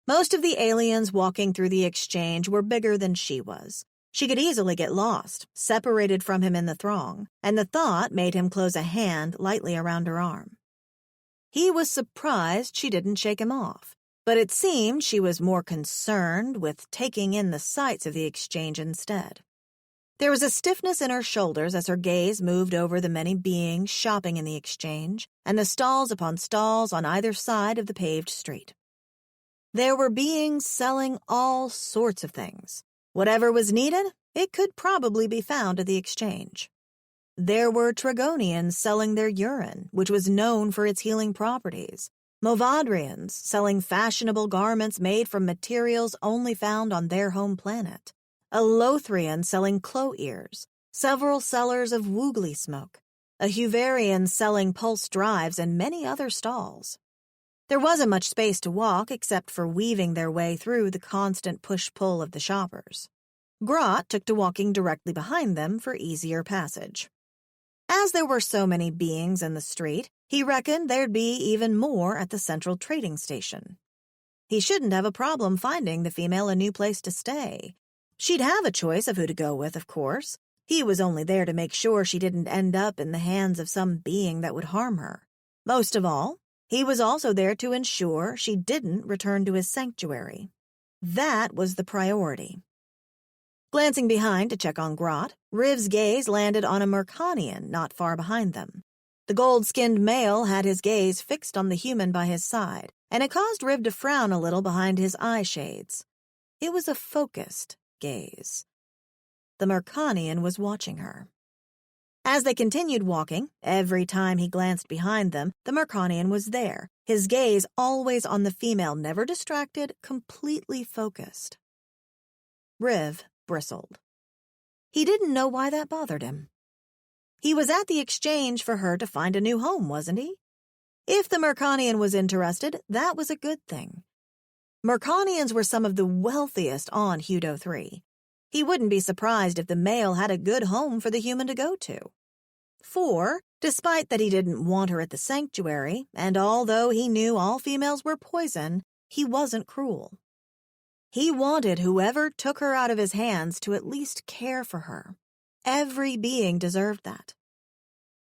S2: Most of the aliens walking through the exchange were bigger than she was. She could easily get lost, separated from him in the throng, and the thought made him close a hand lightly around her arm. He was surprised she didn't shake him off, but it seemed she was more concerned with taking in the sights of the exchange instead. There was a stiffness in her shoulders as her gaze moved over the many beings shopping in the exchange and the stalls upon stalls on either side of the paved street. There were beings selling all sorts of things. Whatever was needed, it could probably be found at the exchange. There were Trigonians selling their urine, which was known for its healing properties. Movadrians selling fashionable garments made from materials only found on their home planet. A Lothrian selling clo ears. Several sellers of woogly smoke. A Huvarian selling pulse drives and many other stalls. There wasn't much space to walk except for weaving their way through the constant push-pull of the shoppers. Grot took to walking directly behind them for easier passage. As there were so many beings in the street, he reckoned there'd be even more at the central trading station. He shouldn't have a problem finding the female a new place to stay. She'd have a choice of who to go with, of course. He was only there to make sure she didn't end up in the hands of some being that would harm her. Most of all, he was also there to ensure she didn't return to his sanctuary. That was the priority. Glancing behind to check on Grot, Riv's gaze landed on a Mercanian not far behind them. The gold-skinned male had his gaze fixed on the human by his side, and it caused Riv to frown a little behind his eye shades. It was a focused gaze. The Mercanian was watching her. As they continued walking, every time he glanced behind them, the Mercanian was there, his gaze always on the female, never distracted, completely focused. Riv bristled. He didn't know why that bothered him. He was at the exchange for her to find a new home, wasn't he? If the Mercanian was interested, that was a good thing. Mercanians were some of the wealthiest on Hudo 3. He wouldn't be surprised if the male had a good home for the human to go to. For, despite that he didn't want her at the sanctuary, and although he knew all females were poison, he wasn't cruel. He wanted whoever took her out of his hands to at least care for her. Every being deserved that.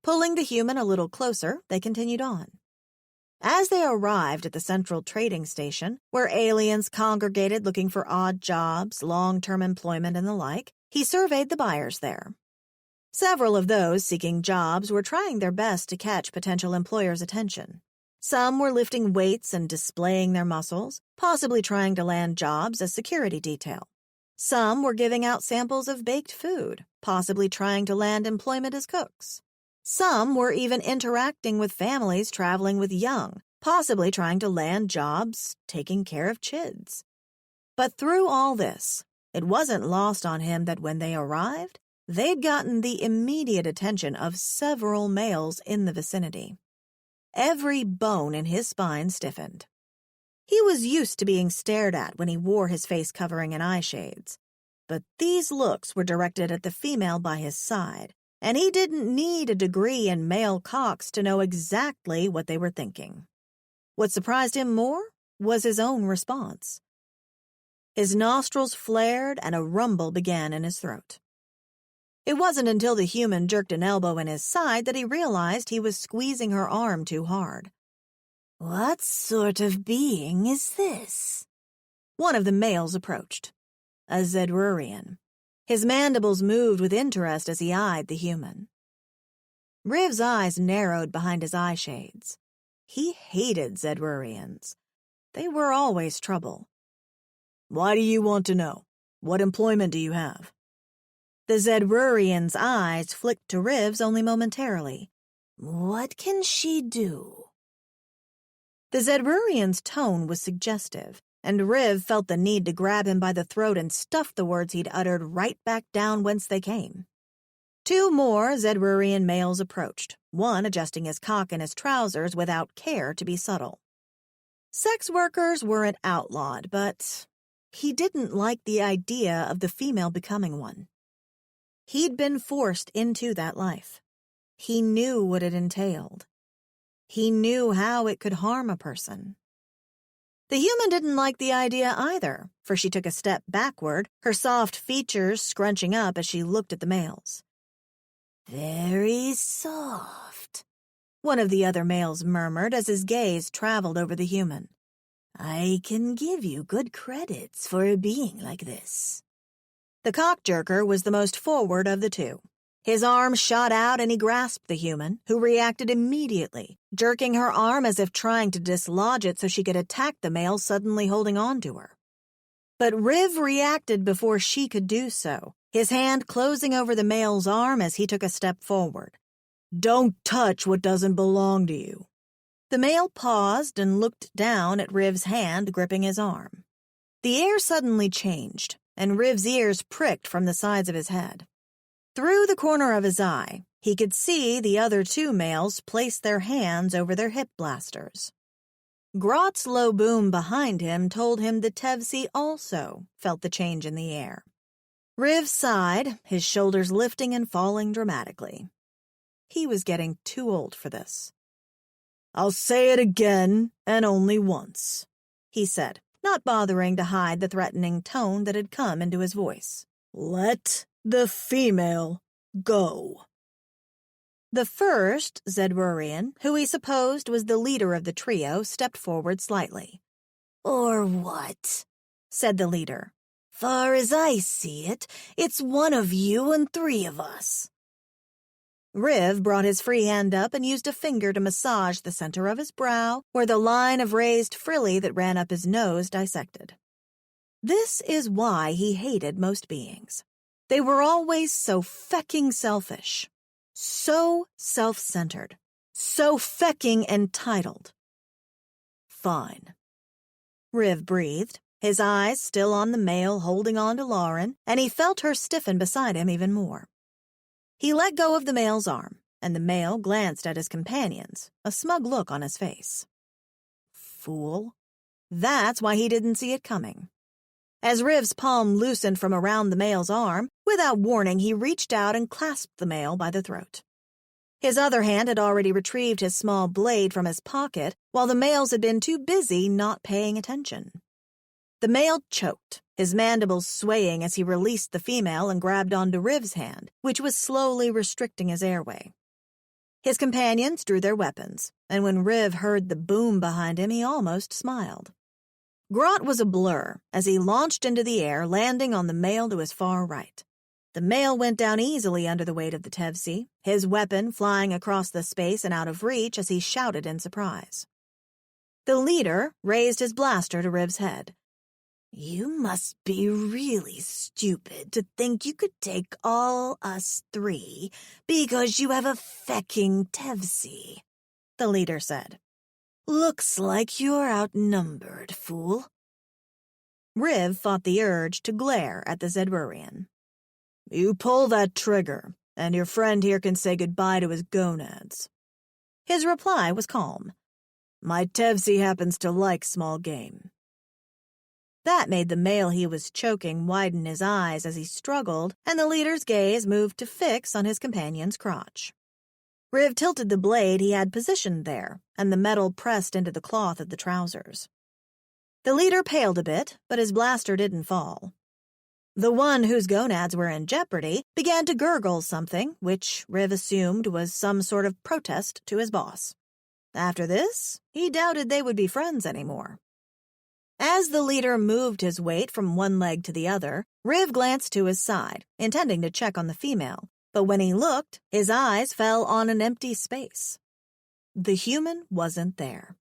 S2: Pulling the human a little closer, they continued on. As they arrived at the central trading station, where aliens congregated looking for odd jobs, long-term employment, and the like, he surveyed the buyers there. Several of those seeking jobs were trying their best to catch potential employers' attention. Some were lifting weights and displaying their muscles, possibly trying to land jobs as security detail. Some were giving out samples of baked food, possibly trying to land employment as cooks. Some were even interacting with families traveling with young, possibly trying to land jobs, taking care of chids. But through all this, it wasn't lost on him that when they arrived, they'd gotten the immediate attention of several males in the vicinity. Every bone in his spine stiffened. He was used to being stared at when he wore his face covering and eye shades, but these looks were directed at the female by his side, and he didn't need a degree in male cocks to know exactly what they were thinking. What surprised him more was his own response. His nostrils flared and a rumble began in his throat. It wasn't until the human jerked an elbow in his side that he realized he was squeezing her arm too hard.
S1: "What sort of being is this?"
S2: One of the males approached. A Zedrurian. His mandibles moved with interest as he eyed the human. Riv's eyes narrowed behind his eye shades. He hated Zedrurians. They were always trouble. "Why do you want to know? What employment do you have?" The Zedrurian's eyes flicked to Riv's only momentarily.
S1: "What can she do?"
S2: The Zedrurian's tone was suggestive, and Riv felt the need to grab him by the throat and stuff the words he'd uttered right back down whence they came. Two more Zedrurian males approached, one adjusting his cock in his trousers without care to be subtle. Sex workers weren't outlawed, but he didn't like the idea of the female becoming one. He'd been forced into that life. He knew what it entailed. He knew how it could harm a person. The human didn't like the idea either, for she took a step backward, her soft features scrunching up as she looked at the males.
S1: "Very soft,"
S2: one of the other males murmured as his gaze traveled over the human.
S1: "I can give you good credits for a being like this."
S2: The cock-jerker was the most forward of the two. His arm shot out and he grasped the human, who reacted immediately, jerking her arm as if trying to dislodge it so she could attack the male suddenly holding on to her. But Riv reacted before she could do so, his hand closing over the male's arm as he took a step forward. "Don't touch what doesn't belong to you." The male paused and looked down at Riv's hand gripping his arm. The air suddenly changed, and Riv's ears pricked from the sides of his head. Through the corner of his eye, he could see the other two males place their hands over their hip blasters. Grott's low boom behind him told him the Tevzi also felt the change in the air. Riv sighed, his shoulders lifting and falling dramatically. He was getting too old for this. "I'll say it again, and only once," he said, not bothering to hide the threatening tone that had come into his voice. "Let the female go." The first Zedrurian, who he supposed was the leader of the trio, stepped forward slightly.
S1: "Or what?"
S2: said the leader.
S1: "Far as I see it, it's one of you and three of us."
S2: Riv brought his free hand up and used a finger to massage the center of his brow, where the line of raised frilly that ran up his nose dissected. This is why he hated most beings. They were always so fecking selfish, so self-centered, so fecking entitled. "Fine," Riv breathed, his eyes still on the male holding on to Lauren, and he felt her stiffen beside him even more. He let go of the male's arm, and the male glanced at his companions, a smug look on his face. Fool. That's why he didn't see it coming. As Riv's palm loosened from around the male's arm, without warning he reached out and clasped the male by the throat. His other hand had already retrieved his small blade from his pocket, while the males had been too busy not paying attention. The male choked, his mandibles swaying as he released the female and grabbed onto Riv's hand, which was slowly restricting his airway. His companions drew their weapons, and when Riv heard the boom behind him, he almost smiled. Grott was a blur as he launched into the air, landing on the male to his far right. The male went down easily under the weight of the Tevzi, his weapon flying across the space and out of reach as he shouted in surprise. The leader raised his blaster to Riv's head.
S1: "You must be really stupid to think you could take all us three because you have a fecking Tevzi,"
S2: the leader said. Looks like you're outnumbered, fool.
S1: Riv fought the urge to glare at the Zedrurian.
S2: You pull that trigger, and your friend here can say goodbye to his gonads.
S1: His reply was calm.
S2: My Tevzi happens to like small game.
S1: That made the male he was choking widen his eyes as he struggled, and the leader's gaze moved to fix on his companion's crotch. Riv tilted the blade he had positioned there, and the metal pressed into the cloth of the trousers. The leader paled a bit, but his blaster didn't fall. The one whose gonads were in jeopardy began to gurgle something, which Riv assumed was some sort of protest to his boss. After this, he doubted they would be friends anymore. As the leader moved his weight from one leg to the other, Riv glanced to his side, intending to check on the female, but when he looked, his eyes fell on an empty space. The human wasn't there.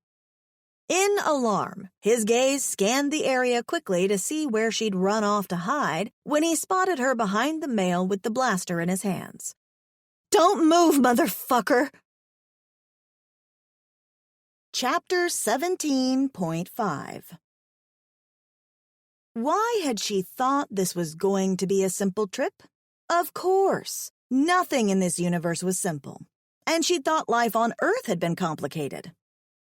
S1: In alarm, his gaze scanned the area quickly to see where she'd run off to hide when he spotted her behind the male with the blaster in his hands.
S2: "Don't move, motherfucker!"
S1: Chapter 17.5 Why had she thought this was going to be a simple trip? Of course, nothing in this universe was simple, and she thought life on Earth had been complicated.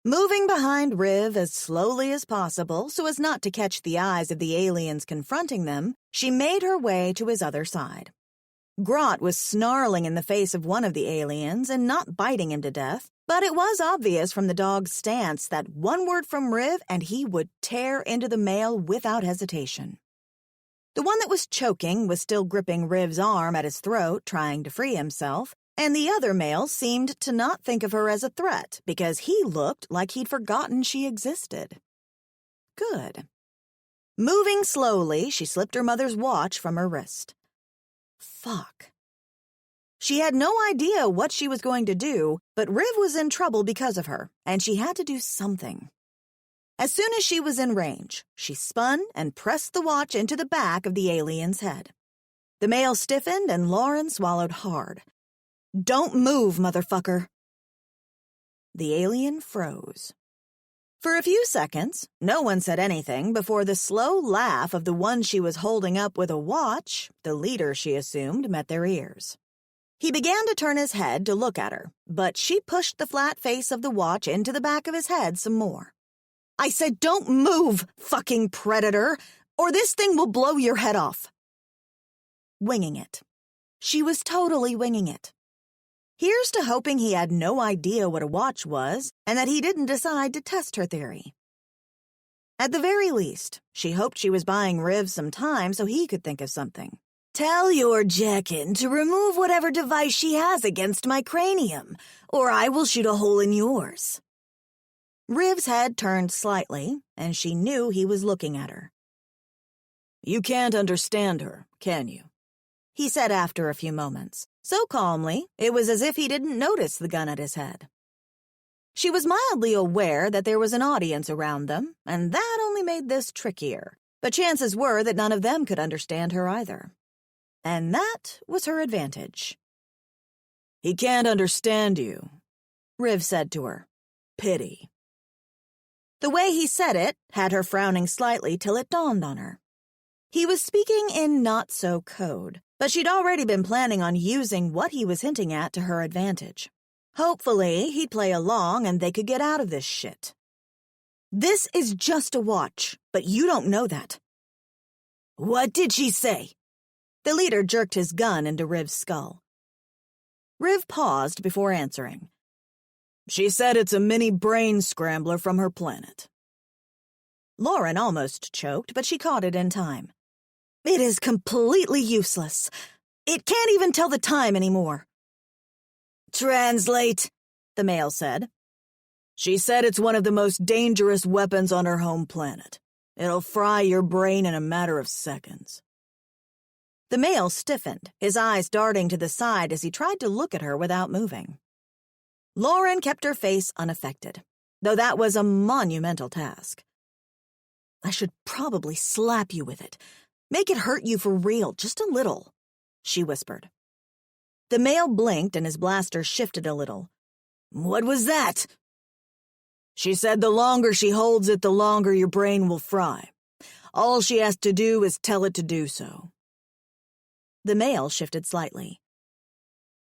S1: Moving behind Riv as slowly as possible so as not to catch the eyes of the aliens confronting them, she made her way to his other side. Grot was snarling in the face of one of the aliens and not biting him to death, but it was obvious from the dog's stance that one word from Riv and he would tear into the male without hesitation. The one that was choking was still gripping Riv's arm at his throat, trying to free himself, and the other male seemed to not think of her as a threat because he looked like he'd forgotten she existed. Good. Moving slowly, she slipped her mother's watch from her wrist. Fuck. She had no idea what she was going to do, but Riv was in trouble because of her, and she had to do something. As soon as she was in range, she spun and pressed the watch into the back of the alien's head. The male stiffened and Lauren swallowed hard. "Don't move, motherfucker." The alien froze. For a few seconds, no one said anything before the slow laugh of the one she was holding up with a watch, the leader she assumed, met their ears. He began to turn his head to look at her, but she pushed the flat face of the watch into the back of his head some more. "I said don't move, fucking predator, or this thing will blow your head off." Winging it. She was totally winging it. Here's to hoping he had no idea what a watch was and that he didn't decide to test her theory. At the very least, she hoped she was buying Riv some time so he could think of something. "Tell your Jackin to remove whatever device she has against my cranium, or I will shoot a hole in yours." Riv's head turned slightly, and she knew he was looking at her.
S2: "You can't understand her, can you?"
S1: he said after a few moments, so calmly it was as if he didn't notice the gun at his head. She was mildly aware that there was an audience around them, and that only made this trickier, but chances were that none of them could understand her either. And that was her advantage.
S2: "He can't understand you,"
S1: Riv said to her.
S2: "Pity."
S1: The way he said it had her frowning slightly till it dawned on her. He was speaking in not-so-code, but she'd already been planning on using what he was hinting at to her advantage. Hopefully, he'd play along and they could get out of this shit. "This is just a watch, but you don't know that."
S2: "What did she say?"
S1: The leader jerked his gun into Riv's skull. Riv paused before answering.
S2: "She said it's a mini brain scrambler from her planet."
S1: Lauren almost choked, but she caught it in time. "It is completely useless. It can't even tell the time anymore."
S2: "Translate,"
S1: the male said.
S2: "She said it's one of the most dangerous weapons on her home planet. It'll fry your brain in a matter of seconds."
S1: The male stiffened, his eyes darting to the side as he tried to look at her without moving. Lauren kept her face unaffected, though that was a monumental task. "I should probably slap you with it. Make it hurt you for real, just a little," she whispered. The male blinked and his blaster shifted a little.
S2: "What was that?" She said the longer she holds it, the longer your brain will fry. All she has to do is tell it to do so.
S1: The male shifted slightly.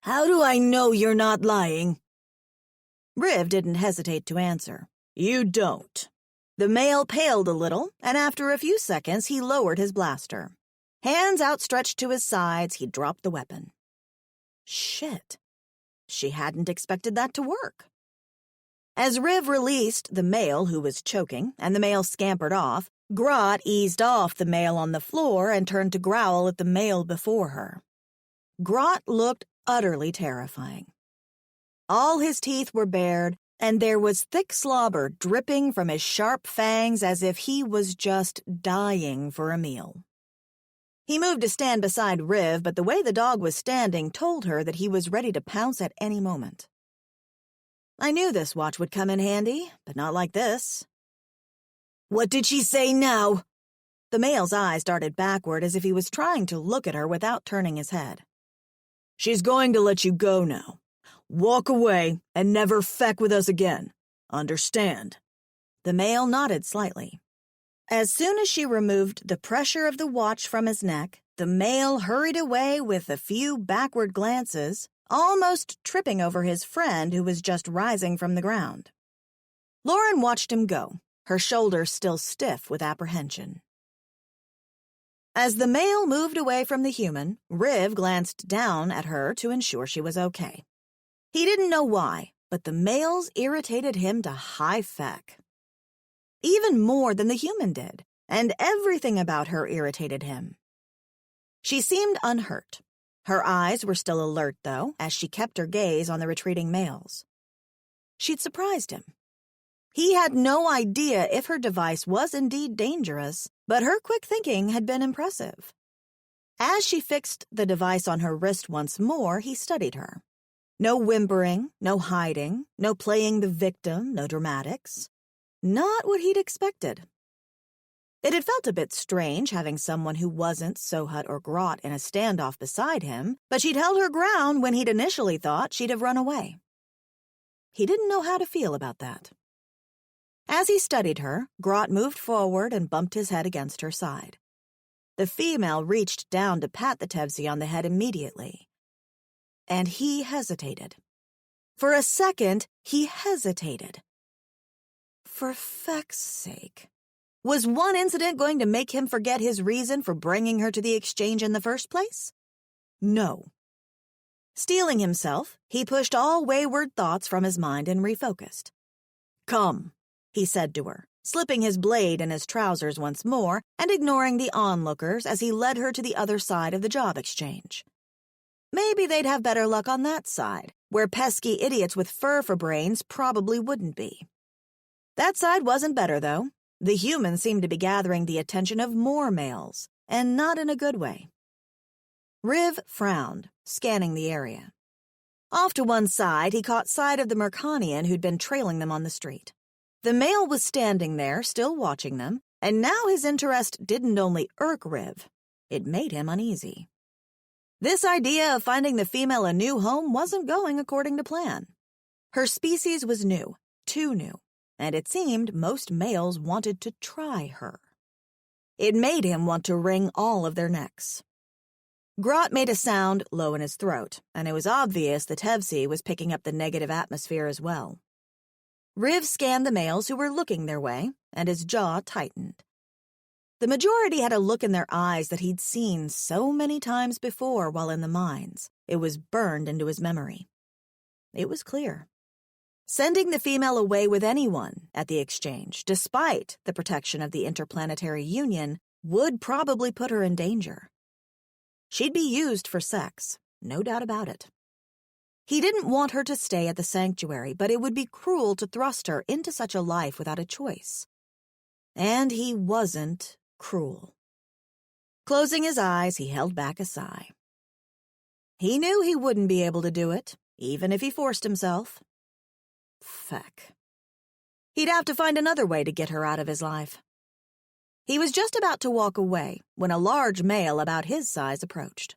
S2: How do I know you're not lying?
S1: Riv didn't hesitate to answer.
S2: You don't.
S1: The male paled a little, and after a few seconds he lowered his blaster. Hands outstretched to his sides, he dropped the weapon. Shit. She hadn't expected that to work. As Riv released the male who was choking, and the male scampered off, Grot eased off the male on the floor and turned to growl at the male before her. Grot looked utterly terrifying. All his teeth were bared, and there was thick slobber dripping from his sharp fangs as if he was just dying for a meal. He moved to stand beside Riv, but the way the dog was standing told her that he was ready to pounce at any moment. I knew this watch would come in handy, but not like this.
S2: What did she say now?
S1: The male's eyes darted backward as if he was trying to look at her without turning his head.
S2: She's going to let you go now. Walk away and never feck with us again. Understand?
S1: The male nodded slightly. As soon as she removed the pressure of the watch from his neck, the male hurried away with a few backward glances, almost tripping over his friend who was just rising from the ground. Lauren watched him go, her shoulders still stiff with apprehension. As the male moved away from the human, Riv glanced down at her to ensure she was okay. He didn't know why, but the males irritated him to high feck. Even more than the human did, and everything about her irritated him. She seemed unhurt. Her eyes were still alert, though, as she kept her gaze on the retreating males. She'd surprised him. He had no idea if her device was indeed dangerous, but her quick thinking had been impressive. As she fixed the device on her wrist once more, he studied her. No whimpering, no hiding, no playing the victim, no dramatics. Not what he'd expected. It had felt a bit strange having someone who wasn't Sohut or Grot in a standoff beside him, but she'd held her ground when he'd initially thought she'd have run away. He didn't know how to feel about that. As he studied her, Grot moved forward and bumped his head against her side. The female reached down to pat the Tevzi on the head immediately. And he hesitated. For a second, he hesitated. For feck's sake. Was one incident going to make him forget his reason for bringing her to the exchange in the first place? No. Steeling himself, he pushed all wayward thoughts from his mind and refocused. Come, he said to her, slipping his blade in his trousers once more and ignoring the onlookers as he led her to the other side of the job exchange. Maybe they'd have better luck on that side, where pesky idiots with fur for brains probably wouldn't be. That side wasn't better, though. The humans seemed to be gathering the attention of more males, and not in a good way. Riv frowned, scanning the area. Off to one side, he caught sight of the Mercanian who'd been trailing them on the street. The male was standing there, still watching them, and now his interest didn't only irk Riv, it made him uneasy. This idea of finding the female a new home wasn't going according to plan. Her species was new, too new. And it seemed most males wanted to try her. It made him want to wring all of their necks. Grot made a sound low in his throat, and it was obvious the Tevzi was picking up the negative atmosphere as well. Riv scanned the males who were looking their way, and his jaw tightened. The majority had a look in their eyes that he'd seen so many times before while in the mines. It was burned into his memory. It was clear. Sending the female away with anyone at the exchange, despite the protection of the Interplanetary Union, would probably put her in danger. She'd be used for sex, no doubt about it. He didn't want her to stay at the sanctuary, but it would be cruel to thrust her into such a life without a choice. And he wasn't cruel. Closing his eyes, he held back a sigh. He knew he wouldn't be able to do it, even if he forced himself. Feck. He'd have to find another way to get her out of his life. He was just about to walk away when a large male about his size approached.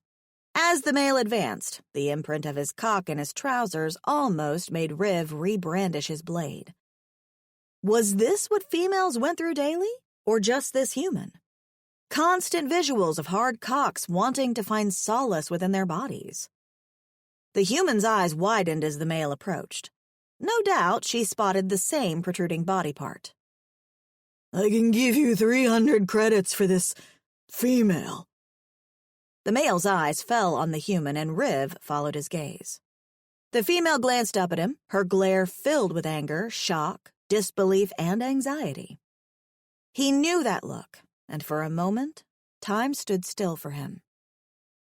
S1: As the male advanced, the imprint of his cock in his trousers almost made Riv rebrandish his blade. Was this what females went through daily, or just this human? Constant visuals of hard cocks wanting to find solace within their bodies. The human's eyes widened as the male approached. No doubt she spotted the same protruding body part.
S2: I can give you 300 credits for this female.
S1: The male's eyes fell on the human, and Riv followed his gaze. The female glanced up at him, her glare filled with anger, shock, disbelief, and anxiety. He knew that look, and for a moment, time stood still for him.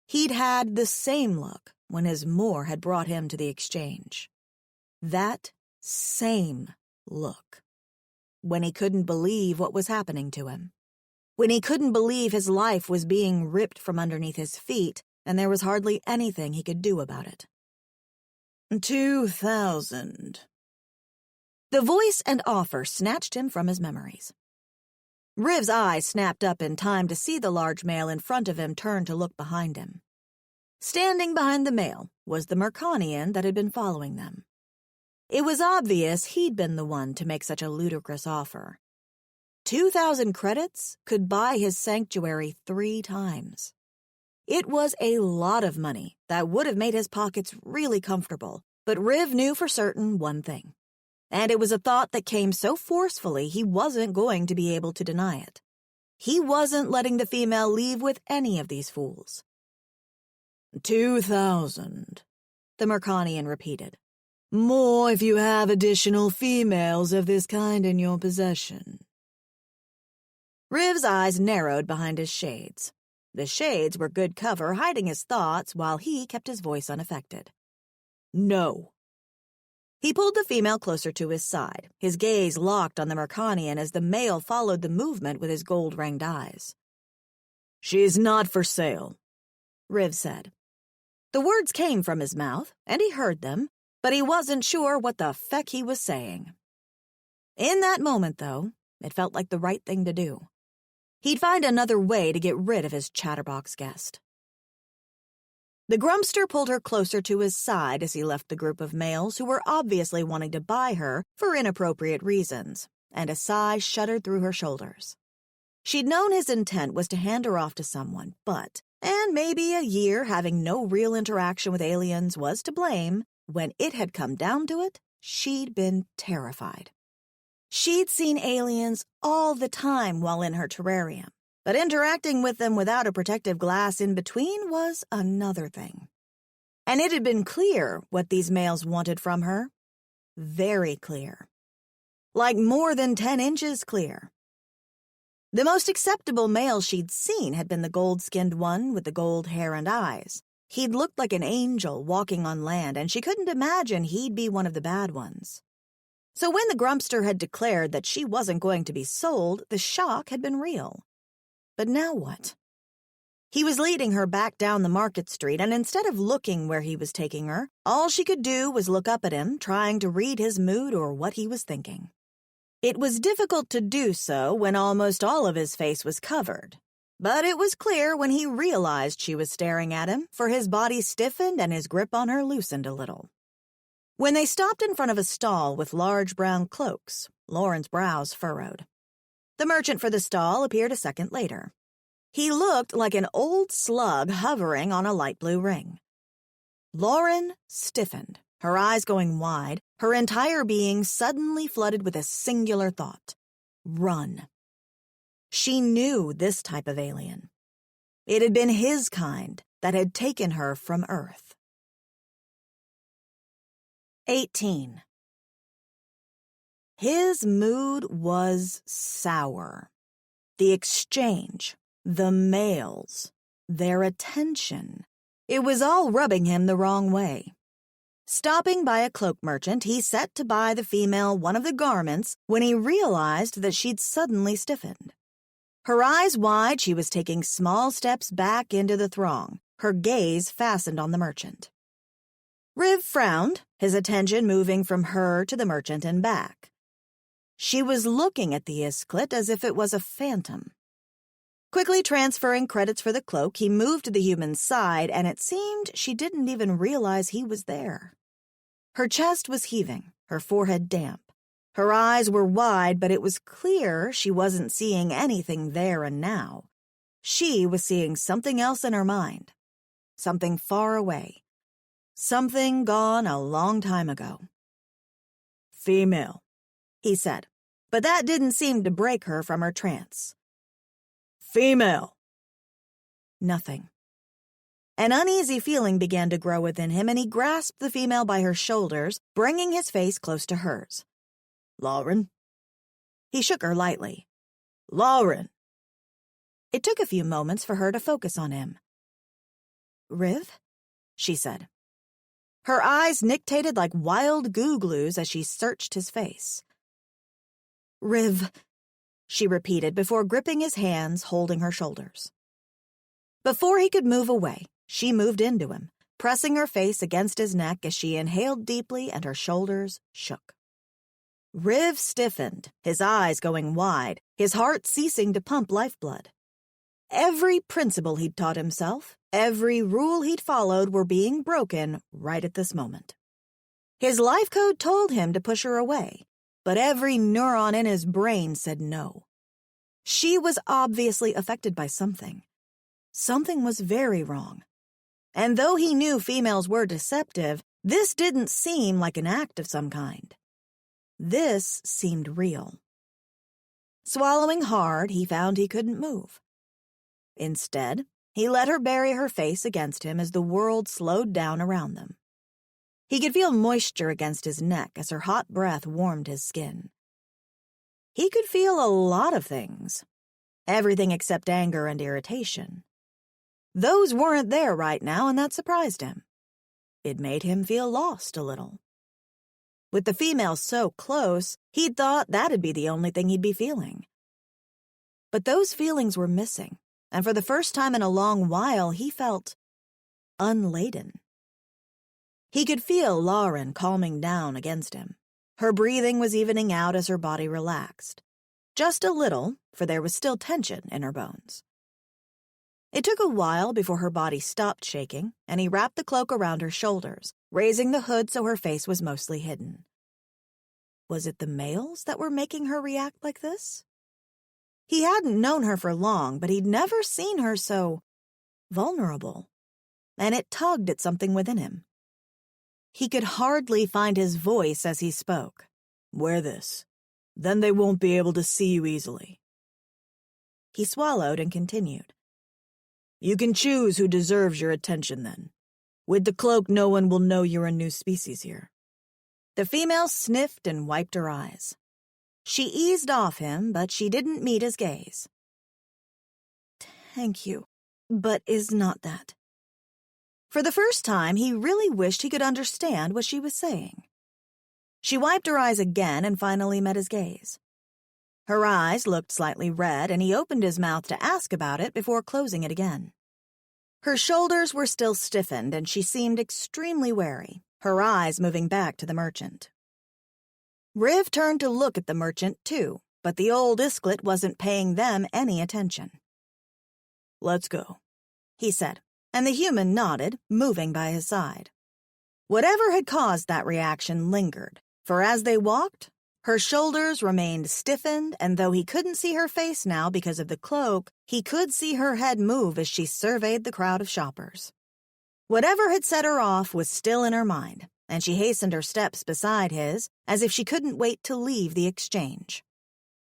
S1: He'd had the same look when his Moor had brought him to the exchange. That same look. When he couldn't believe what was happening to him. When he couldn't believe his life was being ripped from underneath his feet, and there was hardly anything he could do about it.
S2: 2,000.
S1: The voice and offer snatched him from his memories. Riv's eyes snapped up in time to see the large male in front of him turn to look behind him. Standing behind the male was the Mercanian that had been following them. It was obvious he'd been the one to make such a ludicrous offer. 2,000 credits could buy his sanctuary 3 times. It was a lot of money that would have made his pockets really comfortable, but Riv knew for certain one thing. And it was a thought that came so forcefully he wasn't going to be able to deny it. He wasn't letting the female leave with any of these fools.
S2: 2,000,
S1: the Mercanian repeated.
S2: More if you have additional females of this kind in your possession.
S1: Riv's eyes narrowed behind his shades. The shades were good cover, hiding his thoughts while he kept his voice unaffected.
S2: No.
S1: He pulled the female closer to his side, his gaze locked on the Mercanian as the male followed the movement with his gold-ringed eyes.
S2: She is not for sale,
S1: Riv said. The words came from his mouth, and he heard them, but he wasn't sure what the feck he was saying. In that moment, though, it felt like the right thing to do. He'd find another way to get rid of his chatterbox guest. The Grumpster pulled her closer to his side as he left the group of males who were obviously wanting to buy her for inappropriate reasons, and a sigh shuddered through her shoulders. She'd known his intent was to hand her off to someone, and maybe a year having no real interaction with aliens was to blame, when it had come down to it, she'd been terrified. She'd seen aliens all the time while in her terrarium, but interacting with them without a protective glass in between was another thing. And it had been clear what these males wanted from her. Very clear. Like more than 10 inches clear. The most acceptable male she'd seen had been the gold-skinned one with the gold hair and eyes. He'd looked like an angel walking on land, and she couldn't imagine he'd be one of the bad ones. So when the Grumpster had declared that she wasn't going to be sold, the shock had been real. But now what? He was leading her back down the market street, and instead of looking where he was taking her, all she could do was look up at him, trying to read his mood or what he was thinking. It was difficult to do so when almost all of his face was covered. But it was clear when he realized she was staring at him, for his body stiffened and his grip on her loosened a little. When they stopped in front of a stall with large brown cloaks, Lauren's brows furrowed. The merchant for the stall appeared a second later. He looked like an old slug hovering on a light blue ring. Lauren stiffened, her eyes going wide, her entire being suddenly flooded with a singular thought. Run. She knew this type of alien. It had been his kind that had taken her from Earth. 18. His mood was sour. The exchange, the males, their attention. It was all rubbing him the wrong way. Stopping by a cloak merchant, he set to buy the female one of the garments when he realized that she'd suddenly stiffened. Her eyes wide, she was taking small steps back into the throng, her gaze fastened on the merchant. Riv frowned, his attention moving from her to the merchant and back. She was looking at the Isklit as if it was a phantom. Quickly transferring credits for the cloak, he moved to the human's side, and it seemed she didn't even realize he was there. Her chest was heaving, her forehead damp. Her eyes were wide, but it was clear she wasn't seeing anything there and now. She was seeing something else in her mind. Something far away. Something gone a long time ago. "Female," he said, but that didn't seem to break her from her trance. "Female." Nothing. An uneasy feeling began to grow within him, and he grasped the female by her shoulders, bringing his face close to hers. "Lauren?" He shook her lightly. "Lauren!" It took a few moments for her to focus on him. "Riv?" she said. Her eyes nictated like wild goo-glues as she searched his face. "Riv," she repeated before gripping his hands, holding her shoulders. Before he could move away, she moved into him, pressing her face against his neck as she inhaled deeply and her shoulders shook. Riv stiffened, his eyes going wide, his heart ceasing to pump lifeblood. Every principle he'd taught himself, every rule he'd followed were being broken right at this moment. His life code told him to push her away, but every neuron in his brain said no. She was obviously affected by something. Something was very wrong. And though he knew females were deceptive, this didn't seem like an act of some kind. This seemed real. Swallowing hard, he found he couldn't move. Instead, he let her bury her face against him as the world slowed down around them. He could feel moisture against his neck as her hot breath warmed his skin. He could feel a lot of things. Everything except anger and irritation. Those weren't there right now, and that surprised him. It made him feel lost a little. With the female so close, he'd thought that'd be the only thing he'd be feeling. But those feelings were missing, and for the first time in a long while, he felt unladen. He could feel Lauren calming down against him. Her breathing was evening out as her body relaxed. Just a little, for there was still tension in her bones. It took a while before her body stopped shaking, and he wrapped the cloak around her shoulders, raising the hood so her face was mostly hidden. Was it the males that were making her react like this? He hadn't known her for long, but he'd never seen her so vulnerable, and it tugged at something within him. He could hardly find his voice as he spoke. "Wear this. Then they won't be able to see you easily." He swallowed and continued. "You can choose who deserves your attention then. With the cloak, no one will know you're a new species here." The female sniffed and wiped her eyes. She eased off him, but she didn't meet his gaze. "Thank you, but is not that?" For the first time, he really wished he could understand what she was saying. She wiped her eyes again and finally met his gaze. Her eyes looked slightly red, and he opened his mouth to ask about it before closing it again. Her shoulders were still stiffened, and she seemed extremely wary, her eyes moving back to the merchant. Riv turned to look at the merchant, too, but the old Isklet wasn't paying them any attention. "Let's go," he said, and the human nodded, moving by his side. Whatever had caused that reaction lingered, for as they walked, her shoulders remained stiffened, and though he couldn't see her face now because of the cloak, he could see her head move as she surveyed the crowd of shoppers. Whatever had set her off was still in her mind, and she hastened her steps beside his, as if she couldn't wait to leave the exchange.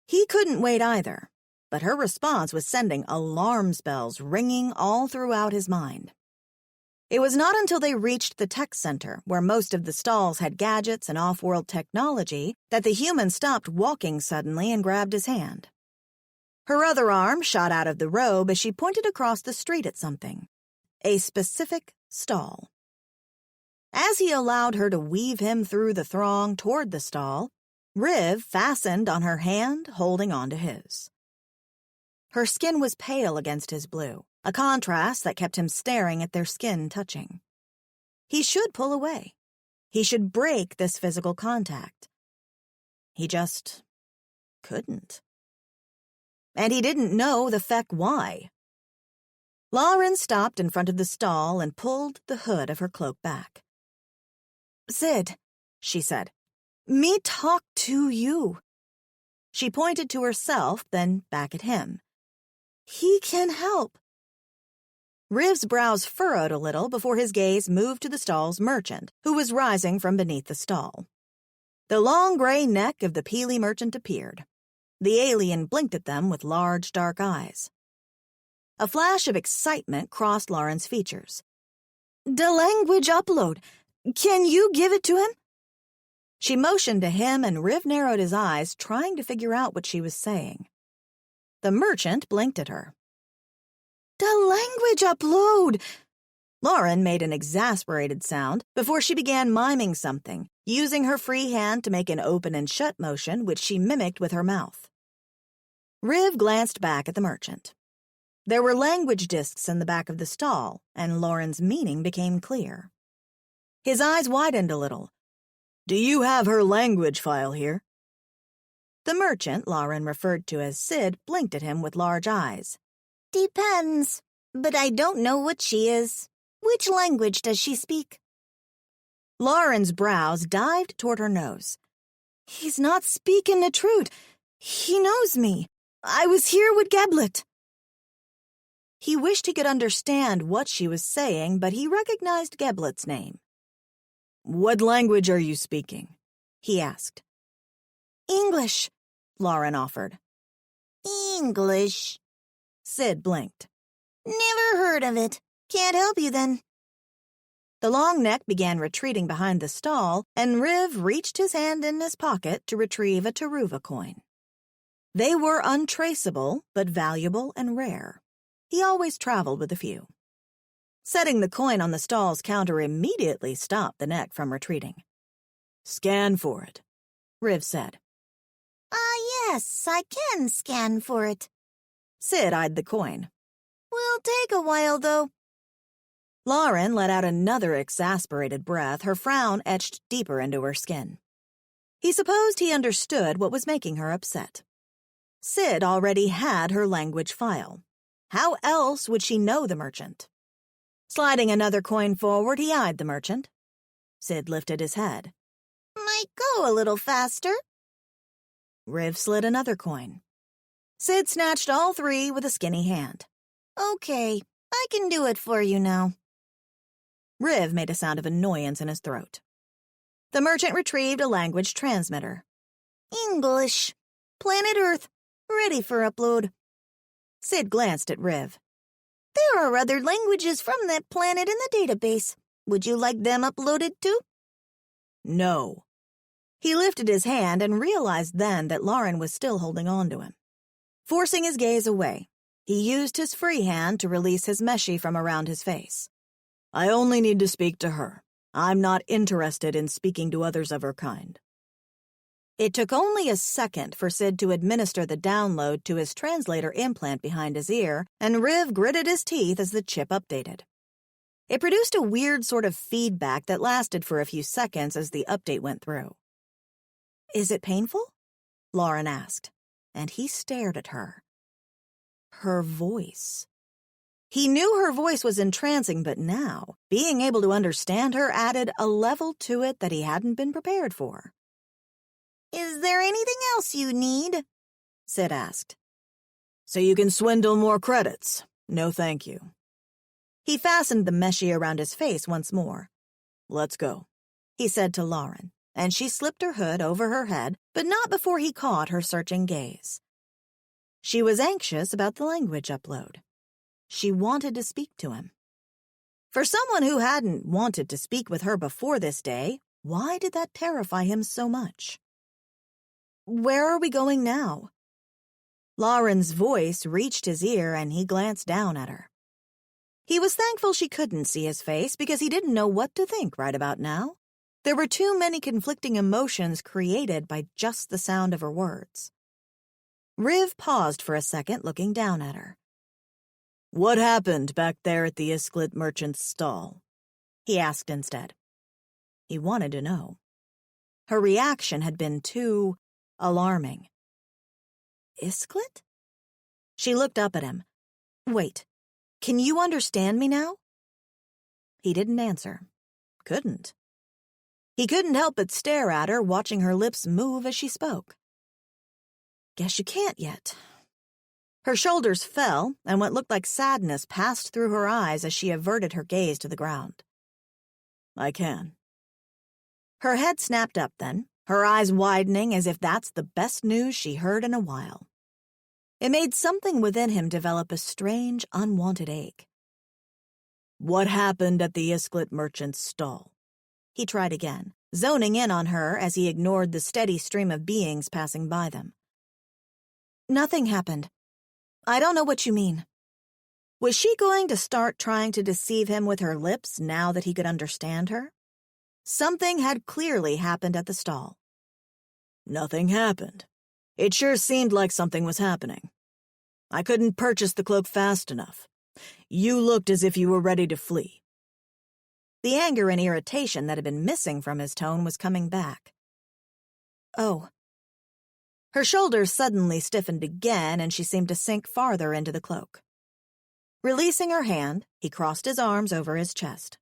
S1: He couldn't wait either, but her response was sending alarm bells ringing all throughout his mind. It was not until they reached the tech center, where most of the stalls had gadgets and off-world technology, that the human stopped walking suddenly and grabbed his hand. Her other arm shot out of the robe as she pointed across the street at something. A specific stall. As he allowed her to weave him through the throng toward the stall, Riv fastened on her hand, holding on to his. Her skin was pale against his blue, a contrast that kept him staring at their skin touching. He should pull away. He should break this physical contact. He just couldn't. And he didn't know the feck why. Lauren stopped in front of the stall and pulled the hood of her cloak back. "Sid," she said. Me talk to you. She pointed to herself, then back at him. He can help. Riv's brows furrowed a little before his gaze moved to the stall's merchant, who was rising from beneath the stall. The long gray neck of the peely merchant appeared. The alien blinked at them with large, dark eyes. A flash of excitement crossed Lauren's features. "The language upload. Can you give it to him?" She motioned to him, and Riv narrowed his eyes, trying to figure out what she was saying. The merchant blinked at her. "The language upload!" Lauren made an exasperated sound before she began miming something, using her free hand to make an open and shut motion, which she mimicked with her mouth. Riv glanced back at the merchant. There were language discs in the back of the stall, and Lauren's meaning became clear. His eyes widened a little. "Do you have her language file here?" The merchant, Lauren referred to as Sid, blinked at him with large eyes.
S3: "Depends, but I don't know what she is. Which language does she speak?"
S1: Lauren's brows dived toward her nose. "He's not speaking the truth. He knows me. I was here with Geblet." He wished he could understand what she was saying, but he recognized Geblet's name. "What language are you speaking?" he asked.
S3: "English,"
S1: Lauren offered.
S3: "English?"
S1: Sid blinked.
S3: "Never heard of it. Can't help you then."
S1: The long neck began retreating behind the stall, and Riv reached his hand in his pocket to retrieve a Taruva coin. They were untraceable, but valuable and rare. He always traveled with a few. Setting the coin on the stall's counter immediately stopped the neck from retreating. "Scan for it," Riv said.
S3: Yes, I can scan for it."
S1: Sid eyed the coin.
S3: "Will take a while, though."
S1: Lauren let out another exasperated breath, her frown etched deeper into her skin. He supposed he understood what was making her upset. Sid already had her language file. How else would she know the merchant? Sliding another coin forward, he eyed the merchant. Sid lifted his head.
S3: "Might go a little faster."
S1: Riv slid another coin. Sid snatched all three with a skinny hand.
S3: "Okay, I can do it for you now."
S1: Riv made a sound of annoyance in his throat. The merchant retrieved a language transmitter.
S3: "English. Planet Earth. Ready for upload."
S1: Sid glanced at Riv.
S3: "There are other languages from that planet in the database. Would you like them uploaded too?"
S1: No. He lifted his hand and realized then that Lauren was still holding on to him. Forcing his gaze away, he used his free hand to release his meshi from around his face. "I only need to speak to her. I'm not interested in speaking to others of her kind." It took only a second for Sid to administer the download to his translator implant behind his ear, and Riv gritted his teeth as the chip updated. It produced a weird sort of feedback that lasted for a few seconds as the update went through. "Is it painful?" Lauren asked, and he stared at her. Her voice. He knew her voice was entrancing, but now, being able to understand her added a level to it that he hadn't been prepared for.
S3: "Is there anything else you need?"
S1: Sid asked. "So you can swindle more credits. No thank you." He fastened the meshi around his face once more. "Let's go," he said to Lauren, and she slipped her hood over her head, but not before he caught her searching gaze. She was anxious about the language upload. She wanted to speak to him. For someone who hadn't wanted to speak with her before this day, why did that terrify him so much? "Where are we going now?" Lauren's voice reached his ear, and he glanced down at her. He was thankful she couldn't see his face because he didn't know what to think right about now. There were too many conflicting emotions created by just the sound of her words. Riv paused for a second, looking down at her. "What happened back there at the Isklit merchant's stall?" he asked instead. He wanted to know. Her reaction had been too alarming. "Isklit?" She looked up at him. "Wait, can you understand me now?" He didn't answer. Couldn't.
S2: He couldn't help but stare at her, watching her lips move as she spoke. Guess you can't yet. Her shoulders fell, and what looked like sadness passed through her eyes as she averted her gaze to the ground. I can. Her head snapped up then, her eyes widening as if that's the best news she heard in a while. It made something within him develop a strange, unwanted ache. What happened at the Isklet merchant's stall? He tried again, zoning in on her as he ignored the steady stream of beings passing by them. Nothing happened. I don't know what you mean. Was she going to start trying to deceive him with her lips now that he could understand her? Something had clearly happened at the stall. Nothing happened. It sure seemed like something was happening. I couldn't purchase the cloak fast enough. You looked as if you were ready to flee. The anger and irritation that had been missing from his tone was coming back. Oh. Her shoulders suddenly stiffened again, and she seemed to sink farther into the cloak. Releasing her hand, he crossed his arms over his chest.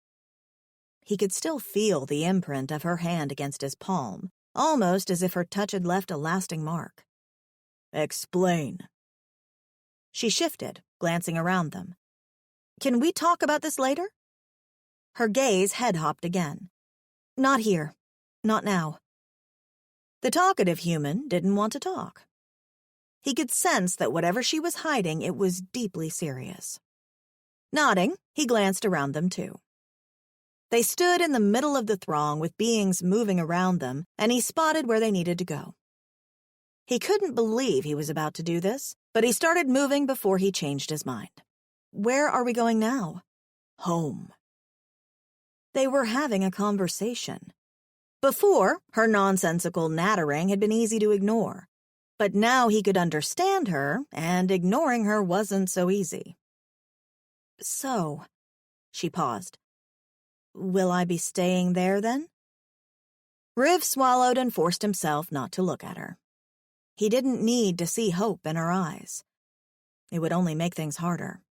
S2: He could still feel the imprint of her hand against his palm, almost as if her touch had left a lasting mark. Explain. She shifted, glancing around them. Can we talk about this later? Her gaze head-hopped again. Not here. Not now. The talkative human didn't want to talk. He could sense that whatever she was hiding, it was deeply serious. Nodding, he glanced around them too. They stood in the middle of the throng with beings moving around them, and he spotted where they needed to go. He couldn't believe he was about to do this, but he started moving before he changed his mind. Where are we going now? Home. They were having a conversation. Before, her nonsensical nattering had been easy to ignore, but now he could understand her, and ignoring her wasn't so easy. So, she paused. Will I be staying there, then? Riv swallowed and forced himself not to look at her. He didn't need to see hope in her eyes. It would only make things harder.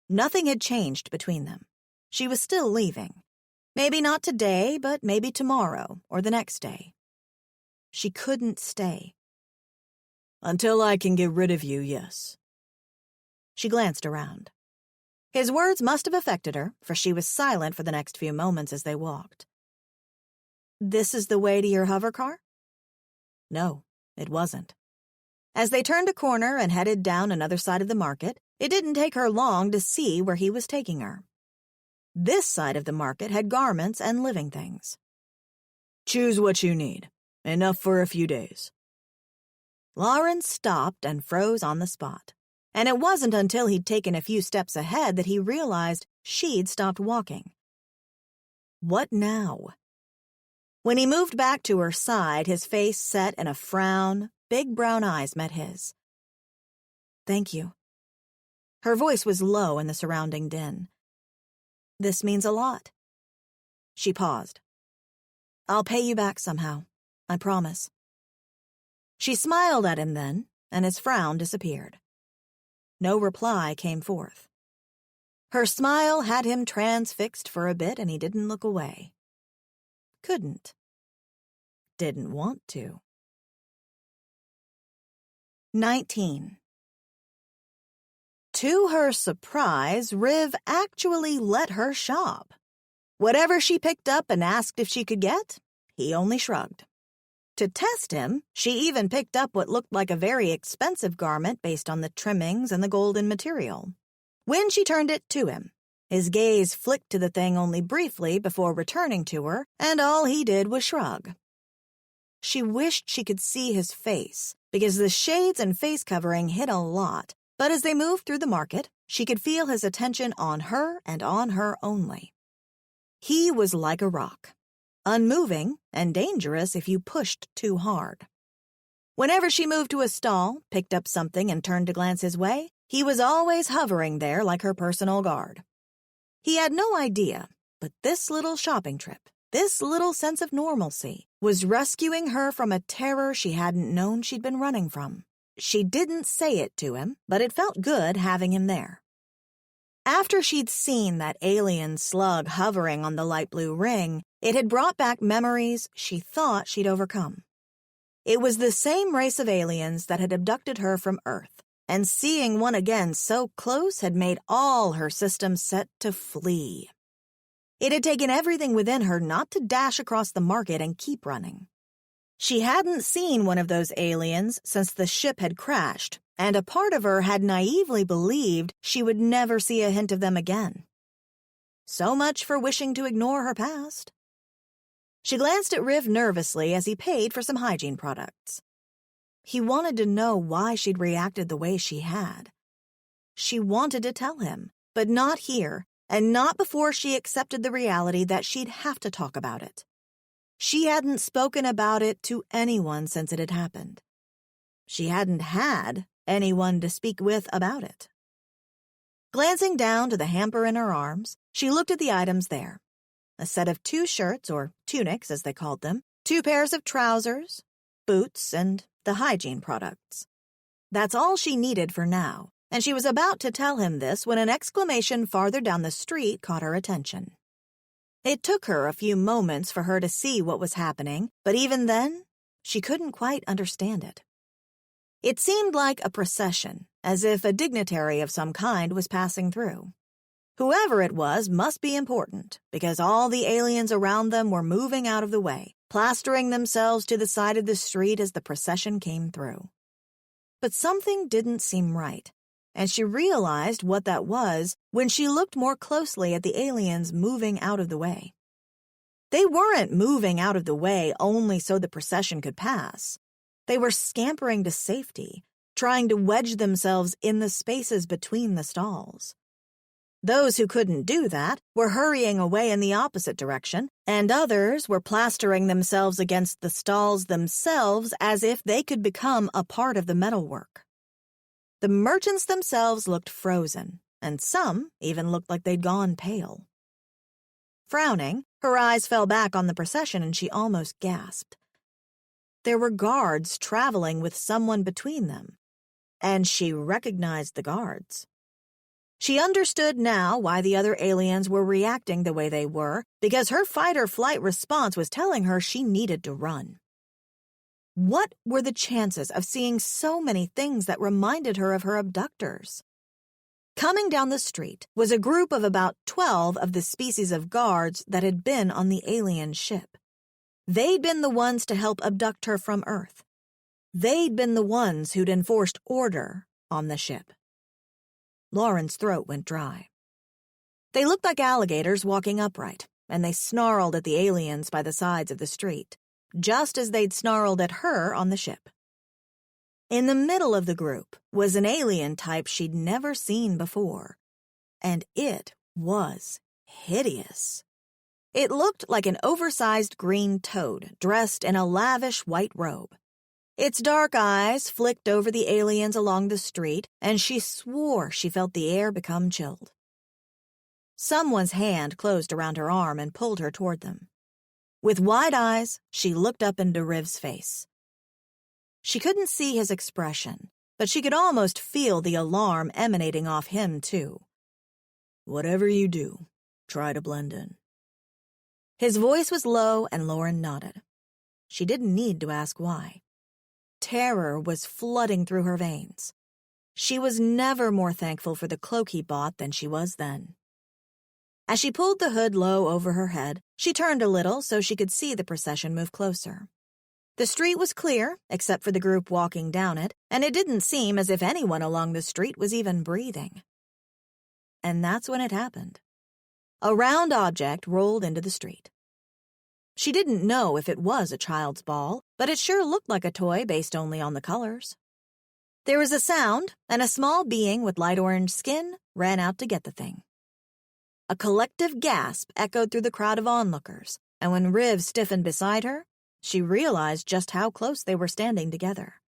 S2: Nothing had changed between them. She was still leaving. Maybe not today, but maybe tomorrow or the next day. She couldn't stay. Until I can get rid of you, yes. She glanced around. His words must have affected her, for she was silent for the next few moments as they walked. This is the way to your hover car? No, it wasn't. As they turned a corner and headed down another side of the market, it didn't take her long to see where he was taking her. This side of the market had garments and living things. Choose what you need. Enough for a few days. Lauren stopped and froze on the spot. And it wasn't until he'd taken a few steps ahead that he realized she'd stopped walking. What now? When he moved back to her side, his face set in a frown, big brown eyes met his. Thank you. Her voice was low in the surrounding din. This means a lot. She paused. I'll pay you back somehow. I promise. She smiled at him then, and his frown disappeared. No reply came forth. Her smile had him transfixed for a bit, and he didn't look away. Couldn't. Didn't want to. 19. To her surprise, Riv actually let her shop. Whatever she picked up and asked if she could get, he only shrugged. To test him, she even picked up what looked like a very expensive garment based on the trimmings and the golden material. When she turned it to him, his gaze flicked to the thing only briefly before returning to her, and all he did was shrug. She wished she could see his face, because the shades and face covering hid a lot, but as they moved through the market, she could feel his attention on her and on her only. He was like a rock, unmoving and dangerous if you pushed too hard. Whenever she moved to a stall, picked up something and turned to glance his way, he was always hovering there like her personal guard. He had no idea, but this little shopping trip, this little sense of normalcy, was rescuing her from a terror she hadn't known she'd been running from. She didn't say it to him, but it felt good having him there.
S1: After she'd seen that alien slug hovering on the light blue ring, it had brought back memories she thought she'd overcome. It was the same race of aliens that had abducted her from Earth, and seeing one again so close had made all her systems set to flee. It had taken everything within her not to dash across the market and keep running. She hadn't seen one of those aliens since the ship had crashed, and a part of her had naively believed she would never see a hint of them again. So much for wishing to ignore her past. She glanced at Riv nervously as he paid for some hygiene products. He wanted to know why she'd reacted the way she had. She wanted to tell him, but not here, and not before she accepted the reality that she'd have to talk about it. She hadn't spoken about it to anyone since it had happened. She hadn't had anyone to speak with about it. Glancing down to the hamper in her arms, she looked at the items there. A set of 2 shirts, or tunics as they called them, 2 pairs of trousers, boots, and the hygiene products. That's all she needed for now, and she was about to tell him this when an exclamation farther down the street caught her attention. It took her a few moments for her to see what was happening, but even then, she couldn't quite understand it. It seemed like a procession, as if a dignitary of some kind was passing through. Whoever it was must be important, because all the aliens around them were moving out of the way, plastering themselves to the side of the street as the procession came through. But something didn't seem right, and she realized what that was when she looked more closely at the aliens moving out of the way. They weren't moving out of the way only so the procession could pass. They were scampering to safety, trying to wedge themselves in the spaces between the stalls. Those who couldn't do that were hurrying away in the opposite direction, and others were plastering themselves against the stalls themselves as if they could become a part of the metalwork. The merchants themselves looked frozen, and some even looked like they'd gone pale. Frowning, her eyes fell back on the procession and she almost gasped. There were guards traveling with someone between them, and she recognized the guards. She understood now why the other aliens were reacting the way they were, because her fight-or-flight response was telling her she needed to run. What were the chances of seeing so many things that reminded her of her abductors? Coming down the street was a group of about 12 of the species of guards that had been on the alien ship. They'd been the ones to help abduct her from Earth. They'd been the ones who'd enforced order on the ship. Lauren's throat went dry. They looked like alligators walking upright, and they snarled at the aliens by the sides of the street, just as they'd snarled at her on the ship. In the middle of the group was an alien type she'd never seen before, and it was hideous. It looked like an oversized green toad dressed in a lavish white robe. Its dark eyes flicked over the aliens along the street, and she swore she felt the air become chilled. Someone's hand closed around her arm and pulled her toward them. With wide eyes, she looked up into Riv's face. She couldn't see his expression, but she could almost feel the alarm emanating off him, too. "Whatever you do, try to blend in." His voice was low, and Lauren nodded. She didn't need to ask why. Terror was flooding through her veins. She was never more thankful for the cloak he bought than she was then. As she pulled the hood low over her head, she turned a little so she could see the procession move closer. The street was clear, except for the group walking down it, and it didn't seem as if anyone along the street was even breathing. And that's when it happened. A round object rolled into the street. She didn't know if it was a child's ball, but it sure looked like a toy based only on the colors. There was a sound, and a small being with light orange skin ran out to get the thing. A collective gasp echoed through the crowd of onlookers, and when Riv stiffened beside her, she realized just how close they were standing together.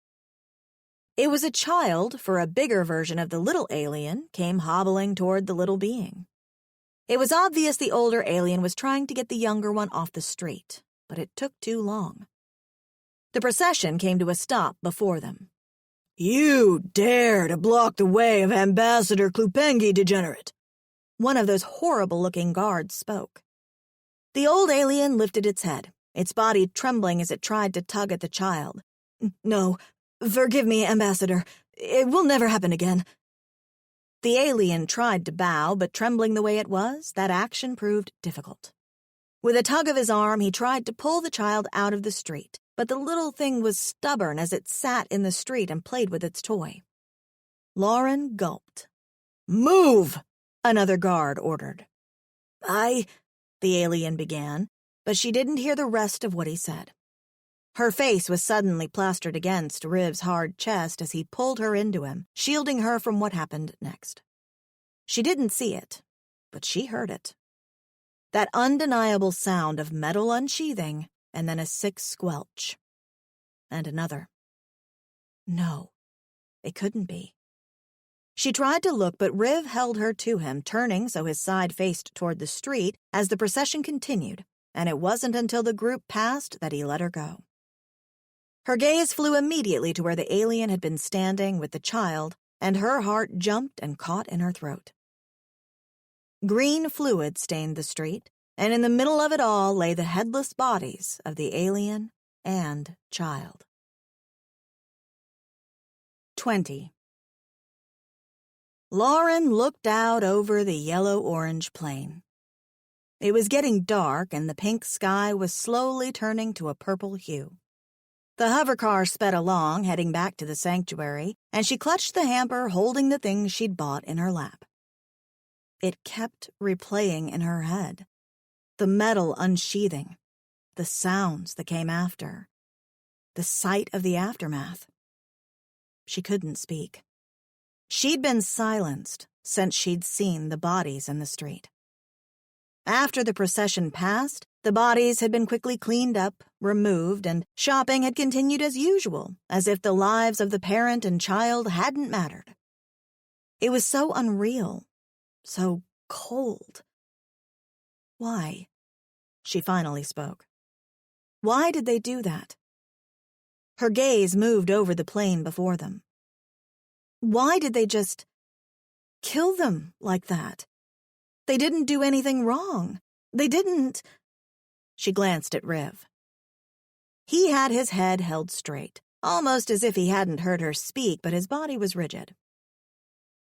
S1: It was a child, for a bigger version of the little alien came hobbling toward the little being. It was obvious the older alien was trying to get the younger one off the street, but it took too long. The procession came to a stop before them. "You dare to block the way of Ambassador Klupengi, degenerate!"
S2: One of those horrible-looking guards spoke. The old alien lifted its head, its body trembling as it tried to tug at the child. "No, forgive me, Ambassador. It will never happen again." The alien tried to bow, but trembling the way it was, that action proved difficult. With a tug of his arm, he tried to pull the child out of the street, but the little thing was stubborn as it sat in the street and played with its toy. Lauren gulped. "Move!" another guard ordered. The alien began, but she didn't hear the rest of what he said. Her face was suddenly plastered against Riv's hard chest as he pulled her into him, shielding her from what happened next. She didn't see it, but she heard it. That undeniable sound of metal unsheathing, and then a sick squelch. And another. No, it couldn't be. She tried to look, but Riv held her to him, turning so his side faced toward the street as the procession continued, and it wasn't until the group passed that he let her go. Her gaze flew immediately to where the alien had been standing with the child, and her heart jumped and caught in her throat. Green fluid stained the street, and in the middle of it all lay the headless bodies of the alien and child. 20. Lauren looked out over the yellow-orange plain. It was getting dark, and the pink sky was slowly turning to a purple hue. The hovercar sped along, heading back to the sanctuary, and she clutched the hamper, holding the things she'd bought in her lap. It kept replaying in her head. The metal unsheathing, the sounds that came after, the sight of the aftermath. She couldn't speak. She'd been silenced since she'd seen the bodies in the street. After the procession passed, the bodies had been quickly cleaned up, removed, and shopping had continued as usual, as if the lives of the parent and child hadn't mattered. It was so unreal, so cold. Why? She finally spoke. Why did they do that? Her gaze moved over the plain before them. Why did they just kill them like that? They didn't do anything wrong. They didn't... She glanced at Riv. He had his head held straight, almost as if he hadn't heard her speak, but his body was rigid.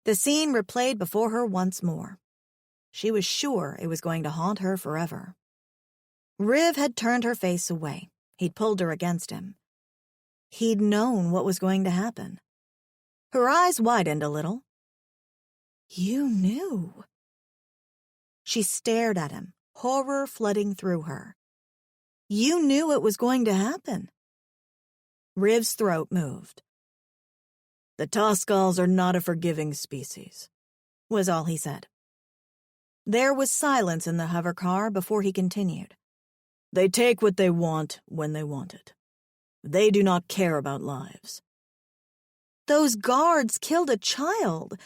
S2: The scene replayed before her once more. She was sure it was going to haunt her forever. Riv had turned her face away. He'd pulled her against him. He'd known what was going to happen. Her eyes widened a little. "You knew." She stared at him, horror flooding through her. "You knew it was going to happen." Riv's throat moved. "The Toscals are not a forgiving species," was all he said. There was silence in the hovercar before he continued. "They take what they want when they want it. They do not care about lives." "Those guards killed a child.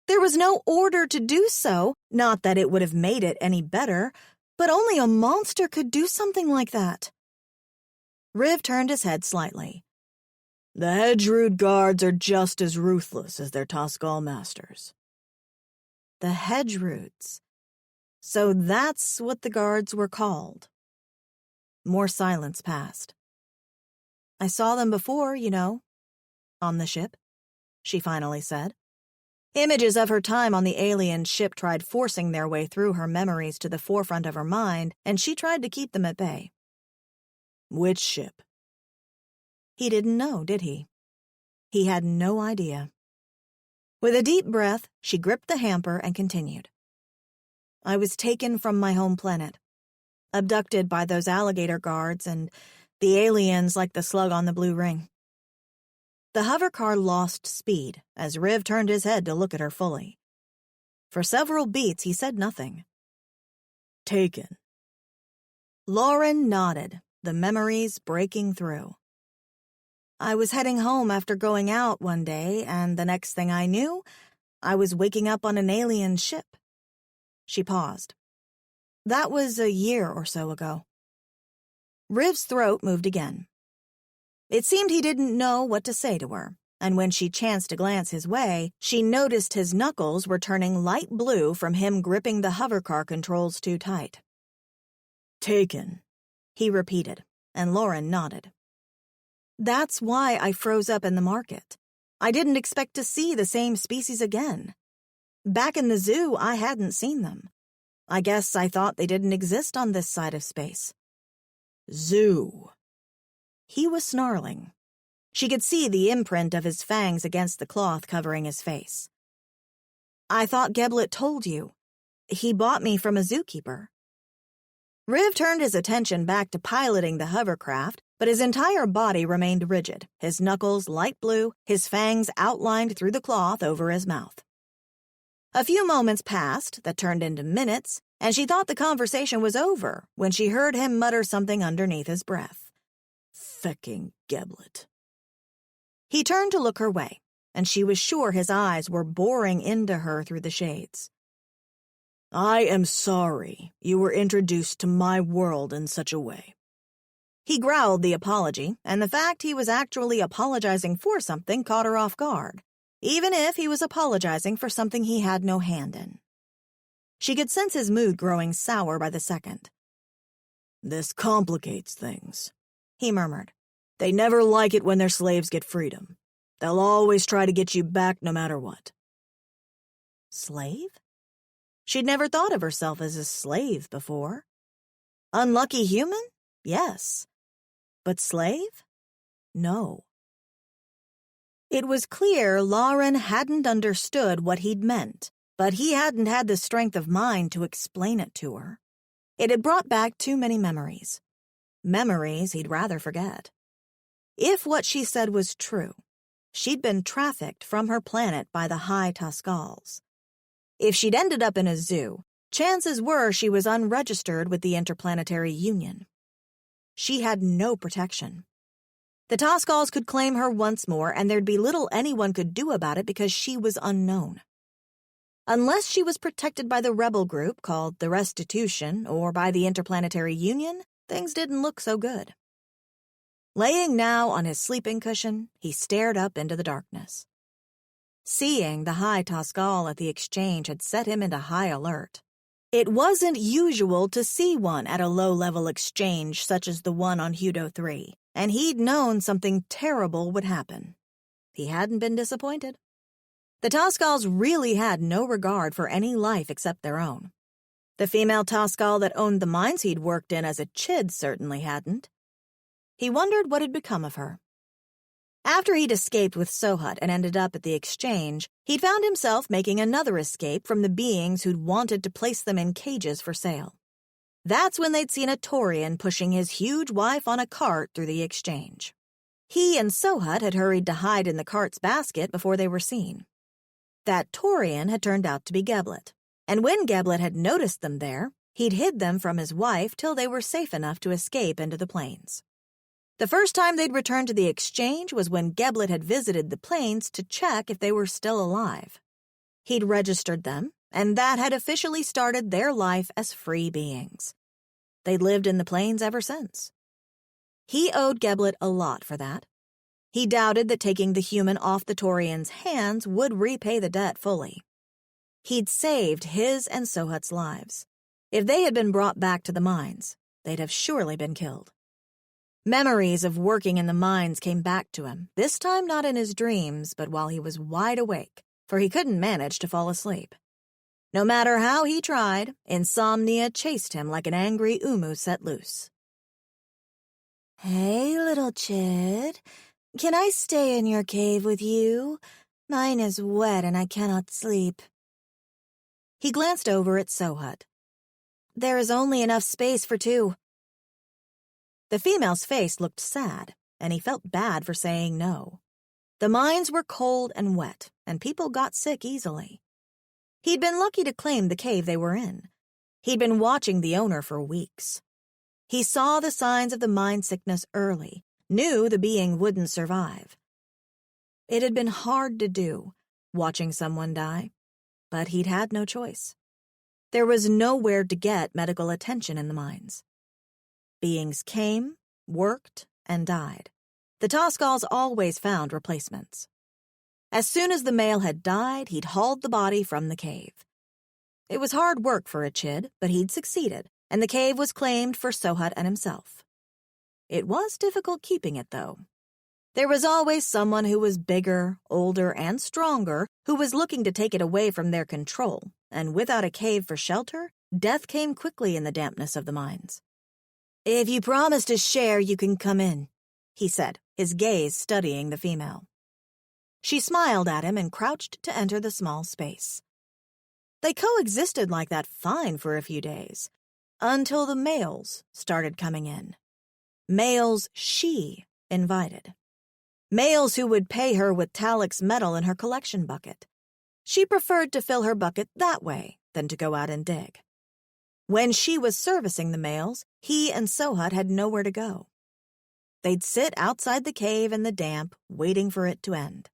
S2: There was no order to do so, not that it would have made it any better, but only a monster could do something like that." Riv turned his head slightly. "The Hedgeroot guards are just as ruthless as their Toscal masters." The Hedgeroots. So that's what the guards were called. More silence passed. "I saw them before, you know, on the ship," she finally said. Images of her time on the alien ship tried forcing their way through her memories to the forefront of her mind, and she tried to keep them at bay. "Which ship?" He didn't know, did he? He had no idea. With a deep breath, she gripped the hamper and continued. "I was taken from my home planet, abducted by those alligator guards and the aliens like the slug on the blue ring." The hovercar lost speed as Riv turned his head to look at her fully. For several beats, he said nothing. "Taken." Lauren nodded, the memories breaking through. "I was heading home after going out one day, and the next thing I knew, I was waking up on an alien ship." She paused. "That was a year or so ago." Riv's throat moved again. It seemed he didn't know what to say to her,
S1: and when she chanced to glance his way, she noticed his knuckles were turning light blue from him gripping the hovercar controls too tight.
S2: "Taken,"
S1: he repeated, and Lauren nodded. "That's why I froze up in the market. I didn't expect to see the same species again. Back in the zoo, I hadn't seen them. I guess I thought they didn't exist on this side of space."
S2: "Zoo."
S1: He was snarling. She could see the imprint of his fangs against the cloth covering his face. "I thought Geblet told you. He bought me from a zookeeper." Riv turned his attention back to piloting the hovercraft, but his entire body remained rigid, his knuckles light blue, his fangs outlined through the cloth over his mouth. A few moments passed that turned into minutes, and she thought the conversation was over when she heard him mutter something underneath his breath.
S2: "Fecking Geblet."
S1: He turned to look her way, and she was sure his eyes were boring into her through the shades.
S2: "I am sorry you were introduced to my world in such a way."
S1: He growled the apology, and the fact he was actually apologizing for something caught her off guard, even if he was apologizing for something he had no hand in. She could sense his mood growing sour by the second.
S2: "This complicates things,"
S1: he murmured.
S2: "They never like it when their slaves get freedom. They'll always try to get you back no matter what."
S1: Slave? She'd never thought of herself as a slave before. Unlucky human? Yes. But slave? No. It was clear Lauren hadn't understood what he'd meant, but he hadn't had the strength of mind to explain it to her. It had brought back too many memories. Memories he'd rather forget. If what she said was true, she'd been trafficked from her planet by the High Tuscals. If she'd ended up in a zoo, chances were she was unregistered with the Interplanetary Union. She had no protection. The Tuscals could claim her once more, and there'd be little anyone could do about it because she was unknown. Unless she was protected by the rebel group called the Restitution or by the Interplanetary Union, things didn't look so good. Laying now on his sleeping cushion, he stared up into the darkness. Seeing the High Tuscal at the exchange had set him into high alert. It wasn't usual to see one at a low-level exchange such as the one on Hudo 3, and he'd known something terrible would happen. He hadn't been disappointed. The Tuscals really had no regard for any life except their own. The female Tuscal that owned the mines he'd worked in as a chid certainly hadn't. He wondered what had become of her. After he'd escaped with Sohut and ended up at the exchange, he'd found himself making another escape from the beings who'd wanted to place them in cages for sale. That's when they'd seen a Taurian pushing his huge wife on a cart through the exchange. He and Sohut had hurried to hide in the cart's basket before they were seen. That Taurian had turned out to be Geblet, and when Geblet had noticed them there, he'd hid them from his wife till they were safe enough to escape into the plains. The first time they'd returned to the exchange was when Geblet had visited the plains to check if they were still alive. He'd registered them, and that had officially started their life as free beings. They'd lived in the plains ever since. He owed Geblet a lot for that. He doubted that taking the human off the Taurian's hands would repay the debt fully. He'd saved his and Sohut's lives. If they had been brought back to the mines, they'd have surely been killed. Memories of working in the mines came back to him, this time not in his dreams, but while he was wide awake, for he couldn't manage to fall asleep. No matter how he tried, insomnia chased him like an angry umu set loose.
S3: Hey, little chid. Can I stay in your cave with you? Mine is wet and I cannot sleep.
S1: He glanced over at Sohut. There is only enough space for two. The female's face looked sad, and he felt bad for saying no. The mines were cold and wet, and people got sick easily. He'd been lucky to claim the cave they were in. He'd been watching the owner for weeks. He saw the signs of the mine sickness early, knew the being wouldn't survive. It had been hard to do, watching someone die, but he'd had no choice. There was nowhere to get medical attention in the mines. Beings came, worked, and died. The Tuscals always found replacements.
S2: As soon as the male had died, he'd hauled the body from the cave. It was hard work for a Chid, but he'd succeeded, and the cave was claimed for Sohat and himself. It was difficult keeping it, though. There was always someone who was bigger, older, and stronger who was looking to take it away from their control, and without a cave for shelter, death came quickly in the dampness of the mines. "If you promise to share, you can come in," he said, his gaze studying the female. She smiled at him and crouched to enter the small space. They coexisted like that fine for a few days, until the males started coming in. Males she invited. Males who would pay her with Talik's metal in her collection bucket. She preferred to fill her bucket that way than to go out and dig. When she was servicing the males, he and Sohat had nowhere to go. They'd sit outside the cave in the damp, waiting for it to end.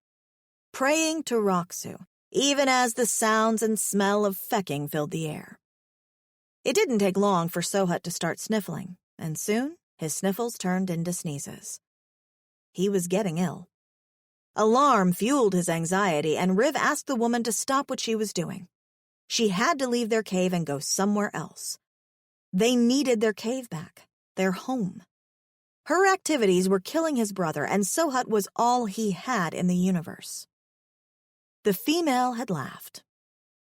S2: Praying to Roxu, even as the sounds and smell of fecking filled the air. It didn't take long for Sohat to start sniffling, and soon his sniffles turned into sneezes. He was getting ill. Alarm fueled his anxiety, and Riv asked the woman to stop what she was doing. She had to leave their cave and go somewhere else. They needed their cave back, their home. Her activities were killing his brother, and Sohat was all he had in the universe. The female had laughed,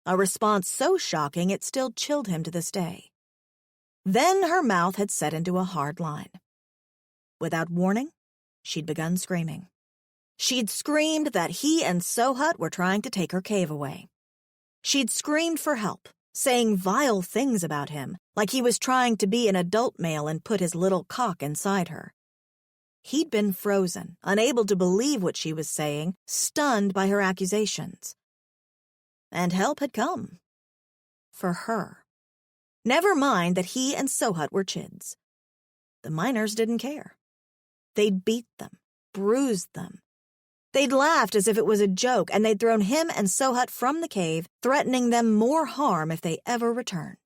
S2: a response so shocking it still chilled him to this day. Then her mouth had set into a hard line. Without warning, she'd begun screaming. She'd screamed that he and Sohat were trying to take her cave away. She'd screamed for help, saying vile things about him, like he was trying to be an adult male and put his little cock inside her. He'd been frozen, unable to believe what she was saying, stunned by her accusations. And help had come. For her. Never mind that he and Sohat were Chids. The miners didn't care. They'd beat them, bruised them. They'd laughed as if it was a joke, and they'd thrown him and Sohat from the cave, threatening them more harm if they ever returned.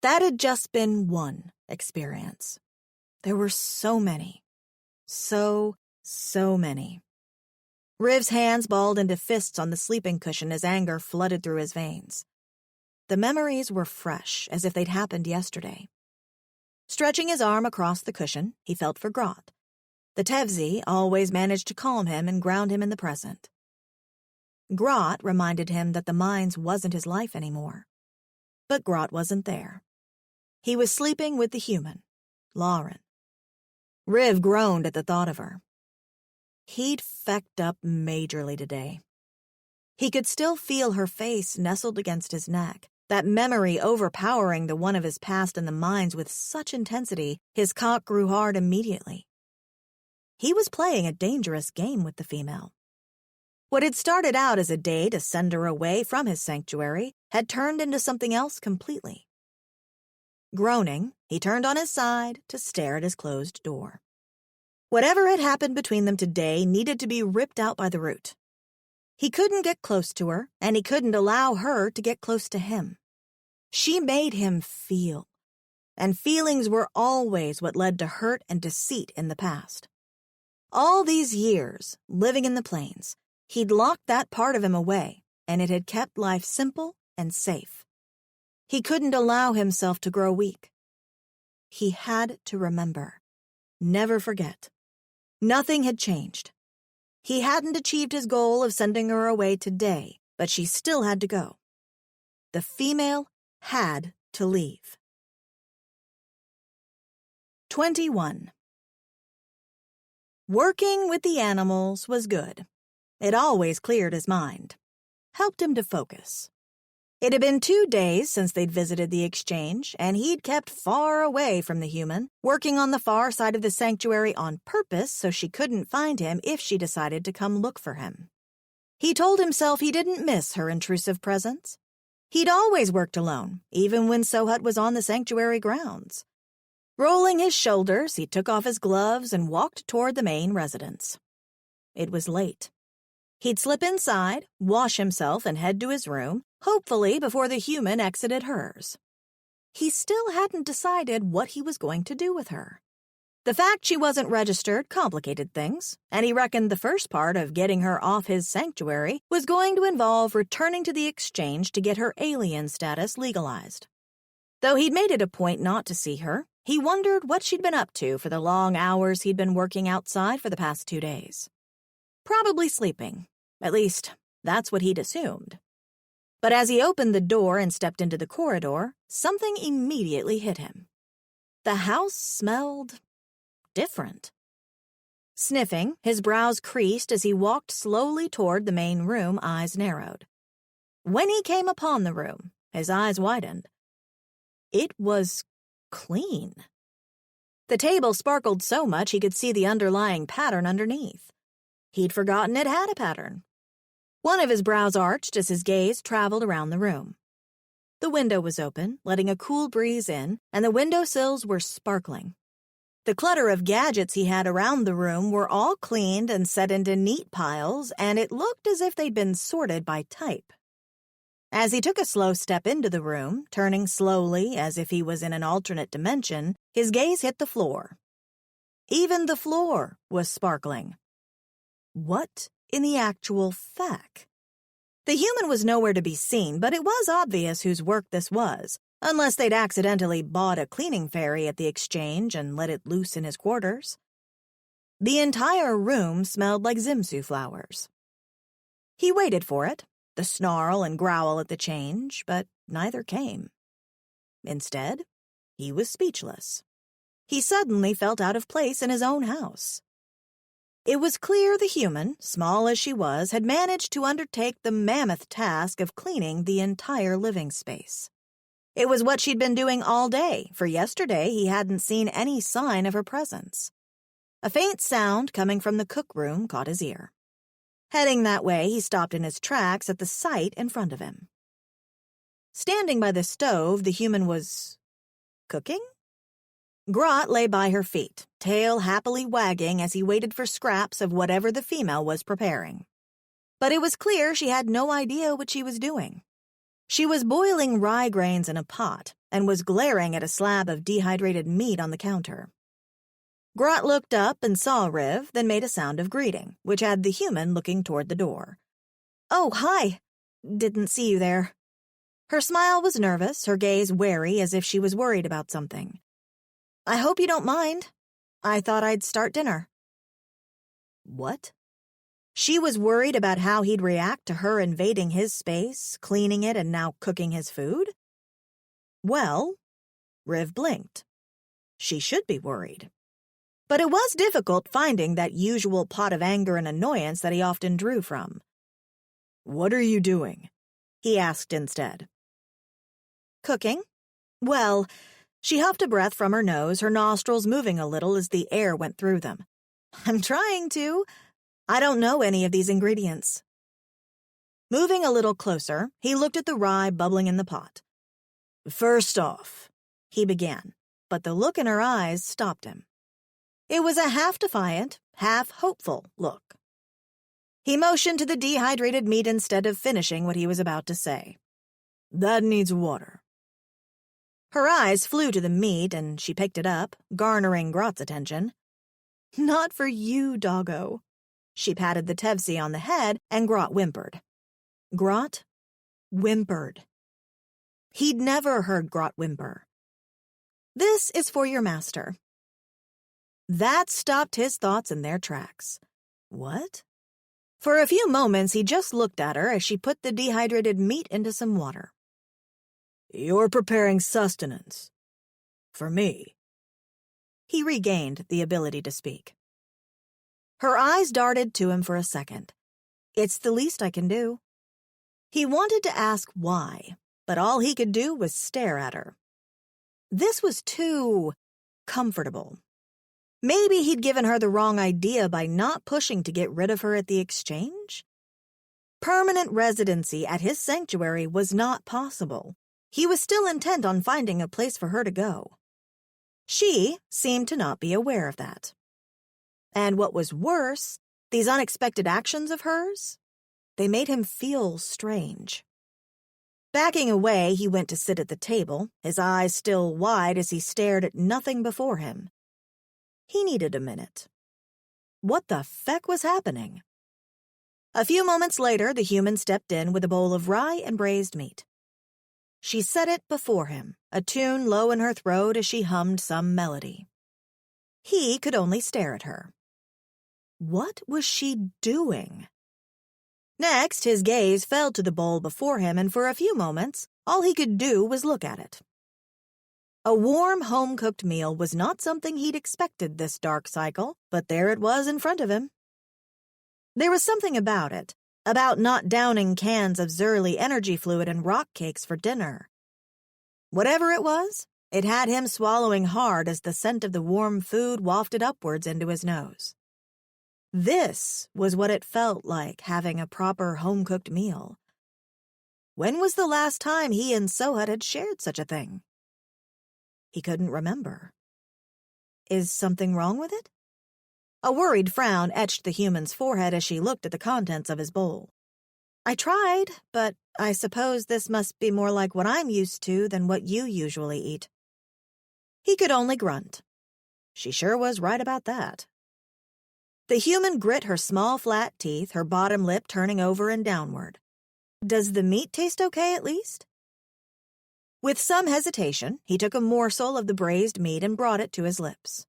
S2: That had just been one experience. There were so many. So many. Riv's hands balled into fists on the sleeping cushion as anger flooded through his veins. The memories were fresh, as if they'd happened yesterday. Stretching his arm across the cushion, he felt for Grot. The Tevzi always managed to calm him and ground him in the present. Grot reminded him that the mines wasn't his life anymore. But Grot wasn't there. He was sleeping with the human, Lauren. Riv groaned at the thought of her. He'd fecked up majorly today. He could still feel her face nestled against his neck, that memory overpowering the one of his past in the mines with such intensity, his cock grew hard immediately. He was playing a dangerous game with the female. What had started out as a day to send her away from his sanctuary had turned into something else completely. Groaning, he turned on his side to stare at his closed door. Whatever had happened between them today needed to be ripped out by the root. He couldn't get close to her, and he couldn't allow her to get close to him. She made him feel, and feelings were always what led to hurt and deceit in the past. All these years, living in the plains, he'd locked that part of him away, and it had kept life simple and safe. He couldn't allow himself to grow weak. He had to remember. Never forget. Nothing had changed. He hadn't achieved his goal of sending her away today, but she still had to go. The female had to leave. 21. Working with the animals was good. It always cleared his mind, helped him to focus. It had been 2 days since they'd visited the exchange, and he'd kept far away from the human, working on the far side of the sanctuary on purpose so she couldn't find him if she decided to come look for him. He told himself he didn't miss her intrusive presence. He'd always worked alone, even when Sohat was on the sanctuary grounds. Rolling his shoulders, he took off his gloves and walked toward the main residence. It was late. He'd slip inside, wash himself, and head to his room, hopefully before the human exited hers. He still hadn't decided what he was going to do with her. The fact she wasn't registered complicated things, and he reckoned the first part of getting her off his sanctuary was going to involve returning to the exchange to get her alien status legalized. Though he'd made it a point not to see her, he wondered what she'd been up to for the long hours he'd been working outside for the past 2 days. Probably sleeping. At least, that's what he'd assumed. But as he opened the door and stepped into the corridor, something immediately hit him. The house smelled different. Sniffing, his brows creased as he walked slowly toward the main room, eyes narrowed. When he came upon the room, his eyes widened. It was clean. The table sparkled so much he could see the underlying pattern underneath. He'd forgotten it had a pattern. One of his brows arched as his gaze traveled around the room. The window was open, letting a cool breeze in, and the windowsills were sparkling. The clutter of gadgets he had around the room were all cleaned and set into neat piles, and it looked as if they'd been sorted by type. As he took a slow step into the room, turning slowly as if he was in an alternate dimension, his gaze hit the floor. Even the floor was sparkling. What in the actual feck? The human was nowhere to be seen, but it was obvious whose work this was, unless they'd accidentally bought a cleaning fairy at the exchange and let it loose in his quarters. The entire room smelled like Zimsu flowers. He waited for it, the snarl and growl at the change, but neither came. Instead, he was speechless. He suddenly felt out of place in his own house. It was clear the human, small as she was, had managed to undertake the mammoth task of cleaning the entire living space. It was what she'd been doing all day, for yesterday he hadn't seen any sign of her presence. A faint sound coming from the cookroom caught his ear. Heading that way, he stopped in his tracks at the sight in front of him. Standing by the stove, the human was cooking? Grot lay by her feet, tail happily wagging as he waited for scraps of whatever the female was preparing. But it was clear she had no idea what she was doing. She was boiling rye grains in a pot and was glaring at a slab of dehydrated meat on the counter. Grot looked up and saw Riv, then made a sound of greeting, which had the human looking toward the door. "Oh, hi. Didn't see you there." Her smile was nervous, her gaze wary as if she was worried about something. "I hope you don't mind. I thought I'd start dinner." What? She was worried about how he'd react to her invading his space, cleaning it, and now cooking his food? Well, Riv blinked. She should be worried. But it was difficult finding that usual pot of anger and annoyance that he often drew from. "What are you doing?" he asked instead. "Cooking? Well," she huffed a breath from her nose, her nostrils moving a little as the air went through them. "I'm trying to. I don't know any of these ingredients." Moving a little closer, he looked at the rye bubbling in the pot. "First off," he began, but the look in her eyes stopped him. It was a half-defiant, half-hopeful look. He motioned to the dehydrated meat instead of finishing what he was about to say. "That needs water." Her eyes flew to the meat, and she picked it up, garnering Grot's attention. "Not for you, doggo." She patted the Tevsi on the head, and Grot whimpered. Grot whimpered. He'd never heard Grot whimper. "This is for your master." That stopped his thoughts in their tracks. What? For a few moments, he just looked at her as she put the dehydrated meat into some water. "You're preparing sustenance. For me." He regained the ability to speak. Her eyes darted to him for a second. "It's the least I can do." He wanted to ask why, but all he could do was stare at her. This was too comfortable. Maybe he'd given her the wrong idea by not pushing to get rid of her at the exchange? Permanent residency at his sanctuary was not possible. He was still intent on finding a place for her to go. She seemed to not be aware of that. And what was worse, these unexpected actions of hers, they made him feel strange. Backing away, he went to sit at the table, his eyes still wide as he stared at nothing before him. He needed a minute. What the feck was happening? A few moments later, the human stepped in with a bowl of rye and braised meat. She set it before him, a tune low in her throat as she hummed some melody. He could only stare at her. What was she doing? Next, his gaze fell to the bowl before him, and for a few moments, all he could do was look at it. A warm, home-cooked meal was not something he'd expected this dark cycle, but there it was in front of him. There was something about it, about not downing cans of Zurley energy fluid and rock cakes for dinner. Whatever it was, it had him swallowing hard as the scent of the warm food wafted upwards into his nose. This was what it felt like having a proper home-cooked meal. When was the last time he and Sohut had shared such a thing? He couldn't remember. Is something wrong with it? A worried frown etched the human's forehead as she looked at the contents of his bowl. I tried, but I suppose this must be more like what I'm used to than what you usually eat. He could only grunt. She sure was right about that. The human grit her small flat teeth, her bottom lip turning over and downward. Does the meat taste okay at least? With some hesitation, he took a morsel of the braised meat and brought it to his lips.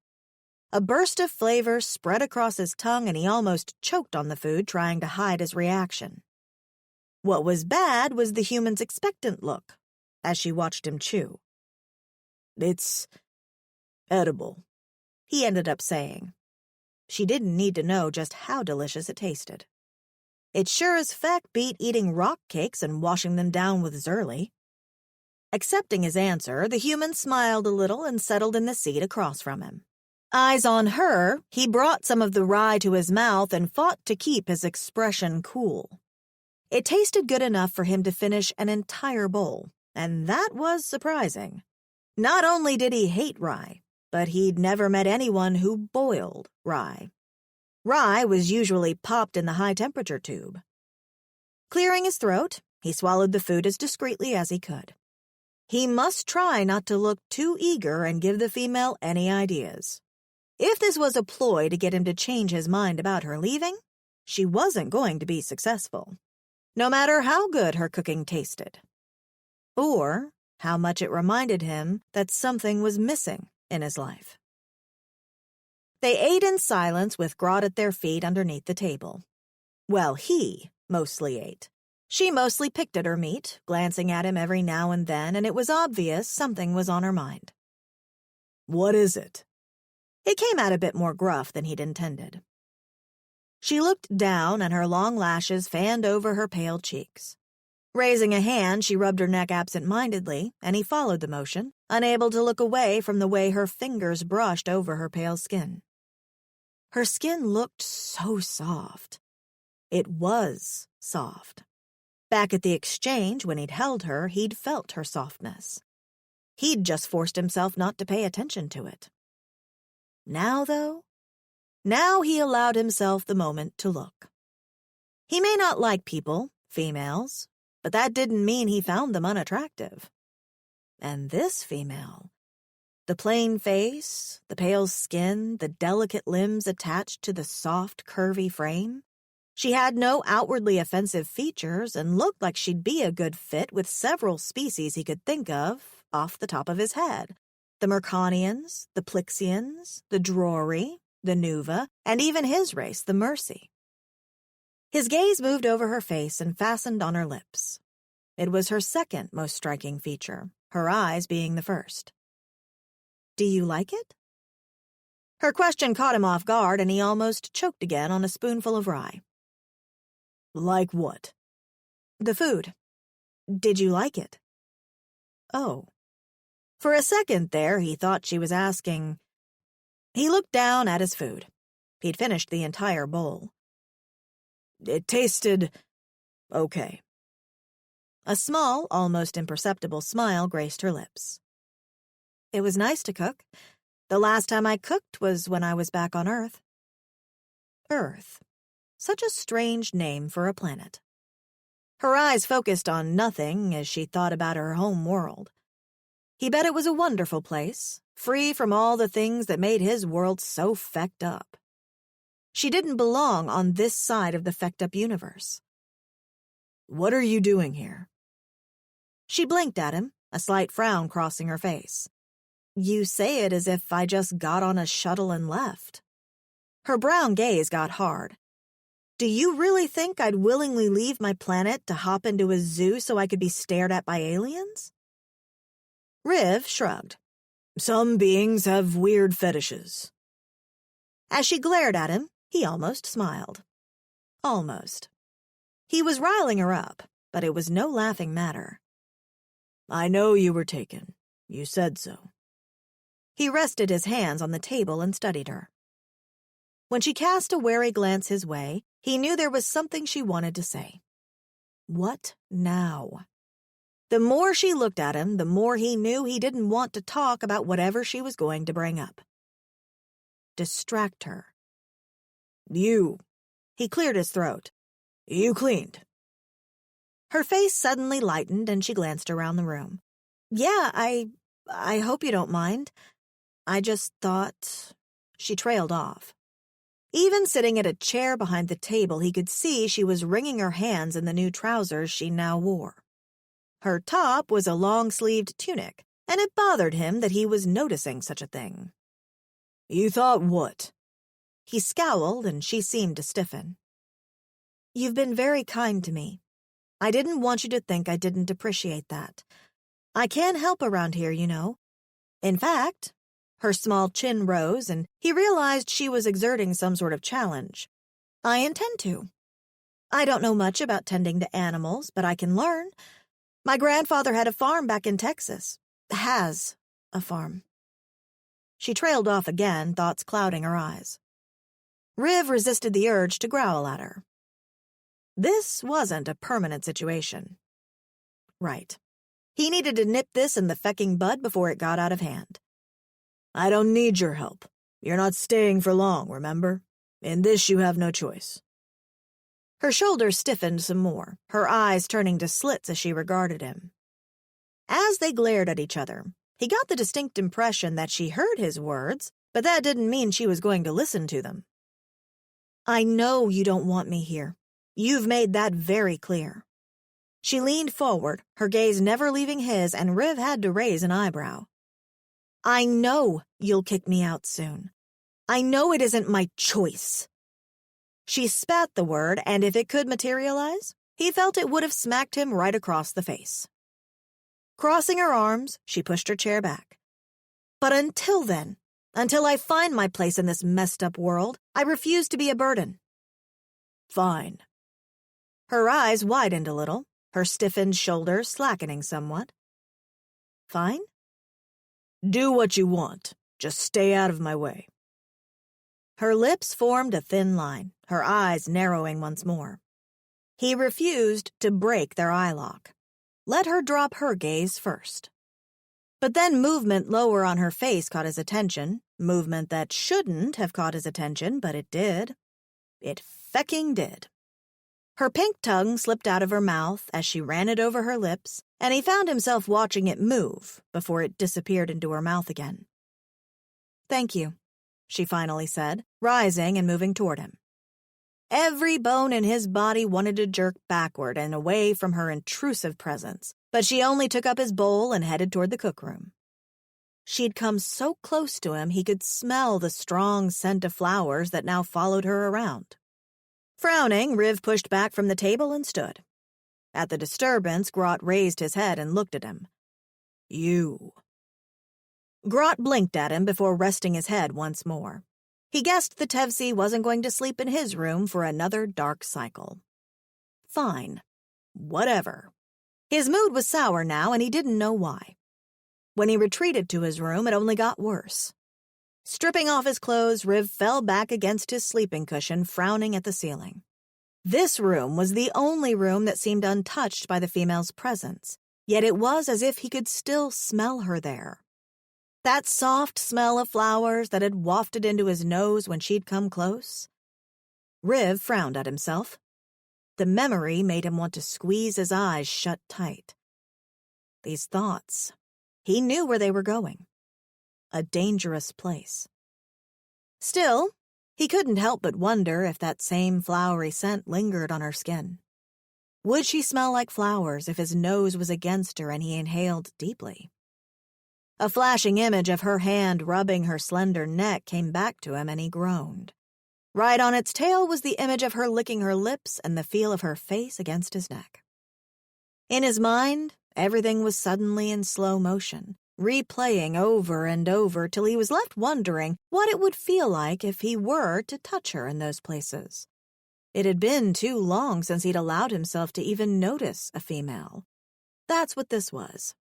S2: A burst of flavor spread across his tongue and he almost choked on the food, trying to hide his reaction. What was bad was the human's expectant look as she watched him chew. It's edible, he ended up saying. She didn't need to know just how delicious it tasted. It sure as feck beat eating rock cakes and washing them down with Zurley. Accepting his answer, the human smiled a little and settled in the seat across from him. Eyes on her, he brought some of the rye to his mouth and fought to keep his expression cool. It tasted good enough for him to finish an entire bowl, and that was surprising. Not only did he hate rye, but he'd never met anyone who boiled rye. Rye was usually popped in the high-temperature tube. Clearing his throat, he swallowed the food as discreetly as he could. He must try not to look too eager and give the female any ideas. If this was a ploy to get him to change his mind about her leaving, she wasn't going to be successful, no matter how good her cooking tasted, or how much it reminded him that something was missing in his life. They ate in silence with Grodd at their feet underneath the table. Well, he mostly ate. She mostly picked at her meat, glancing at him every now and then, and it was obvious something was on her mind. What is it? It came out a bit more gruff than he'd intended. She looked down, and her long lashes fanned over her pale cheeks. Raising a hand, she rubbed her neck absent-mindedly, and he followed the motion, unable to look away from the way her fingers brushed over her pale skin. Her skin looked so soft. It was soft. Back at the exchange, when he'd held her, he'd felt her softness. He'd just forced himself not to pay attention to it. Now, though? Now he allowed himself the moment to look. He may not like people, females, but that didn't mean he found them unattractive. And this female, the plain face, the pale skin, the delicate limbs attached to the soft, curvy frame, she had no outwardly offensive features and looked like she'd be a good fit with several species he could think of off the top of his head. The Merconians, the Plixians, the Drory, the Nuva, and even his race, the Mercy. His gaze moved over her face and fastened on her lips. It was her second most striking feature, her eyes being the first. Do you like it? Her question caught him off guard, and he almost choked again on a spoonful of rye. Like what? The food. Did you like it? Oh. For a second there, he thought she was asking. He looked down at his food. He'd finished the entire bowl. It tasted okay. A small, almost imperceptible smile graced her lips. It was nice to cook. The last time I cooked was when I was back on Earth. Earth. Such a strange name for a planet. Her eyes focused on nothing as she thought about her home world. He bet it was a wonderful place, free from all the things that made his world so fecked up. She didn't belong on this side of the fecked-up universe. "What are you doing here?" She blinked at him, a slight frown crossing her face. "You say it as if I just got on a shuttle and left." Her brown gaze got hard. "Do you really think I'd willingly leave my planet to hop into a zoo so I could be stared at by aliens?" Riv shrugged. "Some beings have weird fetishes." As she glared at him, he almost smiled. Almost. He was riling her up, but it was no laughing matter. "I know you were taken. You said so." He rested his hands on the table and studied her. When she cast a wary glance his way, he knew there was something she wanted to say. What now? The more she looked at him, the more he knew he didn't want to talk about whatever she was going to bring up. Distract her. "You." He cleared his throat. "You cleaned." Her face suddenly lightened and she glanced around the room. "Yeah, I hope you don't mind. I just thought—" She trailed off. Even sitting at a chair behind the table, he could see she was wringing her hands in the new trousers she now wore. Her top was a long-sleeved tunic, and it bothered him that he was noticing such a thing. "You thought what?" He scowled, and she seemed to stiffen. "You've been very kind to me. I didn't want you to think I didn't appreciate that. I can't help around here, you know. In fact—" Her small chin rose, and he realized she was exerting some sort of challenge. "I intend to. I don't know much about tending to animals, but I can learn. My grandfather had a farm back in Texas. Has a farm." She trailed off again, thoughts clouding her eyes. Riv resisted the urge to growl at her. This wasn't a permanent situation. Right. He needed to nip this in the fecking bud before it got out of hand. "I don't need your help. You're not staying for long, remember? In this you have no choice." Her shoulders stiffened some more, her eyes turning to slits as she regarded him. As they glared at each other, he got the distinct impression that she heard his words, but that didn't mean she was going to listen to them. "I know you don't want me here. You've made that very clear." She leaned forward, her gaze never leaving his, and Riv had to raise an eyebrow. "I know you'll kick me out soon. I know it isn't my choice." She spat the word, and if it could materialize, he felt it would have smacked him right across the face. Crossing her arms, she pushed her chair back. "But until then, until I find my place in this messed-up world, I refuse to be a burden." "Fine." Her eyes widened a little, her stiffened shoulders slackening somewhat. "Fine?" "Do what you want. Just stay out of my way." Her lips formed a thin line, her eyes narrowing once more. He refused to break their eye lock. Let her drop her gaze first. But then movement lower on her face caught his attention, movement that shouldn't have caught his attention, but it did. It fecking did. Her pink tongue slipped out of her mouth as she ran it over her lips, and he found himself watching it move before it disappeared into her mouth again. "Thank you," she finally said, rising and moving toward him. Every bone in his body wanted to jerk backward and away from her intrusive presence, but she only took up his bowl and headed toward the cookroom. She'd come so close to him he could smell the strong scent of flowers that now followed her around. Frowning, Riv pushed back from the table and stood. At the disturbance, Grot raised his head and looked at him. "You." Grot blinked at him before resting his head once more. He guessed the Tevsi wasn't going to sleep in his room for another dark cycle. Fine. Whatever. His mood was sour now, and he didn't know why. When he retreated to his room, it only got worse. Stripping off his clothes, Riv fell back against his sleeping cushion, frowning at the ceiling. This room was the only room that seemed untouched by the female's presence, yet it was as if he could still smell her there. That soft smell of flowers that had wafted into his nose when she'd come close. Riv frowned at himself. The memory made him want to squeeze his eyes shut tight. These thoughts, he knew where they were going. a dangerous place. Still, he couldn't help but wonder if that same flowery scent lingered on her skin. Would she smell like flowers if his nose was against her and he inhaled deeply? A flashing image of her hand rubbing her slender neck came back to him and he groaned. Right on its tail was the image of her licking her lips and the feel of her face against his neck. In his mind, everything was suddenly in slow motion, replaying over and over till he was left wondering what it would feel like if he were to touch her in those places. It had been too long since he'd allowed himself to even notice a female. That's what this was.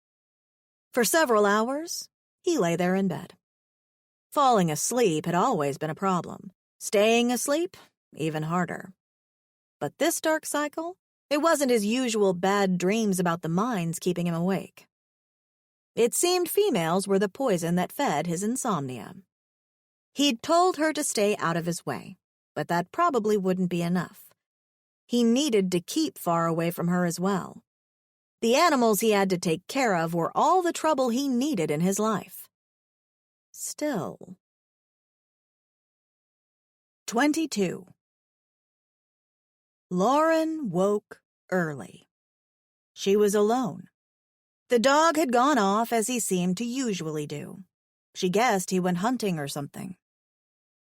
S2: For several hours, he lay there in bed. Falling asleep had always been a problem. Staying asleep, even harder. But this dark cycle, it wasn't his usual bad dreams about the mines keeping him awake. It seemed females were the poison that fed his insomnia. He'd told her to stay out of his way, but that probably wouldn't be enough. He needed to keep far away from her as well. The animals he had to take care of were all the trouble he needed in his life. Still. 22. Lauren woke early. She was alone. The dog had gone off as he seemed to usually do. She guessed he went hunting or something.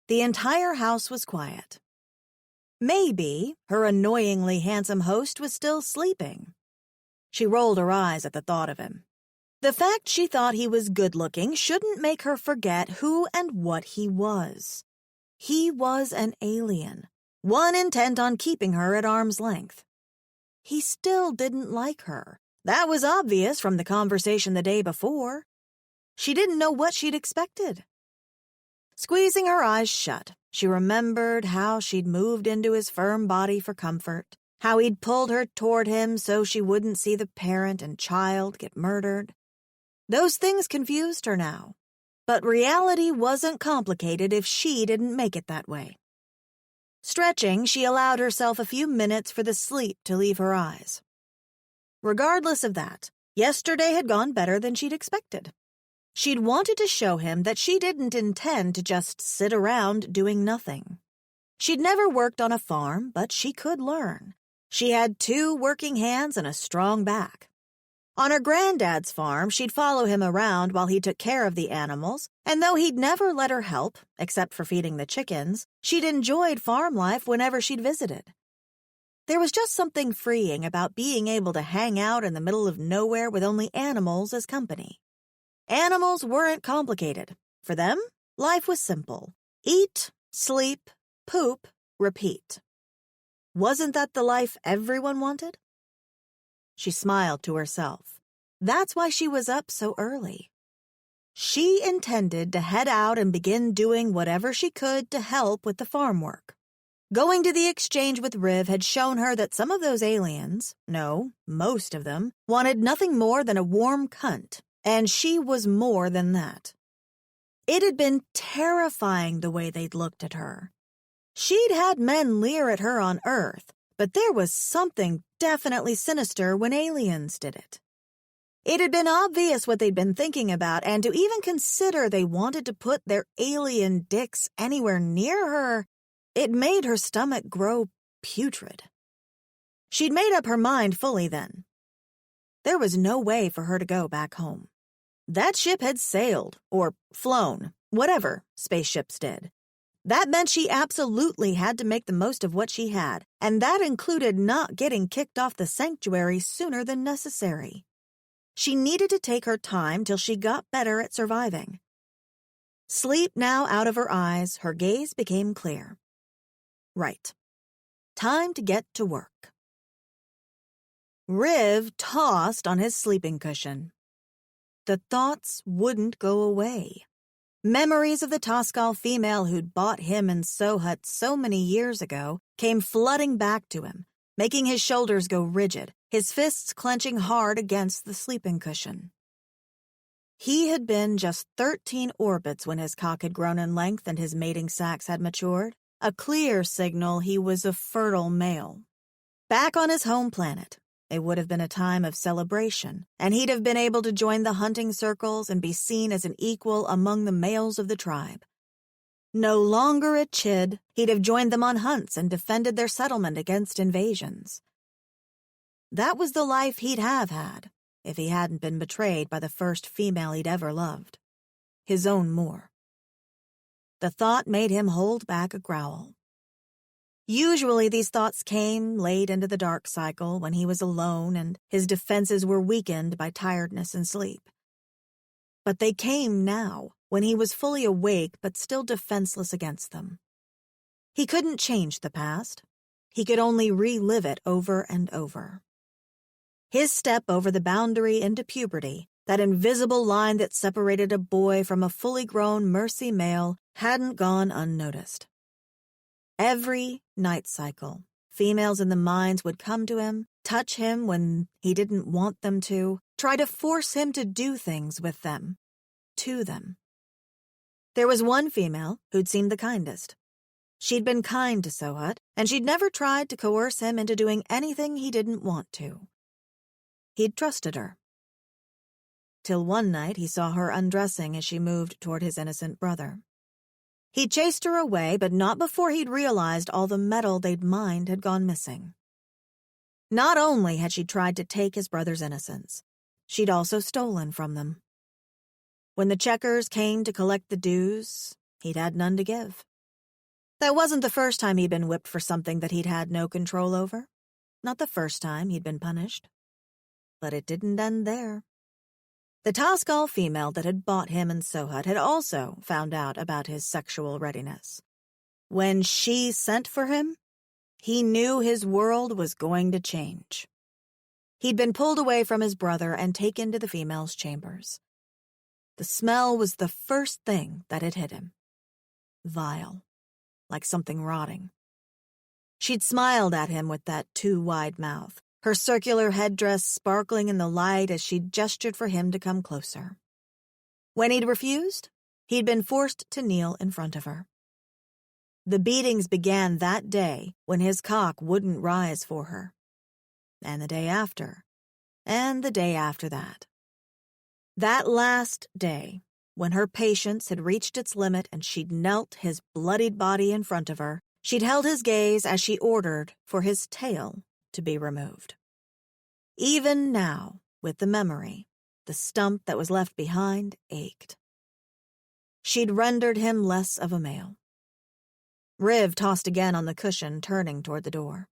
S2: The entire house was quiet. Maybe her annoyingly handsome host was still sleeping. She rolled her eyes at the thought of him. The fact she thought he was good-looking shouldn't make her forget who and what he was. He was an alien, one intent on keeping her at arm's length. He still didn't like her. That was obvious from the conversation the day before. She didn't know what she'd expected. Squeezing her eyes shut, she remembered how she'd moved into his firm body for comfort, how he'd pulled her toward him so she wouldn't see the parent and child get murdered. Those things confused her now, but reality wasn't complicated if she didn't make it that way. Stretching, she allowed herself a few minutes for the sleep to leave her eyes. Regardless of that, yesterday had gone better than she'd expected. She'd wanted to show him that she didn't intend to just sit around doing nothing. She'd never worked on a farm, but she could learn. She had 2 working hands and a strong back. On her granddad's farm, she'd follow him around while he took care of the animals, and though he'd never let her help, except for feeding the chickens, she'd enjoyed farm life whenever she'd visited. There was just something freeing about being able to hang out in the middle of nowhere with only animals as company. Animals weren't complicated. For them, life was simple. Eat, sleep, poop, repeat. Wasn't that the life everyone wanted? She smiled to herself. That's why she was up so early. She intended to head out and begin doing whatever she could to help with the farm work. Going to the exchange with Riv had shown her that some of those aliens, no, most of them, wanted nothing more than a warm cunt, and she was more than that. It had been terrifying the way they'd looked at her. She'd had men leer at her on Earth, but there was something definitely sinister when aliens did it. It had been obvious what they'd been thinking about, and to even consider they wanted to put their alien dicks anywhere near her, it made her stomach grow putrid. She'd made up her mind fully then. There was no way for her to go back home. That ship had sailed, or flown, whatever spaceships did. That meant she absolutely had to make the most of what she had, and that included not getting kicked off the sanctuary sooner than necessary. She needed to take her time till she got better at surviving. Sleep now out of her eyes, her gaze became clear. Right. Time to get to work. Riv tossed on his sleeping cushion. The thoughts wouldn't go away. Memories of the Toskal female who'd bought him and Sohut so many years ago came flooding back to him, making his shoulders go rigid, his fists clenching hard against the sleeping cushion. He had been just 13 orbits when his cock had grown in length and his mating sacs had matured, a clear signal he was a fertile male. Back on his home planet,
S1: It would have been a time of celebration, and he'd have been able to join the hunting circles and be seen as an equal among the males of the tribe. No longer a chid, he'd have joined them on hunts and defended their settlement against invasions. That was the life he'd have had if he hadn't been betrayed by the first female he'd ever loved, his own Moor. The thought made him hold back a growl. Usually these thoughts came late into the dark cycle when he was alone and his defenses were weakened by tiredness and sleep. But they came now, when he was fully awake but still defenseless against them. He couldn't change the past. He could only relive it over and over. His step over the boundary into puberty, that invisible line that separated a boy from a fully grown Mercy male, hadn't gone unnoticed. Every night cycle, females in the mines would come to him, touch him when he didn't want them to, try to force him to do things with them, to them. There was one female who'd seemed the kindest. She'd been kind to Sohut, and she'd never tried to coerce him into doing anything he didn't want to. He'd trusted her. Till one night he saw her undressing as she moved toward his innocent brother. He'd chased her away, but not before he'd realized all the metal they'd mined had gone missing. Not only had she tried to take his brother's innocence, she'd also stolen from them. When the checkers came to collect the dues, he'd had none to give. That wasn't the first time he'd been whipped for something that he'd had no control over. Not the first time he'd been punished. But it didn't end there. The Taskal female that had bought him and Sohut had also found out about his sexual readiness. When she sent for him, he knew his world was going to change. He'd been pulled away from his brother and taken to the female's chambers. The smell was the first thing that had hit him. Vile, like something rotting. She'd smiled at him with that too wide mouth, her circular headdress sparkling in the light as she gestured for him to come closer. When he'd refused, he'd been forced to kneel in front of her. The beatings began that day when his cock wouldn't rise for her. And the day after. And the day after that. That last day, when her patience had reached its limit and she'd knelt his bloodied body in front of her, she'd held his gaze as she ordered for his tail to be removed. Even now, with the memory, the stump that was left behind ached. She'd rendered him less of a male. Riv tossed again on the cushion, turning toward the door.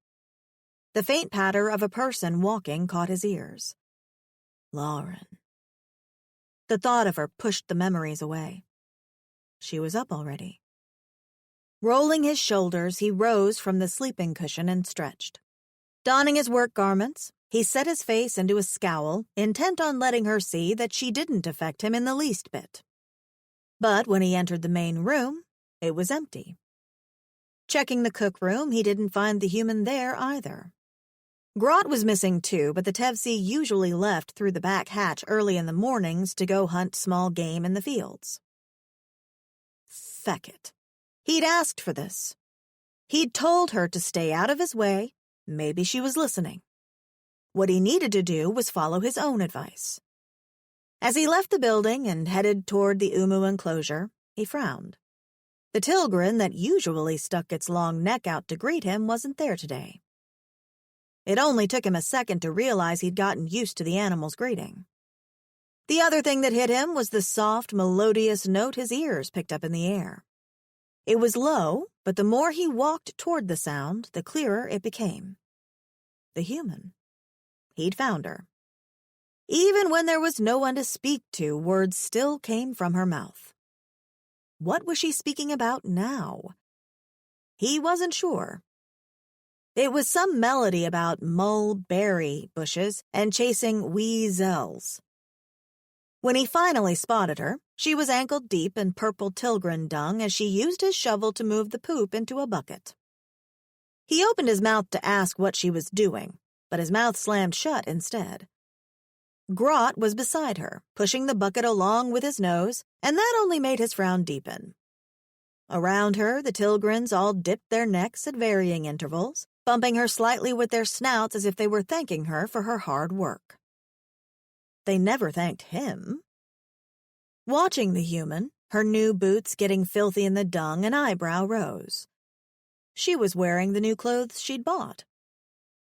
S1: The faint patter of a person walking caught his ears. Lauren. The thought of her pushed the memories away. She was up already. Rolling his shoulders, he rose from the sleeping cushion and stretched. Donning his work garments, he set his face into a scowl, intent on letting her see that she didn't affect him in the least bit. But when he entered the main room, it was empty. Checking the cook room, he didn't find the human there either. Grot was missing too, but the Tevsi usually left through the back hatch early in the mornings to go hunt small game in the fields. Feck it. He'd asked for this. He'd told her to stay out of his way. Maybe she was listening. What he needed to do was follow his own advice. As he left the building and headed toward the Umu enclosure, he frowned. The Tilgren that usually stuck its long neck out to greet him wasn't there today. It only took him a second to realize he'd gotten used to the animal's greeting. The other thing that hit him was the soft, melodious note his ears picked up in the air. It was low, but the more he walked toward the sound, the clearer it became. The human. He'd found her. Even when there was no one to speak to, words still came from her mouth. What was she speaking about now? He wasn't sure. It was some melody about mulberry bushes and chasing weasels. When he finally spotted her, she was ankle-deep in purple Tilgren dung as she used his shovel to move the poop into a bucket. He opened his mouth to ask what she was doing, but his mouth slammed shut instead. Grot was beside her, pushing the bucket along with his nose, and that only made his frown deepen. Around her, the Tilgrens all dipped their necks at varying intervals,
S2: bumping her slightly with their snouts as if they were thanking her for her hard work. They never thanked him. Watching the human, her new boots getting filthy in the dung, an eyebrow rose. She was wearing the new clothes she'd bought.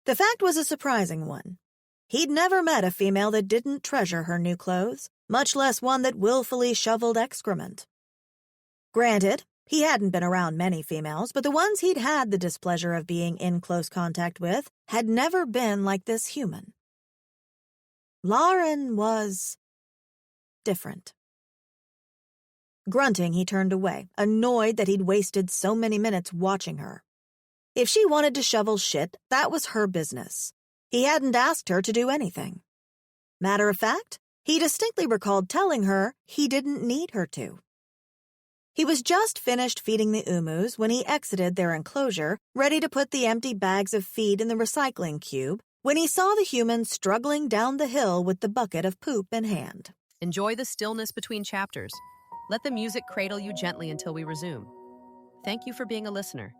S2: The fact was a surprising one. He'd never met a female that didn't treasure her new clothes, much less one that willfully shoveled excrement. Granted, he hadn't been around many females, but the ones he'd had the displeasure of being in close contact with had never been like this human. Lauren was different. Grunting, he turned away, annoyed that he'd wasted so many minutes watching her. If she wanted to shovel shit, that was her business. He hadn't asked her to do anything. Matter of fact, he distinctly recalled telling her he didn't need her to. He was just finished feeding the emus when he exited their enclosure, ready to put the empty bags of feed in the recycling cube, when he saw the human struggling down the hill with the bucket of poop in hand.
S4: Enjoy the stillness between chapters. Let the music cradle you gently until we resume. Thank you for being a listener.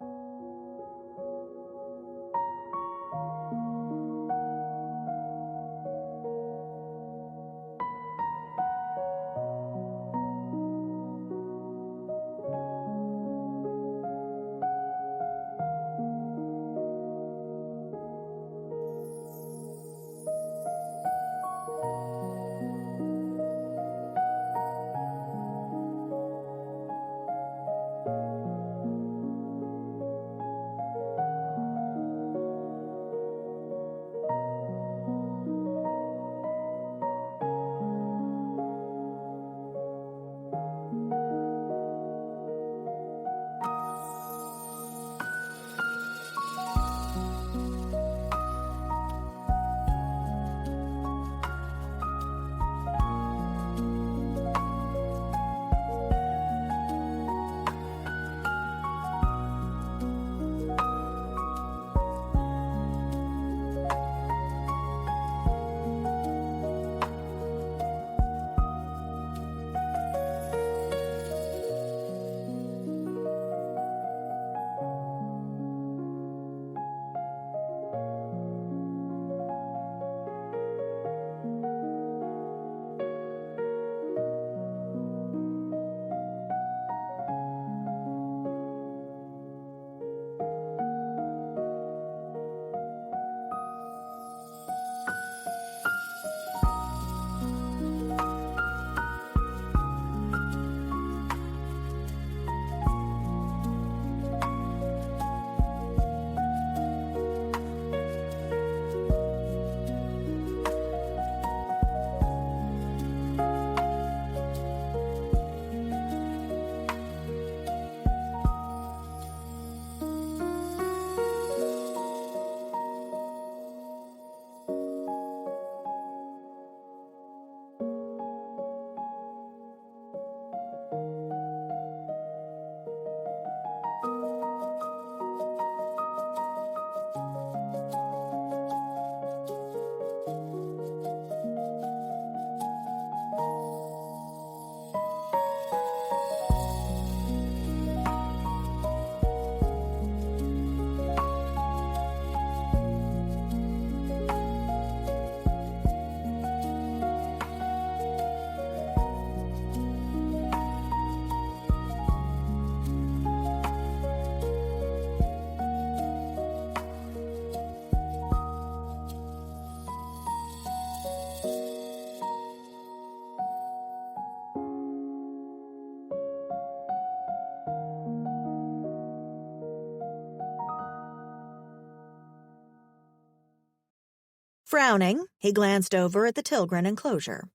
S2: Frowning, he glanced over at the Tilgren enclosure.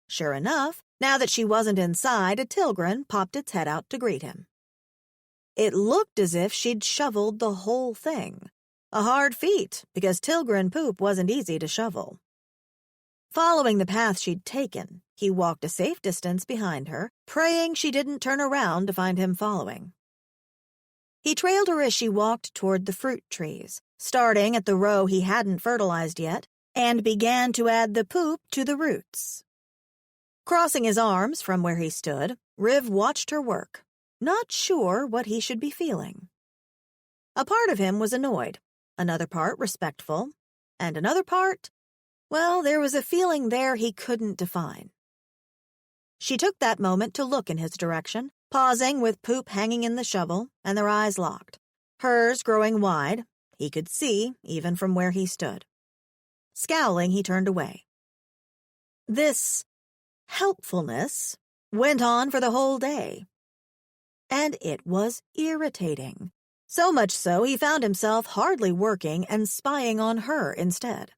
S2: Sure enough, now that she wasn't inside, a Tilgren popped its head out to greet him. It looked as if she'd shoveled the whole thing. A hard feat, because Tilgren poop wasn't easy to shovel. Following the path she'd taken, he walked a safe distance behind her, praying she didn't turn around to find him following. He trailed her as she walked toward the fruit trees, starting at the row he hadn't fertilized yet, and began to add the poop to the roots. Crossing his arms from where he stood, Riv watched her work, not sure what he should be feeling. A part of him was annoyed. another part respectful, and another part, well, there was a feeling there he couldn't define. She took that moment to look in his direction, pausing with poop hanging in the shovel and their eyes locked, hers growing wide. He could see, even from where he stood. Scowling, he turned away. This helpfulness went on for the whole day. And it was irritating. So much so he found himself hardly working and spying on her instead.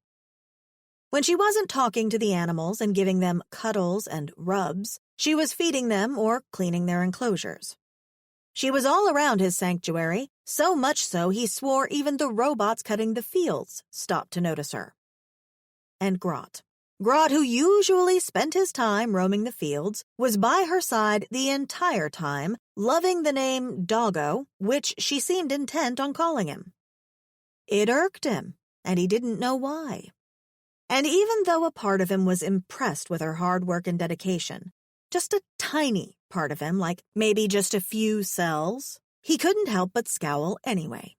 S2: When she wasn't talking to the animals and giving them cuddles and rubs, she was feeding them or cleaning their enclosures. She was all around his sanctuary, so much so he swore even the robots cutting the fields stopped to notice her. And Grot, who usually spent his time roaming the fields, was by her side the entire time, loving the name Doggo, which she seemed intent on calling him. It irked him, and he didn't know why. And even though a part of him was impressed with her hard work and dedication, just a tiny part of him, like maybe just a few cells, he couldn't help but scowl anyway.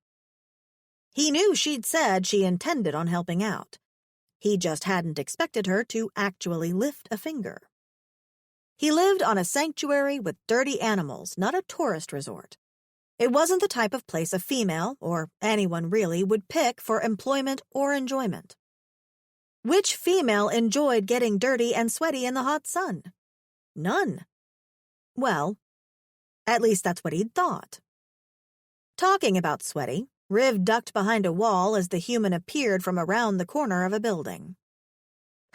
S2: He knew she'd said she intended on helping out. He just hadn't expected her to actually lift a finger. He lived on a sanctuary with dirty animals, not a tourist resort. It wasn't the type of place a female, or anyone really, would pick for employment or enjoyment. Which female enjoyed getting dirty and sweaty in the hot sun? None. Well, at least that's what he'd thought. Talking about sweaty, Riv ducked behind a wall as the human appeared from around the corner of a building.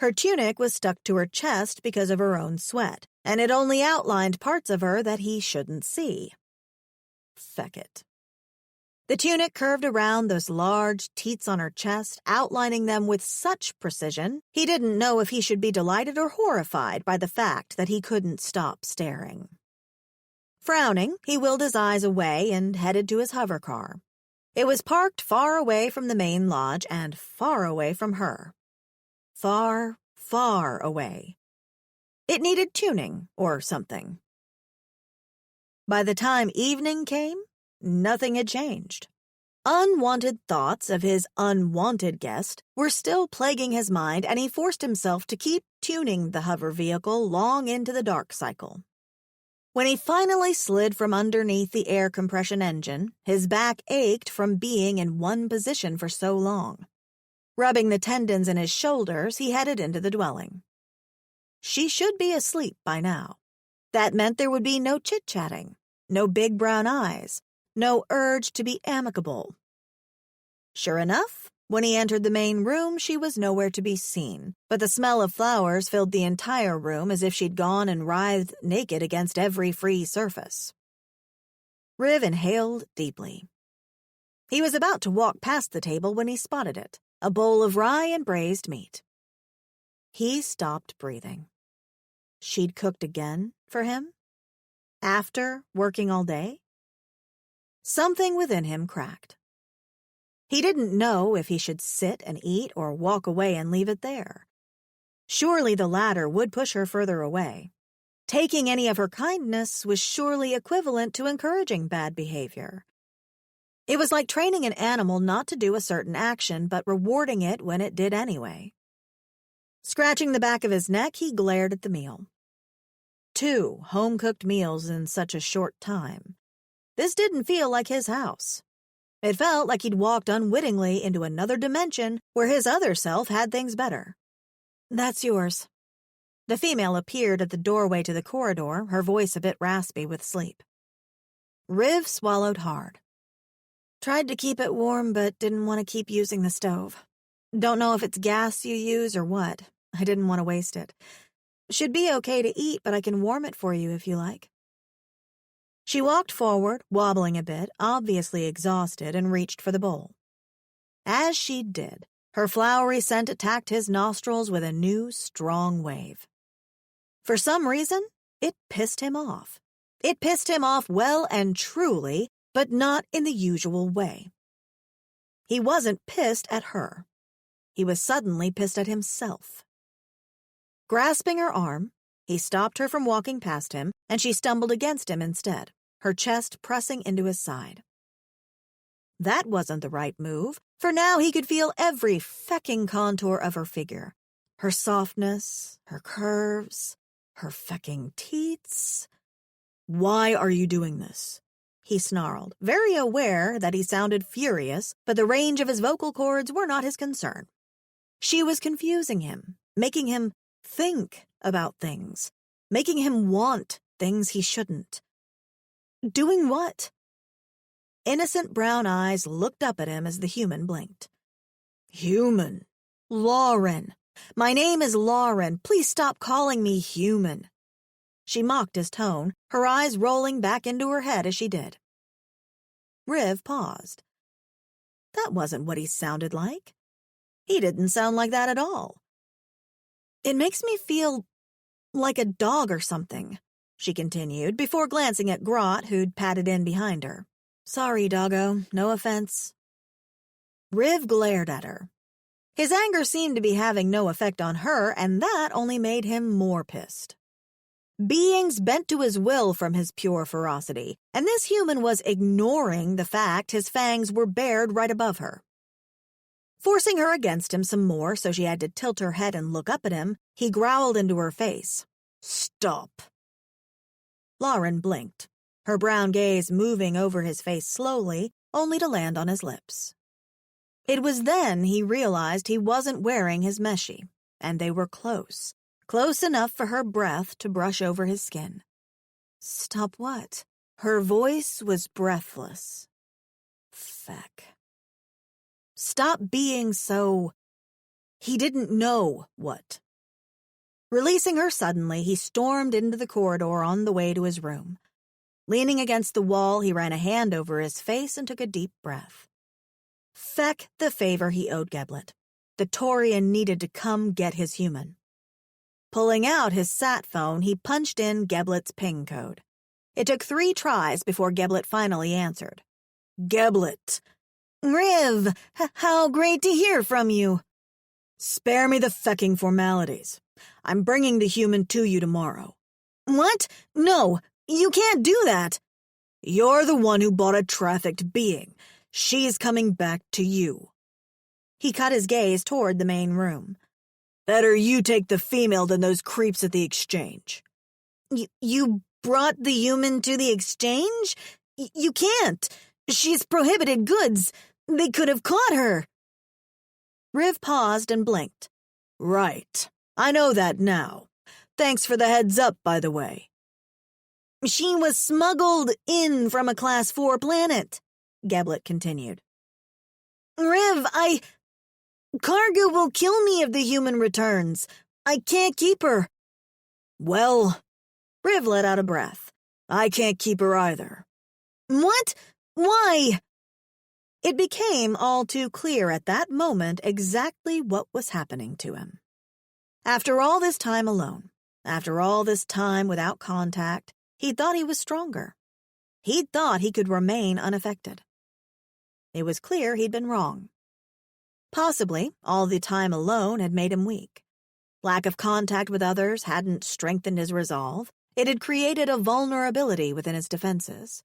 S2: Her tunic was stuck to her chest because of her own sweat, and it only outlined parts of her that he shouldn't see. Feck it. The tunic curved around those large teats on her chest, outlining them with such precision, he didn't know if he should be delighted or horrified by the fact that he couldn't stop staring. Frowning, he willed his eyes away and headed to his hover car. It was parked far away from the main lodge and far away from her. Far, far away. It needed tuning or something. By the time evening came, nothing had changed. Unwanted thoughts of his unwanted guest were still plaguing his mind, and he forced himself to keep tuning the hover vehicle long into the dark cycle. When he finally slid from underneath the air compression engine, his back ached from being in one position for so long. Rubbing the tendons in his shoulders, he headed into the dwelling. She should be asleep by now. That meant there would be no chit-chatting, no big brown eyes, no urge to be amicable. Sure enough, when he entered the main room, she was nowhere to be seen, but the smell of flowers filled the entire room as if she'd gone and writhed naked against every free surface. Riv inhaled deeply. He was about to walk past the table when he spotted it, a bowl of rye and braised meat. He stopped breathing. She'd cooked again for him? After working all day? Something within him cracked. He didn't know if he should sit and eat or walk away and leave it there. Surely the latter would push her further away. Taking any of her kindness was surely equivalent to encouraging bad behavior. It was like training an animal not to do a certain action but rewarding it when it did anyway. Scratching the back of his neck, he glared at the meal. 2 home-cooked meals in such a short time. This didn't feel like his house. It felt like he'd walked unwittingly into another dimension where his other self had things better. "That's yours." The female appeared at the doorway to the corridor, her voice a bit raspy with sleep. Riv swallowed hard. "Tried to keep it warm but didn't want to keep using the stove. Don't know if it's gas you use or what. I didn't want to waste it. Should be okay to eat, but I can warm it for you if you like." She walked forward, wobbling a bit, obviously exhausted, and reached for the bowl. As she did, her flowery scent attacked his nostrils with a new, strong wave. For some reason, it pissed him off. It pissed him off well and truly, but not in the usual way. He wasn't pissed at her. He was suddenly pissed at himself. Grasping her arm, he stopped her from walking past him, and she stumbled against him instead, her chest pressing into his side. That wasn't the right move, for now he could feel every fecking contour of her figure. Her softness, her curves, her fecking teats. "Why are you doing this?" he snarled, very aware that he sounded furious, but the range of his vocal cords were not his concern. She was confusing him, making him think about things, making him want things he shouldn't. Doing what? Innocent brown eyes looked up at him as the human blinked. "Human. Lauren. My name is Lauren. Please stop calling me human." She mocked his tone, her eyes rolling back into her head as she did. Riv paused. That wasn't what he sounded like. He didn't sound like that at all. "It makes me feel like a dog or something," she continued, before glancing at Grot, who'd padded in behind her. "Sorry, doggo, no offense." Riv glared at her. His anger seemed to be having no effect on her, and that only made him more pissed. Beings bent to his will from his pure ferocity, and this human was ignoring the fact his fangs were bared right above her. Forcing her against him some more so she had to tilt her head and look up at him, he growled into her face. "Stop." Lauren blinked, her brown gaze moving over his face slowly, only to land on his lips. It was then he realized he wasn't wearing his meshi, and they were close enough for her breath to brush over his skin. "Stop what?" Her voice was breathless. Feck. Stop being so... He didn't know what. Releasing her suddenly, he stormed into the corridor on the way to his room. Leaning against the wall, he ran a hand over his face and took a deep breath. Feck the favor he owed Geblet. The Taurian needed to come get his human. Pulling out his sat phone, he punched in Geblet's ping code. It took 3 tries before Geblet finally answered. "Geblet." "Riv, how great to hear from you." "Spare me the fecking formalities. I'm bringing the human to you tomorrow." "What? No, you can't do that." "You're the one who bought a trafficked being. She's coming back to you." He cut his gaze toward the main room. "Better you take the female than those creeps at the exchange." You brought the human to the exchange? You can't. She's prohibited goods. They could have caught her." Riv paused and blinked. "Right. I know that now. Thanks for the heads up, by the way." "She was smuggled in from a Class 4 planet," Geblet continued. "Riv, Cargo will kill me if the human returns. I can't keep her." "Well," Riv let out a breath. "I can't keep her either." "What? Why?" It became all too clear at that moment exactly what was happening to him. After all this time alone, after all this time without contact, he thought he was stronger. He thought he could remain unaffected. It was clear he'd been wrong. Possibly, all the time alone had made him weak. Lack of contact with others hadn't strengthened his resolve. It had created a vulnerability within his defenses.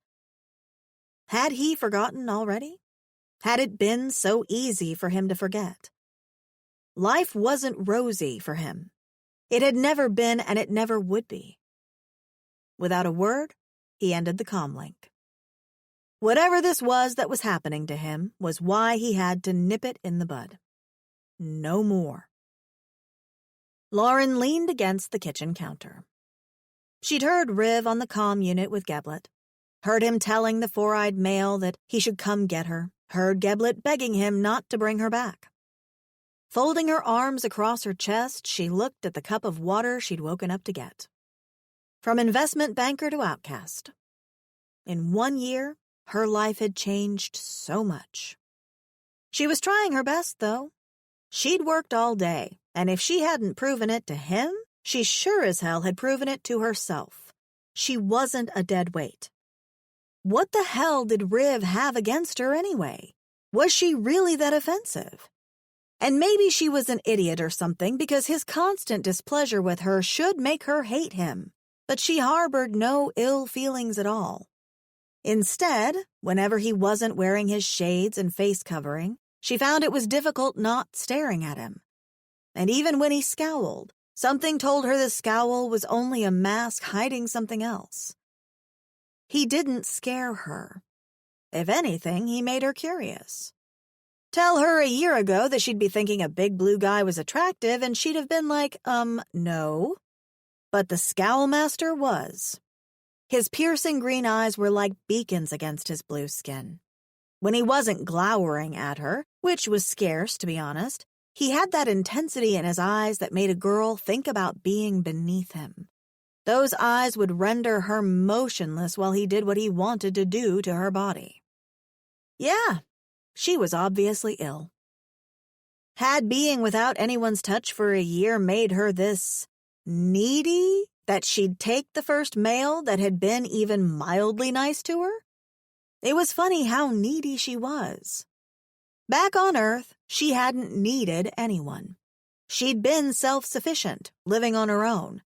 S2: Had he forgotten already? Had it been so easy for him to forget? Life wasn't rosy for him. It had never been, and it never would be. Without a word, he ended the comlink. Whatever this was that was happening to him was why he had to nip it in the bud. No more. Lauren leaned against the kitchen counter. She'd heard Riv on the comm unit with Geblet, heard him telling the 4-eyed male that he should come get her, heard Geblet begging him not to bring her back. Folding her arms across her chest, she looked at the cup of water she'd woken up to get. From investment banker to outcast. In 1 year, her life had changed so much. She was trying her best, though. She'd worked all day, and if she hadn't proven it to him, she sure as hell had proven it to herself. She wasn't a dead weight. What the hell did Riv have against her anyway? Was she really that offensive? And maybe she was an idiot or something because his constant displeasure with her should make her hate him, but she harbored no ill feelings at all. Instead, whenever he wasn't wearing his shades and face covering, she found it was difficult not staring at him. And even when he scowled, something told her the scowl was only a mask hiding something else. He didn't scare her. If anything, he made her curious. Tell her a year ago that she'd be thinking a big blue guy was attractive, and she'd have been like, no. But the Scowl Master was. His piercing green eyes were like beacons against his blue skin. When he wasn't glowering at her, which was scarce, to be honest, he had that intensity in his eyes that made a girl think about being beneath him. Those eyes would render her motionless while he did what he wanted to do to her body. Yeah, she was obviously ill. Had being without anyone's touch for a year made her this needy that she'd take the first male that had been even mildly nice to her? It was funny how needy she was. Back on Earth, she hadn't needed anyone. She'd been self-sufficient, living on her own.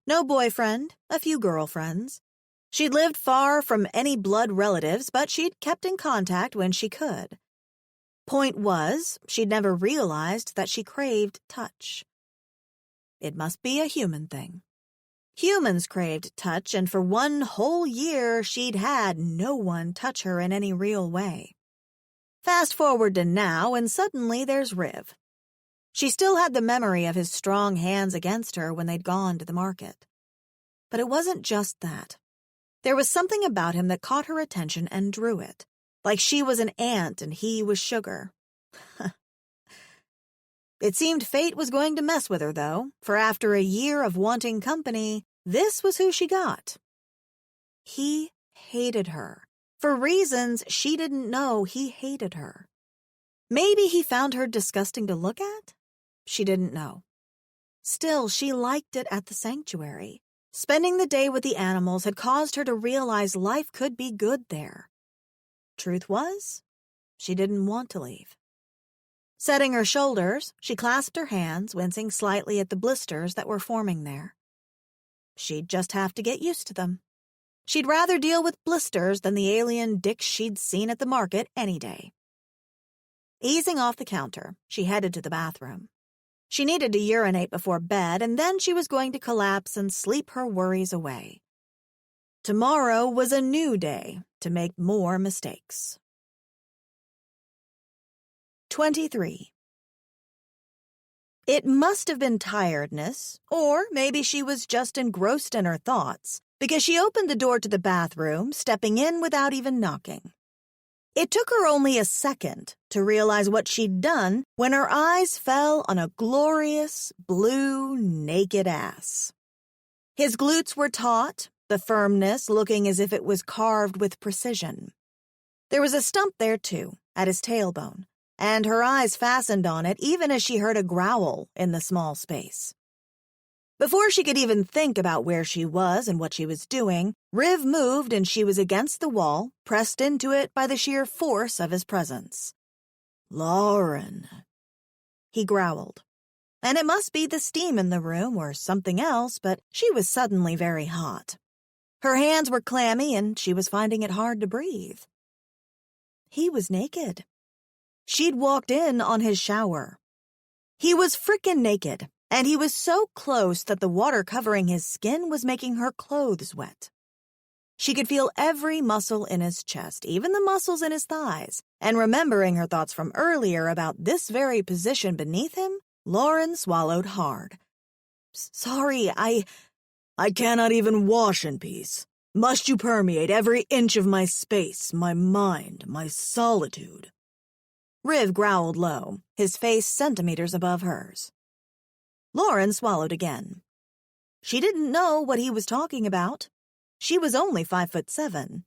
S2: No boyfriend, a few girlfriends. She'd lived far from any blood relatives, but she'd kept in contact when she could. Point was, she'd never realized that she craved touch. It must be a human thing. Humans craved touch, and for one whole year she'd had no one touch her in any real way. Fast forward to now, and suddenly there's Riv. She still had the memory of his strong hands against her when they'd gone to the market. But it wasn't just that. There was something about him that caught her attention and drew it, like she was an ant and he was sugar. It seemed fate was going to mess with her, though, for after a year of wanting company, this was who she got. He hated her. For reasons she didn't know, he hated her. Maybe he found her disgusting to look at? She didn't know. Still, she liked it at the sanctuary. Spending the day with the animals had caused her to realize life could be good there. Truth was, she didn't want to leave. Setting her shoulders, she clasped her hands, wincing slightly at the blisters that were forming there. She'd just have to get used to them. She'd rather deal with blisters than the alien dicks she'd seen at the market any day. Easing off the counter, she headed to the bathroom. She needed to urinate before bed, and then she was going to collapse and sleep her worries away. Tomorrow was a new day to make more mistakes. 23. It must have been tiredness, or maybe she was just engrossed in her thoughts, because she opened the door to the bathroom, stepping in without even knocking. It took her only a second to realize what she'd done when her eyes fell on a glorious, blue, naked ass. His glutes were taut, the firmness looking as if it was carved with precision. There was a stump there, too, at his tailbone, and her eyes fastened on it even as she heard a growl in the small space. Before she could even think about where she was and what she was doing, Riv moved and she was against the wall, pressed into it by the sheer force of his presence. "Lauren," he growled. And it must be the steam in the room or something else, but she was suddenly very hot. Her hands were clammy and she was finding it hard to breathe. He was naked. She'd walked in on his shower. He was frickin' naked, and he was so close that the water covering his skin was making her clothes wet. She could feel every muscle in his chest, even the muscles in his thighs, and remembering her thoughts from earlier about this very position beneath him, Lauren swallowed hard. "Sorry, I cannot even wash in peace. Must you permeate every inch of my space, my mind, my solitude?" Riv growled low, his face centimeters above hers. Lauren swallowed again. She didn't know what he was talking about. She was only 5'7".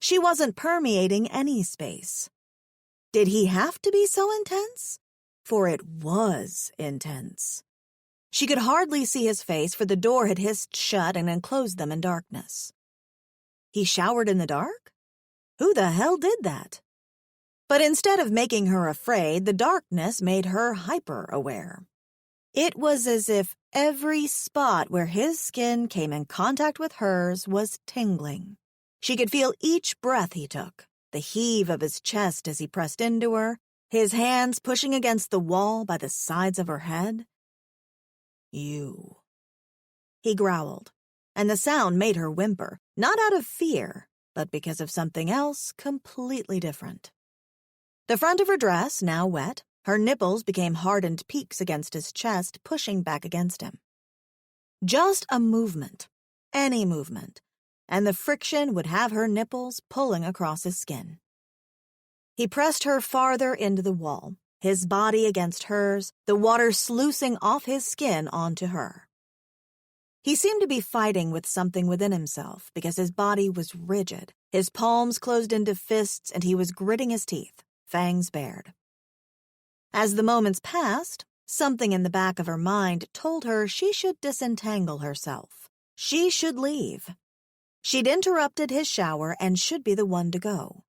S2: She wasn't permeating any space. Did he have to be so intense? For it was intense. She could hardly see his face, for the door had hissed shut and enclosed them in darkness. He showered in the dark? Who the hell did that? But instead of making her afraid, the darkness made her hyper-aware. It was as if every spot where his skin came in contact with hers was tingling.
S1: She could feel each breath he took, the heave of his chest as he pressed into her, his hands pushing against the wall by the sides of her head. "You," he growled, and the sound made her whimper, not out of fear, but because of something else completely different. The front of her dress, now wet, her nipples became hardened peaks against his chest, pushing back against him. Just a movement, any movement, and the friction would have her nipples pulling across his skin. He pressed her farther into the wall, his body against hers, the water sluicing off his skin onto her. He seemed to be fighting with something within himself because his body was rigid, his palms closed into fists, and he was gritting his teeth, fangs bared. As the moments passed, something in the back of her mind told her she should disentangle herself. She should leave. She'd interrupted his shower and should be the one to go.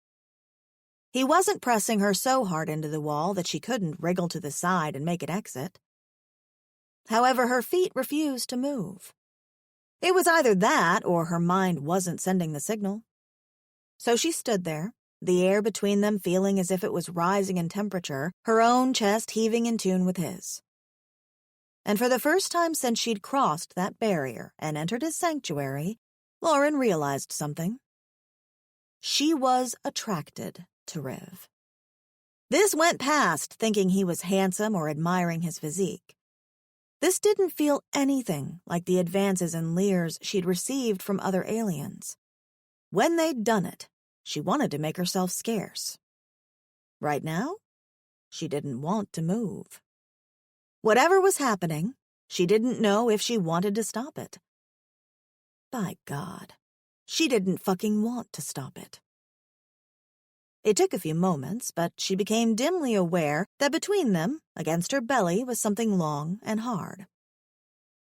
S1: He wasn't pressing her so hard into the wall that she couldn't wriggle to the side and make an exit. However, her feet refused to move. It was either that or her mind wasn't sending the signal. So she stood there, the air between them feeling as if it was rising in temperature, her own chest heaving in tune with his. And for the first time since she'd crossed that barrier and entered his sanctuary, Lauren realized something. She was attracted to Riv. This went past thinking he was handsome or admiring his physique. This didn't feel anything like the advances and leers she'd received from other aliens. When they'd done it, she wanted to make herself scarce. Right now, she didn't want to move. Whatever was happening, she didn't know if she wanted to stop it. By God, she didn't fucking want to stop it. It took a few moments, but she became dimly aware that between them, against her belly, was something long and hard.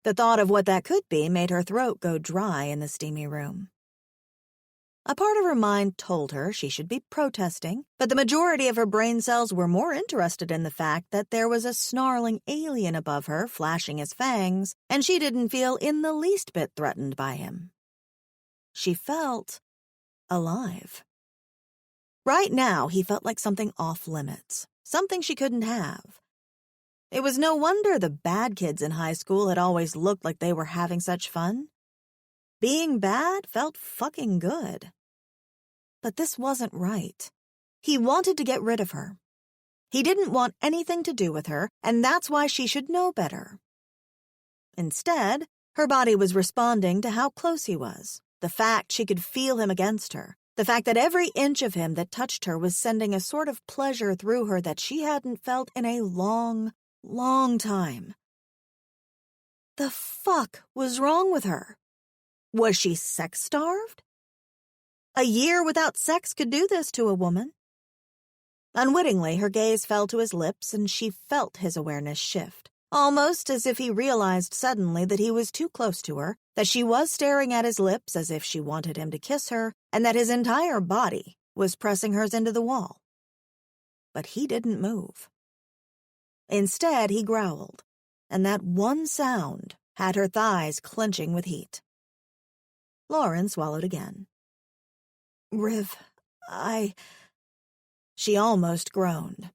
S1: The thought of what that could be made her throat go dry in the steamy room. A part of her mind told her she should be protesting, but the majority of her brain cells were more interested in the fact that there was a snarling alien above her flashing his fangs, and she didn't feel in the least bit threatened by him. She felt alive. Right now, he felt like something off limits, something she couldn't have. It was no wonder the bad kids in high school had always looked like they were having such fun. Being bad felt fucking good. But this wasn't right. He wanted to get rid of her. He didn't want anything to do with her, and that's why she should know better. Instead, her body was responding to how close he was, the fact she could feel him against her, the fact that every inch of him that touched her was sending a sort of pleasure through her that she hadn't felt in a long, long time. The fuck was wrong with her? Was she sex-starved? A year without sex could do this to a woman. Unwittingly, her gaze fell to his lips, and she felt his awareness shift, almost as if he realized suddenly that he was too close to her, that she was staring at his lips as if she wanted him to kiss her, and that his entire body was pressing hers into the wall. But he didn't move. Instead, he growled, and that one sound had her thighs clenching with heat. Lauren swallowed again. "Riv, She almost groaned.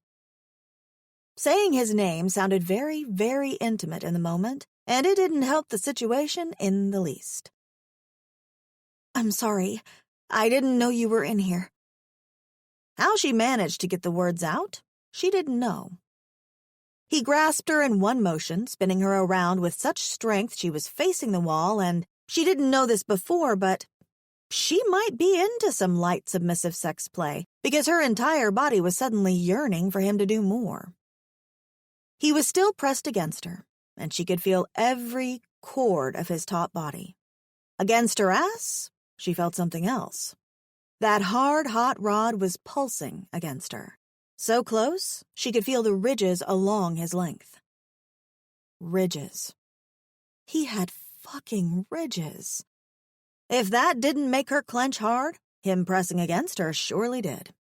S1: Saying his name sounded very, very intimate in the moment, and it didn't help the situation in the least. "I'm sorry. I didn't know you were in here." How she managed to get the words out, she didn't know. He grasped her in one motion, spinning her around with such strength she was facing the wall, and she didn't know this before, but she might be into some light submissive sex play, because her entire body was suddenly yearning for him to do more. He was still pressed against her, and she could feel every chord of his taut body. Against her ass, she felt something else. That hard, hot rod was pulsing against her. So close, she could feel the ridges along his length. Ridges. He had fucking ridges. If that didn't make her clench hard, him pressing against her surely did.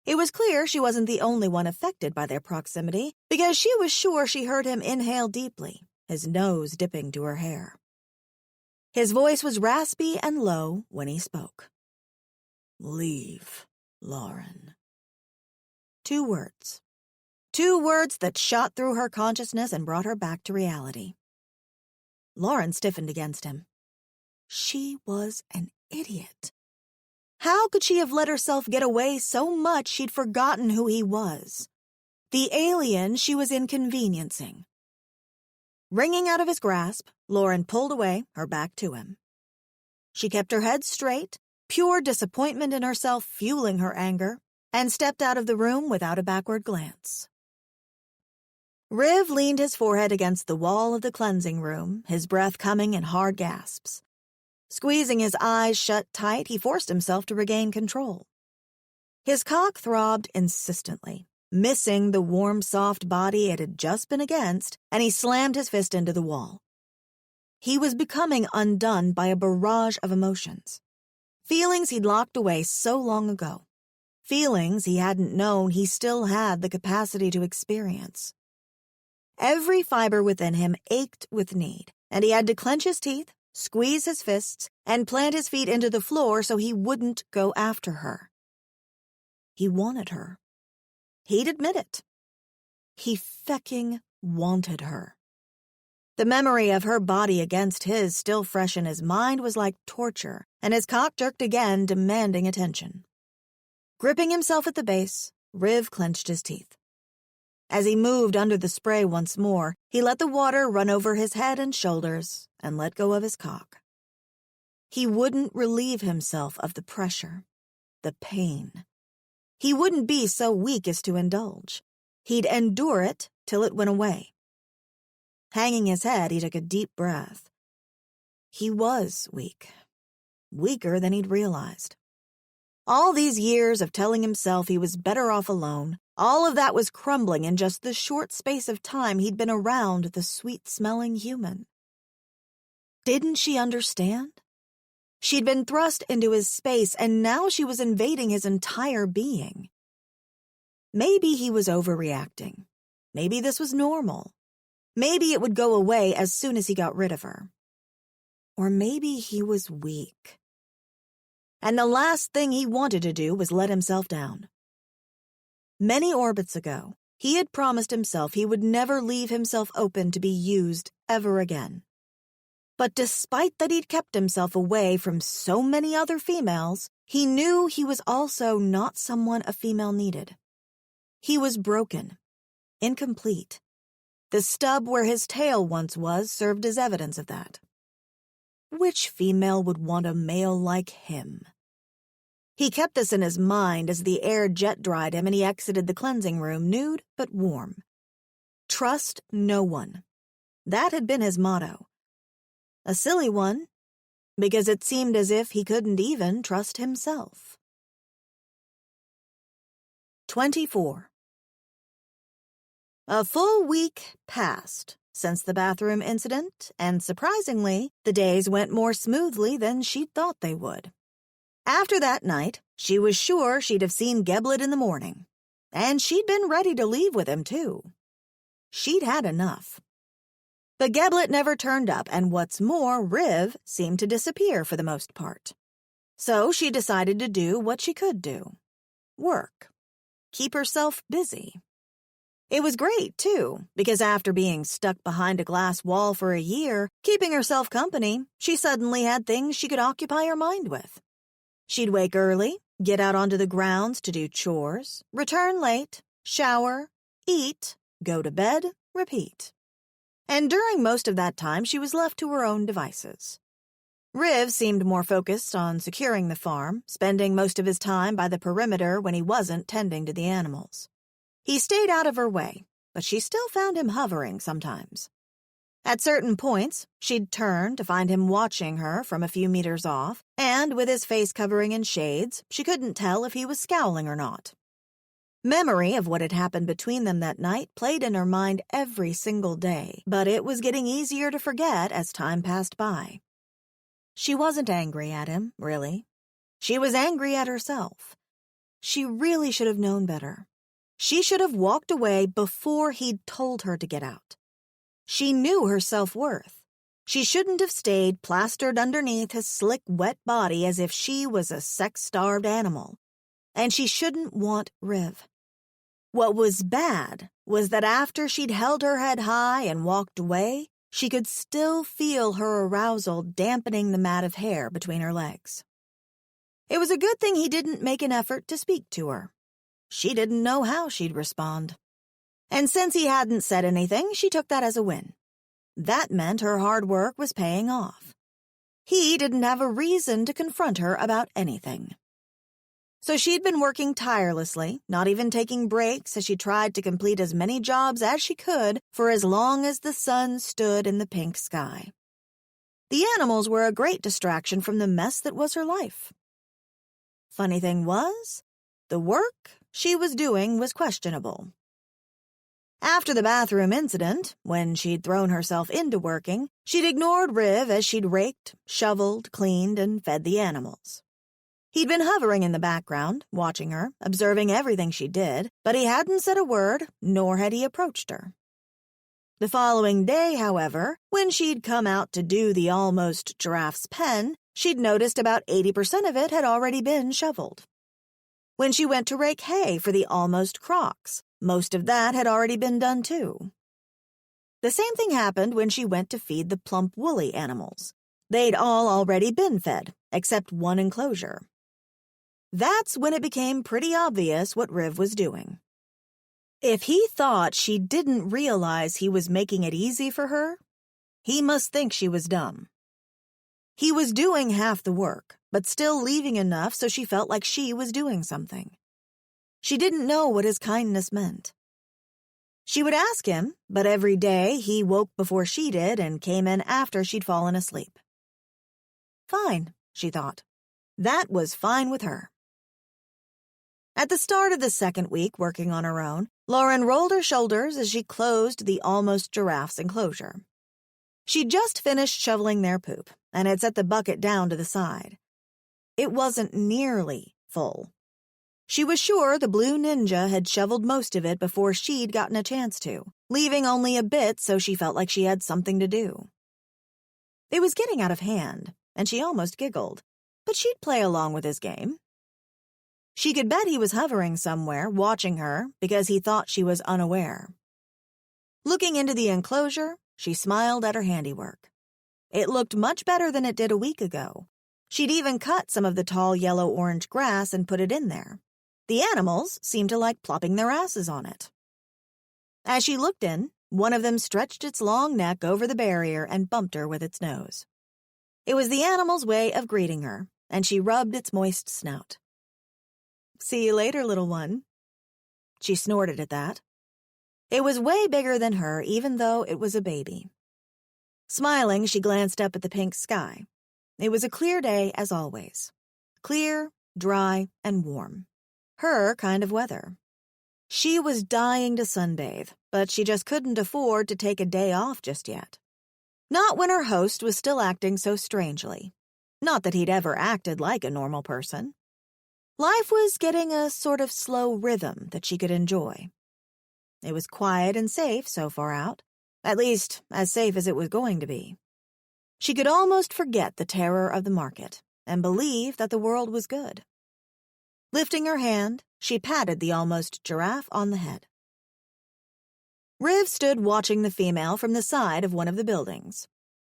S1: It was clear she wasn't the only one affected by their proximity, because she was sure she heard him inhale deeply, his nose dipping to her hair. His voice was raspy and low when he spoke.
S2: Leave, Lauren.
S1: 2 words. 2 words that shot through her consciousness and brought her back to reality. Lauren stiffened against him. She was an idiot. How could she have let herself get away so much she'd forgotten who he was? The alien she was inconveniencing. Wringing out of his grasp, Lauren pulled away, her back to him. She kept her head straight, pure disappointment in herself fueling her anger, and stepped out of the room without a backward glance. Riv leaned his forehead against the wall of the cleansing room, his breath coming in hard gasps. Squeezing his eyes shut tight, he forced himself to regain control. His cock throbbed insistently, missing the warm, soft body it had just been against, and he slammed his fist into the wall. He was becoming undone by a barrage of emotions. Feelings he'd locked away so long ago. Feelings he hadn't known he still had the capacity to experience. Every fiber within him ached with need, and he had to clench his teeth, squeeze his fists, and plant his feet into the floor so he wouldn't go after her. He wanted her. He'd admit it. He fecking wanted her. The memory of her body against his still fresh in his mind was like torture, and his cock jerked again, demanding attention. Gripping himself at the base, Riv clenched his teeth. As he moved under the spray once more, he let the water run over his head and shoulders and let go of his cock. He wouldn't relieve himself of the pressure, the pain. He wouldn't be so weak as to indulge. He'd endure it till it went away. Hanging his head, he took a deep breath. He was weak. Weaker than he'd realized. All these years of telling himself he was better off alone, all of that was crumbling in just the short space of time he'd been around the sweet-smelling human. Didn't she understand? She'd been thrust into his space, and now she was invading his entire being. Maybe he was overreacting. Maybe this was normal. Maybe it would go away as soon as he got rid of her. Or maybe he was weak. And the last thing he wanted to do was let himself down. Many orbits ago, he had promised himself he would never leave himself open to be used ever again. But despite that he'd kept himself away from so many other females, he knew he was also not someone a female needed. He was broken, incomplete. The stub where his tail once was served as evidence of that. Which female would want a male like him? He kept this in his mind as the air jet-dried him and he exited the cleansing room, nude but warm. Trust no one. That had been his motto. A silly one, because it seemed as if he couldn't even trust himself. 24. A full week passed since the bathroom incident, and surprisingly, the days went more smoothly than she'd thought they would. After that night, she was sure she'd have seen Geblet in the morning, and she'd been ready to leave with him, too. She'd had enough. But Geblet never turned up, and what's more, Riv seemed to disappear for the most part. So she decided to do what she could do. Work. Keep herself busy. It was great, too, because after being stuck behind a glass wall for a year, keeping herself company, she suddenly had things she could occupy her mind with. She'd wake early, get out onto the grounds to do chores, return late, shower, eat, go to bed, repeat. And during most of that time, she was left to her own devices. Riv seemed more focused on securing the farm, spending most of his time by the perimeter when he wasn't tending to the animals. He stayed out of her way, but she still found him hovering sometimes. At certain points, she'd turn to find him watching her from a few meters off, and with his face covering in shades, she couldn't tell if he was scowling or not. Memory of what had happened between them that night played in her mind every single day, but it was getting easier to forget as time passed by. She wasn't angry at him, really. She was angry at herself. She really should have known better. She should have walked away before he'd told her to get out. She knew her self-worth. She shouldn't have stayed plastered underneath his slick, wet body as if she was a sex-starved animal. And she shouldn't want Riv. What was bad was that after she'd held her head high and walked away, she could still feel her arousal dampening the mat of hair between her legs. It was a good thing he didn't make an effort to speak to her. She didn't know how she'd respond. And since he hadn't said anything, she took that as a win. That meant her hard work was paying off. He didn't have a reason to confront her about anything. So she'd been working tirelessly, not even taking breaks as she tried to complete as many jobs as she could for as long as the sun stood in the pink sky. The animals were a great distraction from the mess that was her life. Funny thing was, the work she was doing was questionable. After the bathroom incident, when she'd thrown herself into working, she'd ignored Riv as she'd raked, shoveled, cleaned, and fed the animals. He'd been hovering in the background, watching her, observing everything she did, but he hadn't said a word, nor had he approached her. The following day, however, when she'd come out to do the almost giraffe's pen, she'd noticed about 80% of it had already been shoveled. When she went to rake hay for the almost crocs, most of that had already been done too. The same thing happened when she went to feed the plump woolly animals. They'd all already been fed, except one enclosure. That's when it became pretty obvious what Riv was doing. If he thought she didn't realize he was making it easy for her, he must think she was dumb. He was doing half the work, but still leaving enough so she felt like she was doing something. She didn't know what his kindness meant. She would ask him, but every day he woke before she did and came in after she'd fallen asleep. Fine, she thought. That was fine with her. At the start of the second week working on her own, Lauren rolled her shoulders as she closed the almost giraffe's enclosure. She'd just finished shoveling their poop, and had set the bucket down to the side. It wasn't nearly full. She was sure the blue ninja had shoveled most of it before she'd gotten a chance to, leaving only a bit so she felt like she had something to do. It was getting out of hand, and she almost giggled, but she'd play along with his game. She could bet he was hovering somewhere, watching her, because he thought she was unaware. Looking into the enclosure, she smiled at her handiwork. It looked much better than it did a week ago. She'd even cut some of the tall yellow-orange grass and put it in there. The animals seemed to like plopping their asses on it. As she looked in, one of them stretched its long neck over the barrier and bumped her with its nose. It was the animal's way of greeting her, and she rubbed its moist snout. "See you later, little one." She snorted at that. It was way bigger than her, even though it was a baby. Smiling, she glanced up at the pink sky. It was a clear day, as always. Clear, dry, and warm. Her kind of weather. She was dying to sunbathe, but she just couldn't afford to take a day off just yet. Not when her host was still acting so strangely. Not that he'd ever acted like a normal person. Life was getting a sort of slow rhythm that she could enjoy. It was quiet and safe so far out, at least as safe as it was going to be. She could almost forget the terror of the market and believe that the world was good. Lifting her hand, she patted the almost giraffe on the head. Riv stood watching the female from the side of one of the buildings.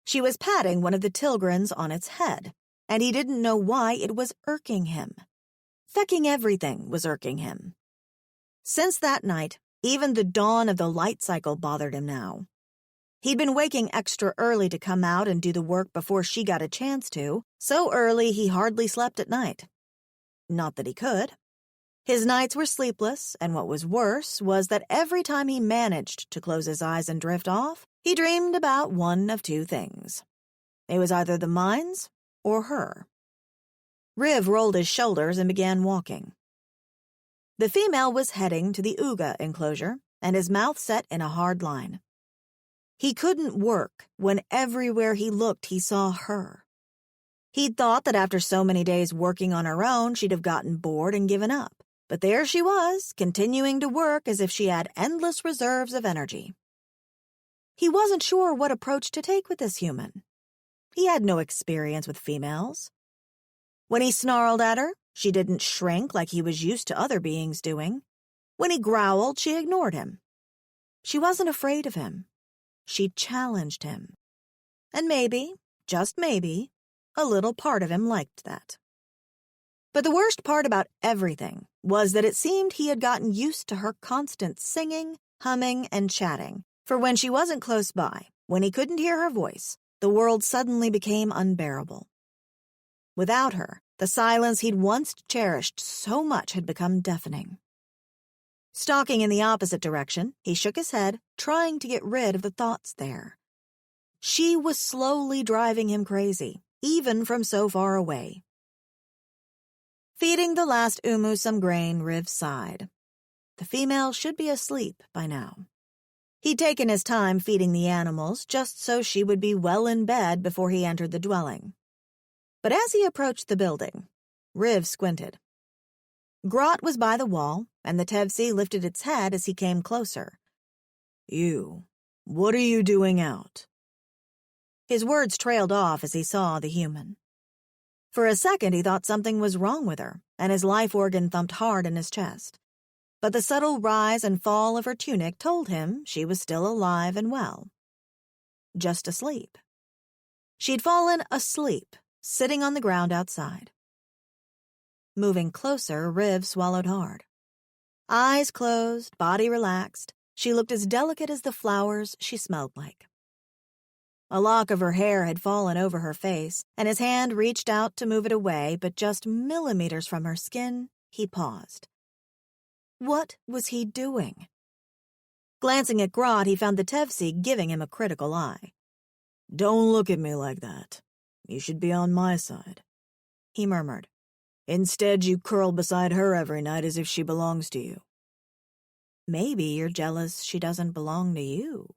S1: She was patting one of the Tilgrens on its head, and he didn't know why it was irking him. Fecking everything was irking him. Since that night, even the dawn of the light cycle bothered him now. He'd been waking extra early to come out and do the work before she got a chance to, so early he hardly slept at night. Not that he could. His nights were sleepless, and what was worse was that every time he managed to close his eyes and drift off, he dreamed about one of two things. It was either the mines or her. Riv rolled his shoulders and began walking. The female was heading to the Uga enclosure, and his mouth set in a hard line. He couldn't work when everywhere he looked he saw her. He'd thought that after so many days working on her own, she'd have gotten bored and given up. But there she was, continuing to work as if she had endless reserves of energy.
S2: He wasn't sure what approach to take with this human. He had no experience with females. When he snarled at her, she didn't shrink like he was used to other beings doing. When he growled, she ignored him. She wasn't afraid of him. She challenged him. And maybe, just maybe, a little part of him liked that. But the worst part about everything was that it seemed he had gotten used to her constant singing, humming, and chatting, for when she wasn't close by, when he couldn't hear her voice, the world suddenly became unbearable. Without her, the silence he'd once cherished so much had become deafening. Stalking in the opposite direction, he shook his head, trying to get rid of the thoughts there. She was slowly driving him crazy, even from so far away. Feeding the last Umu some grain, Riv sighed. The female should be asleep by now. He'd taken his time feeding the animals just so she would be well in bed before he entered the dwelling. But as he approached the building, Riv squinted. Grot was by the wall, and the Tevzi lifted its head as he came closer. "You, what are you doing out?" His words trailed off as he saw the human. For a second he thought something was wrong with her, and his life organ thumped hard in his chest. But the subtle rise and fall of her tunic told him she was still alive and well. Just asleep. She'd fallen asleep, sitting on the ground outside. Moving closer, Riv swallowed hard. Eyes closed, body relaxed, she looked as delicate as the flowers she smelled like. A lock of her hair had fallen over her face, and his hand reached out to move it away, but just millimeters from her skin, he paused. What was he doing? Glancing at Grot, he found the Tevzi giving him a critical eye. "Don't look at me like that. You should be on my side," he murmured. "Instead, you curl beside her every night as if she belongs to you." "Maybe you're jealous she doesn't belong to you."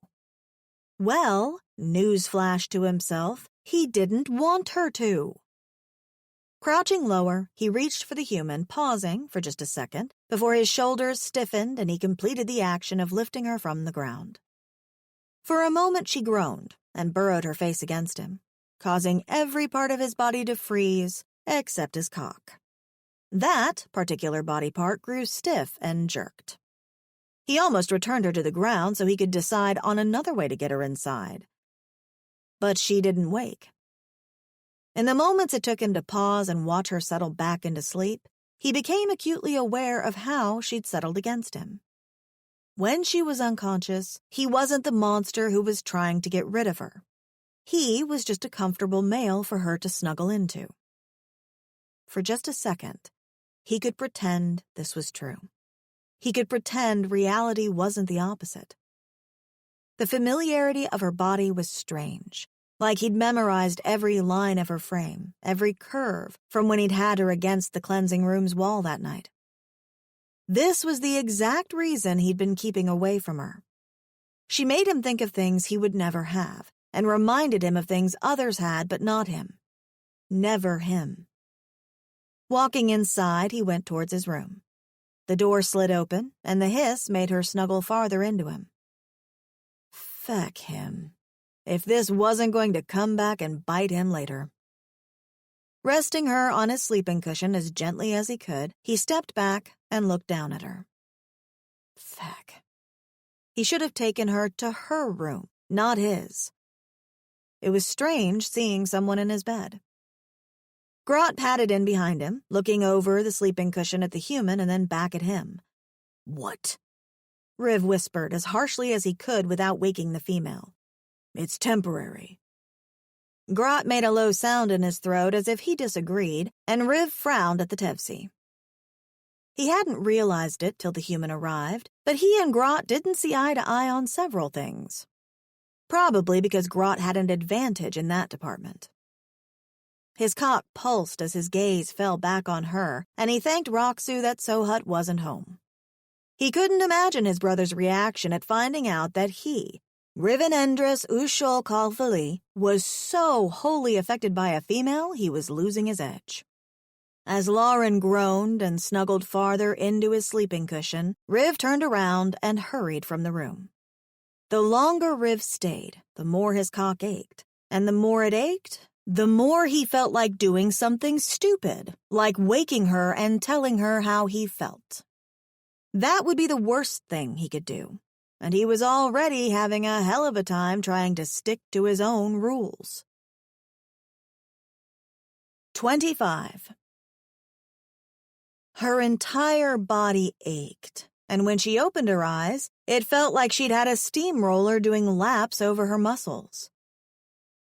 S2: Well, news flashed to himself, he didn't want her to. Crouching lower, he reached for the human, pausing for just a second, before his shoulders stiffened and he completed the action of lifting her from the ground. For a moment she groaned and burrowed her face against him, causing every part of his body to freeze, except his cock. That particular body part grew stiff and jerked. He almost returned her to the ground so he could decide on another way to get her inside. But she didn't wake. In the moments it took him to pause and watch her settle back into sleep, he became acutely aware of how she'd settled against him. When she was unconscious, he wasn't the monster who was trying to get rid of her. He was just a comfortable male for her to snuggle into. For just a second, he could pretend this was true. He could pretend reality wasn't the opposite. The familiarity of her body was strange, like he'd memorized every line of her frame, every curve, from when he'd had her against the cleansing room's wall that night. This was the exact reason he'd been keeping away from her. She made him think of things he would never have, and reminded him of things others had but not him. Never him. Walking inside, he went towards his room. The door slid open, and the hiss made her snuggle farther into him. Feck him. If this wasn't going to come back and bite him later. Resting her on his sleeping cushion as gently as he could, he stepped back and looked down at her. Feck. He should have taken her to her room, not his. It was strange seeing someone in his bed. Grot padded in behind him, looking over the sleeping cushion at the human and then back at him. "What?" Riv whispered as harshly as he could without waking the female. "It's temporary." Grot made a low sound in his throat as if he disagreed, and Riv frowned at the Tevzi. He hadn't realized it till the human arrived, but he and Grot didn't see eye to eye on several things. Probably because Grot had an advantage in that department. His cock pulsed as his gaze fell back on her, and he thanked Roxu that Sohut wasn't home. He couldn't imagine his brother's reaction at finding out that he, Rivenendris Ushol Kalfali, was so wholly affected by a female he was losing his edge. As Lauren groaned and snuggled farther into his sleeping cushion, Riv turned around and hurried from the room. The longer Riv stayed, the more his cock ached, and the more it ached, the more he felt like doing something stupid, like waking her and telling her how he felt. That would be the worst thing he could do, and he was already having a hell of a time trying to stick to his own rules. 25. Her entire body ached, and when she opened her eyes, it felt like she'd had a steamroller doing laps over her muscles.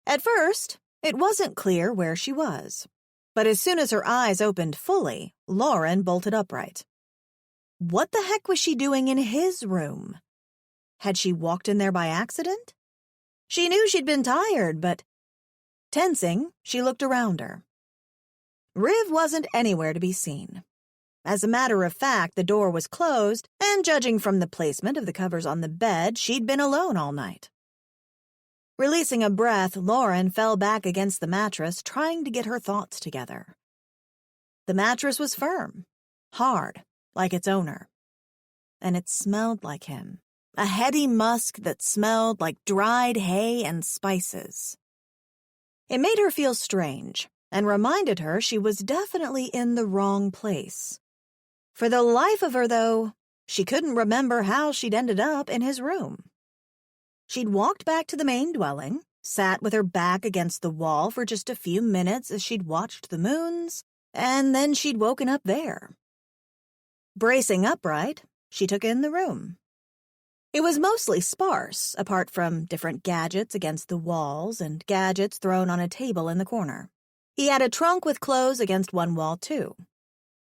S2: At first, it wasn't clear where she was, but as soon as her eyes opened fully, Lauren bolted upright. What the heck was she doing in his room? Had she walked in there by accident? She knew she'd been tired, but... Tensing, she looked around her. Riv wasn't anywhere to be seen. As a matter of fact, the door was closed, and judging from the placement of the covers on the bed, she'd been alone all night. Releasing a breath, Lauren fell back against the mattress, trying to get her thoughts together. The mattress was firm, hard, like its owner. And it smelled like him, a heady musk that smelled like dried hay and spices. It made her feel strange, and reminded her she was definitely in the wrong place. For the life of her, though, she couldn't remember how she'd ended up in his room. She'd walked back to the main dwelling, sat with her back against the wall for just a few minutes as she'd watched the moons, and then she'd woken up there. Bracing upright, she took in the room. It was mostly sparse, apart from different gadgets against the walls and gadgets thrown on a table in the corner. He had a trunk with clothes against one wall, too.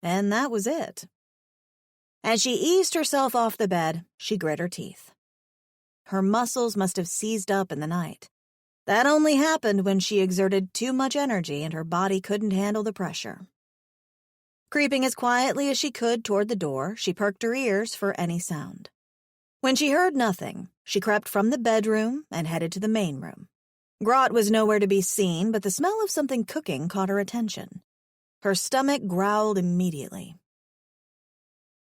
S2: And that was it. As she eased herself off the bed, she grit her teeth. Her muscles must have seized up in the night. That only happened when she exerted too much energy and her body couldn't handle the pressure. Creeping as quietly as she could toward the door, she perked her ears for any sound. When she heard nothing, she crept from the bedroom and headed to the main room. Grot was nowhere to be seen, but the smell of something cooking caught her attention. Her stomach growled immediately.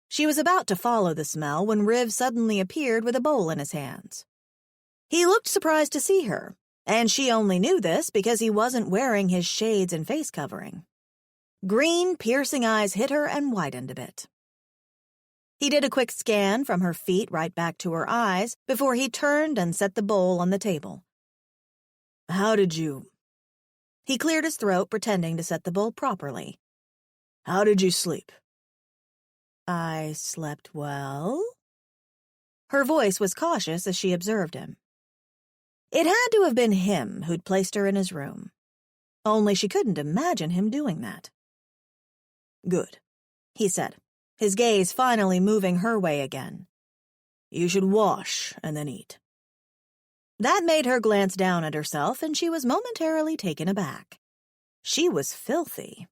S2: She was about to follow the smell when Riv suddenly appeared with a bowl in his hands. He looked surprised to see her, and she only knew this because he wasn't wearing his shades and face covering. Green, piercing eyes hit her and widened a bit. He did a quick scan from her feet right back to her eyes before he turned and set the bowl on the table. How did you... He cleared his throat, pretending to set the bowl properly. How did you sleep? I slept well. Her voice was cautious as she observed him. It had to have been him who'd placed her in his room. Only she couldn't imagine him doing that. Good, he said, his gaze finally moving her way again. You should wash and then eat. That made her glance down at herself, and she was momentarily taken aback. She was filthy.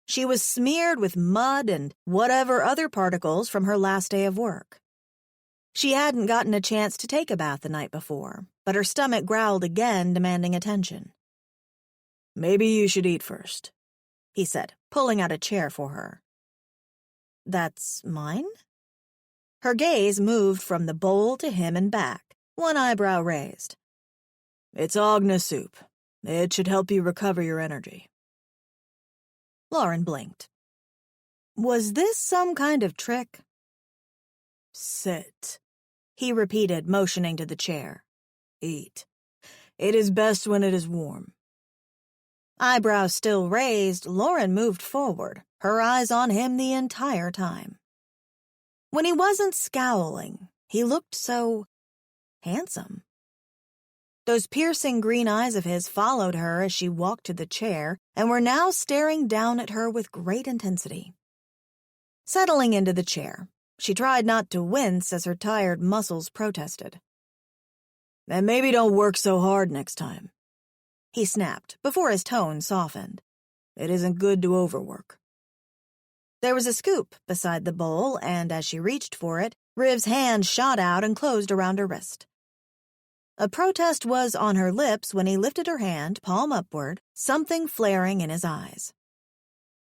S2: She was smeared with mud and whatever other particles from her last day of work. She hadn't gotten a chance to take a bath the night before, but her stomach growled again, demanding attention. Maybe you should eat first, he said, pulling out a chair for her. That's mine? Her gaze moved from the bowl to him and back, one eyebrow raised. It's Agna soup. It should help you recover your energy. Lauren blinked. Was this some kind of trick? Sit, he repeated, motioning to the chair. Eat. It is best when it is warm. Eyebrows still raised, Lauren moved forward, her eyes on him the entire time. When he wasn't scowling, he looked so handsome. Those piercing green eyes of his followed her as she walked to the chair and were now staring down at her with great intensity. Settling into the chair, she tried not to wince as her tired muscles protested. And maybe don't work so hard next time, he snapped before his tone softened. It isn't good to overwork. There was a scoop beside the bowl, and as she reached for it, Riv's hand shot out and closed around her wrist. A protest was on her lips when he lifted her hand, palm upward, something flaring in his eyes.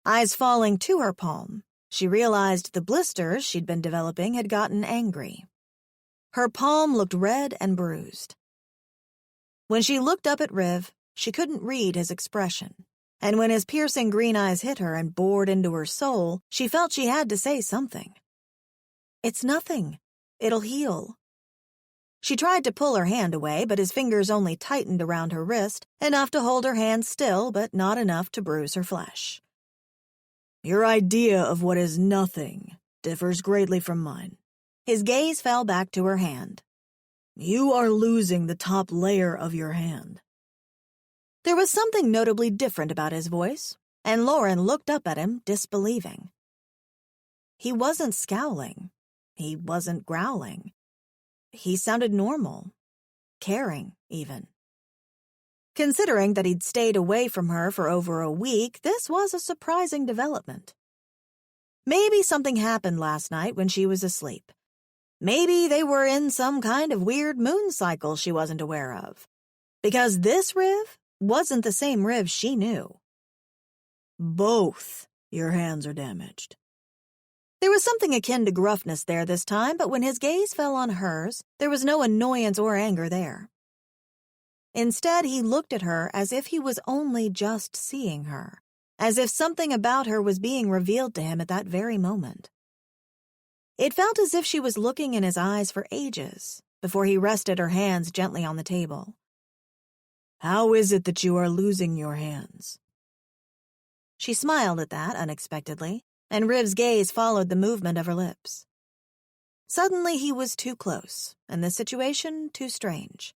S2: Eyes falling to her palm, she realized the blisters she'd been developing had gotten angry. Her palm looked red and bruised. When she looked up at Riv, she couldn't read his expression, and when his piercing green eyes hit her and bored into her soul, she felt she had to say something. "It's nothing. It'll heal." She tried to pull her hand away, but his fingers only tightened around her wrist, enough to hold her hand still, but not enough to bruise her flesh. "Your idea of what is nothing differs greatly from mine." His gaze fell back to her hand. "You are losing the top layer of your hand." There was something notably different about his voice, and Lauren looked up at him, disbelieving. He wasn't scowling. He wasn't growling. He sounded normal, caring, even. Considering that he'd stayed away from her for over a week, this was a surprising development. Maybe something happened last night when she was asleep. Maybe they were in some kind of weird moon cycle she wasn't aware of. Because this Riv wasn't the same Riv she knew. "Both your hands are damaged." There was something akin to gruffness there this time, but when his gaze fell on hers, there was no annoyance or anger there. Instead, he looked at her as if he was only just seeing her, as if something about her was being revealed to him at that very moment. It felt as if she was looking in his eyes for ages, before he rested her hands gently on the table. "How is it that you are losing your hands?" She smiled at that unexpectedly, and Riv's gaze followed the movement of her lips. Suddenly he was too close, and the situation too strange.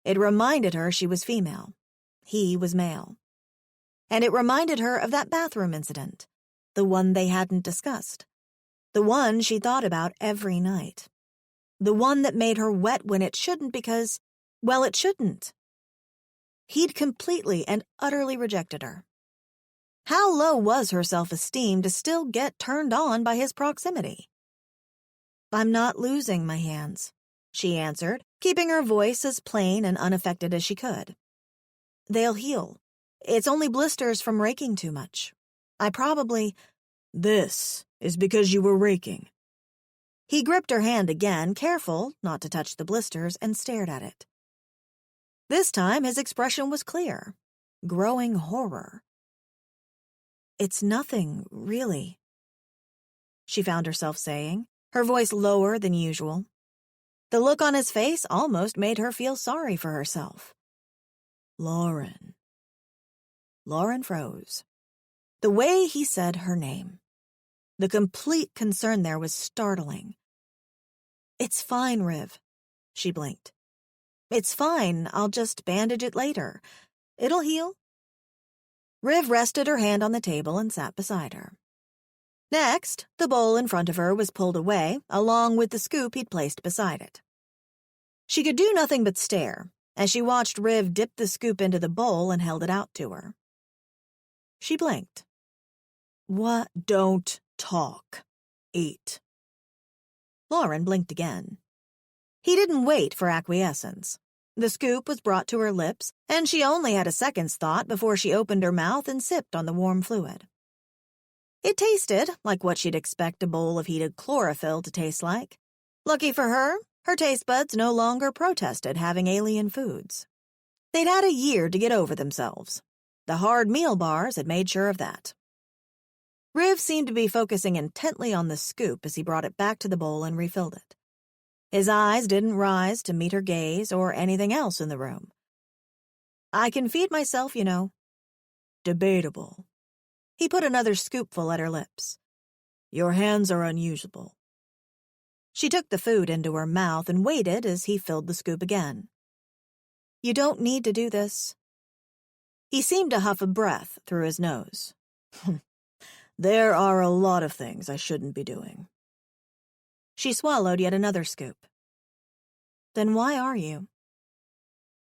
S2: It reminded her she was female. He was male. And it reminded her of that bathroom incident, the one they hadn't discussed, the one she thought about every night, the one that made her wet when it shouldn't because, well, it shouldn't. He'd completely and utterly rejected her. How low was her self-esteem to still get turned on by his proximity? "I'm not losing my hands," she answered, keeping her voice as plain and unaffected as she could. "They'll heal. It's only blisters from raking too much. I probably—" "This is because you were raking." He gripped her hand again, careful not to touch the blisters, and stared at it. This time his expression was clear, growing horror. "It's nothing, really," she found herself saying, her voice lower than usual. The look on his face almost made her feel sorry for herself. "Lauren." Lauren froze. The way he said her name. The complete concern there was startling. "It's fine, Riv," she blinked. "It's fine, I'll just bandage it later. It'll heal." Riv rested her hand on the table and sat beside her. Next, the bowl in front of her was pulled away, along with the scoop he'd placed beside it. She could do nothing but stare, as she watched Riv dip the scoop into the bowl and held it out to her. She blinked. "What? Don't talk. Eat." Lauren blinked again. He didn't wait for acquiescence. The scoop was brought to her lips, and she only had a second's thought before she opened her mouth and sipped on the warm fluid. It tasted like what she'd expect a bowl of heated chlorophyll to taste like. Lucky for her, her taste buds no longer protested having alien foods. They'd had a year to get over themselves. The hard meal bars had made sure of that. Riv seemed to be focusing intently on the scoop as he brought it back to the bowl and refilled it. His eyes didn't rise to meet her gaze or anything else in the room. "I can feed myself, you know." "Debatable." He put another scoopful at her lips. "Your hands are unusable." She took the food into her mouth and waited as he filled the scoop again. "You don't need to do this." He seemed to huff a breath through his nose. "There are a lot of things I shouldn't be doing." She swallowed yet another scoop. "Then why are you?"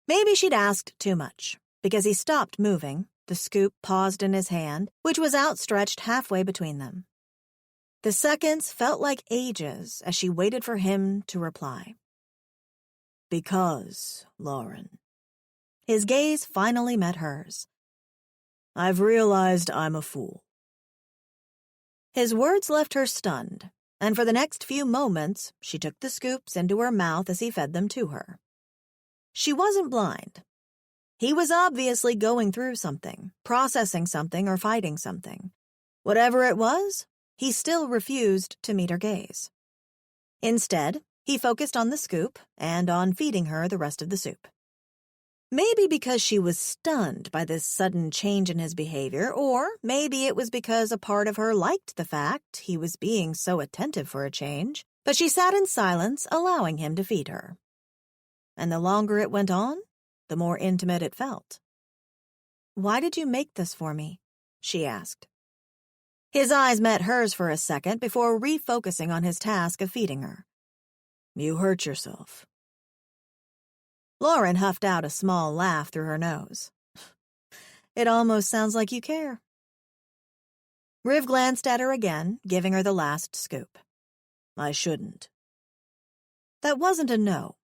S2: Maybe she'd asked too much, because he stopped moving. The scoop paused in his hand, which was outstretched halfway between them. The seconds felt like ages as she waited for him to reply. "Because, Lauren." His gaze finally met hers. "I've realized I'm a fool." His words left her stunned, and for the next few moments she took the scoops into her mouth as he fed them to her. She wasn't blind. He was obviously going through something, processing something, or fighting something. Whatever it was, he still refused to meet her gaze. Instead, he focused on the scoop and on feeding her the rest of the soup. Maybe because she was stunned by this sudden change in his behavior, or maybe it was because a part of her liked the fact he was being so attentive for a change, but she sat in silence, allowing him to feed her. And the longer it went on, the more intimate it felt. "Why did you make this for me?" she asked. His eyes met hers for a second before refocusing on his task of feeding her. "You hurt yourself." Lauren huffed out a small laugh through her nose. "It almost sounds like you care." Riv glanced at her again, giving her the last scoop. "I shouldn't." That wasn't a no.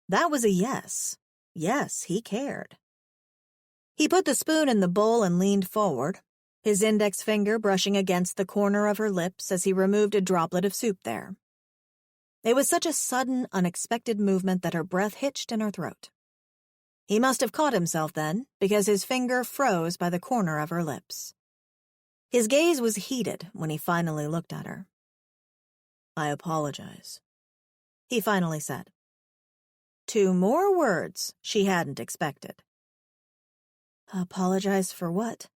S2: That was a yes. Yes, he cared. He put the spoon in the bowl and leaned forward, his index finger brushing against the corner of her lips as he removed a droplet of soup there. It was such a sudden, unexpected movement that her breath hitched in her throat. He must have caught himself then, because his finger froze by the corner of her lips. His gaze was heated when he finally looked at her. "I apologize," he finally said. 2 more words she hadn't expected. "Apologize for what?"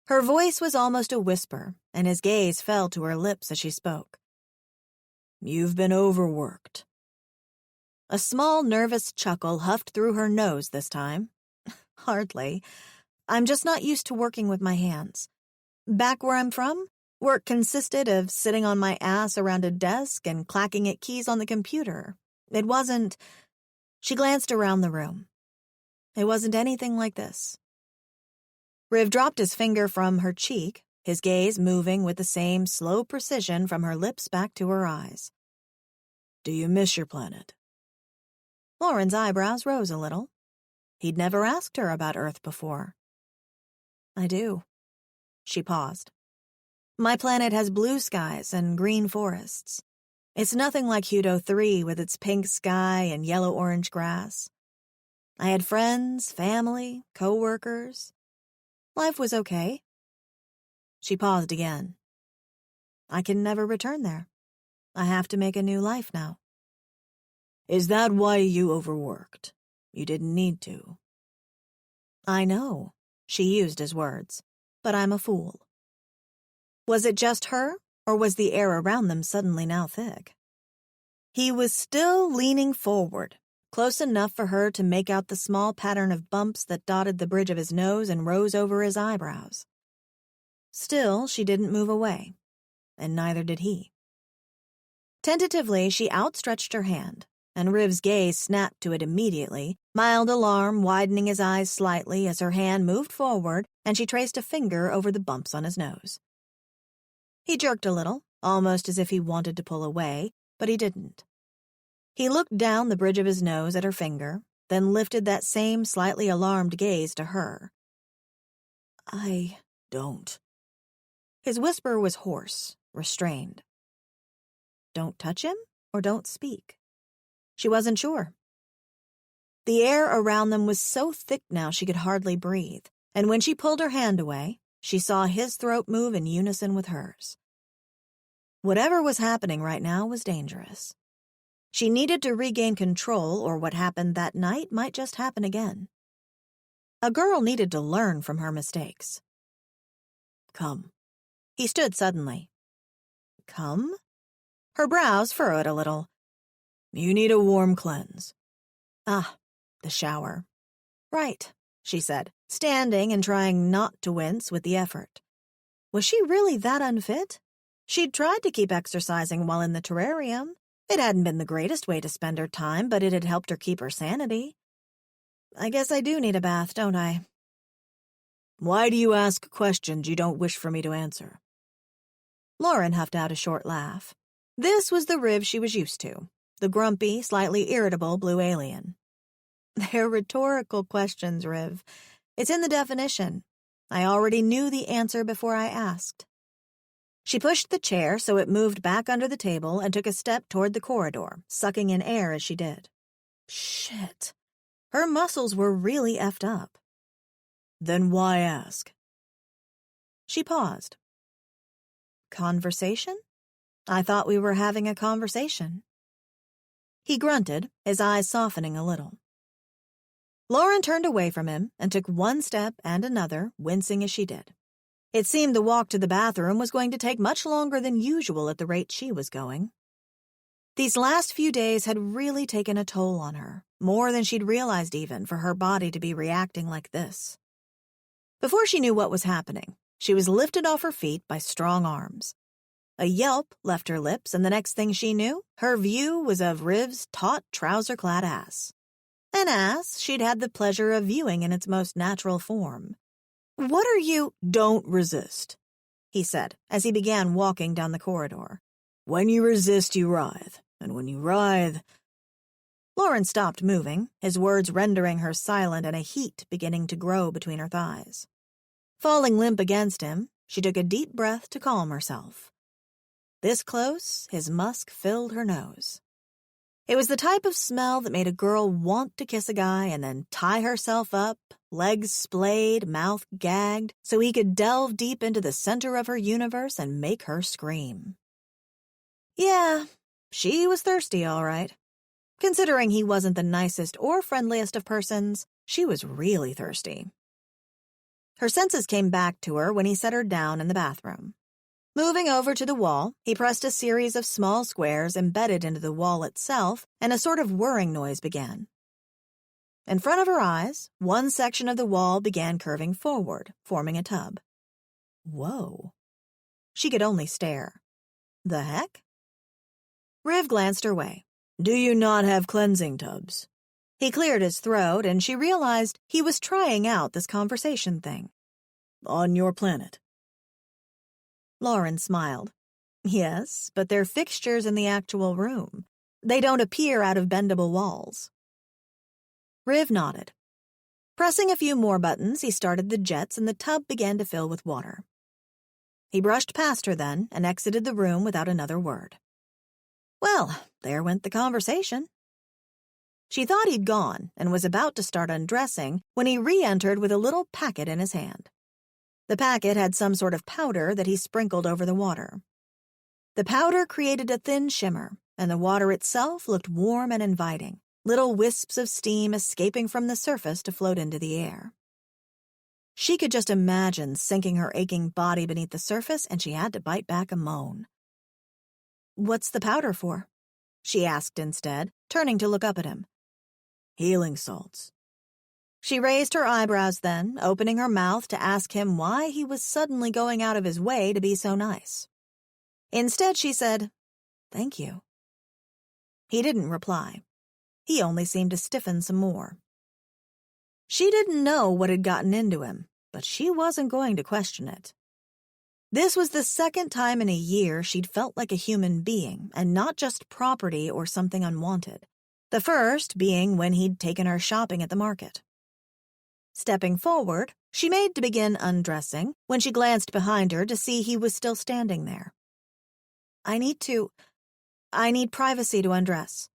S2: Her voice was almost a whisper, and his gaze fell to her lips as she spoke. "You've been overworked." A small, nervous chuckle huffed through her nose this time. "Hardly. I'm just not used to working with my hands. Back where I'm from, work consisted of sitting on my ass around a desk and clacking at keys on the computer. It wasn't..." She glanced around the room. "It wasn't anything like this." Riv dropped his finger from her cheek, his gaze moving with the same slow precision from her lips back to her eyes. "Do you miss your planet?" Lauren's eyebrows rose a little. He'd never asked her about Earth before. "I do." She paused. "My planet has blue skies and green forests. It's nothing like Hudo 3 with its pink sky and yellow-orange grass. I had friends, family, co-workers. Life was okay." She paused again. "I can never return there. I have to make a new life now." "Is that why you overworked? You didn't need to." "I know," she used his words, "but I'm a fool." Was it just her, or was the air around them suddenly now thick? He was still leaning forward, close enough for her to make out the small pattern of bumps that dotted the bridge of his nose and rose over his eyebrows. Still, she didn't move away, and neither did he. Tentatively, she outstretched her hand, and Riv's gaze snapped to it immediately, mild alarm widening his eyes slightly as her hand moved forward and she traced a finger over the bumps on his nose. He jerked a little, almost as if he wanted to pull away, but he didn't. He looked down the bridge of his nose at her finger, then lifted that same slightly alarmed gaze to her. "I don't." His whisper was hoarse, restrained. Don't touch him or don't speak? She wasn't sure. The air around them was so thick now she could hardly breathe, and when she pulled her hand away, she saw his throat move in unison with hers. Whatever was happening right now was dangerous. She needed to regain control, or what happened that night might just happen again. A girl needed to learn from her mistakes. "Come." He stood suddenly. "Come?" Her brows furrowed a little. "You need a warm cleanse." "Ah, the shower." "Right," she said, standing and trying not to wince with the effort. Was she really that unfit? She'd tried to keep exercising while in the terrarium. It hadn't been the greatest way to spend her time, but it had helped her keep her sanity. "I guess I do need a bath, don't I?" "Why do you ask questions you don't wish for me to answer?" Lauren huffed out a short laugh. This was the Riv she was used to, the grumpy, slightly irritable blue alien. "They're rhetorical questions, Riv. It's in the definition. I already knew the answer before I asked." She pushed the chair so it moved back under the table and took a step toward the corridor, sucking in air as she did. Shit. Her muscles were really effed up. Then why ask? She paused. Conversation? I thought we were having a conversation. He grunted, his eyes softening a little. Lauren turned away from him and took one step and another, wincing as she did. It seemed the walk to the bathroom was going to take much longer than usual at the rate she was going. These last few days had really taken a toll on her, more than she'd realized even for her body to be reacting like this. Before she knew what was happening, she was lifted off her feet by strong arms. A yelp left her lips, and the next thing she knew, her view was of Riv's taut, trouser-clad ass. An ass she'd had the pleasure of viewing in its most natural form. "What are you—" "Don't resist," he said, as he began walking down the corridor. "When you resist, you writhe, and when you writhe—" Lauren stopped moving, his words rendering her silent and a heat beginning to grow between her thighs. Falling limp against him, she took a deep breath to calm herself. This close, his musk filled her nose. It was the type of smell that made a girl want to kiss a guy and then tie herself up, legs splayed, mouth gagged, so he could delve deep into the center of her universe and make her scream. Yeah, she was thirsty, all right. Considering he wasn't the nicest or friendliest of persons, she was really thirsty. Her senses came back to her when he set her down in the bathroom. Moving over to the wall, he pressed a series of small squares embedded into the wall itself, and a sort of whirring noise began. In front of her eyes, one section of the wall began curving forward, forming a tub. Whoa. She could only stare. The heck? Riv glanced her way. "Do you not have cleansing tubs?" He cleared his throat, and she realized he was trying out this conversation thing. "On your planet." Lauren smiled. "Yes, but they're fixtures in the actual room. They don't appear out of bendable walls." Riv nodded. Pressing a few more buttons, he started the jets and the tub began to fill with water. He brushed past her then and exited the room without another word. Well, there went the conversation. She thought he'd gone and was about to start undressing when he re-entered with a little packet in his hand. The packet had some sort of powder that he sprinkled over the water. The powder created a thin shimmer, and the water itself looked warm and inviting, little wisps of steam escaping from the surface to float into the air. She could just imagine sinking her aching body beneath the surface, and she had to bite back a moan. "What's the powder for?" she asked instead, turning to look up at him. "Healing salts." She raised her eyebrows then, opening her mouth to ask him why he was suddenly going out of his way to be so nice. Instead, she said, "Thank you." He didn't reply. He only seemed to stiffen some more. She didn't know what had gotten into him, but she wasn't going to question it. This was the second time in a year she'd felt like a human being and not just property or something unwanted. The first being when he'd taken her shopping at the market. Stepping forward, she made to begin undressing when she glanced behind her to see he was still standing there. I need privacy to undress."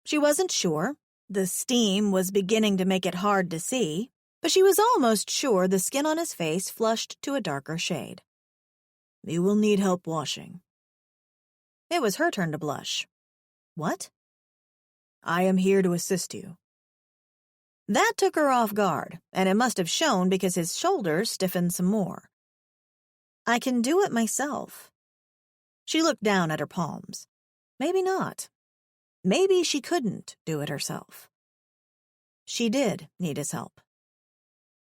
S2: She wasn't sure. The steam was beginning to make it hard to see, but she was almost sure the skin on his face flushed to a darker shade. "You will need help washing." It was her turn to blush. "What?" "I am here to assist you." That took her off guard, and it must have shown because his shoulders stiffened some more. "I can do it myself." She looked down at her palms. Maybe not. Maybe she couldn't do it herself. She did need his help.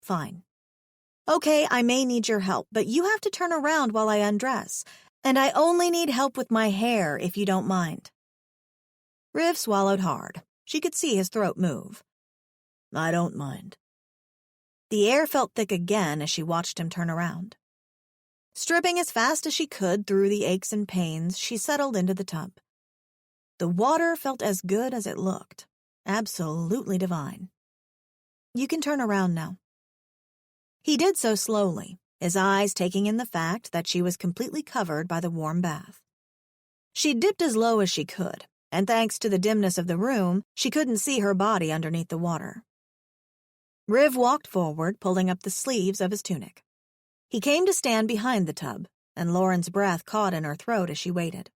S2: Fine. "Okay, I may need your help, but you have to turn around while I undress, and I only need help with my hair if you don't mind." Riv swallowed hard. She could see his throat move. "I don't mind." The air felt thick again as she watched him turn around. Stripping as fast as she could through the aches and pains, she settled into the tub. The water felt as good as it looked. Absolutely divine. "You can turn around now." He did so slowly, his eyes taking in the fact that she was completely covered by the warm bath. She dipped as low as she could, and thanks to the dimness of the room, she couldn't see her body underneath the water. Riv walked forward, pulling up the sleeves of his tunic. He came to stand behind the tub, and Lauren's breath caught in her throat as she waited.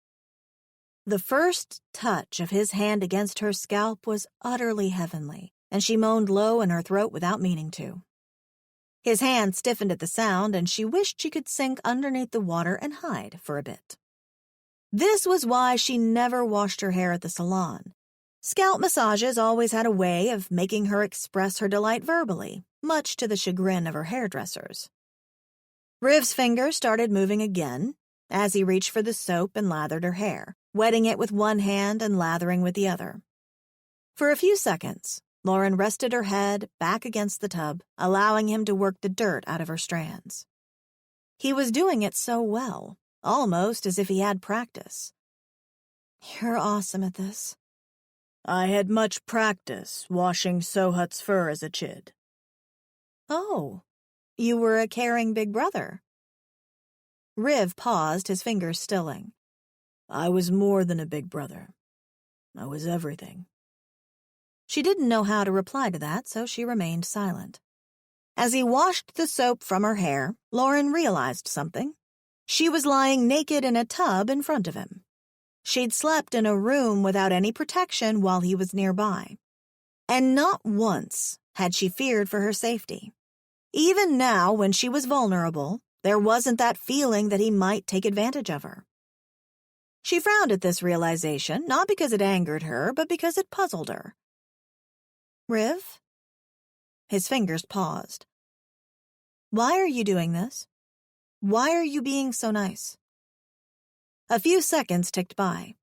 S2: The first touch of his hand against her scalp was utterly heavenly, and she moaned low in her throat without meaning to. His hand stiffened at the sound, and she wished she could sink underneath the water and hide for a bit. This was why she never washed her hair at the salon. Scalp massages always had a way of making her express her delight verbally, much to the chagrin of her hairdressers. Riv's fingers started moving again as he reached for the soap and lathered her hair, wetting it with one hand and lathering with the other. For a few seconds, Lauren rested her head back against the tub, allowing him to work the dirt out of her strands. He was doing it so well, almost as if he had practice.
S3: You're awesome at this.
S2: I had much practice washing Sohut's fur as a chid.
S3: Oh, you were a caring big brother.
S2: Riv paused, his fingers stilling. I was more than a big brother. I was everything. She didn't know how to reply to that, so she remained silent. As he washed the soap from her hair, Lauren realized something. She was lying naked in a tub in front of him. She'd slept in a room without any protection while he was nearby. And not once had she feared for her safety. Even now, when she was vulnerable, there wasn't that feeling that he might take advantage of her. She frowned at this realization, not because it angered her, but because it puzzled her.
S3: Riv?
S2: His fingers paused.
S3: Why are you doing this? Why are you being so nice?
S2: A few seconds ticked by.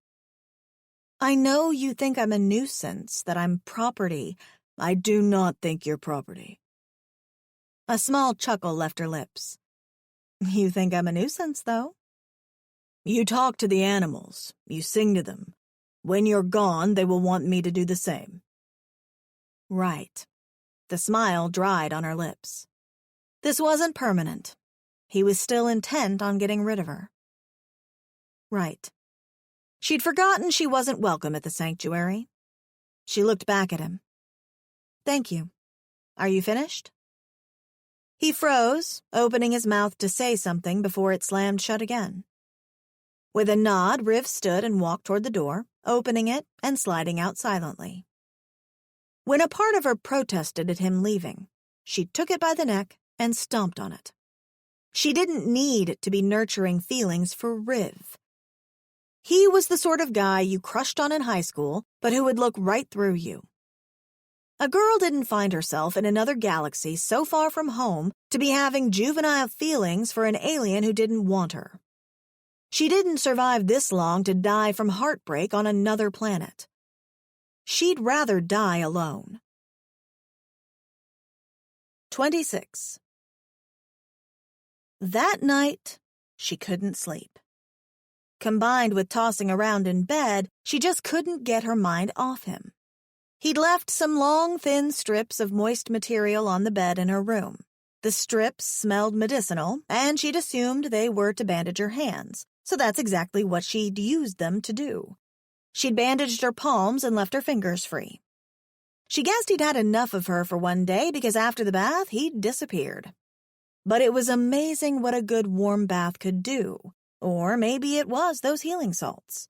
S3: I know you think I'm a nuisance, that I'm property.
S2: I do not think you're property.
S3: A small chuckle left her lips. You think I'm a nuisance, though?
S2: You talk to the animals. You sing to them. When you're gone, they will want me to do the same.
S3: Right.
S2: The smile dried on her lips. This wasn't permanent. He was still intent on getting rid of her.
S3: Right.
S2: She'd forgotten she wasn't welcome at the sanctuary. She looked back at him.
S3: Thank you. Are you finished?
S2: He froze, opening his mouth to say something before it slammed shut again. With a nod, Riv stood and walked toward the door, opening it and sliding out silently. When a part of her protested at him leaving, she took it by the neck and stomped on it. She didn't need to be nurturing feelings for Riv. He was the sort of guy you crushed on in high school, but who would look right through you. A girl didn't find herself in another galaxy so far from home to be having juvenile feelings for an alien who didn't want her. She didn't survive this long to die from heartbreak on another planet. She'd rather die alone. 26. That night, she couldn't sleep. Combined with tossing around in bed, she just couldn't get her mind off him. He'd left some long, thin strips of moist material on the bed in her room. The strips smelled medicinal, and she'd assumed they were to bandage her hands, so that's exactly what she'd used them to do. She'd bandaged her palms and left her fingers free. She guessed he'd had enough of her for one day because after the bath, he'd disappeared. But it was amazing what a good warm bath could do. Or maybe it was those healing salts.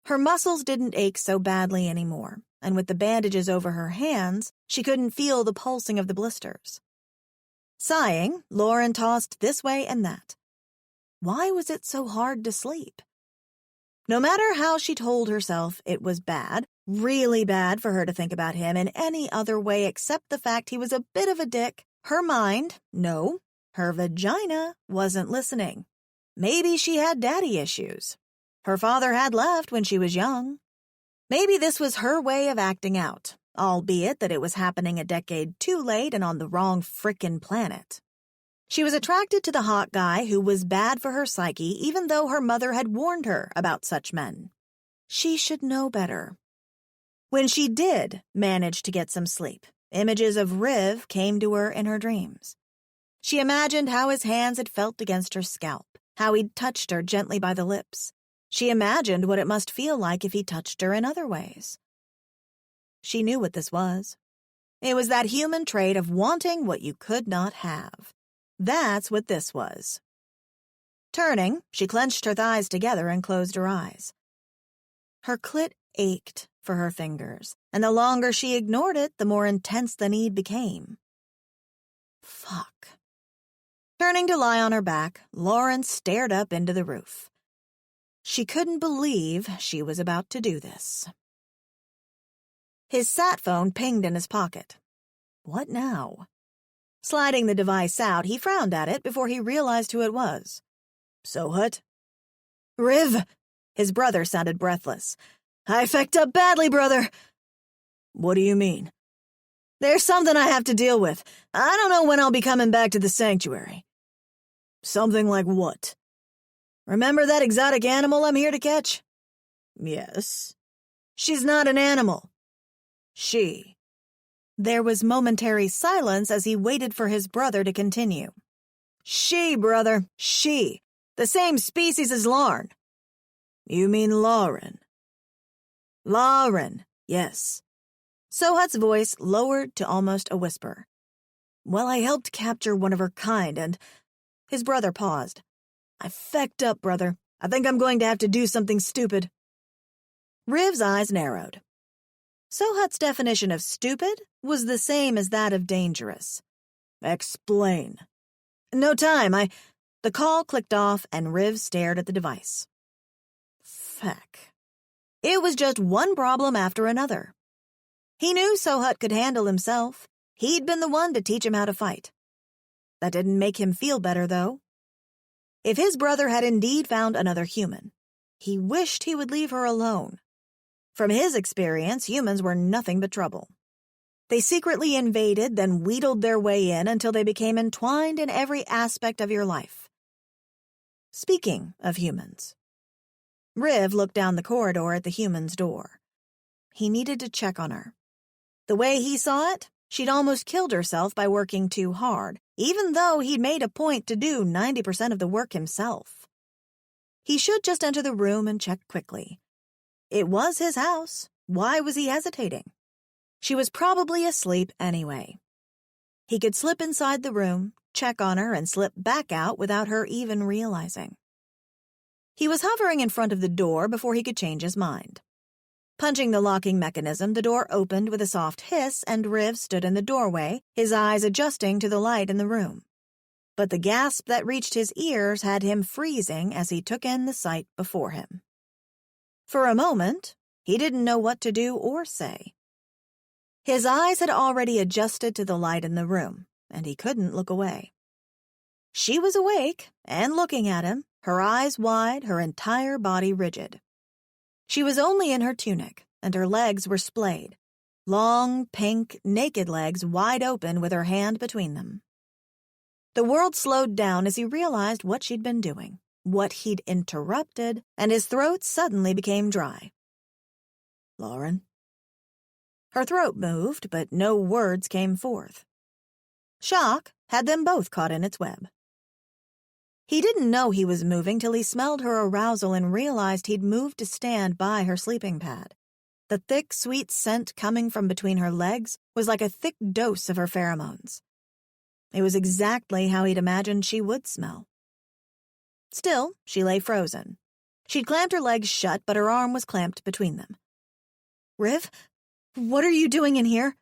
S2: Her muscles didn't ache so badly anymore, and with the bandages over her hands, she couldn't feel the pulsing of the blisters. Sighing, Lauren tossed this way and that. Why was it so hard to sleep? No matter how she told herself it was bad, really bad for her to think about him in any other way except the fact he was a bit of a dick, her mind, no, her vagina, wasn't listening. Maybe she had daddy issues. Her father had left when she was young. Maybe this was her way of acting out, albeit that it was happening a decade too late and on the wrong frickin' planet. She was attracted to the hot guy who was bad for her psyche even though her mother had warned her about such men. She should know better. When she did manage to get some sleep, images of Riv came to her in her dreams. She imagined how his hands had felt against her scalp, how he'd touched her gently by the lips. She imagined what it must feel like if he touched her in other ways. She knew what this was. It was that human trait of wanting what you could not have. That's what this was. Turning, she clenched her thighs together and closed her eyes. Her clit ached for her fingers, and the longer she ignored it, the more intense the need became. Fuck. Turning to lie on her back, Lauren stared up into the roof. She couldn't believe she was about to do this. His sat phone pinged in his pocket. What now? Sliding the device out, he frowned at it before he realized who it was. Sohut? Riv! His brother sounded breathless. I fecked up badly, brother. What do you mean? There's something I have to deal with. I don't know when I'll be coming back to the sanctuary. Something like what? Remember that exotic animal I'm here to catch? Yes. She's not an animal. She. There was momentary silence as he waited for his brother to continue. She, brother, she. The same species as Lauren. You mean Lauren? Lauren, yes. Sohut's voice lowered to almost a whisper. Well, I helped capture one of her kind, and... His brother paused. I fecked up, brother. I think I'm going to have to do something stupid. Riv's eyes narrowed. Sohut's definition of stupid was the same as that of dangerous. Explain. No time, The call clicked off and Riv stared at the device. Feck. It was just one problem after another. He knew Sohut could handle himself. He'd been the one to teach him how to fight. That didn't make him feel better, though. If his brother had indeed found another human, he wished he would leave her alone. From his experience, humans were nothing but trouble. They secretly invaded, then wheedled their way in until they became entwined in every aspect of your life. Speaking of humans, Riv looked down the corridor at the human's door. He needed to check on her. The way he saw it, she'd almost killed herself by working too hard, even though he'd made a point to do 90% of the work himself. He should just enter the room and check quickly. It was his house. Why was he hesitating? She was probably asleep anyway. He could slip inside the room, check on her, and slip back out without her even realizing. He was hovering in front of the door before he could change his mind. Punching the locking mechanism, the door opened with a soft hiss, and Riv stood in the doorway, his eyes adjusting to the light in the room. But the gasp that reached his ears had him freezing as he took in the sight before him. For a moment, he didn't know what to do or say. His eyes had already adjusted to the light in the room, and he couldn't look away. She was awake and looking at him, her eyes wide, her entire body rigid. She was only in her tunic, and her legs were splayed, long, pink, naked legs wide open with her hand between them. The world slowed down as he realized what she'd been doing, what he'd interrupted, and his throat suddenly became dry. Lauren? Her throat moved, but no words came forth. Shock had them both caught in its web. He didn't know he was moving till he smelled her arousal and realized he'd moved to stand by her sleeping pad. The thick, sweet scent coming from between her legs was like a thick dose of her pheromones. It was exactly how he'd imagined she would smell. Still, she lay frozen. She'd clamped her legs shut, but her arm was clamped between them. Riv, what are you doing in here?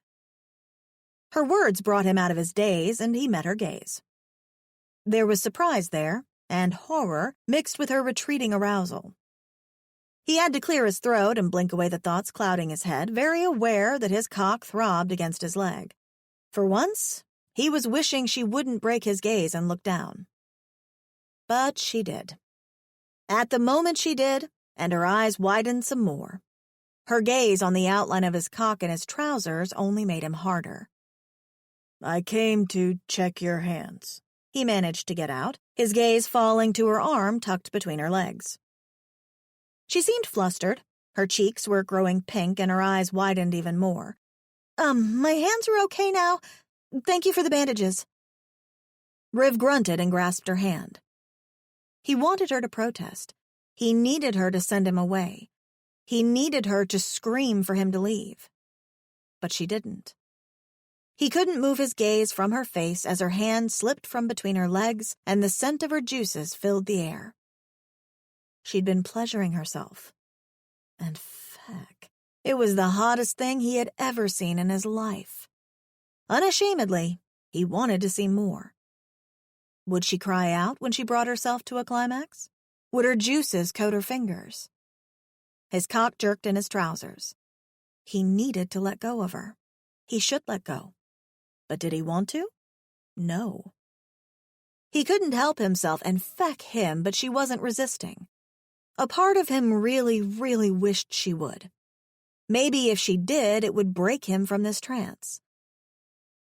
S2: Her words brought him out of his daze, and he met her gaze. There was surprise there, and horror mixed with her retreating arousal. He had to clear his throat and blink away the thoughts clouding his head, very aware that his cock throbbed against his leg. For once, he was wishing she wouldn't break his gaze and look down. But she did. At the moment she did, and her eyes widened some more. Her gaze on the outline of his cock and his trousers only made him harder. I came to check your hands. He managed to get out, his gaze falling to her arm tucked between her legs. She seemed flustered. Her cheeks were growing pink and her eyes widened even more. My hands are okay now. Thank you for the bandages. Riv grunted and grasped her hand. He wanted her to protest. He needed her to send him away. He needed her to scream for him to leave. But she didn't. He couldn't move his gaze from her face as her hand slipped from between her legs and the scent of her juices filled the air. She'd been pleasuring herself. And feck, it was the hottest thing he had ever seen in his life. Unashamedly, he wanted to see more. Would she cry out when she brought herself to a climax? Would her juices coat her fingers? His cock jerked in his trousers. He needed to let go of her. He should let go. But did he want to? No. He couldn't help himself, and feck him, but she wasn't resisting. A part of him really, really wished she would. Maybe if she did, it would break him from this trance.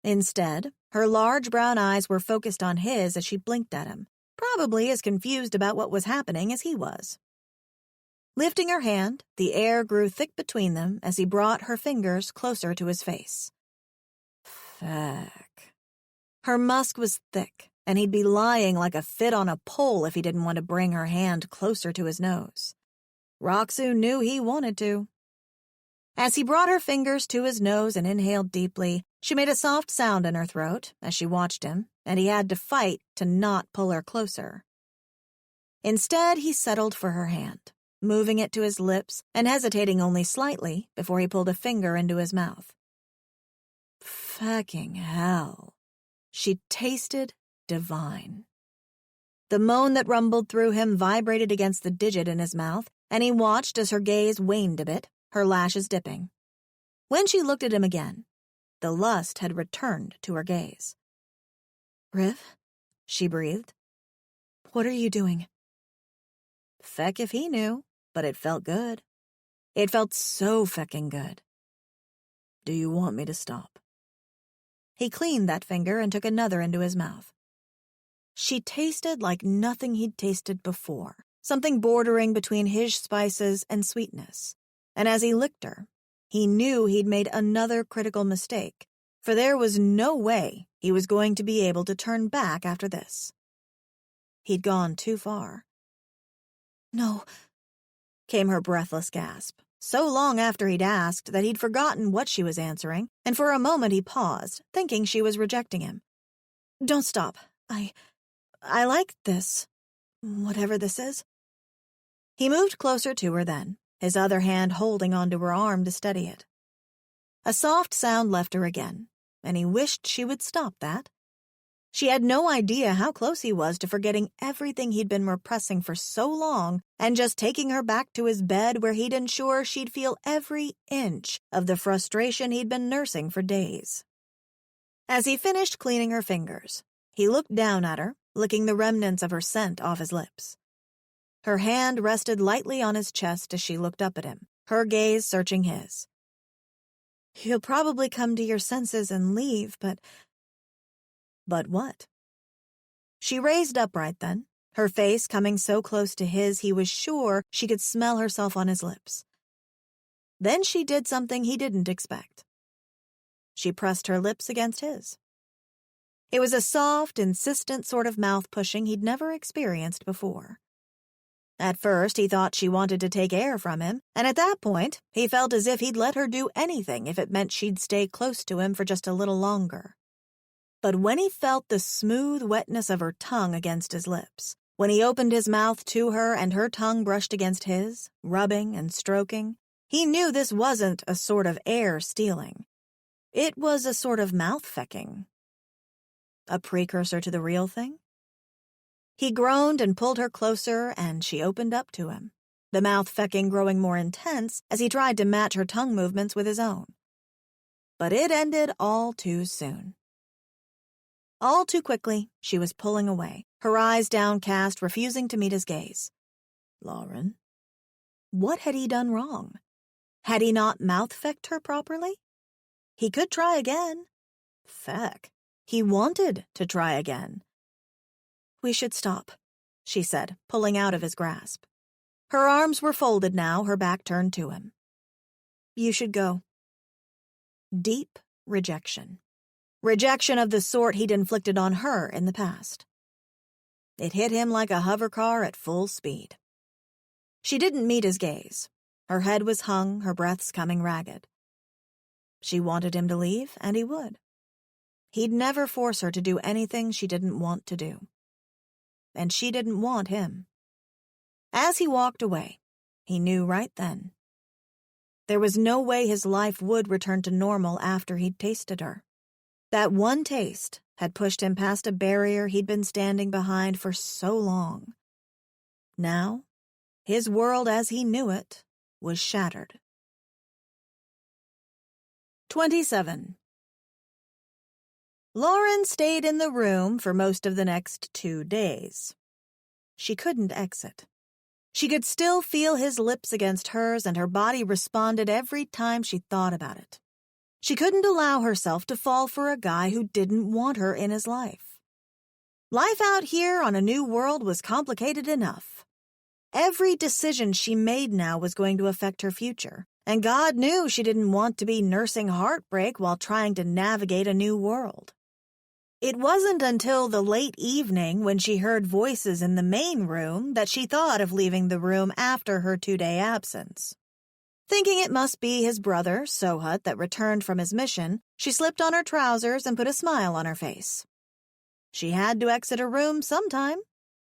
S2: Instead, her large brown eyes were focused on his as she blinked at him, probably as confused about what was happening as he was. Lifting her hand, the air grew thick between them as he brought her fingers closer to his face. Feck. Her musk was thick, and he'd be lying like a fit on a pole if he didn't want to bring her hand closer to his nose. Roxu knew he wanted to. As he brought her fingers to his nose and inhaled deeply, she made a soft sound in her throat as she watched him, and he had to fight to not pull her closer. Instead, he settled for her hand, moving it to his lips and hesitating only slightly before he pulled a finger into his mouth. Fucking hell. She tasted divine. The moan that rumbled through him vibrated against the digit in his mouth, and he watched as her gaze waned a bit, her lashes dipping. When she looked at him again, the lust had returned to her gaze. Riv, she breathed. What are you doing? Feck if he knew, but it felt good. It felt so fecking good. Do you want me to stop? He cleaned that finger and took another into his mouth. She tasted like nothing he'd tasted before, something bordering between his spices and sweetness. And as he licked her, he knew he'd made another critical mistake, for there was no way he was going to be able to turn back after this. He'd gone too far. No, came her breathless gasp, so long after he'd asked that he'd forgotten what she was answering, and for a moment he paused, thinking she was rejecting him. Don't stop. I like this, whatever this is. He moved closer to her then, his other hand holding onto her arm to steady it. A soft sound left her again, and he wished she would stop that. She had no idea how close he was to forgetting everything he'd been repressing for so long and just taking her back to his bed where he'd ensure she'd feel every inch of the frustration he'd been nursing for days. As he finished cleaning her fingers, he looked down at her, licking the remnants of her scent off his lips. Her hand rested lightly on his chest as she looked up at him, her gaze searching his. You'll probably come to your senses and leave, but... But what? She raised upright then, her face coming so close to his he was sure she could smell herself on his lips. Then she did something he didn't expect. She pressed her lips against his. It was a soft, insistent sort of mouth-pushing he'd never experienced before. At first, he thought she wanted to take air from him, and at that point, he felt as if he'd let her do anything if it meant she'd stay close to him for just a little longer. But when he felt the smooth wetness of her tongue against his lips, when he opened his mouth to her and her tongue brushed against his, rubbing and stroking, he knew this wasn't a sort of air stealing. It was a sort of mouth-fecking. A precursor to the real thing? He groaned and pulled her closer, and she opened up to him, the mouth-fecking growing more intense as he tried to match her tongue movements with his own. But it ended all too soon. All too quickly, she was pulling away, her eyes downcast, refusing to meet his gaze. Lauren? What had he done wrong? Had he not mouth-fecked her properly? He could try again. Feck. He wanted to try again. We should stop, she said, pulling out of his grasp. Her arms were folded now, her back turned to him. You should go. Deep rejection. rejection of the sort he'd inflicted on her in the past. It hit him like a hover car at full speed. She didn't meet his gaze. Her head was hung, her breaths coming ragged. She wanted him to leave, and he would. He'd never force her to do anything she didn't want to do. And she didn't want him. As he walked away, he knew right then. There was no way his life would return to normal after he'd tasted her. That one taste had pushed him past a barrier he'd been standing behind for so long. Now, his world as he knew it was shattered. 27. Lauren stayed in the room for most of the next 2 days. She couldn't exit. She could still feel his lips against hers, and her body responded every time she thought about it. She couldn't allow herself to fall for a guy who didn't want her in his life. Life out here on a new world was complicated enough. Every decision she made now was going to affect her future, and God knew she didn't want to be nursing heartbreak while trying to navigate a new world. It wasn't until the late evening when she heard voices in the main room that she thought of leaving the room after her 2-day absence. Thinking it must be his brother, Sohut, that returned from his mission, she slipped on her trousers and put a smile on her face. She had to exit a room sometime.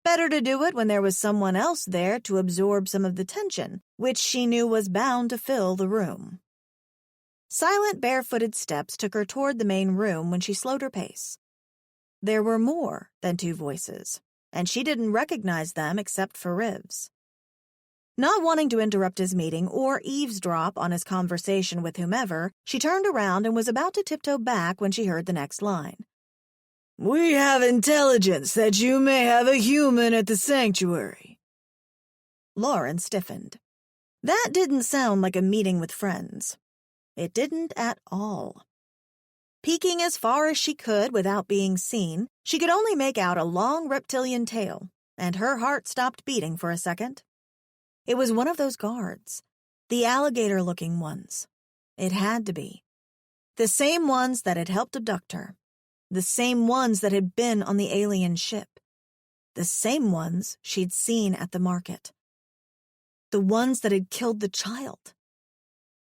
S2: Better to do it when there was someone else there to absorb some of the tension, which she knew was bound to fill the room. Silent, barefooted steps took her toward the main room when she slowed her pace. There were more than 2 voices, and she didn't recognize them except for Riv's. Not wanting to interrupt his meeting or eavesdrop on his conversation with whomever, she turned around and was about to tiptoe back when she heard the next line. "We have intelligence that you may have a human at the sanctuary." Lauren stiffened. That didn't sound like a meeting with friends. It didn't at all. Peeking as far as she could without being seen, she could only make out a long reptilian tail, and her heart stopped beating for a second. It was one of those guards, the alligator-looking ones. It had to be. The same ones that had helped abduct her. The same ones that had been on the alien ship. The same ones she'd seen at the market. The ones that had killed the child.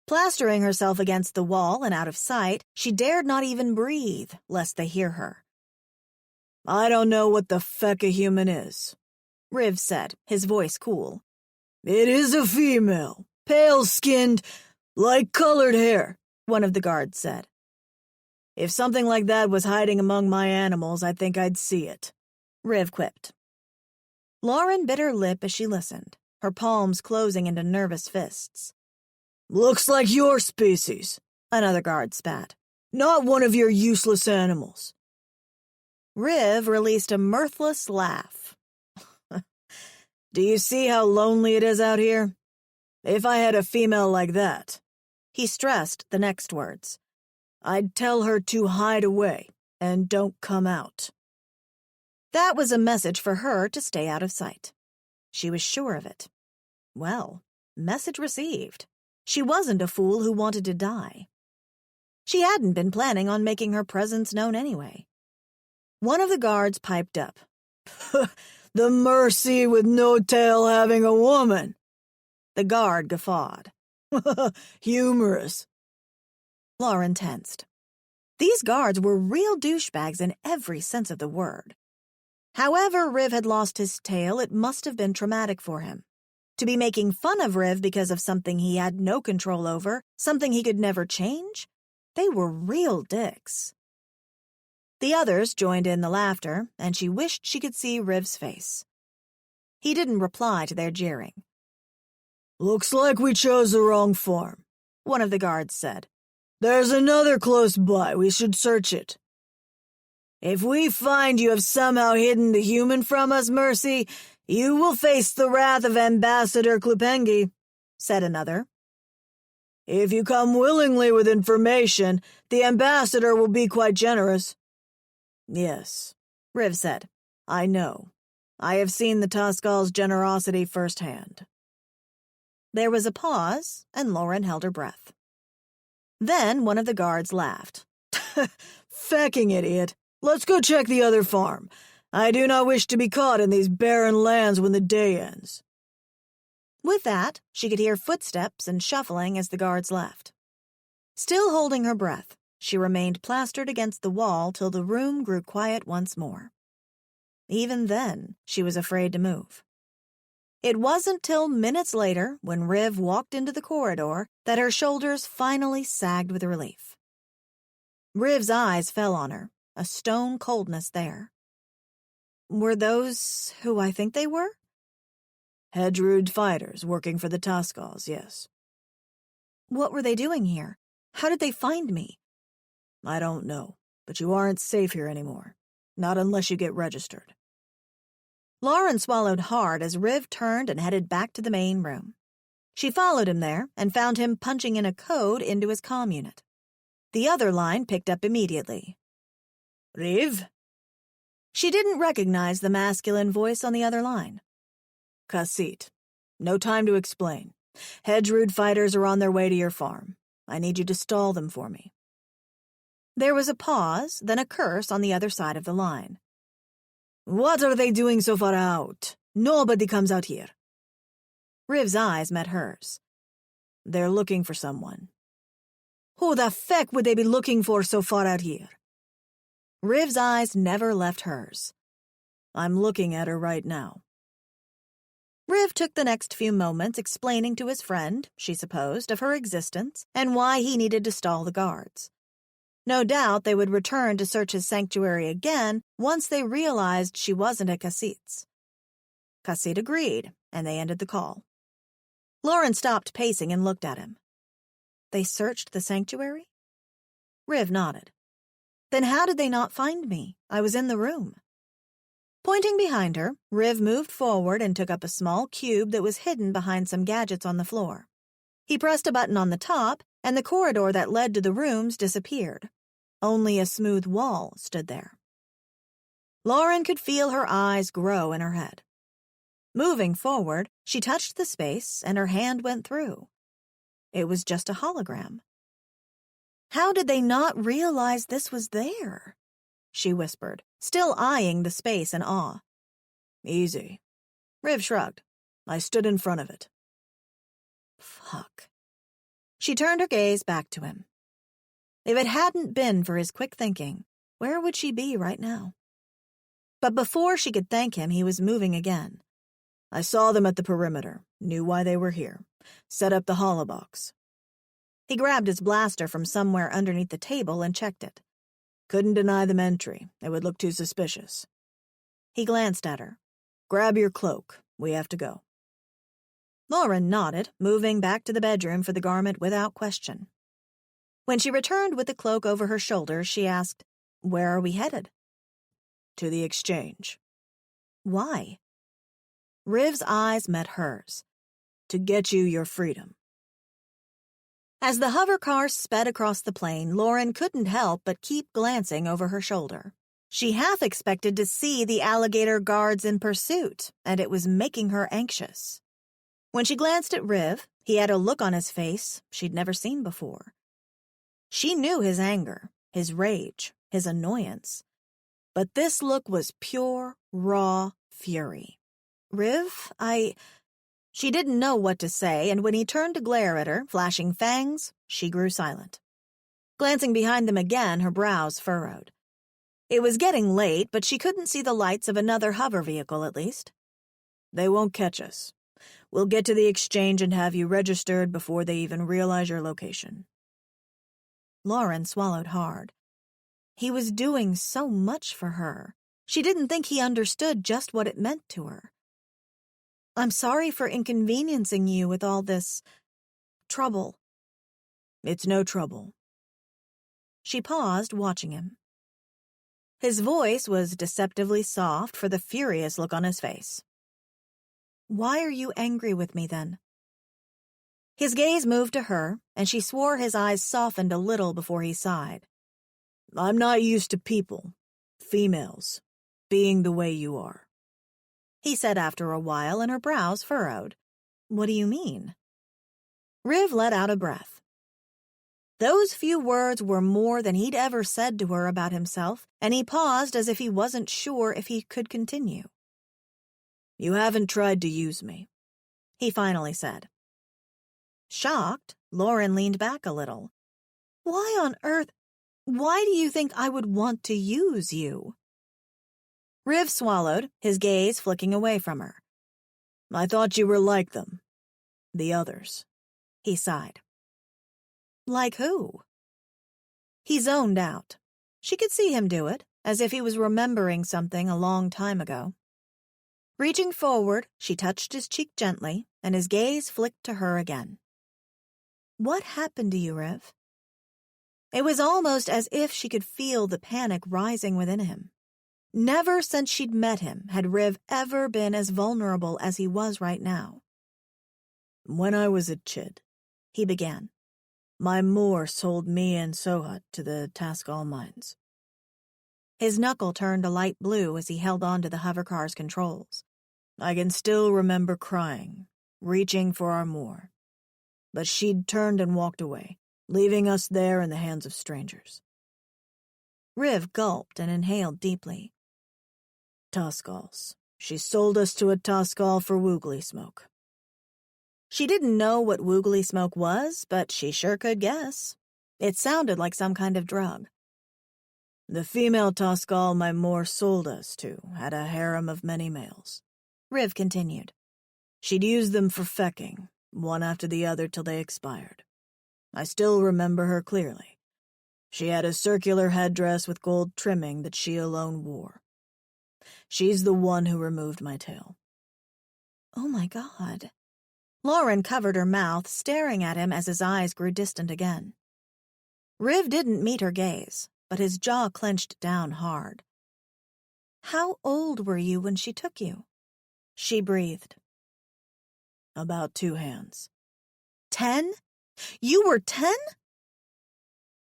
S2: Plastering herself against the wall and out of sight, she dared not even breathe, lest they hear her. "I don't know what the feck a human is," Riv said, his voice cool. "It is a female, pale-skinned, light-colored hair," one of the guards said. "If something like that was hiding among my animals, I think I'd see it," Riv quipped. Lauren bit her lip as she listened, her palms closing into nervous fists. "Looks like your species," another guard spat. "Not one of your useless animals." Riv released a mirthless laugh. "Do you see how lonely it is out here? If I had a female like that," he stressed the next words, "I'd tell her to hide away and don't come out." That was a message for her to stay out of sight. She was sure of it. Well, message received. She wasn't a fool who wanted to die. She hadn't been planning on making her presence known anyway. One of the guards piped up. "The mercy with no tail having a woman." The guard guffawed. "Humorous." Lauren tensed. These guards were real douchebags in every sense of the word. However Riv had lost his tail, it must have been traumatic for him. To be making fun of Riv because of something he had no control over, something he could never change? They were real dicks. The others joined in the laughter, and she wished she could see Riv's face. He didn't reply to their jeering. "Looks like we chose the wrong farm," one of the guards said. "There's another close by. We should search it." "If we find you have somehow hidden the human from us, Mercy, you will face the wrath of Ambassador Klupengi," said another. "If you come willingly with information, the ambassador will be quite generous." "Yes," Riv said. "I know. I have seen the Toskal's generosity firsthand." There was a pause, and Lauren held her breath. Then one of the guards laughed. Fecking idiot. Let's go check the other farm. I do not wish to be caught in these barren lands when the day ends.
S1: With that, she could hear footsteps and shuffling as the guards left. Still holding her breath, she remained plastered against the wall till the room grew quiet once more. Even then, she was afraid to move. It wasn't till minutes later, when Riv walked into the corridor, that her shoulders finally sagged with relief. Riv's eyes fell on her, a stone coldness there. Were those who I think they were?
S2: Hedgerood fighters working for the Taskals, yes.
S1: What were they doing here? How did they find me?
S2: I don't know, but you aren't safe here anymore. Not unless you get registered.
S1: Lauren swallowed hard as Riv turned and headed back to the main room. She followed him there and found him punching in a code into his comm unit. The other line picked up immediately.
S2: Riv?
S1: She didn't recognize the masculine voice on the other line.
S2: Kassit. No time to explain. Hedgerood fighters are on their way to your farm. I need you to stall them for me.
S1: There was a pause, then a curse on the other side of the line.
S2: What are they doing so far out? Nobody comes out here.
S1: Riv's eyes met hers.
S2: They're looking for someone.
S1: Who the feck would they be looking for so far out here? Riv's eyes never left hers.
S2: I'm looking at her right now.
S1: Riv took the next few moments explaining to his friend, she supposed, of her existence and why he needed to stall the guards. No doubt they would return to search his sanctuary again once they realized she wasn't at Kassit's. Kassit agreed, and they ended the call. Lauren stopped pacing and looked at him. They searched the sanctuary? Riv nodded. Then how did they not find me? I was in the room. Pointing behind her, Riv moved forward and took up a small cube that was hidden behind some gadgets on the floor. He pressed a button on the top, and the corridor that led to the rooms disappeared. Only a smooth wall stood there. Lauren could feel her eyes grow in her head. Moving forward, she touched the space, and her hand went through. It was just a hologram. How did they not realize this was there? She whispered, still eyeing the space in awe.
S2: Easy.
S1: Riv shrugged.
S2: I stood in front of it.
S1: Fuck. She turned her gaze back to him. If it hadn't been for his quick thinking, where would she be right now? But before she could thank him, he was moving again.
S2: I saw them at the perimeter, knew why they were here, set up the holobox.
S1: He grabbed his blaster from somewhere underneath the table and checked it.
S2: Couldn't deny them entry. It would look too suspicious.
S1: He glanced at her.
S2: Grab your cloak. We have to go.
S1: Lauren nodded, moving back to the bedroom for the garment without question. When she returned with the cloak over her shoulders, she asked, "Where are we headed?"
S2: To the exchange.
S1: Why? Riv's eyes met hers.
S2: To get you your freedom.
S1: As the hover car sped across the plain, Lauren couldn't help but keep glancing over her shoulder. She half expected to see the alligator guards in pursuit, and it was making her anxious. When she glanced at Riv, he had a look on his face she'd never seen before. She knew his anger, his rage, his annoyance. But this look was pure, raw fury. Riv, She didn't know what to say, and when he turned to glare at her, flashing fangs, she grew silent. Glancing behind them again, her brows furrowed. It was getting late, but she couldn't see the lights of another hover vehicle, at least.
S2: They won't catch us. We'll get to the exchange and have you registered before they even realize your location.
S1: Lauren swallowed hard. He was doing so much for her. She didn't think he understood just what it meant to her. I'm sorry for inconveniencing you with all this trouble.
S2: It's no trouble.
S1: She paused, watching him. His voice was deceptively soft for the furious look on his face. Why are you angry with me, then? His gaze moved to her, and she swore his eyes softened a little before he sighed.
S2: I'm not used to people, females, being the way you are.
S1: He said after a while, and her brows furrowed. What do you mean? Riv let out a breath.
S2: Those few words were more than he'd ever said to her about himself, and he paused as if he wasn't sure if he could continue. "You haven't tried to use me," he finally said. Shocked, Lauren leaned back a little. "Why on earth? Why do you think I would want to use you?" Riv swallowed, his gaze flicking away from her. "I thought you were like them. The others," he sighed. "Like who?" He zoned out. She could see him do it, as if he was remembering something a long time ago. Reaching forward, she touched his cheek gently, and his gaze flicked to her again. "What happened to you, Riv?" It was almost as if she could feel the panic rising within him. Never since she'd met him had Riv ever been as vulnerable as he was right now. "When I was a chid," he began, "my Moor sold me and Sohut to the Taskal mines." His knuckle turned a light blue as he held on to the hovercar's controls. "I can still remember crying, reaching for our Moor. But she'd turned and walked away, leaving us there in the hands of strangers." Riv gulped and inhaled deeply. "Taskals. She sold us to a Taskal for woogly smoke." She didn't know what woogly smoke was, but she sure could guess. It sounded like some kind of drug. "The female Taskal my Moor sold us to had a harem of many males," Riv continued. "She'd use them for fecking, one after the other till they expired. I still remember her clearly. She had a circular headdress with gold trimming that she alone wore. She's the one who removed my tail." "Oh my God." Lauren covered her mouth, staring at him as his eyes grew distant again. Riv didn't meet her gaze, but his jaw clenched down hard. "How old were you when she took you?" She breathed. "About 2 hands." 10? You were 10?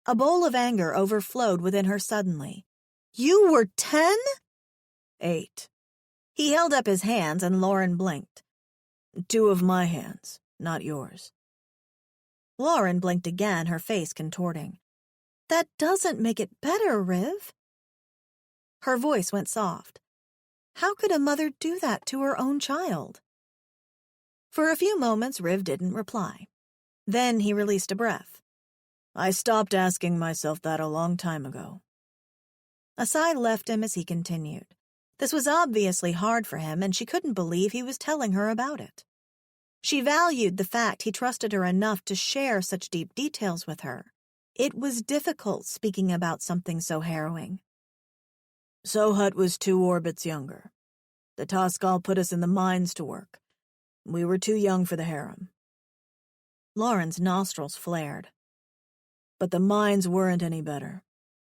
S2: A bowl of anger overflowed within her suddenly. "You were 10? 8. He held up his hands and Lauren blinked. 2 of my hands, not yours." Lauren blinked again, her face contorting. "That doesn't make it better, Riv." Her voice went soft. How could a mother do that to her own child? For a few moments, Riv didn't reply. Then he released a breath. "I stopped asking myself that a long time ago." A sigh left him as he continued. This was obviously hard for him, and she couldn't believe he was telling her about it. She valued the fact he trusted her enough to share such deep details with her. It was difficult speaking about something so harrowing. "Sohut was 2 orbits younger. The Taskal put us in the mines to work. We were too young for the harem." Lauren's nostrils flared. "But the mines weren't any better.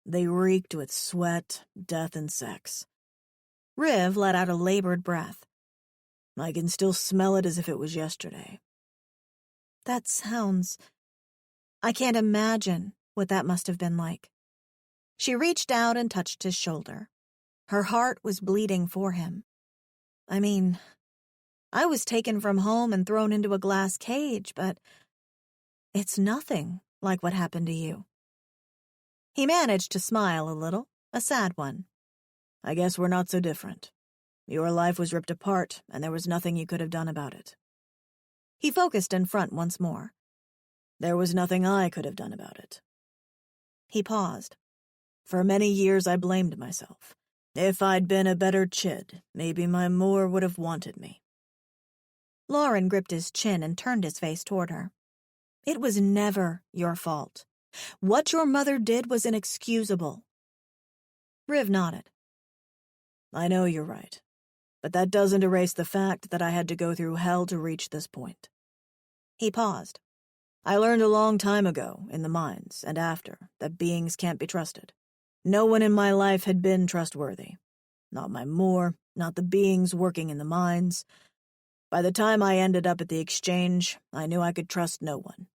S2: They reeked with sweat, death, and sex." Riv let out a labored breath. "I can still smell it as if it was yesterday." "That sounds... I can't imagine what that must have been like." She reached out and touched his shoulder. Her heart was bleeding for him. "I mean, I was taken from home and thrown into a glass cage, but it's nothing like what happened to you." He managed to smile a little, a sad one. "I guess we're not so different. Your life was ripped apart, and there was nothing you could have done about it." He focused in front once more. "There was nothing I could have done about it." He paused. "For many years I blamed myself. If I'd been a better chid, maybe my Moor would have wanted me." Lauren gripped his chin and turned his face toward her. "It was never your fault. What your mother did was inexcusable." Riv nodded. "I know you're right, but that doesn't erase the fact that I had to go through hell to reach this point." He paused. "I learned a long time ago, in the mines and after, that beings can't be trusted. No one in my life had been trustworthy. Not my Moor, not the beings working in the mines. By the time I ended up at the exchange, I knew I could trust no one."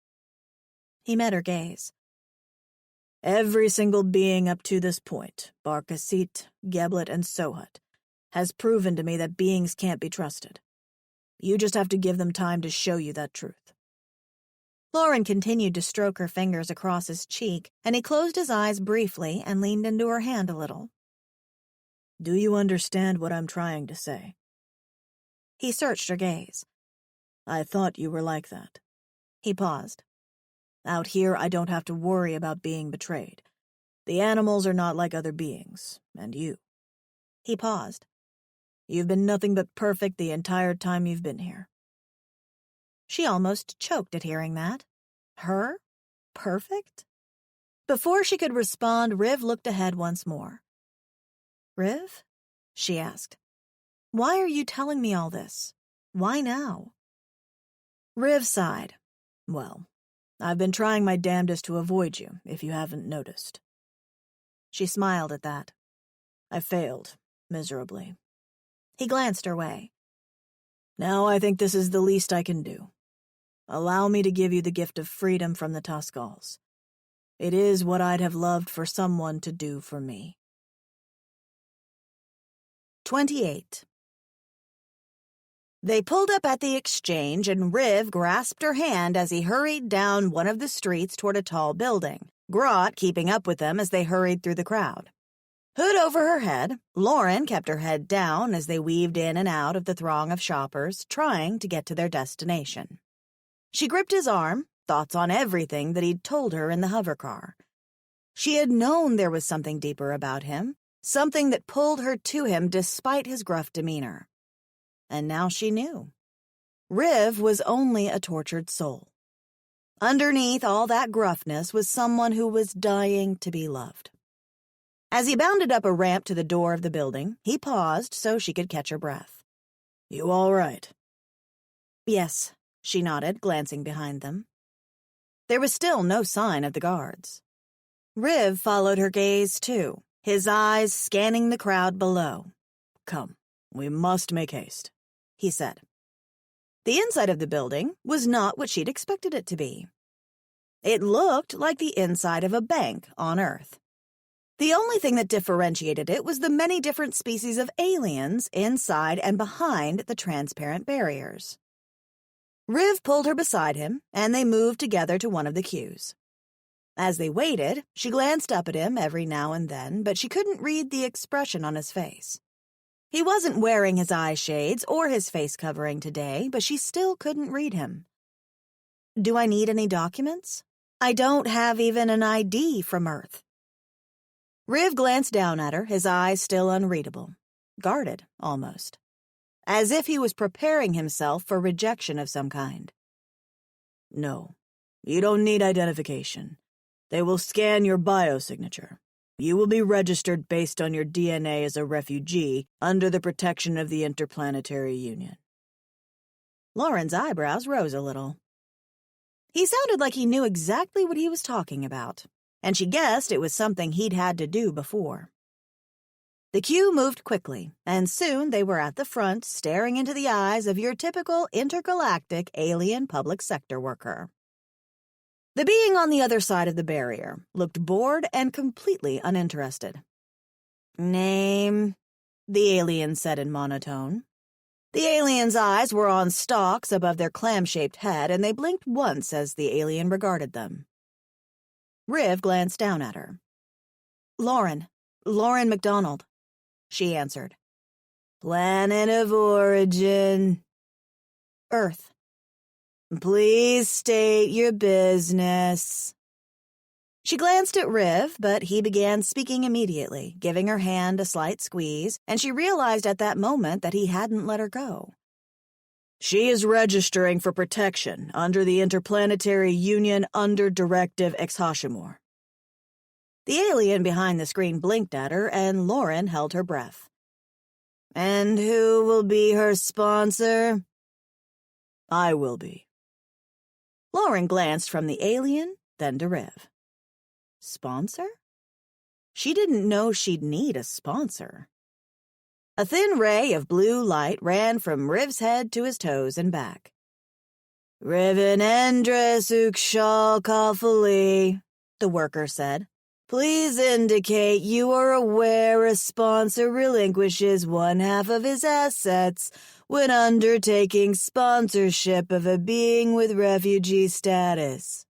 S2: He met her gaze. "Every single being up to this point, Bar Kassit, Geblet, and Sohut, has proven to me that beings can't be trusted. You just have to give them time to show you that truth." Lauren continued to stroke her fingers across his cheek, and he closed his eyes briefly and leaned into her hand a little. "Do you understand what I'm trying to say?" He searched her gaze. "I thought you were like that." He paused. "Out here, I don't have to worry about being betrayed. The animals are not like other beings, and you." He paused. "You've been nothing but perfect the entire time you've been here." She almost choked at hearing that. Her? Perfect? Before she could respond, Riv looked ahead once more. "Riv?" she asked. "Why are you telling me all this? Why now?" Riv sighed. "Well, I've been trying my damnedest to avoid you, if you haven't noticed." She smiled at that. "I failed, miserably." He glanced her way. "Now I think this is the least I can do. Allow me to give you the gift of freedom from the Tuscals. It is what I'd have loved for someone to do for me." 28. They pulled up at the exchange, and Riv grasped her hand as he hurried down one of the streets toward a tall building, Grot keeping up with them as they hurried through the crowd. Hood over her head, Lauren kept her head down as they weaved in and out of the throng of shoppers, trying to get to their destination. She gripped his arm, thoughts on everything that he'd told her in the hovercar. She had known there was something deeper about him, something that pulled her to him despite his gruff demeanor. And now she knew. Riv was only a tortured soul. Underneath all that gruffness was someone who was dying to be loved. As he bounded up a ramp to the door of the building, he paused so she could catch her breath. "You all right?" "Yes," she nodded, glancing behind them. There was still no sign of the guards. Riv followed her gaze, too, his eyes scanning the crowd below. "Come, we must make haste," he said. The inside of the building was not what she'd expected it to be. It looked like the inside of a bank on Earth. The only thing that differentiated it was the many different species of aliens inside and behind the transparent barriers. Riv pulled her beside him, and they moved together to one of the queues. As they waited, she glanced up at him every now and then, but she couldn't read the expression on his face. He wasn't wearing his eye shades or his face covering today, but she still couldn't read him. "Do I need any documents? I don't have even an ID from Earth." Riv glanced down at her, his eyes still unreadable, guarded, almost, as if he was preparing himself for rejection of some kind. "No, you don't need identification. They will scan your biosignature. You will be registered based on your DNA as a refugee under the protection of the Interplanetary Union." Lauren's eyebrows rose a little. He sounded like he knew exactly what he was talking about, and she guessed it was something he'd had to do before. The queue moved quickly, and soon they were at the front, staring into the eyes of your typical intergalactic alien public sector worker. The being on the other side of the barrier looked bored and completely uninterested. "Name," the alien said in monotone. The alien's eyes were on stalks above their clam-shaped head, and they blinked once as the alien regarded them. Riv glanced down at her. Lauren McDonald," she answered. "Planet of origin." "Earth." "Please state your business." She glanced at Riv, but he began speaking immediately, giving her hand a slight squeeze, and she realized at that moment that he hadn't let her go. "She is registering for protection under the Interplanetary Union under Directive Exhashimor." The alien behind the screen blinked at her, and Lauren held her breath. "And who will be her sponsor?" "I will be." Lauren glanced from the alien, then to Riv. Sponsor? She didn't know she'd need a sponsor. A thin ray of blue light ran from Riv's head to his toes and back. "Riven Endres Ukshal Kafali," the worker said. "Please indicate you are aware a sponsor relinquishes one half of his assets when undertaking sponsorship of a being with refugee status."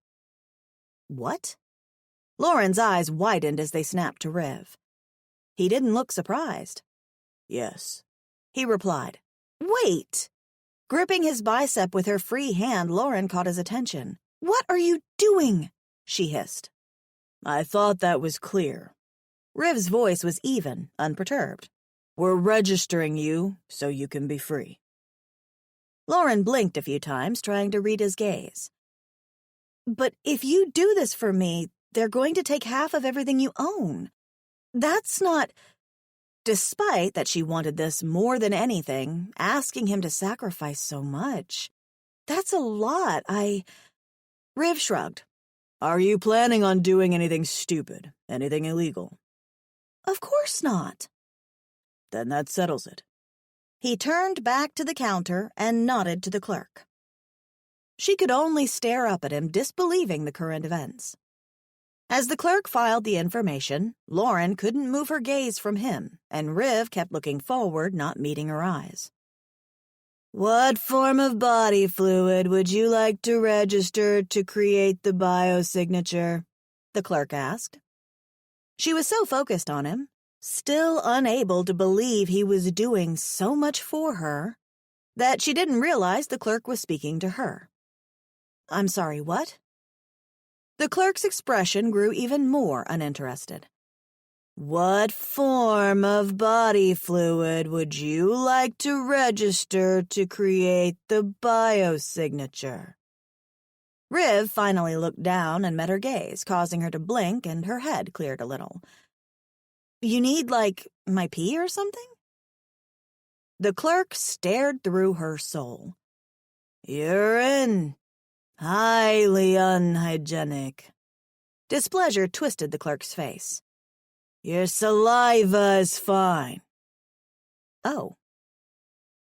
S1: What? Lauren's eyes widened as they snapped to Riv. He didn't look surprised.
S2: "Yes,"
S1: he replied. "Wait!" Gripping his bicep with her free hand, Lauren caught his attention. "What are you doing?" she hissed.
S2: "I thought that was clear."
S1: Riv's voice was even, unperturbed.
S2: "We're registering you so you can be free."
S1: Lauren blinked a few times, trying to read his gaze. "But if you do this for me, they're going to take half of everything you own. That's not—" Despite that she wanted this more than anything, asking him to sacrifice so much. "That's a lot. Riv shrugged.
S2: "Are you planning on doing anything stupid? Anything illegal?"
S1: "Of course not."
S2: "Then that settles it."
S1: He turned back to the counter and nodded to the clerk. She could only stare up at him, disbelieving the current events. As the clerk filed the information, Lauren couldn't move her gaze from him, and Riv kept looking forward, not meeting her eyes.
S2: "What form of body fluid would you like to register to create the biosignature?"
S1: the clerk asked. She was so focused on him, still unable to believe he was doing so much for her, that she didn't realize the clerk was speaking to her. "I'm sorry, what?" The clerk's expression grew even more uninterested.
S2: "What form of body fluid would you like to register to create the biosignature?"
S1: Riv finally looked down and met her gaze, causing her to blink, and her head cleared a little. "You need, my pee or something?" The clerk stared through her soul.
S2: "Urine. Highly unhygienic."
S1: Displeasure twisted the clerk's face.
S2: "Your saliva is fine."
S1: "Oh."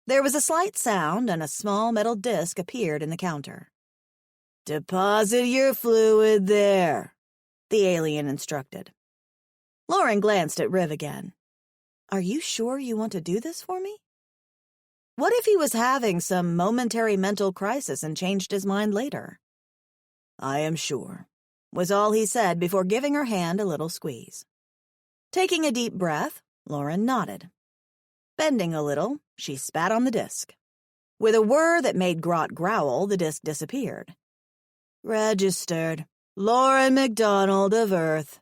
S1: There was a slight sound, and a small metal disc appeared in the counter.
S2: "Deposit your fluid there,"
S1: the alien instructed. Lauren glanced at Riv again. "Are you sure you want to do this for me?" What if he was having some momentary mental crisis and changed his mind later?
S2: "I am sure,"
S1: was all he said before giving her hand a little squeeze. Taking a deep breath, Lauren nodded. Bending a little, she spat on the disc. With a whir that made Grot growl, the disc disappeared.
S2: "Registered. Lauren MacDonald of Earth."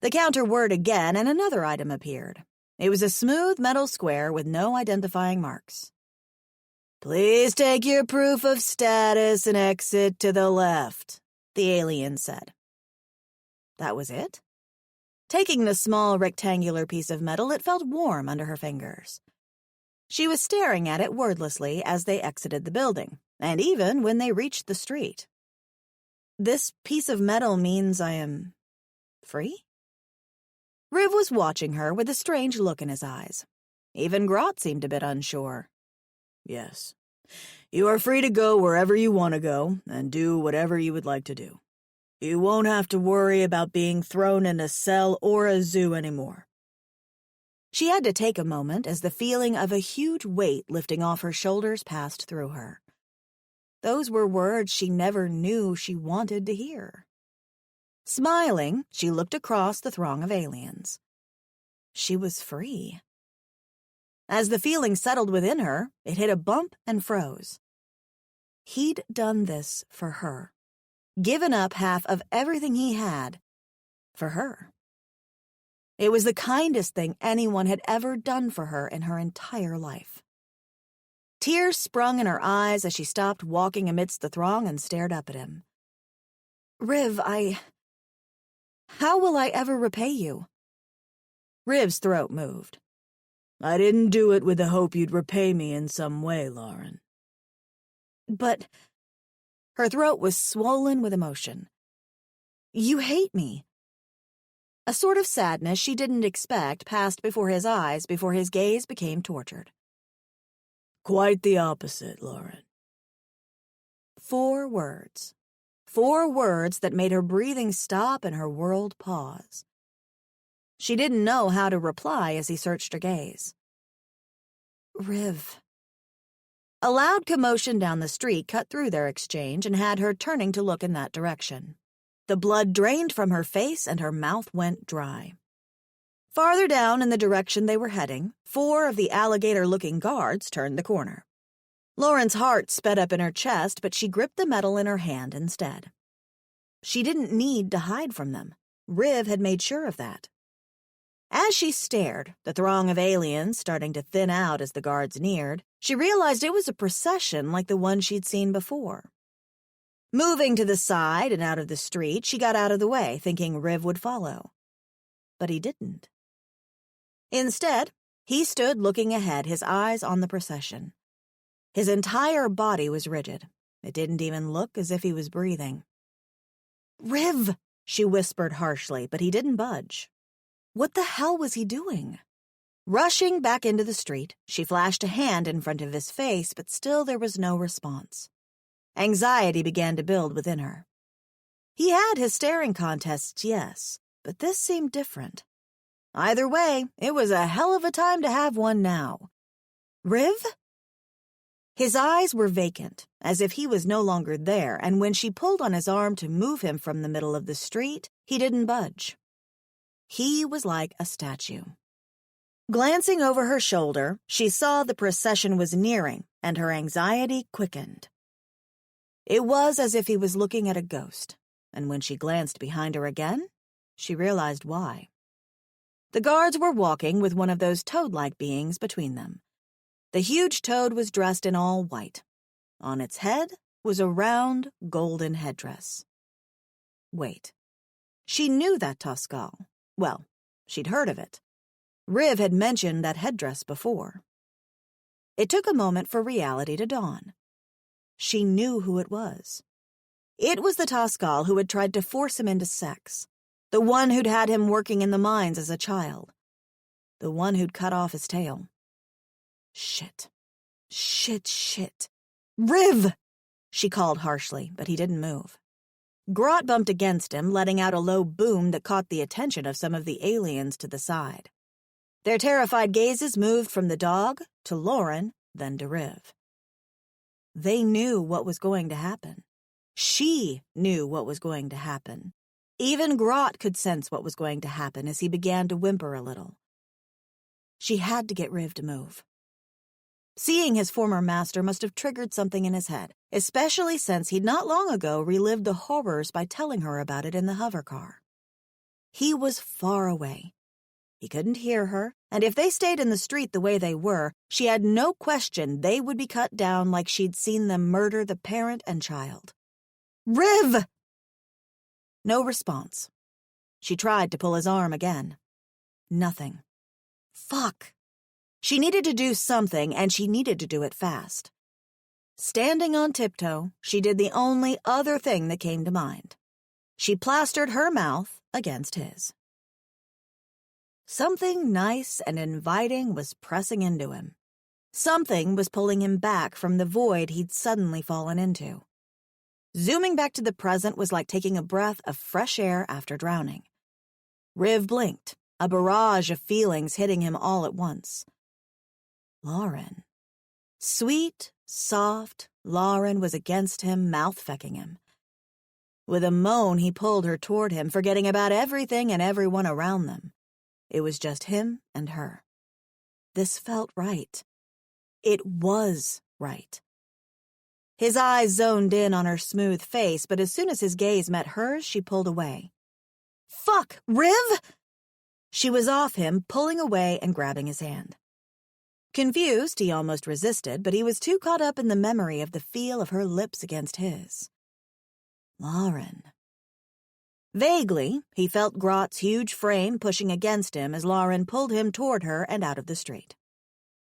S1: The counter whirred again, and another item appeared. It was a smooth metal square with no identifying marks.
S2: "Please take your proof of status and exit to the left,"
S1: the alien said. That was it? Taking the small rectangular piece of metal, it felt warm under her fingers. She was staring at it wordlessly as they exited the building, and even when they reached the street. "This piece of metal means I am free?" Riv was watching her with a strange look in his eyes. Even Grot seemed a bit unsure.
S2: "Yes. You are free to go wherever you want to go and do whatever you would like to do. You won't have to worry about being thrown in a cell or a zoo anymore."
S1: She had to take a moment as the feeling of a huge weight lifting off her shoulders passed through her. Those were words she never knew she wanted to hear. Smiling, she looked across the throng of aliens. She was free. As the feeling settled within her, it hit a bump and froze. He'd done this for her. Given up half of everything he had for her. It was the kindest thing anyone had ever done for her in her entire life. Tears sprung in her eyes as she stopped walking amidst the throng and stared up at him. "Riv, how will I ever repay you?" Riv's throat moved.
S2: "I didn't do it with the hope you'd repay me in some way, Lauren."
S1: "But—" Her throat was swollen with emotion. "You hate me." A sort of sadness she didn't expect passed before his eyes before his gaze became tortured.
S2: "Quite the opposite, Lauren."
S1: 4 words. 4 words that made her breathing stop and her world pause. She didn't know how to reply as he searched her gaze. "Riv,"
S2: A loud commotion down the street cut through their exchange and had her turning to look in that direction. The blood drained from her face and her mouth went dry. Farther down in the direction they were heading, 4 of the alligator-looking guards turned the corner. Lauren's heart sped up in her chest, but she gripped the medal in her hand instead. She didn't need to hide from them. Riv had made sure of that. As she stared, the throng of aliens starting to thin out as the guards neared, she realized it was a procession like the one she'd seen before. Moving to the side and out of the street, she got out of the way, thinking Riv would follow. But he didn't. Instead, he stood looking ahead, his eyes on the procession. His entire body was rigid. It didn't even look as if he was breathing. "Riv!" she whispered harshly, but he didn't budge. What the hell was he doing? Rushing back into the street, she flashed a hand in front of his face, but still there was no response. Anxiety began to build within her. He had his staring contests, yes, but this seemed different. Either way, it was a hell of a time to have one now. Riv? His eyes were vacant, as if he was no longer there, and when she pulled on his arm to move him from the middle of the street, he didn't budge. He was like a statue. Glancing over her shoulder, she saw the procession was nearing, and her anxiety quickened. It was as if he was looking at a ghost, and when she glanced behind her again, she realized why. The guards were walking with one of those toad-like beings between them. The huge toad was dressed in all white. On its head was a round, golden headdress. Wait. She knew that Toscal. Well, she'd heard of it. Riv had mentioned that headdress before. It took a moment for reality to dawn. She knew who it was. It was the Toscal who had tried to force him into sex. The one who'd had him working in the mines as a child. The one who'd cut off his tail. Shit. Riv! She called harshly, but he didn't move. Grot bumped against him, letting out a low boom that caught the attention of some of the aliens to the side. Their terrified gazes moved from the dog to Lauren, then to Riv. They knew what was going to happen. She knew what was going to happen. Even Grot could sense what was going to happen as he began to whimper a little. She had to get Riv to move. Seeing his former master must have triggered something in his head, especially since he'd not long ago relived the horrors by telling her about it in the hover car. He was far away. He couldn't hear her, and if they stayed in the street the way they were, she had no question they would be cut down like she'd seen them murder the parent and child. Riv! No response. She tried to pull his arm again. Nothing. Fuck. She needed to do something, and she needed to do it fast. Standing on tiptoe, she did the only other thing that came to mind. She plastered her mouth against his. Something nice and inviting was pressing into him. Something was pulling him back from the void he'd suddenly fallen into. Zooming back to the present was like taking a breath of fresh air after drowning. Riv blinked, a barrage of feelings hitting him all at once. Lauren. Sweet, soft, Lauren was against him, mouth-fecking him. With a moan, he pulled her toward him, forgetting about everything and everyone around them. It was just him and her. This felt right. It was right. His eyes zoned in on her smooth face, but as soon as his gaze met hers, she pulled away. Fuck, Riv! She was off him, pulling away and grabbing his hand. Confused, he almost resisted, but he was too caught up in the memory of the feel of her lips against his. Lauren. Vaguely, he felt Grot's huge frame pushing against him as Lauren pulled him toward her and out of the street.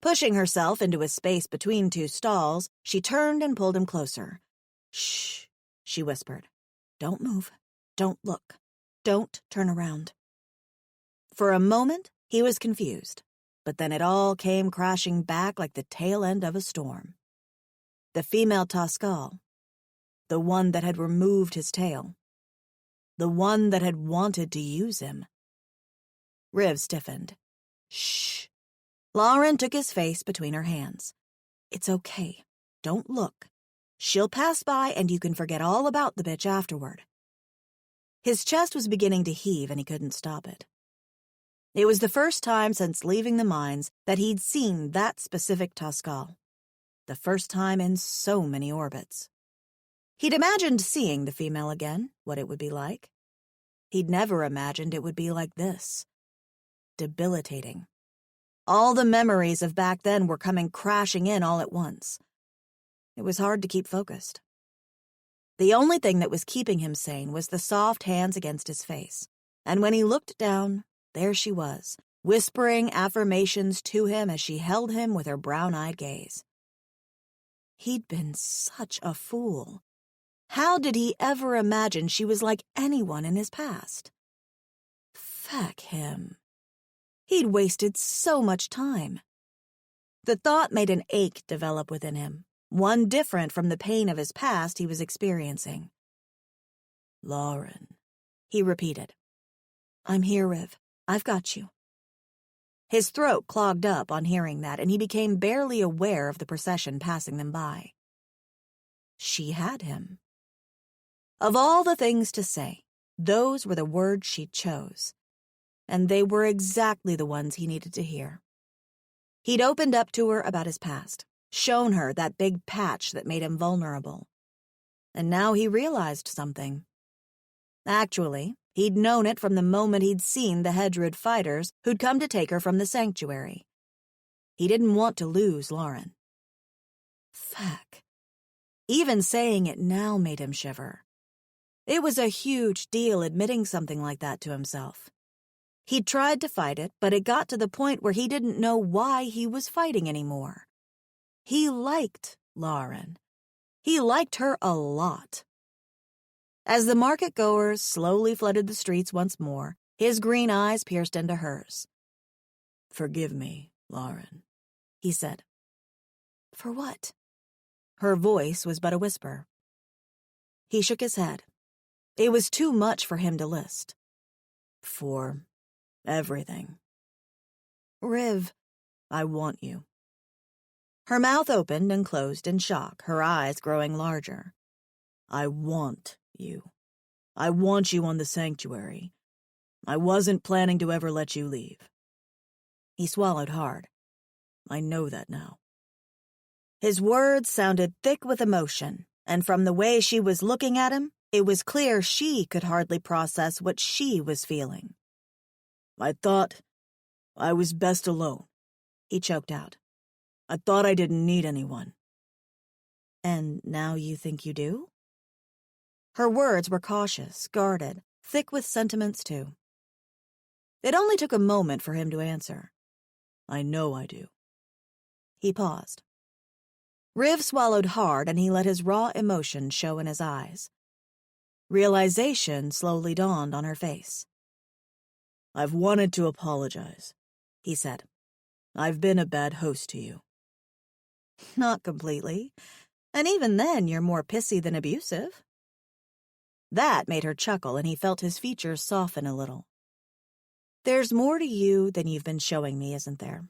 S2: Pushing herself into a space between two stalls, she turned and pulled him closer. Shh, she whispered. Don't move. Don't look. Don't turn around. For a moment, he was confused, but then it all came crashing back like the tail end of a storm. The female Toscal. The one that had removed his tail. The one that had wanted to use him. Riv stiffened. Shh. Lauren took his face between her hands. It's okay. Don't look. She'll pass by and you can forget all about the bitch afterward." His chest was beginning to heave and he couldn't stop it. It was the first time since leaving the mines that he'd seen that specific Tuscal. The first time in so many orbits. He'd imagined seeing the female again, what it would be like. He'd never imagined it would be like this. Debilitating. All the memories of back then were coming crashing in all at once. It was hard to keep focused. The only thing that was keeping him sane was the soft hands against his face, and when he looked down, there she was, whispering affirmations to him as she held him with her brown-eyed gaze. He'd been such a fool. How did he ever imagine she was like anyone in his past? Feck him. He'd wasted so much time. The thought made an ache develop within him, one different from the pain of his past he was experiencing. "Lauren," he repeated. "I'm here, Riv. I've got you." His throat clogged up on hearing that, and he became barely aware of the procession passing them by. She had him. Of all the things to say, those were the words she chose, and they were exactly the ones he needed to hear. He'd opened up to her about his past, shown her that big patch that made him vulnerable. And now he realized something. Actually, he'd known it from the moment he'd seen the Hedrid fighters who'd come to take her from the sanctuary. He didn't want to lose Lauren. Fuck. Even saying it now made him shiver. It was a huge deal admitting something like that to himself. He'd tried to fight it, but it got to the point where he didn't know why he was fighting anymore. He liked Lauren. He liked her a lot. As the market-goers slowly flooded the streets once more, his green eyes pierced into hers. "Forgive me, Lauren," he said. "For what?" Her voice was but a whisper. He shook his head. It was too much for him to list. "For everything." "Riv, I want you." Her mouth opened and closed in shock, her eyes growing larger. "I want you. I want you on the sanctuary. I wasn't planning to ever let you leave." He swallowed hard. "I know that now." His words sounded thick with emotion, and from the way she was looking at him, it was clear she could hardly process what she was feeling. "I thought I was best alone," he choked out. "I thought I didn't need anyone." "And now you think you do?" Her words were cautious, guarded, thick with sentiments too. It only took a moment for him to answer. "I know I do." He paused. Riv swallowed hard, and he let his raw emotion show in his eyes. Realization slowly dawned on her face. "I've wanted to apologize," he said. "I've been a bad host to you." "Not completely. And even then, you're more pissy than abusive." That made her chuckle, and he felt his features soften a little. "There's more to you than you've been showing me, isn't there?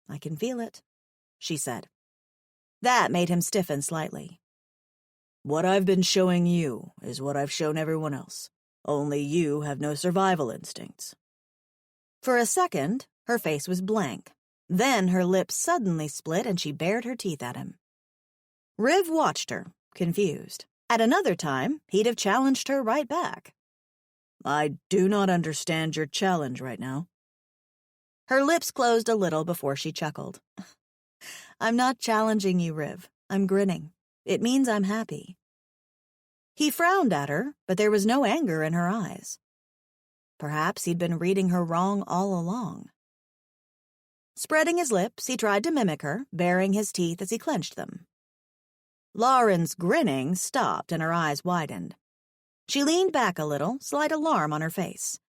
S2: I can feel it," she said. That made him stiffen slightly. "What I've been showing you is what I've shown everyone else. Only you have no survival instincts." For a second, her face was blank. Then her lips suddenly split and she bared her teeth at him. Riv watched her, confused. At another time, he'd have challenged her right back. "I do not understand your challenge right now." Her lips closed a little before she chuckled. "I'm not challenging you, Riv. I'm grinning. It means I'm happy." He frowned at her, but there was no anger in her eyes. Perhaps he'd been reading her wrong all along. Spreading his lips, he tried to mimic her, baring his teeth as he clenched them. Lauren's grinning stopped and her eyes widened. She leaned back a little, slight alarm on her face.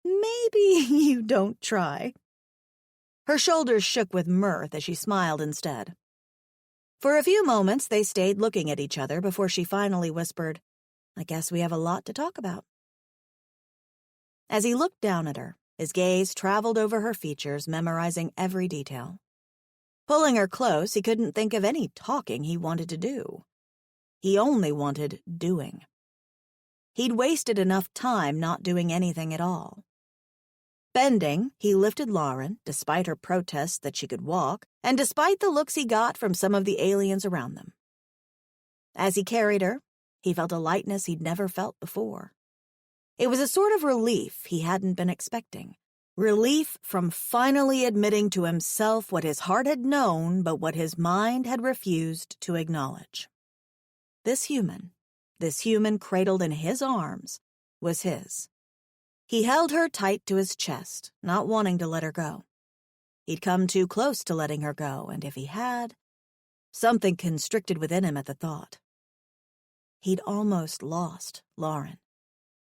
S2: "Maybe you don't try." Her shoulders shook with mirth as she smiled instead. For a few moments, they stayed looking at each other before she finally whispered, "I guess we have a lot to talk about." As he looked down at her, his gaze traveled over her features, memorizing every detail.
S1: Pulling her close, he couldn't think of any talking he wanted to do. He only wanted doing. He'd wasted enough time not doing anything at all. Bending, he lifted Lauren, despite her protests that she could walk, and despite the looks he got from some of the aliens around them. As he carried her, he felt a lightness he'd never felt before. It was a sort of relief he hadn't been expecting. Relief from finally admitting to himself what his heart had known but what his mind had refused to acknowledge. This human cradled in his arms, was his. He held her tight to his chest, not wanting to let her go. He'd come too close to letting her go, and if he had, something constricted within him at the thought. He'd almost lost Lauren.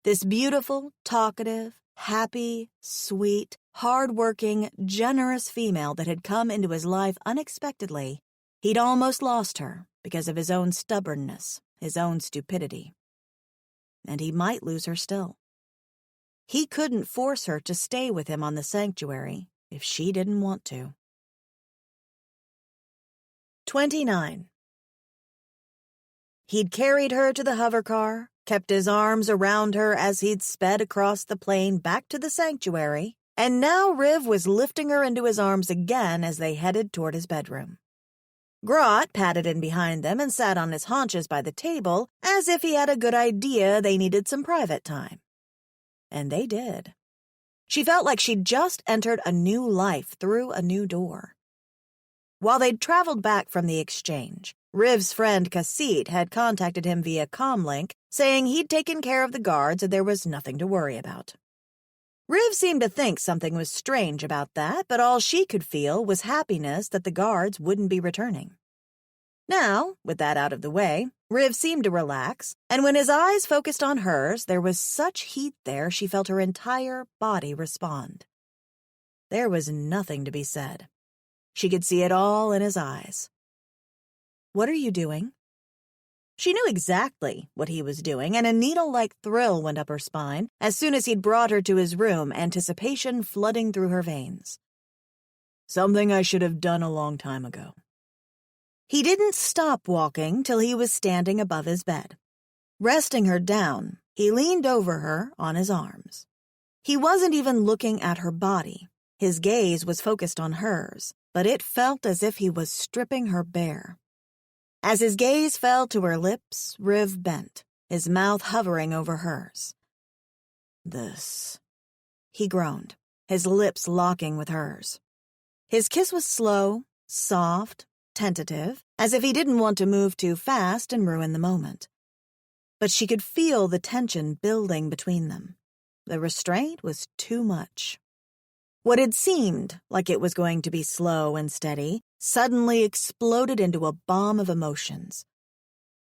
S1: This beautiful, talkative, happy, sweet, hard-working, generous female that had come into his life unexpectedly, he'd almost lost her because of his own stubbornness, his own stupidity. And he might lose her still. He couldn't force her to stay with him on the sanctuary if she didn't want to. 29. He'd carried her to the hover car, kept his arms around her as he'd sped across the plain back to the sanctuary, and now Riv was lifting her into his arms again as they headed toward his bedroom. Grot padded in behind them and sat on his haunches by the table as if he had a good idea they needed some private time. And they did. She felt like she'd just entered a new life through a new door. While they'd traveled back from the exchange, Riv's friend Cassit had contacted him via comlink, saying he'd taken care of the guards and there was nothing to worry about. Riv seemed to think something was strange about that, but all she could feel was happiness that the guards wouldn't be returning. Now, with that out of the way, Riv seemed to relax, and when his eyes focused on hers, there was such heat there she felt her entire body respond. There was nothing to be said. She could see it all in his eyes. "What are you doing?" She knew exactly what he was doing, and a needle-like thrill went up her spine as soon as he'd brought her to his room, anticipation flooding through her veins. "Something I should have done a long time ago." He didn't stop walking till he was standing above his bed. Resting her down, he leaned over her on his arms. He wasn't even looking at her body. His gaze was focused on hers, but it felt as if he was stripping her bare. As his gaze fell to her lips, Riv bent, his mouth hovering over hers. "This," he groaned, his lips locking with hers. His kiss was slow, soft, tentative, as if he didn't want to move too fast and ruin the moment. But she could feel the tension building between them. The restraint was too much. What had seemed like it was going to be slow and steady suddenly exploded into a bomb of emotions.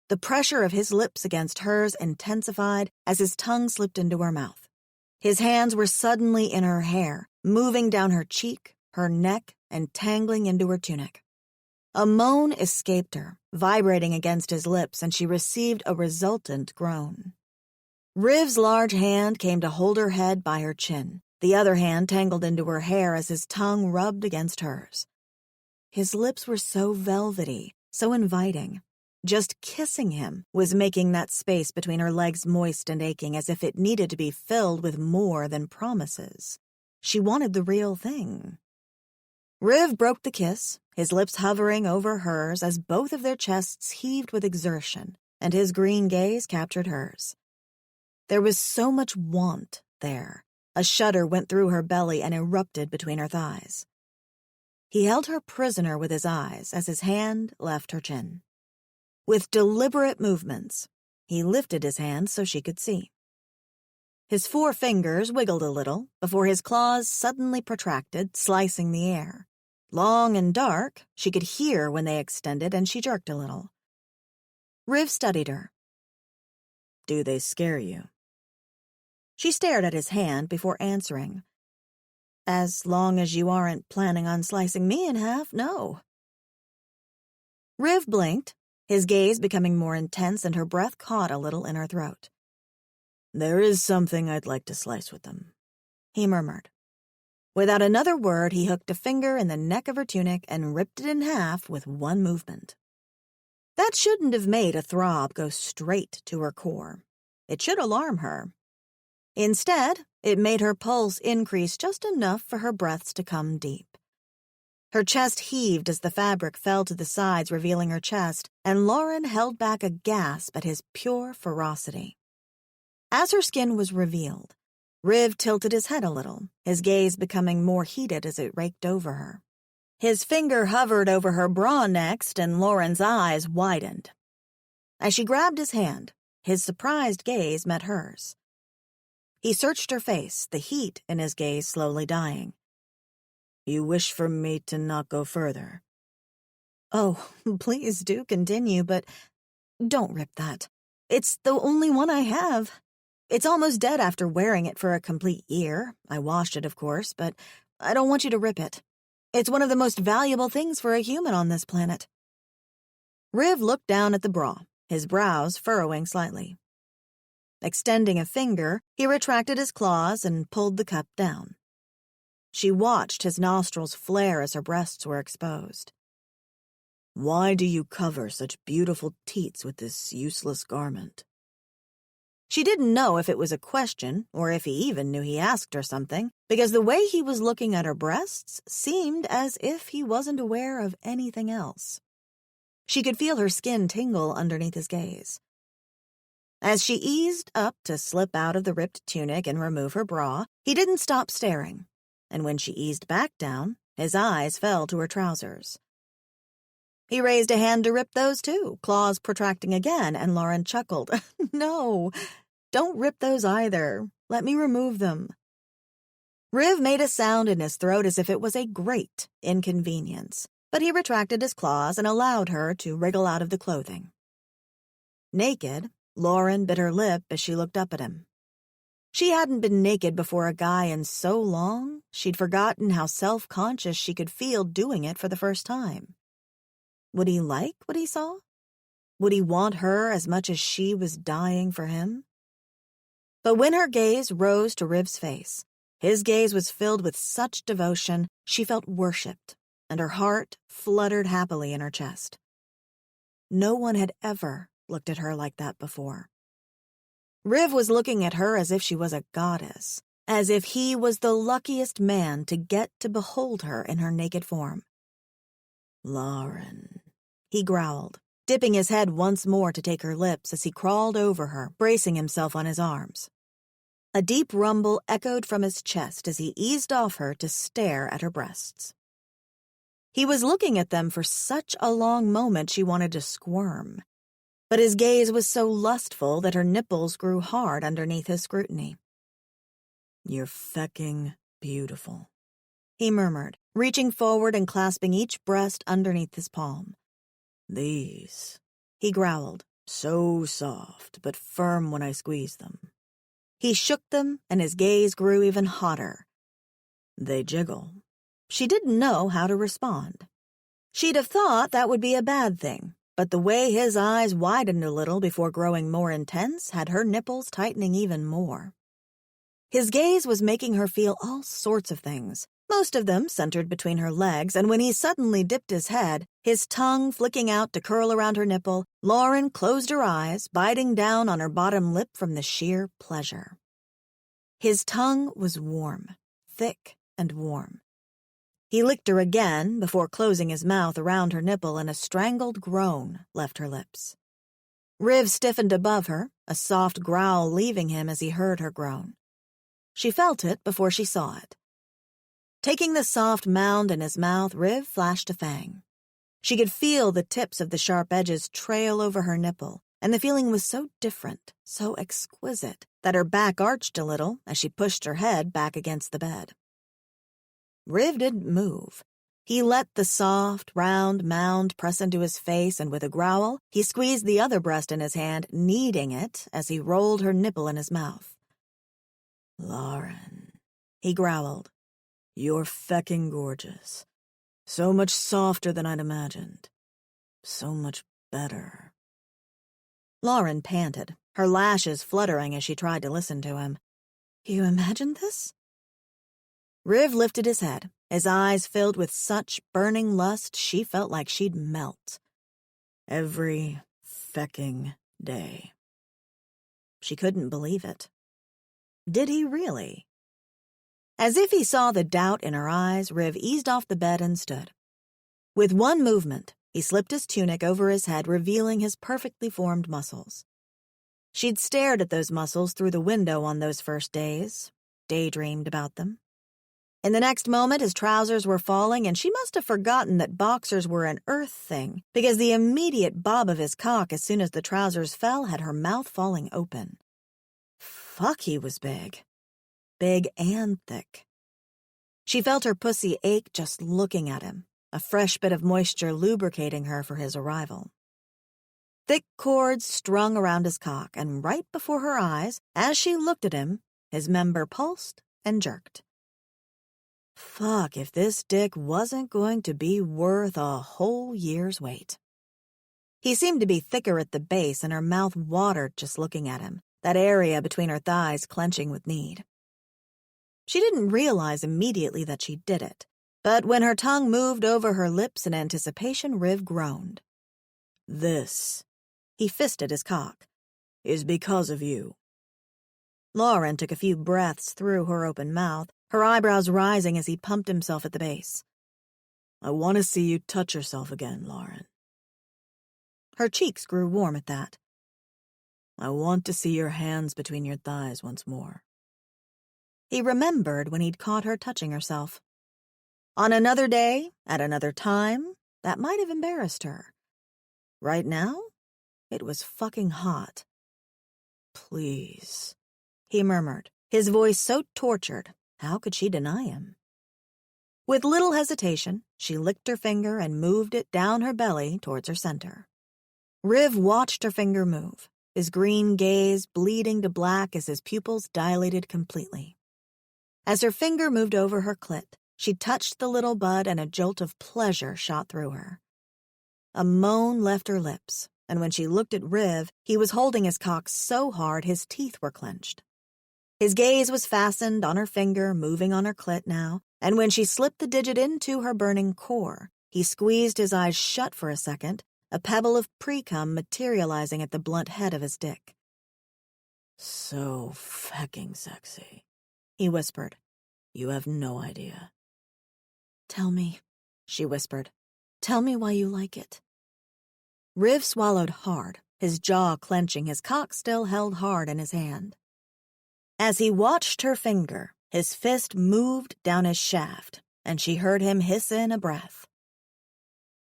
S1: The pressure of his lips against hers intensified as his tongue slipped into her mouth. His hands were suddenly in her hair, moving down her cheek, her neck, and tangling into her tunic. A moan escaped her, vibrating against his lips, and she received a resultant groan. Riv's large hand came to hold her head by her chin. The other hand tangled into her hair as his tongue rubbed against hers. His lips were so velvety, so inviting. Just kissing him was making that space between her legs moist and aching as if it needed to be filled with more than promises. She wanted the real thing. Riv broke the kiss, his lips hovering over hers as both of their chests heaved with exertion, and his green gaze captured hers. There was so much want there. A shudder went through her belly and erupted between her thighs. He held her prisoner with his eyes as his hand left her chin. With deliberate movements, he lifted his hand so she could see. His 4 fingers wiggled a little before his claws suddenly protracted, slicing the air. Long and dark, she could hear when they extended, and she jerked a little. Riv studied her. "Do they scare you?" She stared at his hand before answering. "As long as you aren't planning on slicing me in half, no." Riv blinked, his gaze becoming more intense and her breath caught a little in her throat. "There is something I'd like to slice with them," he murmured.
S2: Without another word, he hooked a finger in the neck of her tunic and ripped it in half with one movement. That shouldn't have made a throb go straight to her core. It should alarm her. Instead, it made her pulse increase just enough for her breaths to come deep. Her chest heaved as the fabric fell to the sides, revealing her chest, and Lauren held back a gasp at his pure ferocity. As her skin was revealed, Riv tilted his head a little, his gaze becoming more heated as it raked over her. His finger hovered over her bra next, and Lauren's eyes widened. As she grabbed his hand, his surprised gaze met hers. He searched her face, the heat in his gaze slowly dying. "You wish for me to not go further?" "Oh, please do continue, but don't rip that. It's the only one I have. It's almost dead after wearing it for a complete year. I washed it, of course, but I don't want you to rip it. It's one of the most valuable things for a human on this planet." Riv looked down at the bra, his brows furrowing slightly. Extending a finger, he retracted his claws and pulled the cup down. She watched his nostrils flare as her breasts were exposed. "Why do you cover such beautiful teats with this useless garment?" She didn't know if it was a question or if he even knew he asked her something, because the way he was looking at her breasts seemed as if he wasn't aware of anything else. She could feel her skin tingle underneath his gaze. As she eased up to slip out of the ripped tunic and remove her bra, he didn't stop staring, and when she eased back down, his eyes fell to her trousers. He raised a hand to rip those too, claws protracting again, and Lauren chuckled. "No, don't rip those either. Let me remove them." Riv made a sound in his throat as if it was a great inconvenience, but he retracted his claws and allowed her to wriggle out of the clothing. Naked, Lauren bit her lip as she looked up at him. She hadn't been naked before a guy in so long, she'd forgotten how self-conscious she could feel doing it for the first time. Would he like what he saw? Would he want her as much as she was dying for him? But when her gaze rose to Riv's face, his gaze was filled with such devotion she felt worshipped, and her heart fluttered happily in her chest. No one had ever looked at her like that before. Riv was looking at her as if she was a goddess, as if he was the luckiest man to get to behold her in her naked form. "Lauren," he growled, dipping his head once more to take her lips as he crawled over her, bracing himself on his arms. A deep rumble echoed from his chest as he eased off her to stare at her breasts. He was looking at them for such a long moment she wanted to squirm, but his gaze was so lustful that her nipples grew hard underneath his scrutiny. "You're fecking beautiful," he murmured, reaching forward and clasping each breast underneath his palm. "These," he growled, "so soft, but firm when I squeeze them." He shook them, and his gaze grew even hotter. "They jiggle." She didn't know how to respond. She'd have thought that would be a bad thing, but the way his eyes widened a little before growing more intense had her nipples tightening even more. His gaze was making her feel all sorts of things, most of them centered between her legs, and when he suddenly dipped his head, his tongue flicking out to curl around her nipple, Lauren closed her eyes, biting down on her bottom lip from the sheer pleasure. His tongue was warm, thick and warm. He licked her again before closing his mouth around her nipple, and a strangled groan left her lips. Riv stiffened above her, a soft growl leaving him as he heard her groan. She felt it before she saw it. Taking the soft mound in his mouth, Riv flashed a fang. She could feel the tips of the sharp edges trail over her nipple, and the feeling was so different, so exquisite, that her back arched a little as she pushed her head back against the bed. Riv didn't move. He let the soft, round mound press into his face, and with a growl, he squeezed the other breast in his hand, kneading it as he rolled her nipple in his mouth. "Lauren," he growled, "you're fecking gorgeous. So much softer than I'd imagined. So much better." Lauren panted, her lashes fluttering as she tried to listen to him. "You imagined this?" Riv lifted his head, his eyes filled with such burning lust she felt like she'd melt. Every fecking day. She couldn't believe it. Did he really? As if he saw the doubt in her eyes, Riv eased off the bed and stood. With one movement, he slipped his tunic over his head, revealing his perfectly formed muscles. She'd stared at those muscles through the window on those first days, daydreamed about them. In the next moment, his trousers were falling, and she must have forgotten that boxers were an earth thing, because the immediate bob of his cock as soon as the trousers fell had her mouth falling open. Fuck, he was big. Big and thick. She felt her pussy ache just looking at him, a fresh bit of moisture lubricating her for his arrival. Thick cords strung around his cock, and right before her eyes, as she looked at him, his member pulsed and jerked. Fuck, if this dick wasn't going to be worth a whole year's wait. He seemed to be thicker at the base, and her mouth watered just looking at him, that area between her thighs clenching with need. She didn't realize immediately that she did it, but when her tongue moved over her lips in anticipation, Riv groaned. This, he fisted his cock, is because of you. Lauren took a few breaths through her open mouth, her eyebrows rising as he pumped himself at the base. I want to see you touch yourself again, Lauren. Her cheeks grew warm at that. I want to see your hands between your thighs once more. He remembered when he'd caught her touching herself. On another day, at another time, that might have embarrassed her. Right now, it was fucking hot. Please, he murmured, his voice so tortured, how could she deny him? With little hesitation, she licked her finger and moved it down her belly towards her center. Riv watched her finger move, his green gaze bleeding to black as his pupils dilated completely. As her finger moved over her clit, she touched the little bud and a jolt of pleasure shot through her. A moan left her lips, and when she looked at Riv, he was holding his cock so hard his teeth were clenched. His gaze was fastened on her finger, moving on her clit now, and when she slipped the digit into her burning core, he squeezed his eyes shut for a second, a pebble of pre-cum materializing at the blunt head of his dick. So fucking sexy, he whispered. You have no idea. Tell me, she whispered. Tell me why you like it. Riv swallowed hard, his jaw clenching, his cock still held hard in his hand. As he watched her finger, his fist moved down his shaft, and she heard him hiss in a breath.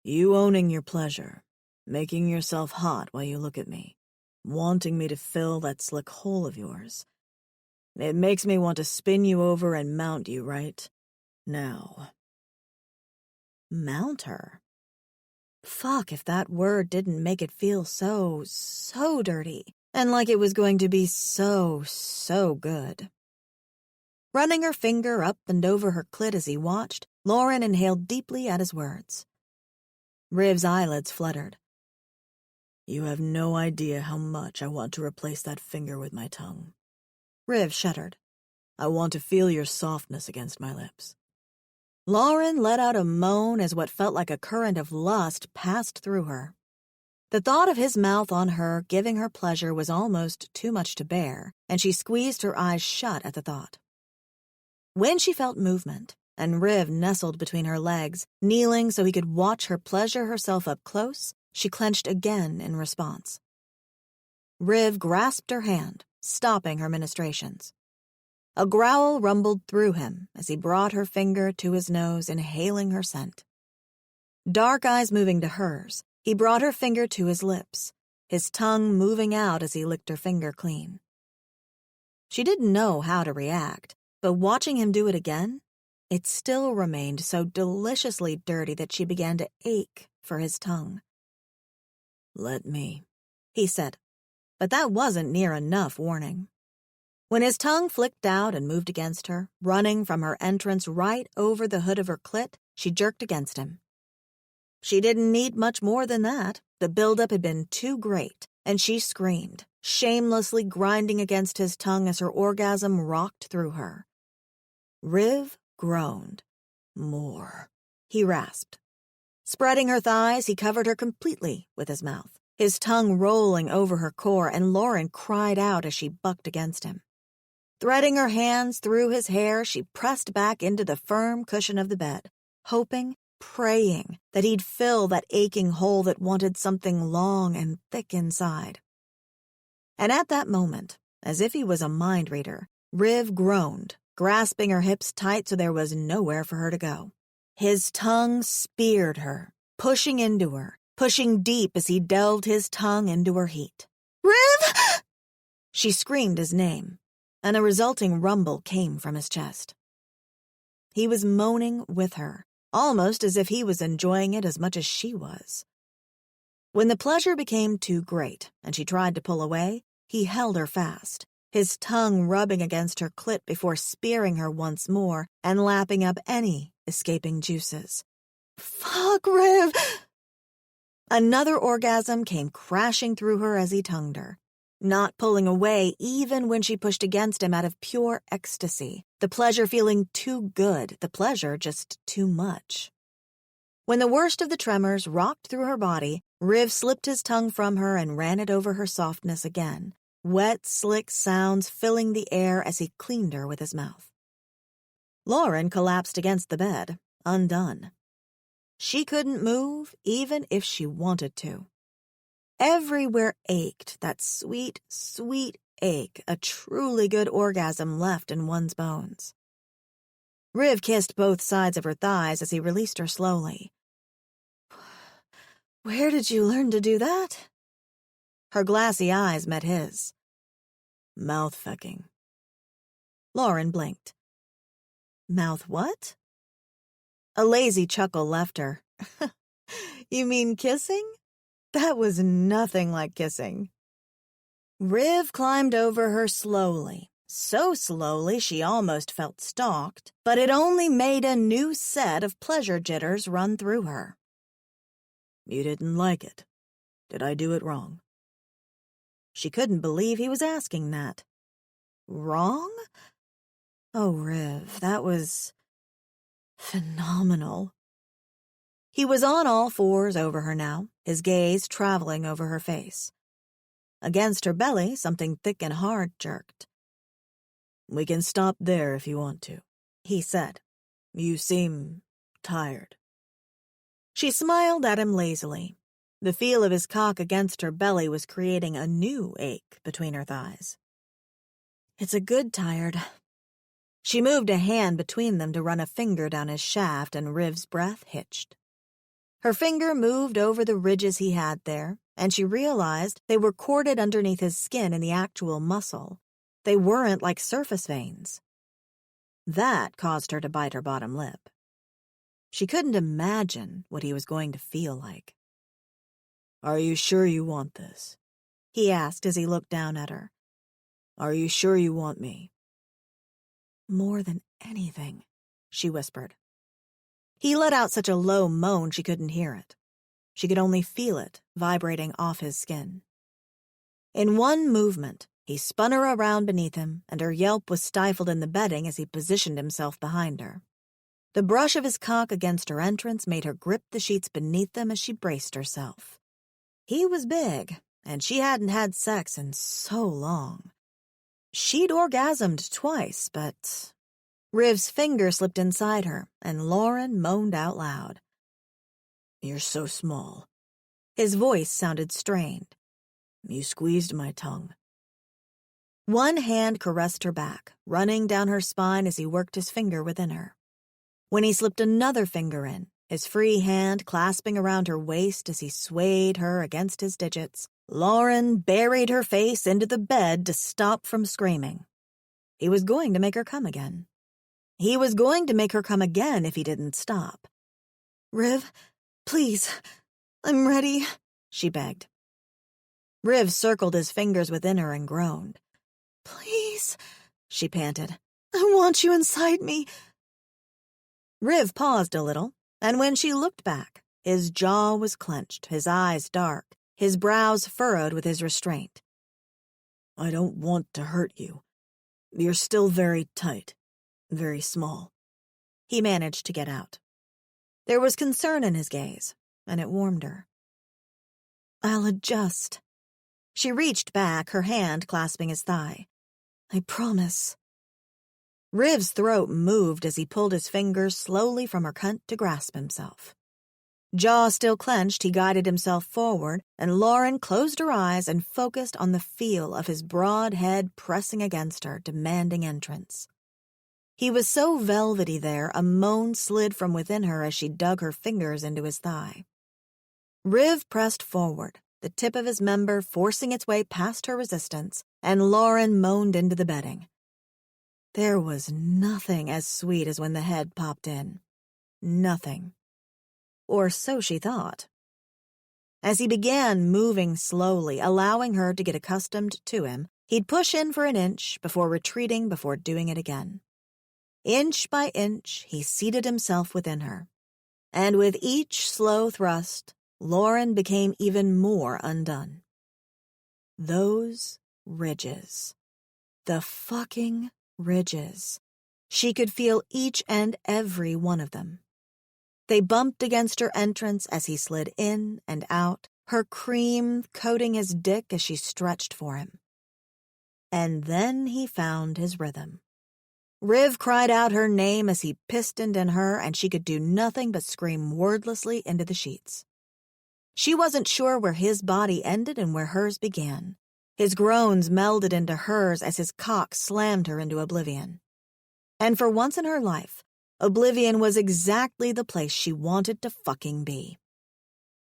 S2: You owning your pleasure, making yourself hot while you look at me, wanting me to fill that slick hole of yours. It makes me want to spin you over and mount you right now. Mount her? Fuck if that word didn't make it feel so dirty, and like it was going to be so good. Running her finger up and over her clit as he watched, Lauren inhaled deeply at his words. Riv's eyelids fluttered. You have no idea how much I want to replace that finger with my tongue. Riv shuddered. I want to feel your softness against my lips. Lauren let out a moan as what felt like a current of lust passed through her. The thought of his mouth on her, giving her pleasure, was almost too much to bear, and she squeezed her eyes shut at the thought. When she felt movement, and Riv nestled between her legs, kneeling so he could watch her pleasure herself up close, she clenched again in response. Riv grasped her hand, stopping her ministrations. A growl rumbled through him as he brought her finger to his nose, inhaling her scent. Dark eyes moving to hers, he brought her finger to his lips, his tongue moving out as he licked her finger clean. She didn't know how to react, but watching him do it again, it still remained so deliciously dirty that she began to ache for his tongue. Let me, he said, but that wasn't near enough warning. When his tongue flicked out and moved against her, running from her entrance right over the hood of her clit, she jerked against him. She didn't need much more than that. The buildup had been too great, and she screamed, shamelessly grinding against his tongue as her orgasm rocked through her. Riv groaned. "More," he rasped. Spreading her thighs, he covered her completely with his mouth, his tongue rolling over her core, and Lauren cried out as she bucked against him. Threading her hands through his hair, she pressed back into the firm cushion of the bed, hoping, praying that he'd fill that aching hole that wanted something long and thick inside. And at that moment, as if he was a mind reader, Riv groaned, grasping her hips tight so there was nowhere for her to go. His tongue speared her, pushing into her, pushing deep as he delved his tongue into her heat. "Riv!" She screamed his name, and a resulting rumble came from his chest. He was moaning with her, almost as if he was enjoying it as much as she was. When the pleasure became too great and she tried to pull away, he held her fast, his tongue rubbing against her clit before spearing her once more and lapping up any escaping juices. "Fuck, Riv!" Another orgasm came crashing through her as he tongued her, not pulling away even when she pushed against him out of pure ecstasy, the pleasure feeling too good, the pleasure just too much. When the worst of the tremors rocked through her body, Riv slipped his tongue from her and ran it over her softness again, wet, slick sounds filling the air as he cleaned her with his mouth. Lauren collapsed against the bed, undone. She couldn't move even if she wanted to. Everywhere ached, that sweet, sweet ache a truly good orgasm left in one's bones. Riv kissed both sides of her thighs as he released her slowly. "Where did you learn to do that?" Her glassy eyes met his. "Mouth-fucking." Lauren blinked. "Mouth what?" A lazy chuckle left her. "You mean kissing? That was nothing like kissing." Riv climbed over her slowly, so slowly she almost felt stalked, but it only made a new set of pleasure jitters run through her. "You didn't like it. Did I do it wrong?" She couldn't believe he was asking that. Wrong? Oh, Riv, that was phenomenal. He was on all fours over her now, his gaze traveling over her face. Against her belly, something thick and hard jerked. "We can stop there if you want to," he said. "You seem tired." She smiled at him lazily. The feel of his cock against her belly was creating a new ache between her thighs. "It's a good tired." She moved a hand between them to run a finger down his shaft, and Riv's breath hitched. Her finger moved over the ridges he had there, and she realized they were corded underneath his skin in the actual muscle. They weren't like surface veins. That caused her to bite her bottom lip. She couldn't imagine what he was going to feel like. "Are you sure you want this?" he asked as he looked down at her. "Are you sure you want me?" "More than anything," she whispered. He let out such a low moan she couldn't hear it. She could only feel it vibrating off his skin. In one movement, he spun her around beneath him, and her yelp was stifled in the bedding as he positioned himself behind her. The brush of his cock against her entrance made her grip the sheets beneath them as she braced herself. He was big, and she hadn't had sex in so long. She'd orgasmed twice, but Riv's finger slipped inside her, and Lauren moaned out loud. "You're so small." His voice sounded strained. "You squeezed my tongue." One hand caressed her back, running down her spine as he worked his finger within her. When he slipped another finger in, his free hand clasping around her waist as he swayed her against his digits, Lauren buried her face into the bed to stop from screaming. He was going to make her come again. He was going to make her come again if he didn't stop. "Riv, please, I'm ready," she begged. Riv circled his fingers within her and groaned. "Please," she panted. "I want you inside me." Riv paused a little, and when she looked back, his jaw was clenched, his eyes dark, his brows furrowed with his restraint. "I don't want to hurt you. You're still very tight, very small." he managed to get out. There was concern in his gaze, and it warmed her. "I'll adjust." She reached back, her hand clasping his thigh. "I promise." Riv's throat moved as he pulled his fingers slowly from her cunt to grasp himself. Jaw still clenched, he guided himself forward, and Lauren closed her eyes and focused on the feel of his broad head pressing against her, demanding entrance. He was so velvety there, a moan slid from within her as she dug her fingers into his thigh. Riv pressed forward, the tip of his member forcing its way past her resistance, and Lauren moaned into the bedding. There was nothing as sweet as when the head popped in. Nothing. Or so she thought. As he began moving slowly, allowing her to get accustomed to him, he'd push in for an inch before retreating before doing it again. Inch by inch, he seated himself within her. And with each slow thrust, Lauren became even more undone. Those ridges. The fucking ridges. She could feel each and every one of them. They bumped against her entrance as he slid in and out, her cream coating his dick as she stretched for him. And then he found his rhythm. Riv cried out her name as he pistoned in her, and she could do nothing but scream wordlessly into the sheets. She wasn't sure where his body ended and where hers began. His groans melded into hers as his cock slammed her into oblivion. And for once in her life, oblivion was exactly the place she wanted to fucking be.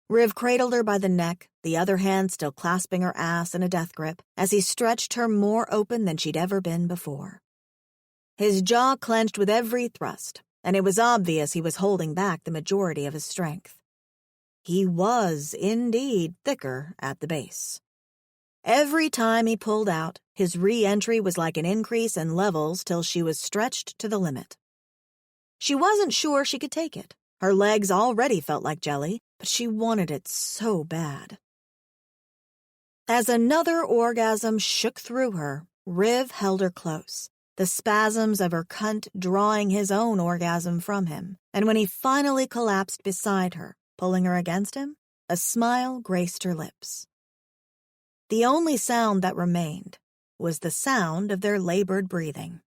S2: Riv cradled her by the neck, the other hand still clasping her ass in a death grip, as he stretched her more open than she'd ever been before. His jaw clenched with every thrust, and it was obvious he was holding back the majority of his strength. He was, indeed, thicker at the base. Every time he pulled out, his re-entry was like an increase in levels till she was stretched to the limit. She wasn't sure she could take it. Her legs already felt like jelly, but she wanted it so bad. As another orgasm shook through her, Riv held her close, the spasms of her cunt drawing his own orgasm from him, and when he finally collapsed beside her, pulling her against him, a smile graced her lips. The only sound that remained was the sound of their labored breathing.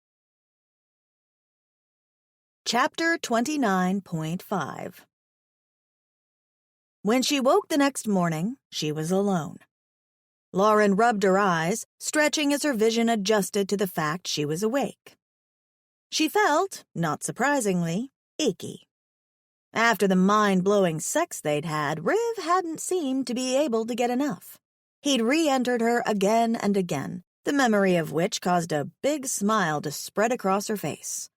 S2: Chapter 29.5 When she woke the next morning, she was alone. Lauren rubbed her eyes, stretching as her vision adjusted to the fact she was awake. She felt, not surprisingly, achy. After the mind-blowing sex they'd had, Riv hadn't seemed to be able to get enough. He'd re-entered her again and again, the memory of which caused a big smile to spread across her face.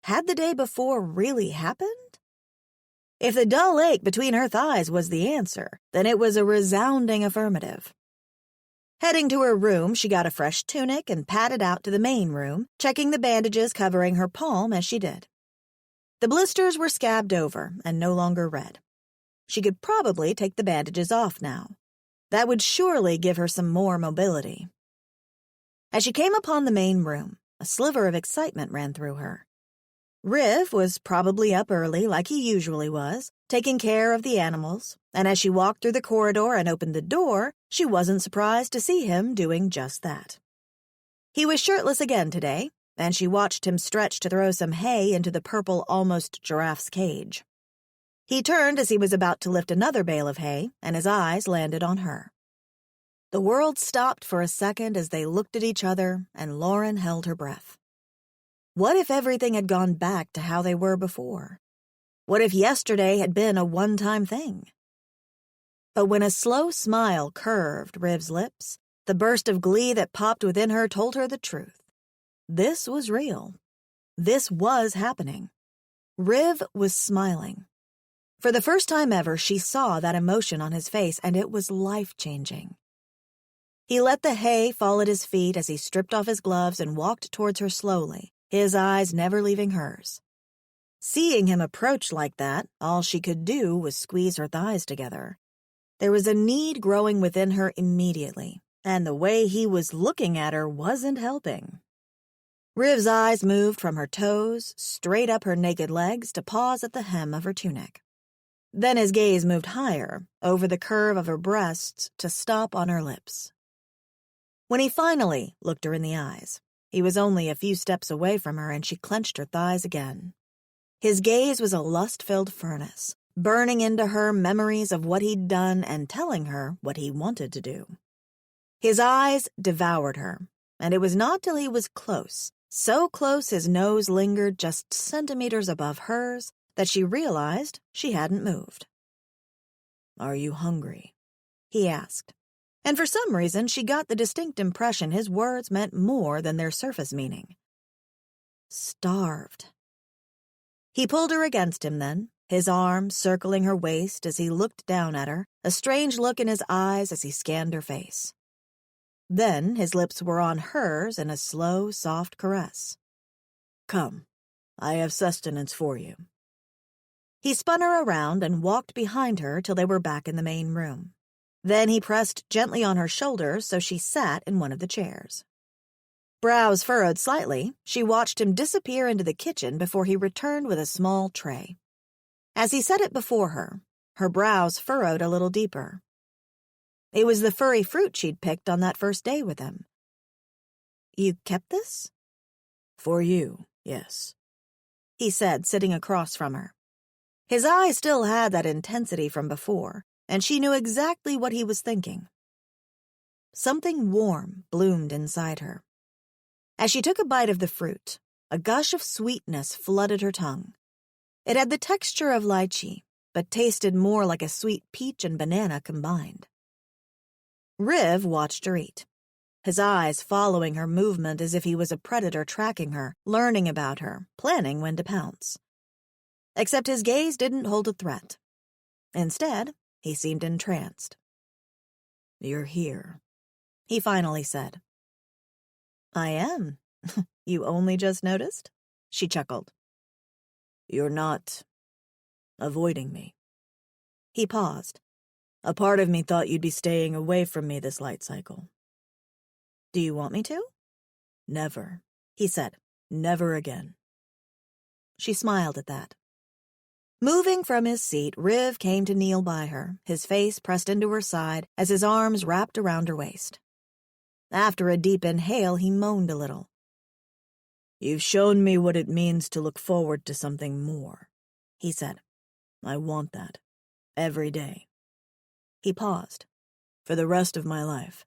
S2: Had the day before really happened? If the dull ache between her thighs was the answer, then it was a resounding affirmative. Heading to her room, she got a fresh tunic and padded out to the main room, checking the bandages covering her palm as she did. The blisters were scabbed over and no longer red. She could probably take the bandages off now. That would surely give her some more mobility. As she came upon the main room, a sliver of excitement ran through her. Riv was probably up early like he usually was, taking care of the animals, and as she walked through the corridor and opened the door, she wasn't surprised to see him doing just that. He was shirtless again today, and she watched him stretch to throw some hay into the purple almost giraffe's cage. He turned as he was about to lift another bale of hay, and his eyes landed on her. The world stopped for a second as they looked at each other, and Lauren held her breath. What if everything had gone back to how they were before? What if yesterday had been a one-time thing? But when a slow smile curved Riv's lips, the burst of glee that popped within her told her the truth. This was real. This was happening. Riv was smiling. For the first time ever, she saw that emotion on his face, and it was life-changing. He let the hay fall at his feet as he stripped off his gloves and walked towards her slowly, his eyes never leaving hers. Seeing him approach like that, all she could do was squeeze her thighs together. There was a need growing within her immediately, and the way he was looking at her wasn't helping. Riv's eyes moved from her toes, straight up her naked legs to pause at the hem of her tunic. Then his gaze moved higher, over the curve of her breasts to stop on her lips. When he finally looked her in the eyes, he was only a few steps away from her and she clenched her thighs again. His gaze was a lust-filled furnace, burning into her memories of what he'd done and telling her what he wanted to do. His eyes devoured her, and it was not till he was close, so close his nose lingered just centimeters above hers, that she realized she hadn't moved. "Are you hungry?" he asked, and for some reason she got the distinct impression his words meant more than their surface meaning. Starved. He pulled her against him then, his arm circling her waist as he looked down at her, a strange look in his eyes as he scanned her face. Then his lips were on hers in a slow, soft caress. "Come, I have sustenance for you." He spun her around and walked behind her till they were back in the main room. Then he pressed gently on her shoulders so she sat in one of the chairs. Brows furrowed slightly, she watched him disappear into the kitchen before he returned with a small tray. As he set it before her, her brows furrowed a little deeper. It was the furry fruit she'd picked on that first day with him. "You kept this?" "For you, yes," he said, sitting across from her. His eyes still had that intensity from before, and she knew exactly what he was thinking. Something warm bloomed inside her. As she took a bite of the fruit, a gush of sweetness flooded her tongue. It had the texture of lychee, but tasted more like a sweet peach and banana combined. Riv watched her eat, his eyes following her movement as if he was a predator tracking her, learning about her, planning when to pounce. Except his gaze didn't hold a threat. Instead, he seemed entranced. "You're here," he finally said. "I am. You only just noticed?" she chuckled. "You're not avoiding me." He paused. "A part of me thought you'd be staying away from me this light cycle." "Do you want me to?" "Never," he said. "Never again." She smiled at that. Moving from his seat, Riv came to kneel by her, his face pressed into her side as his arms wrapped around her waist. After a deep inhale, he moaned a little. "You've shown me what it means to look forward to something more," he said. "I want that. Every day." He paused. "For the rest of my life."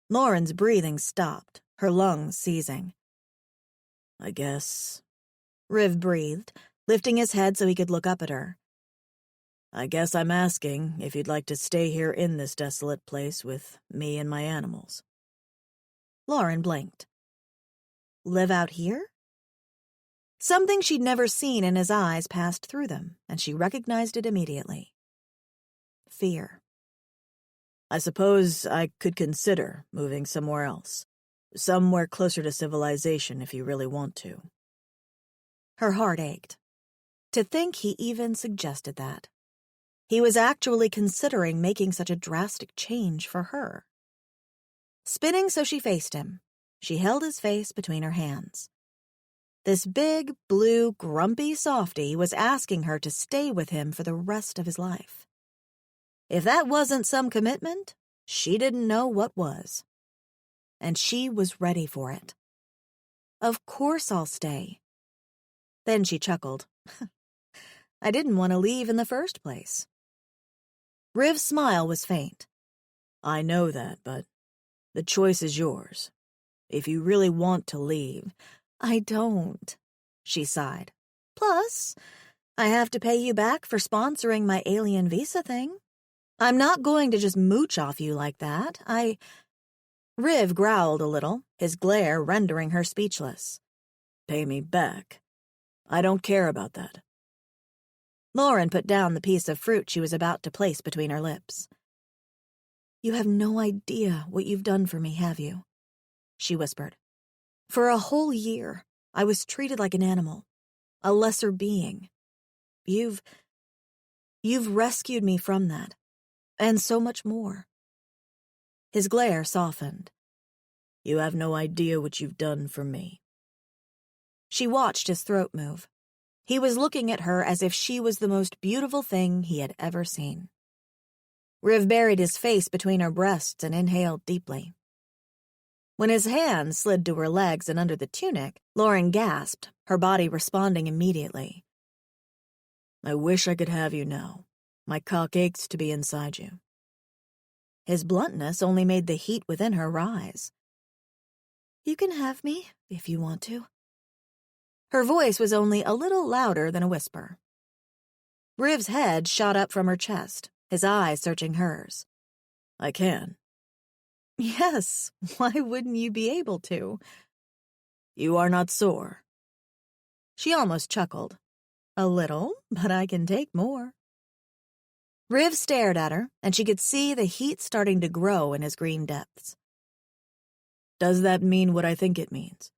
S2: Lauren's breathing stopped, her lungs seizing. "I guess," Riv breathed, lifting his head so he could look up at her. "I guess I'm asking if you'd like to stay here in this desolate place with me and my animals." Lauren blinked. "Live out here?" Something she'd never seen in his eyes passed through them, and she recognized it immediately. Fear. "I suppose I could consider moving somewhere else. Somewhere closer to civilization if you really want to." Her heart ached. To think he even suggested that. He was actually considering making such a drastic change for her. Spinning so she faced him, she held his face between her hands. This big, blue, grumpy softy was asking her to stay with him for the rest of his life. If that wasn't some commitment, she didn't know what was. And she was ready for it. "Of course I'll stay." Then she chuckled. "I didn't want to leave in the first place." Riv's smile was faint. "I know that, but the choice is yours. If you really want to leave—" "I don't," she sighed. "Plus, I have to pay you back for sponsoring my alien visa thing. I'm not going to just mooch off you like that. Riv growled a little, his glare rendering her speechless. "Pay me back? I don't care about that." Lauren put down the piece of fruit she was about to place between her lips. "You have no idea what you've done for me, have you?" she whispered. "For a whole year, I was treated like an animal, a lesser being. You've rescued me from that, and so much more." His glare softened. "You have no idea what you've done for me." She watched his throat move. He was looking at her as if she was the most beautiful thing he had ever seen. Riv buried his face between her breasts and inhaled deeply. When his hand slid to her legs and under the tunic, Lauren gasped, her body responding immediately. I wish I could have you now. My cock aches to be inside you. His bluntness only made the heat within her rise. You can have me, if you want to. Her voice was only a little louder than a whisper. Riv's head shot up from her chest, his eyes searching hers. I can. Yes, why wouldn't you be able to? You are not sore. She almost chuckled. A little, but I can take more. Riv stared at her, and she could see the heat starting to grow in his green depths. Does that mean what I think it means?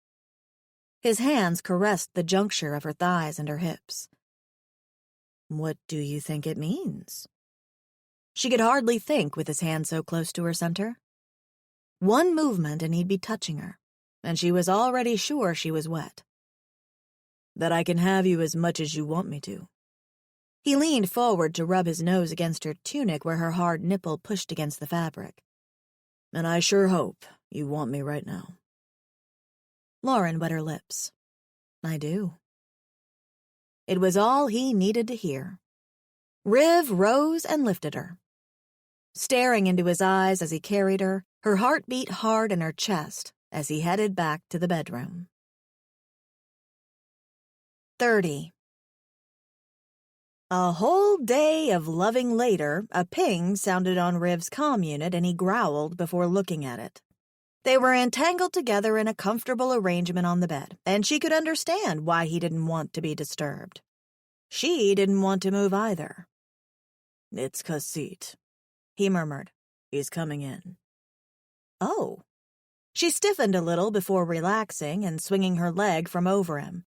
S2: His hands caressed the juncture of her thighs and her hips. What do you think it means? She could hardly think with his hand so close to her center. One movement and he'd be touching her, and she was already sure she was wet. That I can have you as much as you want me to. He leaned forward to rub his nose against her tunic where her hard nipple pushed against the fabric. And I sure hope you want me right now. Lauren wet her lips. I do. It was all he needed to hear. Riv rose and lifted her. Staring into his eyes as he carried her, her heart beat hard in her chest as he headed back to the bedroom. 30. A whole day of loving later, a ping sounded on Riv's comm unit and he growled before looking at it. They were entangled together in a comfortable arrangement on the bed, and she could understand why he didn't want to be disturbed. She didn't want to move either. It's Casit, he murmured. He's coming in. Oh. She stiffened a little before relaxing and swinging her leg from over him.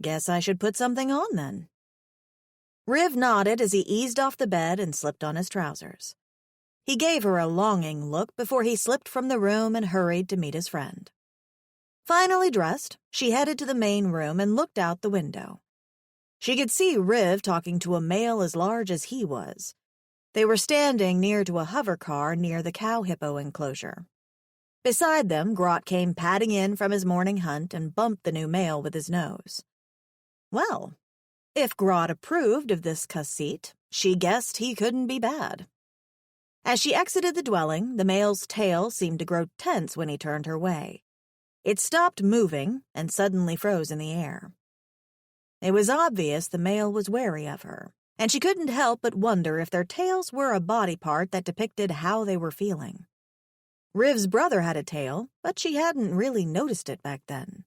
S2: Guess I should put something on then. Riv nodded as he eased off the bed and slipped on his trousers. He gave her a longing look before he slipped from the room and hurried to meet his friend. Finally dressed, she headed to the main room and looked out the window. She could see Riv talking to a male as large as he was. They were standing near to a hover car near the cow hippo enclosure. Beside them, Grot came padding in from his morning hunt and bumped the new male with his nose. Well, if Grot approved of this Casit, she guessed he couldn't be bad. As she exited the dwelling, the male's tail seemed to grow tense when he turned her way. It stopped moving and suddenly froze in the air. It was obvious the male was wary of her, and she couldn't help but wonder if their tails were a body part that depicted how they were feeling. Riv's brother had a tail, but she hadn't really noticed it back then.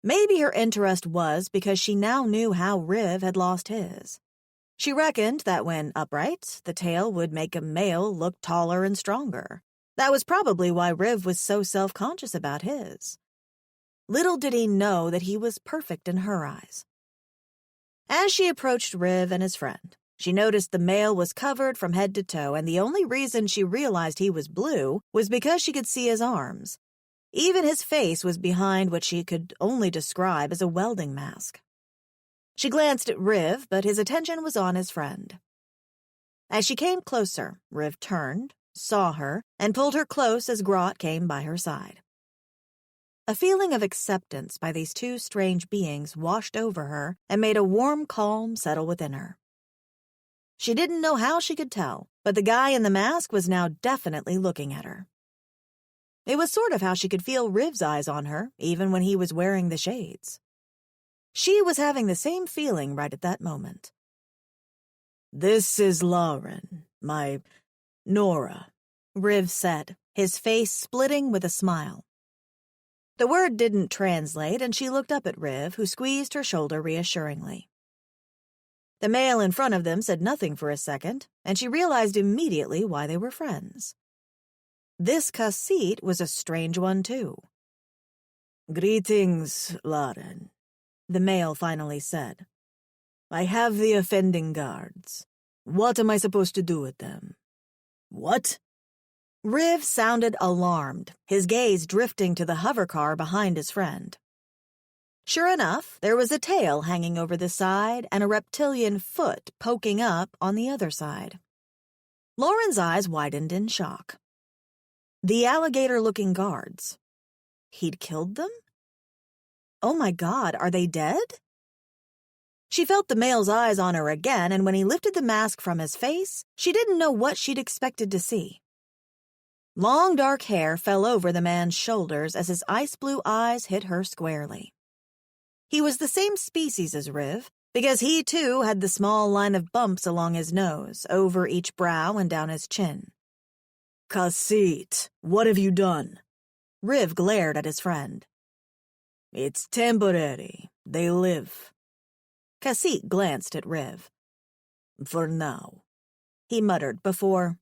S2: Maybe her interest was because she now knew how Riv had lost his. She reckoned that when upright, the tail would make a male look taller and stronger. That was probably why Riv was so self-conscious about his. Little did he know that he was perfect in her eyes. As she approached Riv and his friend, she noticed the male was covered from head to toe, and the only reason she realized he was blue was because she could see his arms. Even his face was behind what she could only describe as a welding mask. She glanced at Riv, but his attention was on his friend. As she came closer, Riv turned, saw her, and pulled her close as Grot came by her side. A feeling of acceptance by these two strange beings washed over her and made a warm calm settle within her. She didn't know how she could tell, but the guy in the mask was now definitely looking at her. It was sort of how she could feel Riv's eyes on her, even when he was wearing the shades. She was having the same feeling right at that moment. This is Lauren, my Nora, Riv said, his face splitting with a smile. The word didn't translate, and she looked up at Riv, who squeezed her shoulder reassuringly. The male in front of them said nothing for a second, and she realized immediately why they were friends. This Casit was a strange one, too. Greetings, Lauren, the male finally said. I have the offending guards. What am I supposed to do with them? What? Riv sounded alarmed, his gaze drifting to the hover car behind his friend. Sure enough, there was a tail hanging over the side and a reptilian foot poking up on the other side. Lauren's eyes widened in shock. The alligator-looking guards. He'd killed them? Oh my God, are they dead? She felt the male's eyes on her again, and when he lifted the mask from his face, she didn't know what she'd expected to see. Long dark hair fell over the man's shoulders as his ice-blue eyes hit her squarely. He was the same species as Riv, because he too had the small line of bumps along his nose, over each brow and down his chin.
S5: Cassette, what have you done?
S2: Riv glared at his friend.
S5: It's temporary. They live.
S2: Cassette glanced at Riv.
S5: For now,
S2: he muttered before,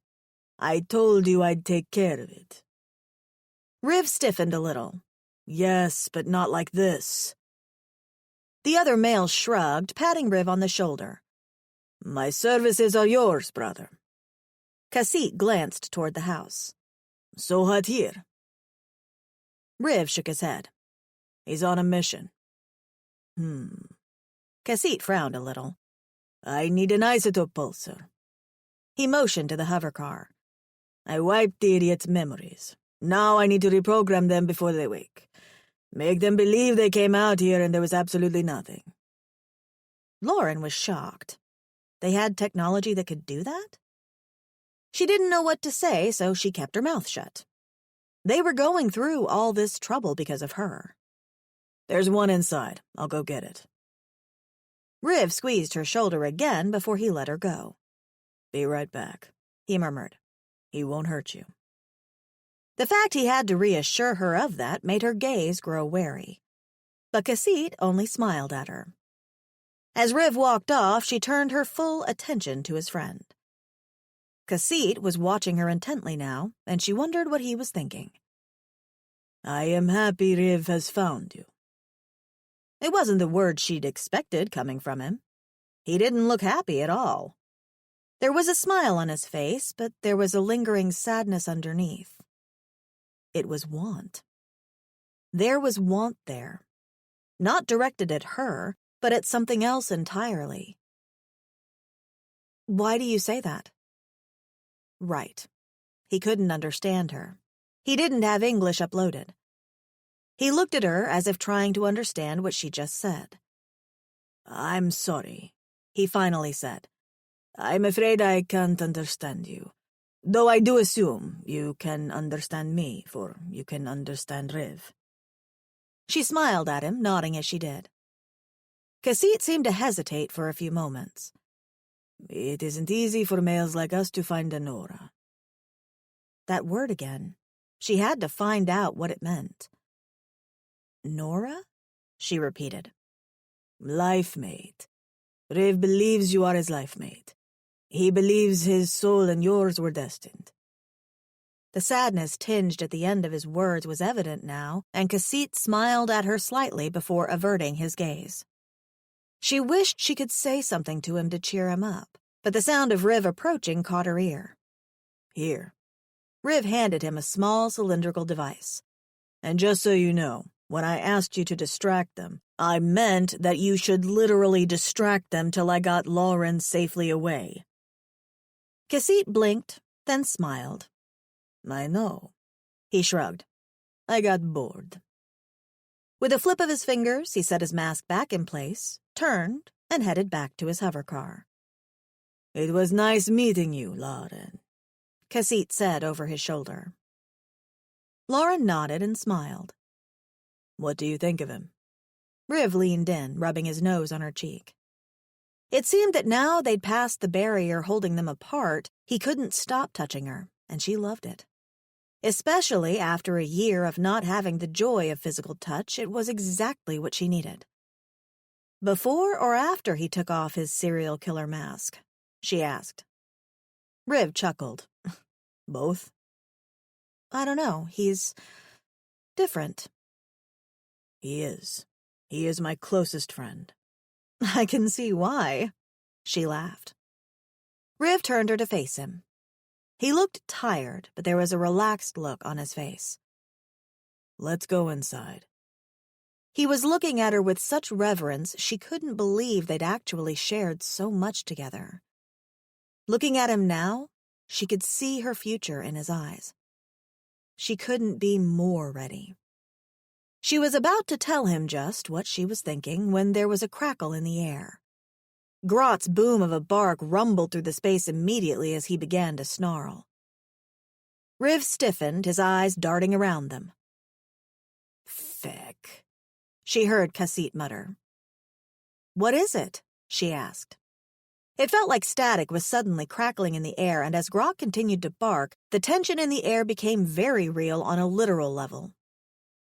S5: I told you I'd take care of it.
S2: Riv stiffened a little.
S5: Yes, but not like this.
S2: The other male shrugged, patting Riv on the shoulder.
S5: My services are yours, brother.
S2: Cassette glanced toward the house.
S5: So hot here.
S2: Riv shook his head.
S5: He's on a mission.
S2: Cassette frowned a little.
S5: I need an isotope pulsar.
S2: He motioned to the hovercar.
S5: I wiped the idiot's memories. Now I need to reprogram them before they wake. Make them believe they came out here and there was absolutely nothing.
S2: Lauren was shocked. They had technology that could do that? She didn't know what to say, so she kept her mouth shut. They were going through all this trouble because of her.
S5: There's one inside. I'll go get it.
S2: Riv squeezed her shoulder again before he let her go.
S5: Be right back,
S2: he murmured.
S5: He won't hurt you.
S2: The fact he had to reassure her of that made her gaze grow wary. But Cassette only smiled at her. As Riv walked off, she turned her full attention to his friend. Cassette was watching her intently now, and she wondered what he was thinking.
S5: I am happy Riv has found you.
S2: It wasn't the word she'd expected coming from him. He didn't look happy at all. There was a smile on his face, but there was a lingering sadness underneath. It was want. There was want there. Not directed at her, but at something else entirely. Why do you say that? Right. He couldn't understand her. He didn't have English uploaded. He looked at her as if trying to understand what she just said.
S5: I'm sorry,
S2: he finally said.
S5: I'm afraid I can't understand you. Though I do assume you can understand me, for you can understand Riv.
S2: She smiled at him, nodding as she did. Cassette seemed to hesitate for a few moments.
S5: It isn't easy for males like us to find a Nora.
S2: That word again. She had to find out what it meant. Nora? She repeated.
S5: Life mate. Riv believes you are his life mate. He believes his soul and yours were destined.
S2: The sadness tinged at the end of his words was evident now, and Cassette smiled at her slightly before averting his gaze. She wished she could say something to him to cheer him up, but the sound of Riv approaching caught her ear.
S5: Here.
S2: Riv handed him a small cylindrical device.
S5: And just so you know, when I asked you to distract them, I meant that you should literally distract them till I got Lauren safely away.
S2: Cassette blinked, then smiled.
S5: I know.
S2: He shrugged.
S5: I got bored.
S2: With a flip of his fingers, he set his mask back in place, turned, and headed back to his hovercar.
S5: It was nice meeting you, Lauren,
S2: Cassette said over his shoulder. Lauren nodded and smiled.
S5: What do you think of him?
S2: Riv leaned in, rubbing his nose on her cheek. It seemed that now they'd passed the barrier holding them apart, he couldn't stop touching her, and she loved it. Especially after a year of not having the joy of physical touch, it was exactly what she needed. Before or after he took off his serial killer mask? She asked. Riv chuckled.
S5: Both?
S2: I don't know, he's different.
S5: He is. He is my closest friend.
S2: I can see why, she laughed. Riv turned her to face him. He looked tired, but there was a relaxed look on his face.
S5: Let's go inside.
S2: He was looking at her with such reverence she couldn't believe they'd actually shared so much together. Looking at him now, she could see her future in his eyes. She couldn't be more ready. She was about to tell him just what she was thinking when there was a crackle in the air. Grott's boom of a bark rumbled through the space immediately as he began to snarl. Riv stiffened, his eyes darting around them. "Feck," she heard Cassit mutter. "What is it?" she asked. It felt like static was suddenly crackling in the air, and as Grott continued to bark, the tension in the air became very real on a literal level.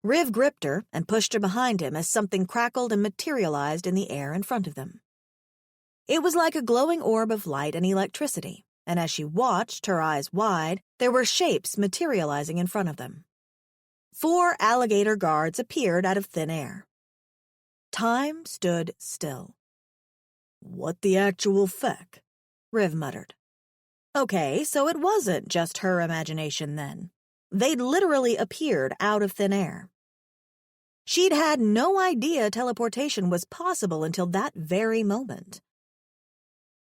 S2: Riv gripped her and pushed her behind him as something crackled and materialized in the air in front of them. It was like a glowing orb of light and electricity, and as she watched, her eyes wide, there were shapes materializing in front of them. 4 alligator guards appeared out of thin air. Time stood still.
S5: "What the actual feck?"
S2: Riv muttered. Okay, so it wasn't just her imagination then. They'd literally appeared out of thin air. She'd had no idea teleportation was possible until that very moment.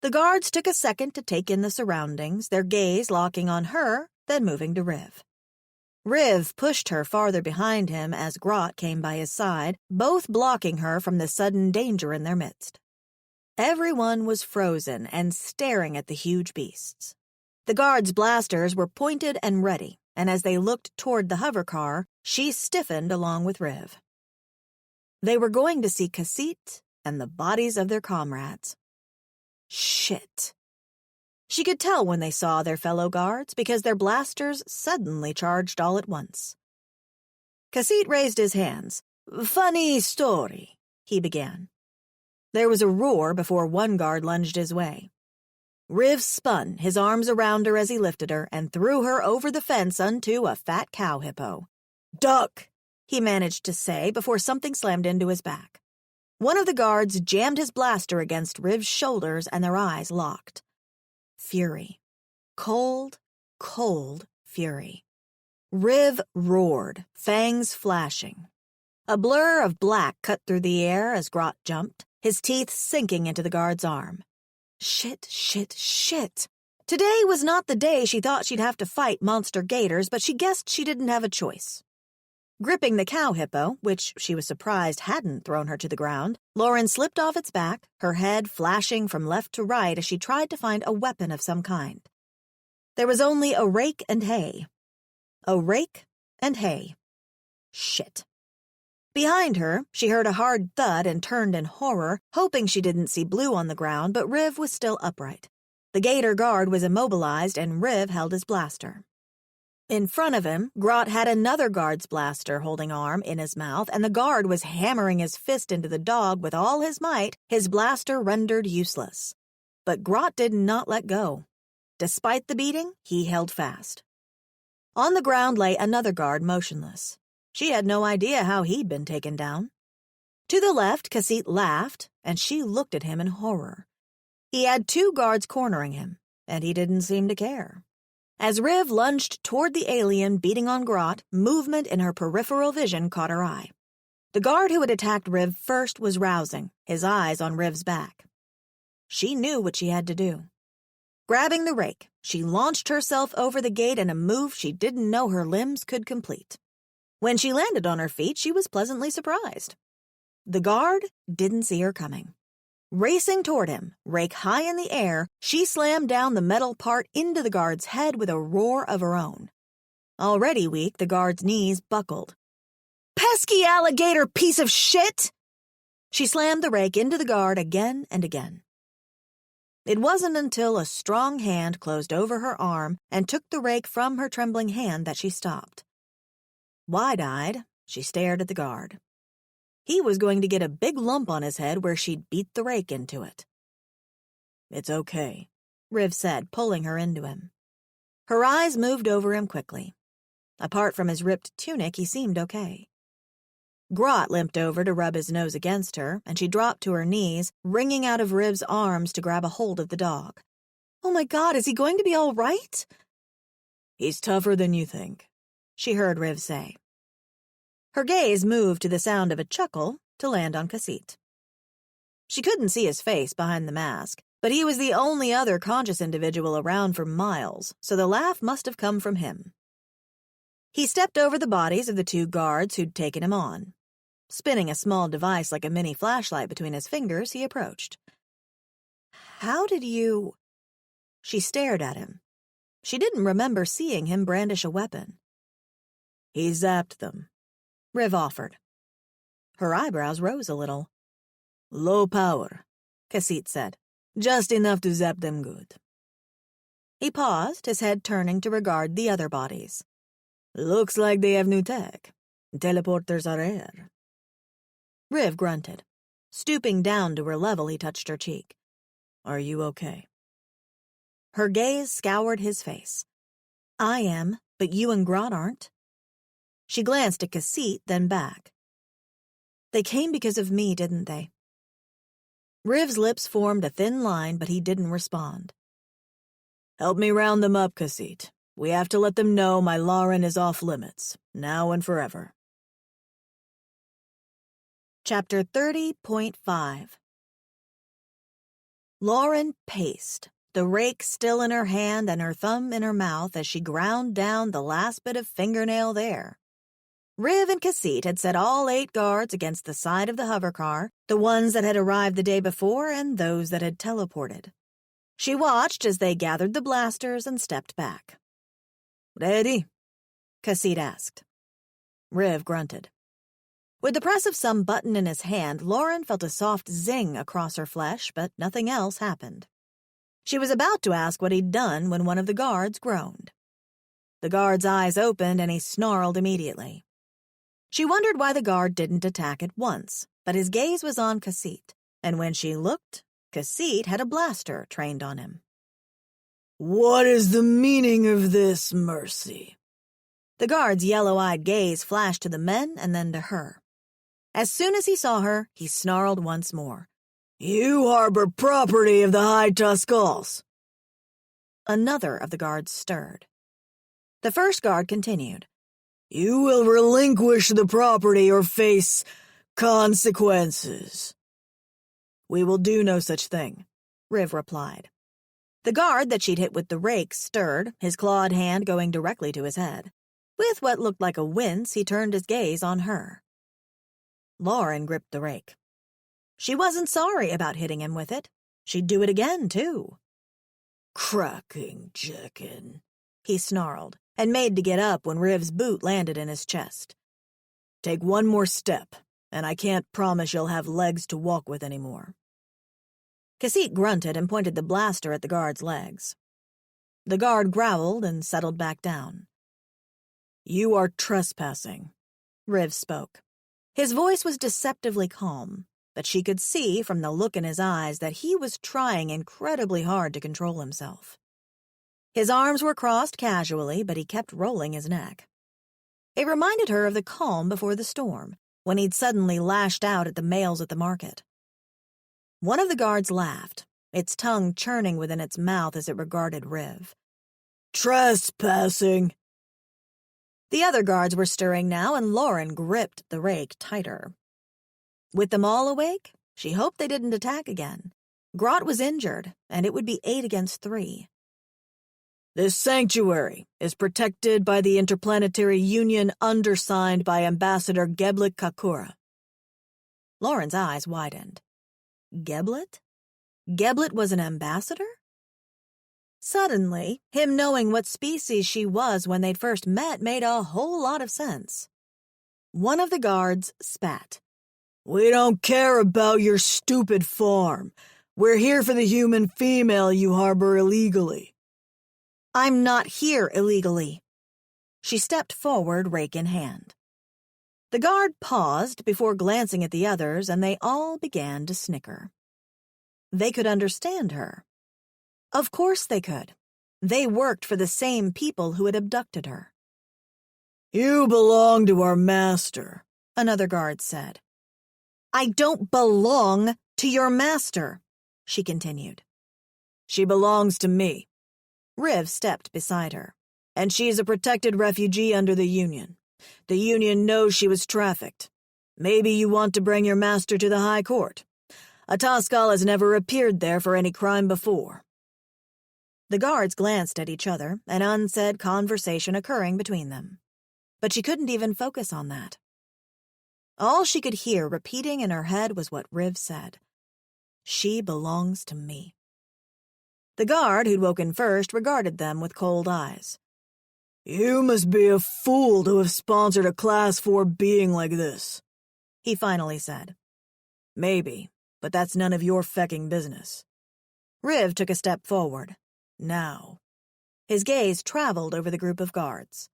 S2: The guards took a second to take in the surroundings, their gaze locking on her, then moving to Riv. Riv pushed her farther behind him as Grott came by his side, both blocking her from the sudden danger in their midst. Everyone was frozen and staring at the huge beasts. The guards' blasters were pointed and ready, and as they looked toward the hover car, she stiffened along with Riv. They were going to see Cassit and the bodies of their comrades. Shit. She could tell when they saw their fellow guards because their blasters suddenly charged all at once. Cassit raised his hands. "Funny story," he began. There was a roar before one guard lunged his way. Riv spun, his arms around her as he lifted her, and threw her over the fence onto a fat cow hippo. "Duck," he managed to say before something slammed into his back. One of the guards jammed his blaster against Riv's shoulders and their eyes locked. Fury. Cold, cold fury. Riv roared, fangs flashing. A blur of black cut through the air as Grott jumped, his teeth sinking into the guard's arm. Shit, shit, shit. Today was not the day she thought she'd have to fight monster gators, but she guessed she didn't have a choice. Gripping the cow hippo, which she was surprised hadn't thrown her to the ground, Lauren slipped off its back, her head flashing from left to right as she tried to find a weapon of some kind. There was only a rake and hay. A rake and hay. Shit. Behind her, she heard a hard thud and turned in horror, hoping she didn't see Blue on the ground, but Riv was still upright. The gator guard was immobilized and Riv held his blaster. In front of him, Grott had another guard's blaster holding arm in his mouth, and the guard was hammering his fist into the dog with all his might, his blaster rendered useless. But Grott did not let go. Despite the beating, he held fast. On the ground lay another guard motionless. She had no idea how he'd been taken down. To the left, Cassit laughed, and she looked at him in horror. He had 2 guards cornering him, and he didn't seem to care. As Riv lunged toward the alien beating on Grott, movement in her peripheral vision caught her eye. The guard who had attacked Riv first was rousing, his eyes on Riv's back. She knew what she had to do. Grabbing the rake, she launched herself over the gate in a move she didn't know her limbs could complete. When she landed on her feet, she was pleasantly surprised. The guard didn't see her coming. Racing toward him, rake high in the air, she slammed down the metal part into the guard's head with a roar of her own. Already weak, the guard's knees buckled. "Pesky alligator piece of shit!" She slammed the rake into the guard again and again. It wasn't until a strong hand closed over her arm and took the rake from her trembling hand that she stopped. Wide-eyed, she stared at the guard. He was going to get a big lump on his head where she'd beat the rake into it. "It's okay," Riv said, pulling her into him. Her eyes moved over him quickly. Apart from his ripped tunic, he seemed okay. Grott limped over to rub his nose against her, and she dropped to her knees, wringing out of Riv's arms to grab a hold of the dog. "Oh my God, is he going to be all right?" "He's tougher than you think," she heard Riv say. Her gaze moved to the sound of a chuckle to land on Cassit. She couldn't see his face behind the mask, but he was the only other conscious individual around for miles, so the laugh must have come from him. He stepped over the bodies of the 2 guards who'd taken him on. Spinning a small device like a mini flashlight between his fingers, he approached. "How did you—" She stared at him. She didn't remember seeing him brandish a weapon. "He zapped them," Riv offered. Her eyebrows rose a little. "Low power," Cassit said. "Just enough to zap them good." He paused, his head turning to regard the other bodies. "Looks like they have new tech. Teleporters are rare." Riv grunted. Stooping down to her level, he touched her cheek. "Are you okay?" Her gaze scoured his face. "I am, but you and Grot aren't." She glanced at Cassit, then back. "They came because of me, didn't they?" Riv's lips formed a thin line, but he didn't respond. "Help me round them up, Cassit. We have to let them know my Lauren is off limits, now and forever." Chapter 30.5 Lauren paced, the rake still in her hand and her thumb in her mouth as she ground down the last bit of fingernail there. Riv and Cassit had set all 8 guards against the side of the hovercar, the ones that had arrived the day before and those that had teleported. She watched as they gathered the blasters and stepped back. "Ready?" Cassit asked. Riv grunted. With the press of some button in his hand, Lauren felt a soft zing across her flesh, but nothing else happened. She was about to ask what he'd done when one of the guards groaned. The guard's eyes opened and he snarled immediately. She wondered why the guard didn't attack at once, but his gaze was on Cassit, and when she looked, Cassit had a blaster trained on him.
S5: "What is the meaning of this, Mercy?"
S2: The guard's yellow-eyed gaze flashed to the men and then to her. As soon as he saw her, he snarled once more.
S5: "You harbor property of the High Tuscals."
S2: Another of the guards stirred. The first guard continued.
S5: "You will relinquish the property or face consequences."
S2: "We will do no such thing," Riv replied. The guard that she'd hit with the rake stirred, his clawed hand going directly to his head. With what looked like a wince, he turned his gaze on her. Lauren gripped the rake. She wasn't sorry about hitting him with it. She'd do it again, too.
S5: "Cracking chicken,"
S2: he snarled, and made to get up when Riv's boot landed in his chest.
S5: "Take one more step, and I can't promise you'll have legs to walk with anymore."
S2: Cassit grunted and pointed the blaster at the guard's legs. The guard growled and settled back down.
S5: "You are trespassing,"
S2: Riv spoke. His voice was deceptively calm, but she could see from the look in his eyes that he was trying incredibly hard to control himself. His arms were crossed casually, but he kept rolling his neck. It reminded her of the calm before the storm, when he'd suddenly lashed out at the males at the market. One of the guards laughed, its tongue churning within its mouth as it regarded Riv.
S5: "Trespassing."
S2: The other guards were stirring now, and Lauren gripped the rake tighter. With them all awake, she hoped they didn't attack again. Grot was injured, and it would be 8 against 3.
S5: "This sanctuary is protected by the Interplanetary Union undersigned by Ambassador Geblik Kakura."
S2: Lauren's eyes widened. Geblet? Geblet was an ambassador? Suddenly, him knowing what species she was when they'd first met made a whole lot of sense. One of the guards spat.
S5: "We don't care about your stupid farm. We're here for the human female you harbor illegally."
S2: "I'm not here illegally." She stepped forward, rake in hand. The guard paused before glancing at the others, and they all began to snicker. They could understand her. Of course they could. They worked for the same people who had abducted her.
S5: "You belong to our master,"
S2: another guard said. "I don't belong to your master," she continued.
S5: "She belongs to me."
S2: Riv stepped beside her.
S5: "And she's a protected refugee under the Union. The Union knows she was trafficked. Maybe you want to bring your master to the High Court. Ataskal has never appeared there for any crime before."
S2: The guards glanced at each other, an unsaid conversation occurring between them. But she couldn't even focus on that. All she could hear repeating in her head was what Riv said. "She belongs to me." The guard who'd woken first regarded them with cold eyes.
S5: "You must be a fool to have sponsored a Class 4 being like this,"
S2: he finally said.
S5: "Maybe, but that's none of your fecking business."
S2: Riv took a step forward. Now. His gaze traveled over the group of guards.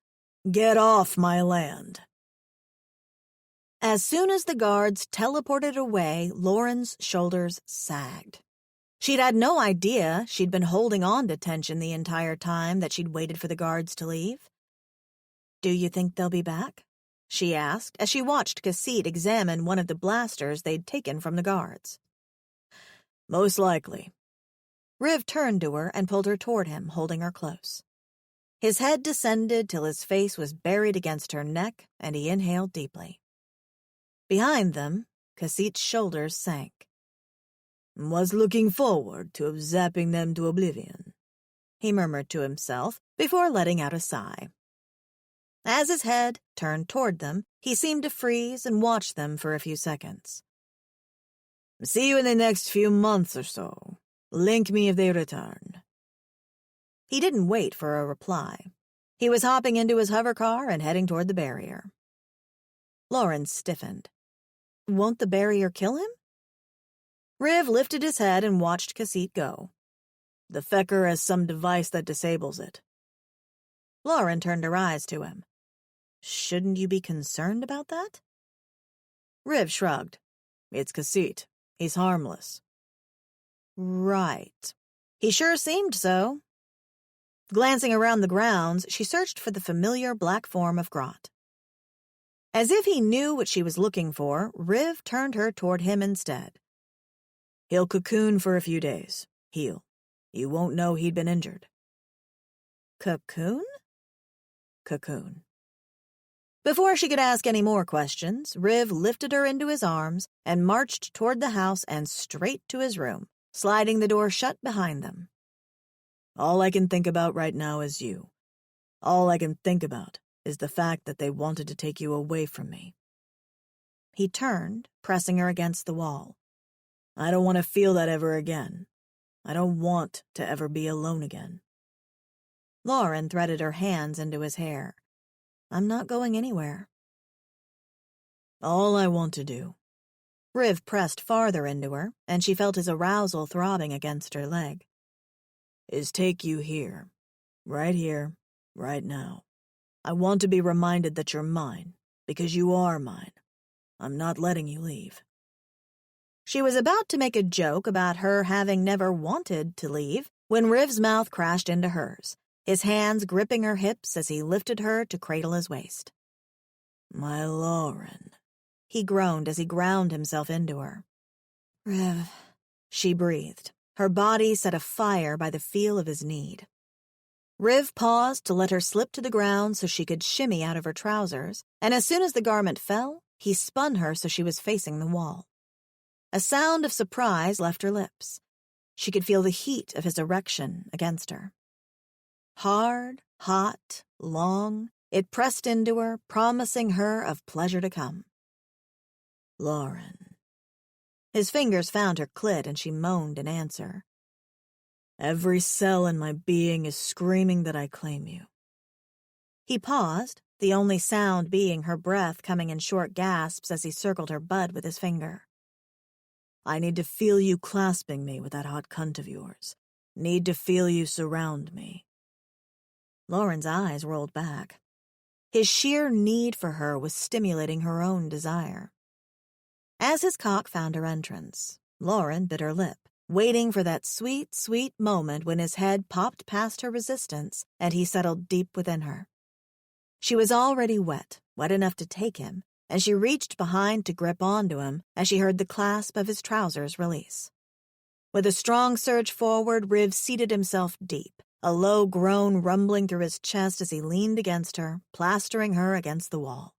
S5: "Get off my land."
S2: As soon as the guards teleported away, Lauren's shoulders sagged. She'd had no idea she'd been holding on to tension the entire time that she'd waited for the guards to leave. "Do you think they'll be back?" she asked as she watched Cassid examine one of the blasters they'd taken from the guards.
S5: "Most likely."
S2: Riv turned to her and pulled her toward him, holding her close. His head descended till his face was buried against her neck, and he inhaled deeply. Behind them, Cassid's shoulders sank.
S5: "Was looking forward to zapping them to oblivion,"
S2: he murmured to himself before letting out a sigh. As his head turned toward them, he seemed to freeze and watch them for a few seconds.
S5: "See you in the next few months or so. Link me if they return."
S2: He didn't wait for a reply. He was hopping into his hovercar and heading toward the barrier. Lauren stiffened. Won't the barrier kill him? Riv lifted his head and watched Cassid go.
S5: "The fecker has some device that disables it."
S2: Lauren turned her eyes to him. "Shouldn't you be concerned about that?"
S5: Riv shrugged. "It's Cassid. He's harmless."
S2: Right. He sure seemed so. Glancing around the grounds, she searched for the familiar black form of Grot. As if he knew what she was looking for, Riv turned her toward him instead.
S5: "He'll cocoon for a few days. Heal. You won't know he'd been injured."
S2: Cocoon?
S5: Cocoon.
S2: Before she could ask any more questions, Riv lifted her into his arms and marched toward the house and straight to his room, sliding the door shut behind them.
S5: "All I can think about right now is you. All I can think about is the fact that they wanted to take you away from me."
S2: He turned, pressing her against the wall.
S5: "I don't want to feel that ever again. I don't want to ever be alone again."
S2: Lauren threaded her hands into his hair. "I'm not going anywhere."
S5: "All I want to do."
S2: Riv pressed farther into her, and she felt his arousal throbbing against her leg.
S5: "Is take you here, right now. I want to be reminded that you're mine, because you are mine. I'm not letting you leave."
S2: She was about to make a joke about her having never wanted to leave when Riv's mouth crashed into hers, his hands gripping her hips as he lifted her to cradle his waist.
S5: "My Lauren,"
S2: he groaned as he ground himself into her. "Riv," she breathed, her body set afire by the feel of his need. Riv paused to let her slip to the ground so she could shimmy out of her trousers, and as soon as the garment fell, he spun her so she was facing the wall. A sound of surprise left her lips. She could feel the heat of his erection against her. Hard, hot, long, it pressed into her, promising her of pleasure to come.
S5: "Lauren."
S2: His fingers found her clit and she moaned in answer.
S5: "Every cell in my being is screaming that I claim you."
S2: He paused, the only sound being her breath coming in short gasps as he circled her bud with his finger.
S5: "I need to feel you clasping me with that hot cunt of yours. Need to feel you surround me."
S2: Lauren's eyes rolled back. His sheer need for her was stimulating her own desire. As his cock found her entrance, Lauren bit her lip, waiting for that sweet, sweet moment when his head popped past her resistance and he settled deep within her. She was already wet enough to take him, and she reached behind to grip onto him as she heard the clasp of his trousers release. With a strong surge forward, Riv seated himself deep, a low groan rumbling through his chest as he leaned against her, plastering her against the wall.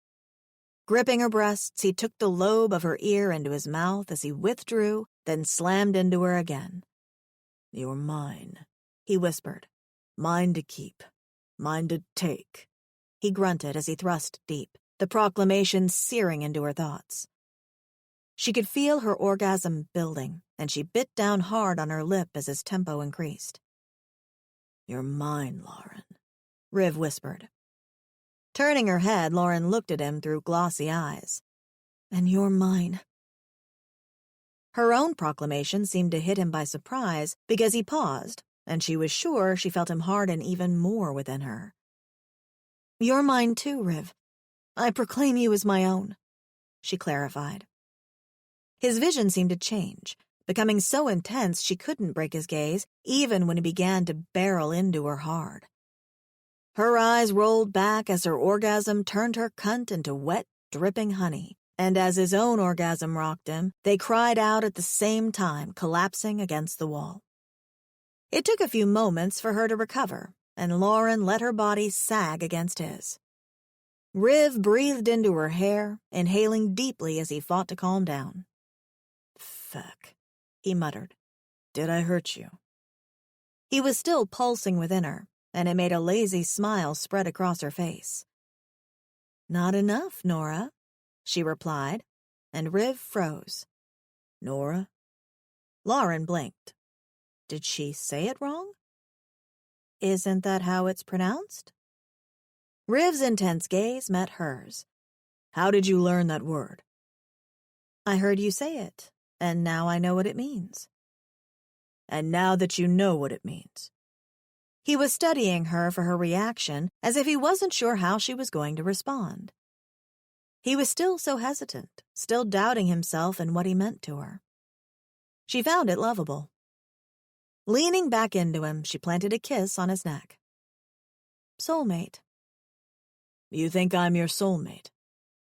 S2: Gripping her breasts, he took the lobe of her ear into his mouth as he withdrew, then slammed into her again.
S5: "You're mine," he whispered. "Mine to keep. Mine to take."
S2: He grunted as he thrust deep, the proclamation searing into her thoughts. She could feel her orgasm building, and she bit down hard on her lip as his tempo increased.
S5: "You're mine, Lauren,"
S2: Riv whispered. Turning her head, Lauren looked at him through glossy eyes. "And you're mine." Her own proclamation seemed to hit him by surprise because he paused, and she was sure she felt him harden even more within her. "You're mine too, Riv. I proclaim you as my own," she clarified. His vision seemed to change, becoming so intense she couldn't break his gaze even when he began to barrel into her hard. Her eyes rolled back as her orgasm turned her cunt into wet, dripping honey, and as his own orgasm rocked him, they cried out at the same time, collapsing against the wall. It took a few moments for her to recover, and Lauren let her body sag against his. Riv breathed into her hair, inhaling deeply as he fought to calm down.
S5: "Fuck,"
S2: he muttered.
S5: "Did I hurt you?"
S2: He was still pulsing within her, and it made a lazy smile spread across her face. "Not enough, Nora," she replied, and Riv froze.
S5: "Nora?"
S2: Lauren blinked. Did she say it wrong? Isn't that how it's pronounced? Riv's intense gaze met hers.
S5: "How did you learn that word?"
S2: "I heard you say it, and now I know what it means."
S5: "And now that you know what it means."
S2: He was studying her for her reaction as if he wasn't sure how she was going to respond. He was still so hesitant, still doubting himself and what he meant to her. She found it lovable. Leaning back into him, she planted a kiss on his neck. "Soulmate."
S5: "You think I'm your soulmate?"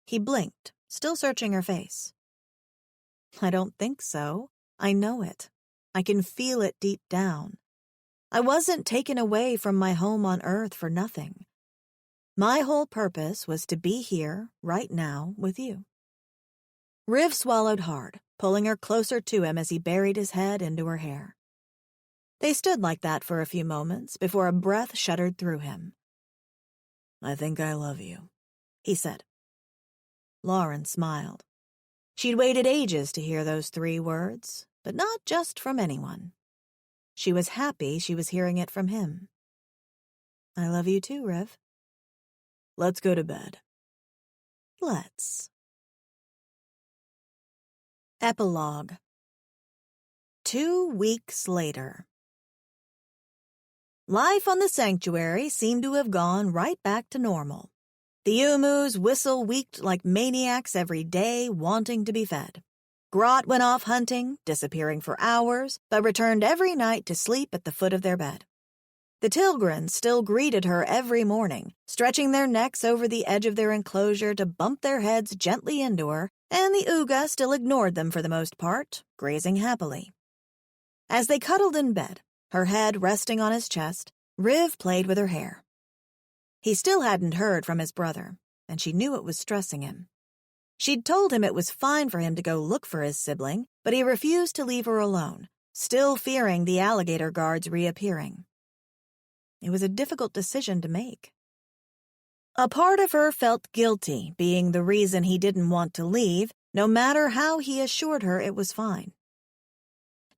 S2: He blinked, still searching her face. "I don't think so. I know it. I can feel it deep down. I wasn't taken away from my home on Earth for nothing. My whole purpose was to be here, right now, with you." Riv swallowed hard, pulling her closer to him as he buried his head into her hair. They stood like that for a few moments before a breath shuddered through him.
S5: "I think I love you,"
S2: he said. Lauren smiled. She'd waited ages to hear those 3 words, but not just from anyone. She was happy she was hearing it from him. "I love you too, Riv."
S5: "Let's go to bed."
S2: "Let's." Epilogue. 2 weeks later. Life on the sanctuary seemed to have gone right back to normal. The emus whistle-weeked like maniacs every day, wanting to be fed. Grot went off hunting, disappearing for hours, but returned every night to sleep at the foot of their bed. The Tilgrens still greeted her every morning, stretching their necks over the edge of their enclosure to bump their heads gently into her, and the Uga still ignored them for the most part, grazing happily. As they cuddled in bed, her head resting on his chest, Riv played with her hair. He still hadn't heard from his brother, and she knew it was stressing him. She'd told him it was fine for him to go look for his sibling, but he refused to leave her alone, still fearing the alligator guards reappearing. It was a difficult decision to make. A part of her felt guilty being the reason he didn't want to leave, no matter how he assured her it was fine.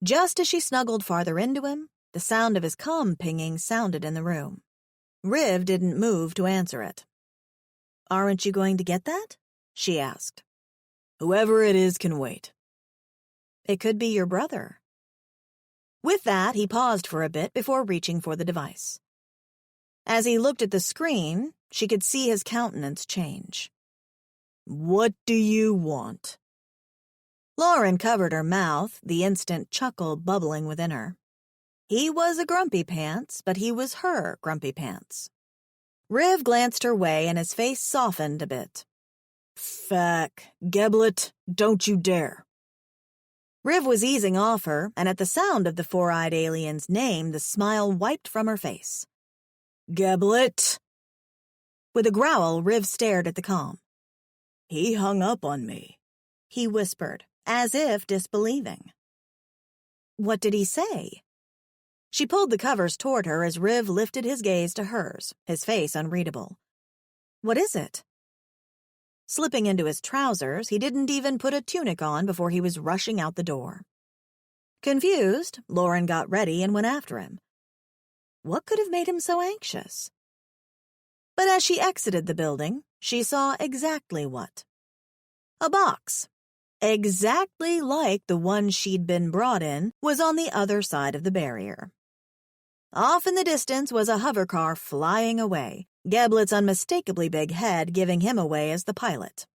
S2: Just as she snuggled farther into him, the sound of his comm pinging sounded in the room. Riv didn't move to answer it. "Aren't you going to get that?" she asked.
S5: "Whoever it is can wait."
S2: "It could be your brother." With that, he paused for a bit before reaching for the device. As he looked at the screen, she could see his countenance change.
S5: "What do you want?"
S2: Lauren covered her mouth, the instant chuckle bubbling within her. He was a grumpy pants, but he was her grumpy pants. Riv glanced her way and his face softened a bit.
S5: "Fuck, Geblet, don't you dare."
S2: Riv was easing off her, and at the sound of the four-eyed alien's name, the smile wiped from her face.
S5: Geblet!
S2: With a growl, Riv stared at the comm.
S5: He hung up on me,
S2: he whispered, as if disbelieving. What did he say? She pulled the covers toward her as Riv lifted his gaze to hers, his face unreadable. What is it? Slipping into his trousers, he didn't even put a tunic on before he was rushing out the door. Confused, Lauren got ready and went after him. What could have made him so anxious? But as she exited the building, she saw exactly what. A box, exactly like the one she'd been brought in, was on the other side of the barrier. Off in the distance was a hover car flying away, Geblet's unmistakably big head giving him away as the pilot.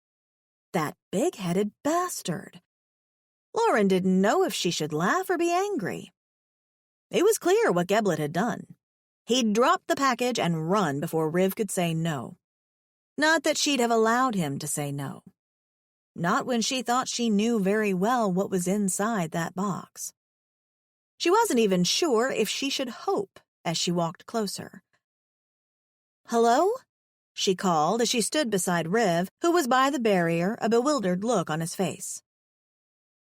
S2: That big-headed bastard. Lauren didn't know if she should laugh or be angry. It was clear what Geblet had done. He'd dropped the package and run before Riv could say no. Not that she'd have allowed him to say no. Not when she thought she knew very well what was inside that box. She wasn't even sure if she should hope as she walked closer. "Hello?" she called as she stood beside Riv, who was by the barrier, a bewildered look on his face.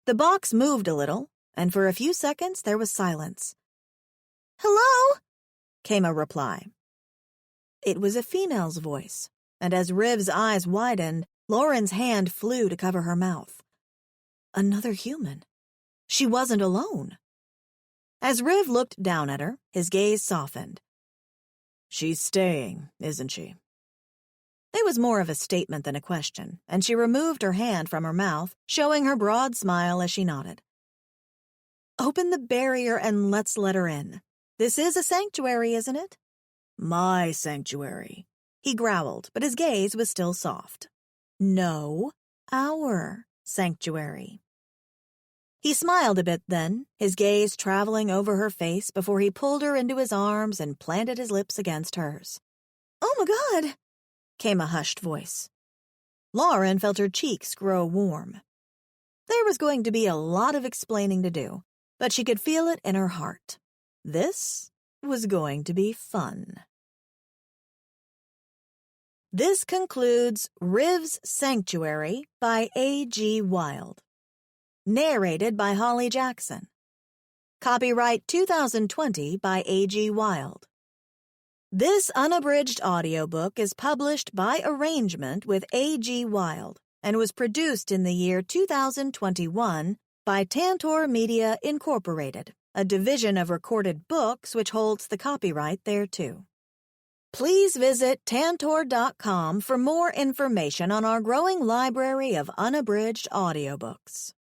S2: The box moved a little, and for a few seconds there was silence. "Hello?" came a reply. It was a female's voice, and as Riv's eyes widened, Lauren's hand flew to cover her mouth. Another human. She wasn't alone. As Riv looked down at her, his gaze softened.
S5: She's staying, isn't she?
S2: It was more of a statement than a question, and she removed her hand from her mouth, showing her broad smile as she nodded. Open the barrier and let's let her in. This is a sanctuary, isn't it?
S5: My sanctuary,
S2: he growled, but his gaze was still soft. No, our sanctuary. He smiled a bit then, his gaze traveling over her face before he pulled her into his arms and planted his lips against hers. "Oh my God!" came a hushed voice. Lauren felt her cheeks grow warm. There was going to be a lot of explaining to do, but she could feel it in her heart. This was going to be fun. This concludes Riv's Sanctuary by A.G. Wilde. Narrated by Holly Jackson. Copyright 2020 by A.G. Wilde. This unabridged audiobook is published by arrangement with A.G. Wilde and was produced in the year 2021 by Tantor Media Incorporated, a division of Recorded Books which holds the copyright thereto. Please visit Tantor.com for more information on our growing library of unabridged audiobooks.